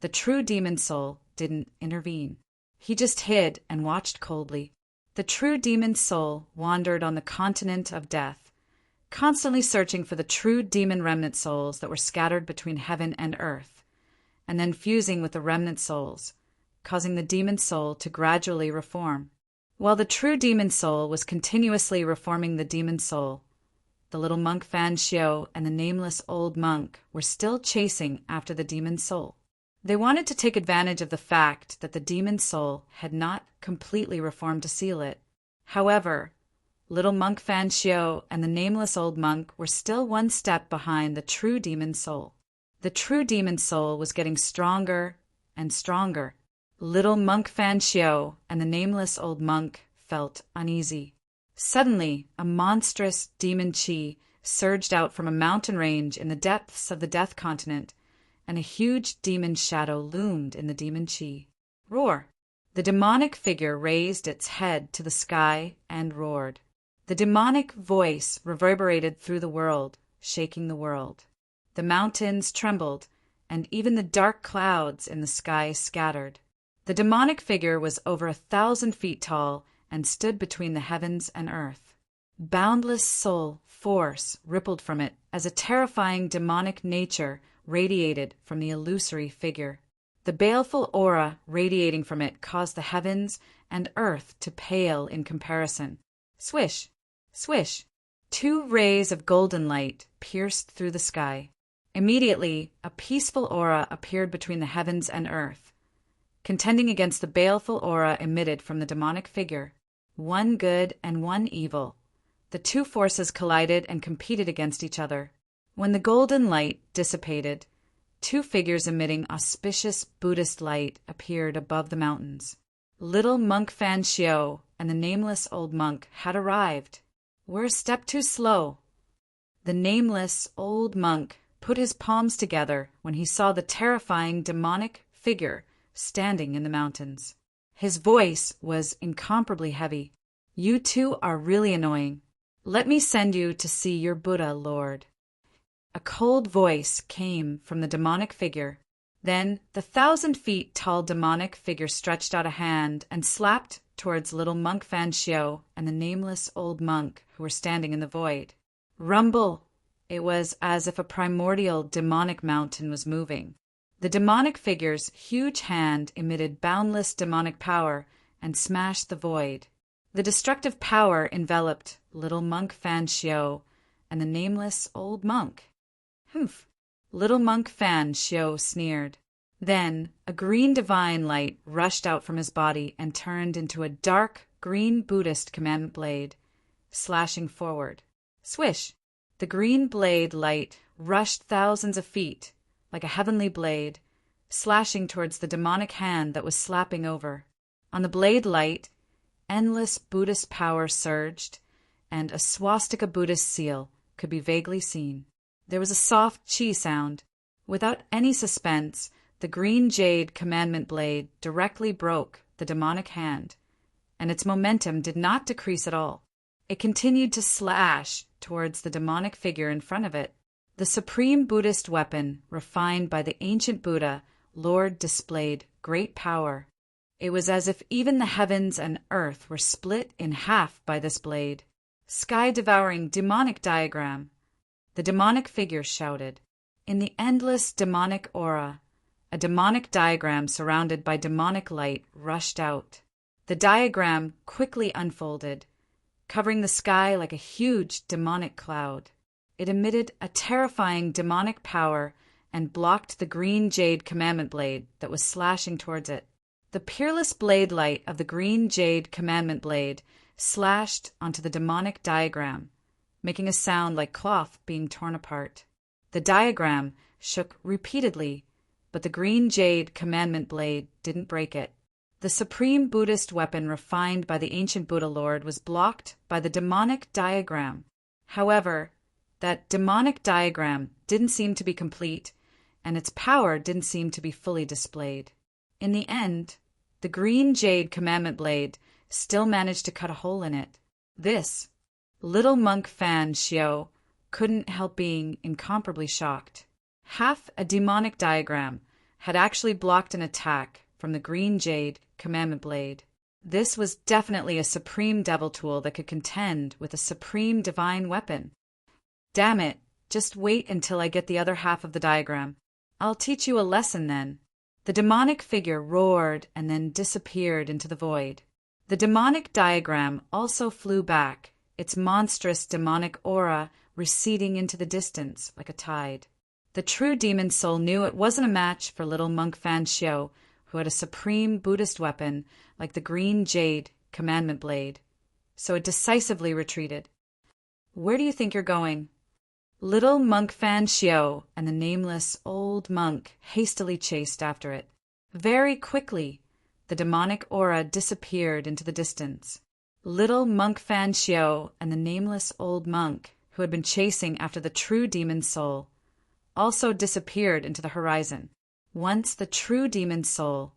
the true demon soul didn't intervene. He just hid and watched coldly. The true demon soul wandered on the continent of death, constantly searching for the true demon remnant souls that were scattered between heaven and earth, and then fusing with the remnant souls, causing the demon soul to gradually reform. While the true demon soul was continuously reforming the demon soul, the little monk Fan Xiao and the nameless old monk were still chasing after the demon soul. They wanted to take advantage of the fact that the demon soul had not completely reformed to seal it. However, little monk Fan Xiao and the nameless old monk were still one step behind the true demon soul. The true demon soul was getting stronger and stronger. Little monk Fan Xiao and the nameless old monk felt uneasy. Suddenly, a monstrous demon chi surged out from a mountain range in the depths of the Death Continent, and a huge demon shadow loomed in the demon chi. Roar! The demonic figure raised its head to the sky and roared. The demonic voice reverberated through the world, shaking the world. The mountains trembled, and even the dark clouds in the sky scattered. The demonic figure was over 1,000 feet tall and stood between the heavens and earth. Boundless soul force rippled from it as a terrifying demonic nature radiated from the illusory figure. The baleful aura radiating from it caused the heavens and earth to pale in comparison. Swish! Swish! 2 rays of golden light pierced through the sky. Immediately, a peaceful aura appeared between the heavens and earth, contending against the baleful aura emitted from the demonic figure. One good and one evil. The 2 forces collided and competed against each other. When the golden light dissipated, 2 figures emitting auspicious Buddhist light appeared above the mountains. Little monk Fan Xiao and the nameless old monk had arrived. We're a step too slow. The nameless old monk put his palms together when he saw the terrifying demonic figure standing in the mountains. His voice was incomparably heavy. You 2 are really annoying. Let me send you to see your Buddha, Lord. A cold voice came from the demonic figure. Then the 1,000 feet tall demonic figure stretched out a hand and slapped towards little monk Fan Xiao and the nameless old monk who were standing in the void. Rumble! It was as if a primordial demonic mountain was moving. The demonic figure's huge hand emitted boundless demonic power and smashed the void. The destructive power enveloped little monk Fan Xiao and the nameless old monk. Humph! Little monk Fan Xiao sneered. Then a green divine light rushed out from his body and turned into a dark green Buddhist commandment blade, slashing forward. Swish! The green blade light rushed thousands of feet, like a heavenly blade, slashing towards the demonic hand that was slapping over. On the blade light, endless Buddhist power surged, and a swastika Buddhist seal could be vaguely seen. There was a soft chi sound. Without any suspense, the green jade commandment blade directly broke the demonic hand, and its momentum did not decrease at all. It continued to slash towards the demonic figure in front of it. The supreme Buddhist weapon, refined by the ancient Buddha, Lord displayed great power. It was as if even the heavens and earth were split in half by this blade. Sky-devouring demonic diagram. The demonic figure shouted. In the endless demonic aura, a demonic diagram surrounded by demonic light rushed out. The diagram quickly unfolded, covering the sky like a huge demonic cloud. It emitted a terrifying demonic power and blocked the green jade commandment blade that was slashing towards it. The peerless blade light of the green jade commandment blade slashed onto the demonic diagram, making a sound like cloth being torn apart. The diagram shook repeatedly, but the green jade commandment blade didn't break it. The supreme Buddhist weapon refined by the ancient Buddha Lord was blocked by the demonic diagram. However, that demonic diagram didn't seem to be complete, and its power didn't seem to be fully displayed. In the end, the green jade commandment blade still managed to cut a hole in it. This, little monk Fan Xiao couldn't help being incomparably shocked. Half a demonic diagram had actually blocked an attack from the green jade commandment blade. This was definitely a supreme devil tool that could contend with a supreme divine weapon. Damn it, just wait until I get the other half of the diagram. I'll teach you a lesson then. The demonic figure roared and then disappeared into the void. The demonic diagram also flew back, its monstrous demonic aura receding into the distance like a tide. The true demon soul knew it wasn't a match for little monk Fan Xiao, who had a supreme Buddhist weapon like the green jade commandment blade, so it decisively retreated. Where do you think you're going? Little monk Fan Xiao and the nameless old monk hastily chased after it. Very quickly, the demonic aura disappeared into the distance. Little monk Fan Xiao and the nameless old monk, who had been chasing after the true demon soul, also disappeared into the horizon. Once the true demon soul,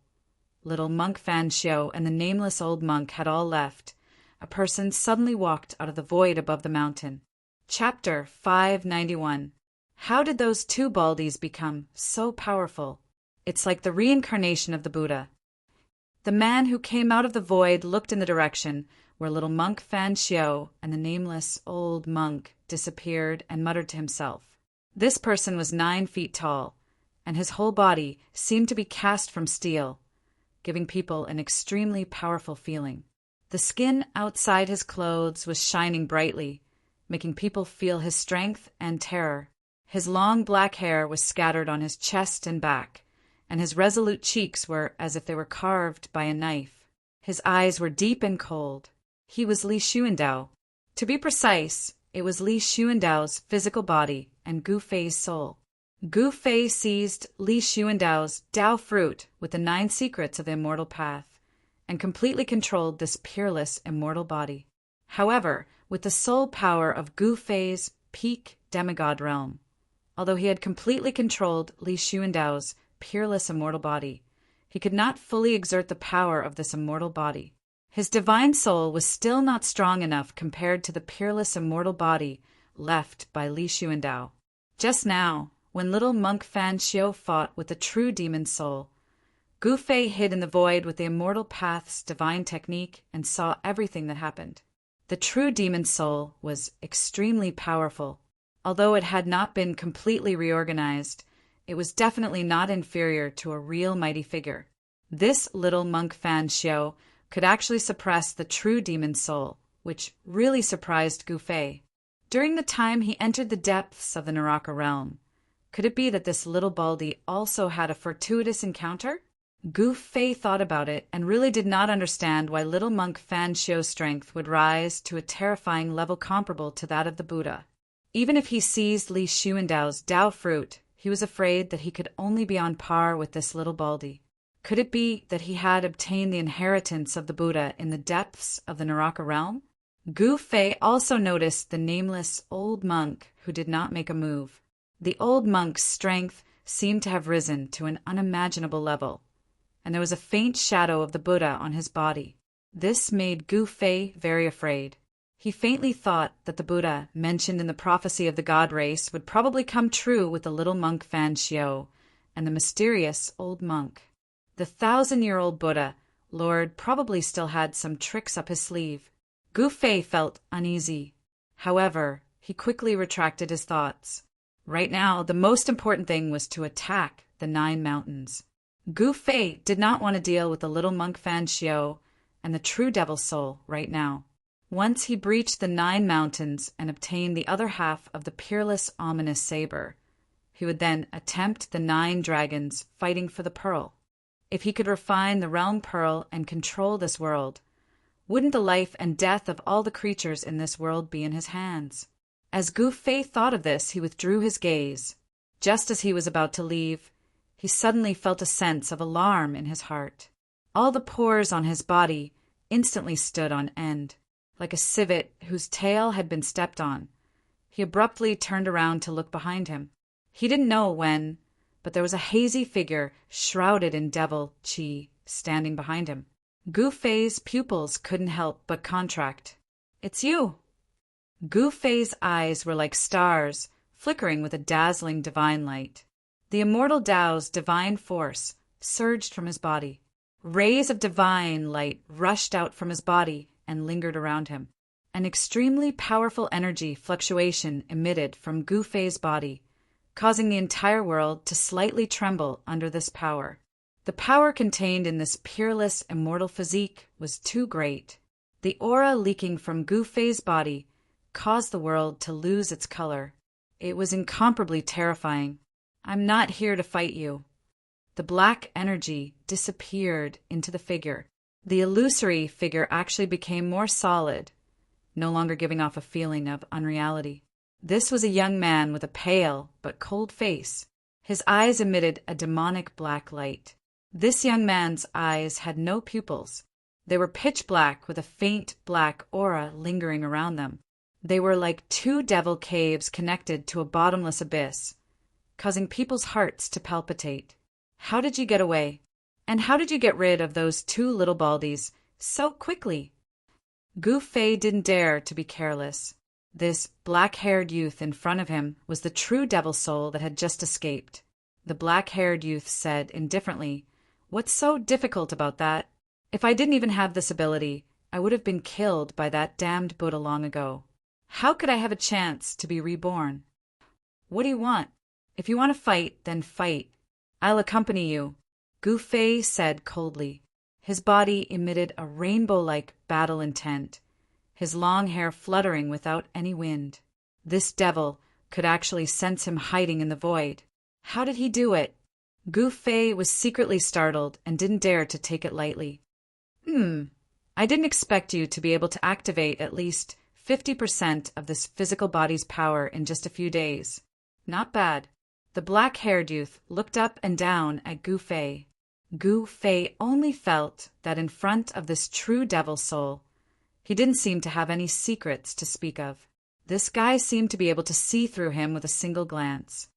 little monk Fan Xiao and the nameless old monk had all left, a person suddenly walked out of the void above the mountain. Chapter 591. How did those two Baldies become so powerful? It's like the reincarnation of the Buddha. The man who came out of the void looked in the direction where little monk Fan Xiao and the nameless old monk disappeared and muttered to himself. This person was 9 feet tall, and his whole body seemed to be cast from steel, giving people an extremely powerful feeling. The skin outside his clothes was shining brightly, making people feel his strength and terror. His long black hair was scattered on his chest and back, and his resolute cheeks were as if they were carved by a knife. His eyes were deep and cold. He was Li Xuandao. To be precise, it was Li Xuandao's physical body and Gu Fei's soul. Gu Fei seized Li Xuandao's Dao fruit with the 9 secrets of the immortal path, and completely controlled this peerless immortal body. However, with the soul power of Gu Fei's peak demigod realm, although he had completely controlled Li Xuandao's peerless immortal body, he could not fully exert the power of this immortal body. His divine soul was still not strong enough compared to the peerless immortal body left by Li Xuandao. Just now, when little monk Fan Xiao fought with the true demon soul, Gu Fei hid in the void with the immortal path's divine technique and saw everything that happened. The true demon soul was extremely powerful. Although it had not been completely reorganized, it was definitely not inferior to a real mighty figure. This little monk Fan Xiao could actually suppress the true demon soul, which really surprised Gu Fei. During the time he entered the depths of the Naraka realm, could it be that this little Baldy also had a fortuitous encounter? Gu Fei thought about it and really did not understand why little monk Fan Xiao's strength would rise to a terrifying level comparable to that of the Buddha. Even if he seized Li Xuandao's Dao fruit, he was afraid that he could only be on par with this little Baldy. Could it be that he had obtained the inheritance of the Buddha in the depths of the Naraka realm? Gu Fei also noticed the nameless old monk who did not make a move. The old monk's strength seemed to have risen to an unimaginable level, and there was a faint shadow of the Buddha on his body. This made Gu Fei very afraid. He faintly thought that the Buddha mentioned in the prophecy of the god race would probably come true with the little monk Fan Xiao and the mysterious old monk. The 1,000-year-old Buddha Lord probably still had some tricks up his sleeve. Gu Fei felt uneasy. However, he quickly retracted his thoughts. Right now, the most important thing was to attack the 9 mountains. Gu Fei did not want to deal with the little monk Fan Xiao and the true devil's soul right now. Once he breached the 9 mountains and obtained the other half of the peerless, ominous saber, he would then attempt the 9 dragons fighting for the pearl. If he could refine the realm pearl and control this world, wouldn't the life and death of all the creatures in this world be in his hands? As Gu Fei thought of this, he withdrew his gaze. Just as he was about to leave, he suddenly felt a sense of alarm in his heart. All the pores on his body instantly stood on end, like a civet whose tail had been stepped on. He abruptly turned around to look behind him. He didn't know when, but there was a hazy figure shrouded in devil qi standing behind him. Gu Fei's pupils couldn't help but contract. "It's you!" Gu Fei's eyes were like stars, flickering with a dazzling divine light. The immortal Tao's divine force surged from his body. Rays of divine light rushed out from his body and lingered around him. An extremely powerful energy fluctuation emitted from Gu Fei's body, causing the entire world to slightly tremble under this power. The power contained in this peerless, immortal physique was too great. The aura leaking from Gu Fei's body caused the world to lose its color. It was incomparably terrifying. "I'm not here to fight you." The black energy disappeared into the figure. The illusory figure actually became more solid, no longer giving off a feeling of unreality. This was a young man with a pale but cold face. His eyes emitted a demonic black light. This young man's eyes had no pupils. They were pitch black with a faint black aura lingering around them. They were like 2 devil caves connected to a bottomless abyss, causing people's hearts to palpitate. "How did you get away? And how did you get rid of those 2 little baldies so quickly?" Gu Fei didn't dare to be careless. This black-haired youth in front of him was the true devil soul that had just escaped. The black-haired youth said indifferently, "What's so difficult about that? If I didn't even have this ability, I would have been killed by that damned Buddha long ago. How could I have a chance to be reborn? What do you want? If you want to fight, then fight. I'll accompany you," Gu Fei said coldly. His body emitted a rainbow-like battle intent, his long hair fluttering without any wind. This devil could actually sense him hiding in the void. How did he do it? Gu Fei was secretly startled and didn't dare to take it lightly. I didn't expect you to be able to activate at least 50% of this physical body's power in just a few days. Not bad." The black-haired youth looked up and down at Gu Fei. Gu Fei only felt that in front of this true devil soul, he didn't seem to have any secrets to speak of. This guy seemed to be able to see through him with a single glance.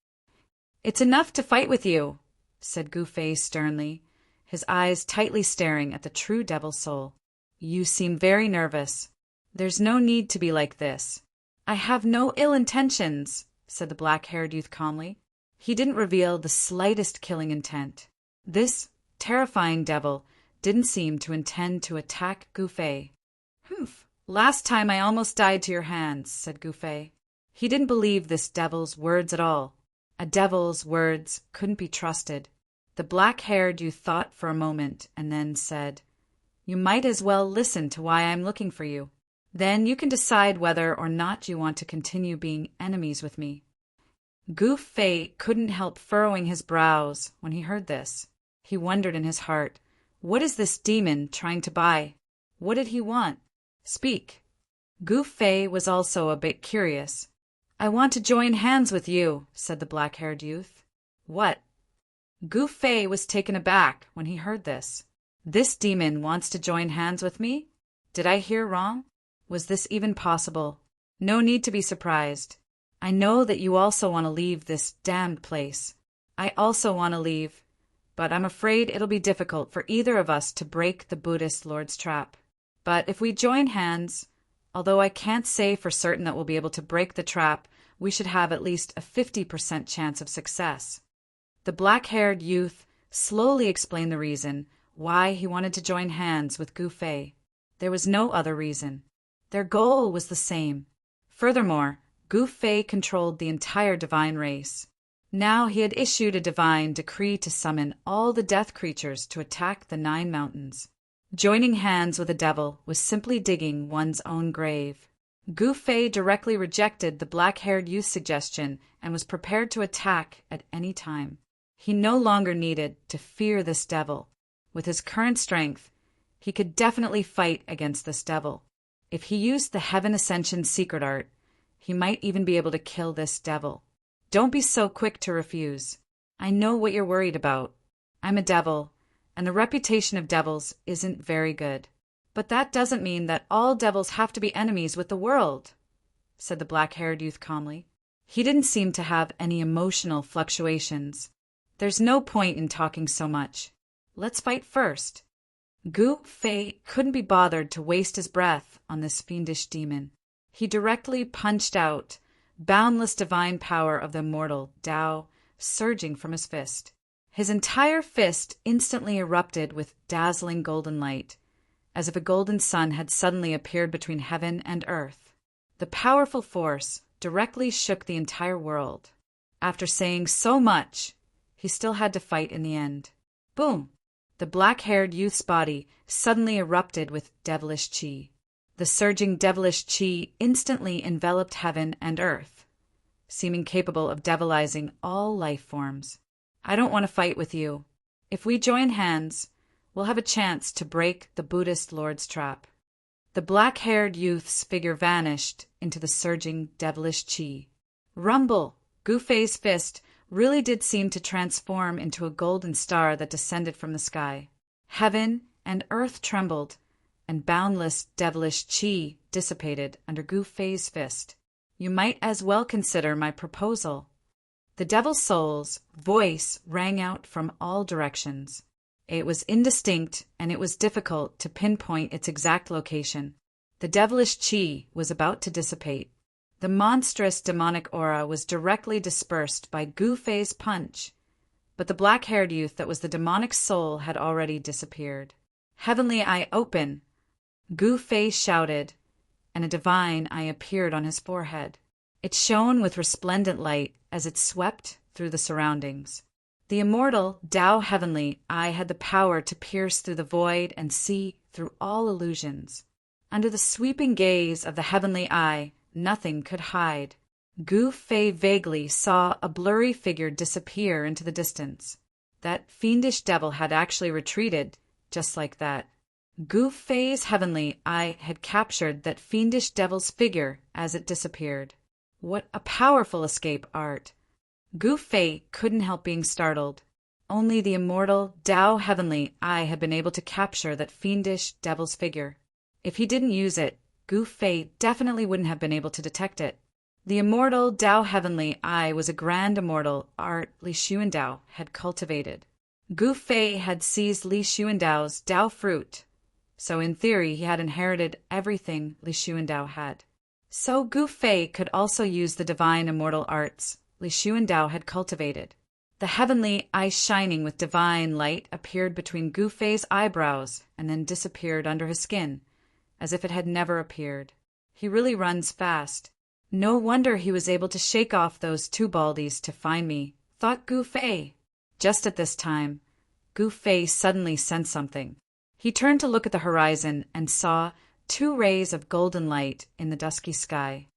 "It's enough to fight with you," said Gu Fei sternly, his eyes tightly staring at the true devil soul. "You seem very nervous. There's no need to be like this." "I have no ill intentions," said the black-haired youth calmly. He didn't reveal the slightest killing intent. This terrifying devil didn't seem to intend to attack Gu Fei. "Humph! Last time I almost died to your hands," said Gu Fei. He didn't believe this devil's words at all. A devil's words couldn't be trusted. The black-haired youth thought for a moment and then said, "You might as well listen to why I'm looking for you. Then you can decide whether or not you want to continue being enemies with me." Gu Fei couldn't help furrowing his brows when he heard this. He wondered in his heart, what is this demon trying to buy? What did he want? Speak. Gu Fei was also a bit curious. "I want to join hands with you," said the black-haired youth. "What?" Gu Fei was taken aback when he heard this. This demon wants to join hands with me? Did I hear wrong? Was this even possible? No need to be surprised. I know that you also want to leave this damned place. I also want to leave, but I'm afraid it'll be difficult for either of us to break the Buddhist Lord's trap. But if we join hands, although I can't say for certain that we'll be able to break the trap, we should have at least a 50% chance of success." The black-haired youth slowly explained the reason why he wanted to join hands with Gu Fei. There was no other reason. Their goal was the same. Furthermore, Gu Fei controlled the entire divine race. Now he had issued a divine decree to summon all the death creatures to attack the 9 mountains. Joining hands with a devil was simply digging one's own grave. Gu Fei directly rejected the black-haired youth's suggestion and was prepared to attack at any time. He no longer needed to fear this devil. With his current strength, he could definitely fight against this devil. If he used the Heaven Ascension secret art, he might even be able to kill this devil. Don't be so quick to refuse. I know what you're worried about. I'm a devil, and the reputation of devils isn't very good. But that doesn't mean that all devils have to be enemies with the world, said the black-haired youth calmly. He didn't seem to have any emotional fluctuations. There's no point in talking so much. Let's fight first. Gu Fei couldn't be bothered to waste his breath on this fiendish demon. He directly punched out, boundless divine power of the immortal Tao surging from his fist. His entire fist instantly erupted with dazzling golden light, as if a golden sun had suddenly appeared between heaven and earth. The powerful force directly shook the entire world. After saying so much, he still had to fight in the end. Boom! The black-haired youth's body suddenly erupted with devilish qi. The surging devilish qi instantly enveloped heaven and earth, seeming capable of devilizing all life forms. I don't want to fight with you. If we join hands, we'll have a chance to break the Buddhist Lord's trap. The black-haired youth's figure vanished into the surging devilish qi. Rumble! Gu Fei's fist really did seem to transform into a golden star that descended from the sky. Heaven and earth trembled, and boundless devilish qi dissipated under Gu Fei's fist. You might as well consider my proposal. The devil's soul's voice rang out from all directions. It was indistinct, and it was difficult to pinpoint its exact location. The devilish qi was about to dissipate. The monstrous demonic aura was directly dispersed by Gu Fei's punch, but the black-haired youth that was the demonic soul had already disappeared. Heavenly eye open! Gu Fei shouted, and a divine eye appeared on his forehead. It shone with resplendent light as it swept through the surroundings. The immortal Tao Heavenly Eye had the power to pierce through the void and see through all illusions. Under the sweeping gaze of the Heavenly Eye, nothing could hide. Gu Fei vaguely saw a blurry figure disappear into the distance. That fiendish devil had actually retreated, just like that. Gu Fei's Heavenly Eye had captured that fiendish devil's figure as it disappeared. What a powerful escape art! Gu Fei couldn't help being startled. Only the immortal Tao Heavenly Eye had been able to capture that fiendish devil's figure. If he didn't use it, Gu Fei definitely wouldn't have been able to detect it. The immortal Tao Heavenly Eye was a grand immortal art Li Xuandao had cultivated. Gu Fei had seized Li Xuandao's Tao fruit, so in theory he had inherited everything Li Xuandao had. So Gu Fei could also use the divine immortal arts Li Xuandao had cultivated. The heavenly eye shining with divine light appeared between Gu Fei's eyebrows and then disappeared under his skin, as if it had never appeared. He really runs fast. No wonder he was able to shake off those two baldies to find me, thought Gu Fei. Just at this time, Gu Fei suddenly sensed something. He turned to look at the horizon and saw two rays of golden light in the dusky sky.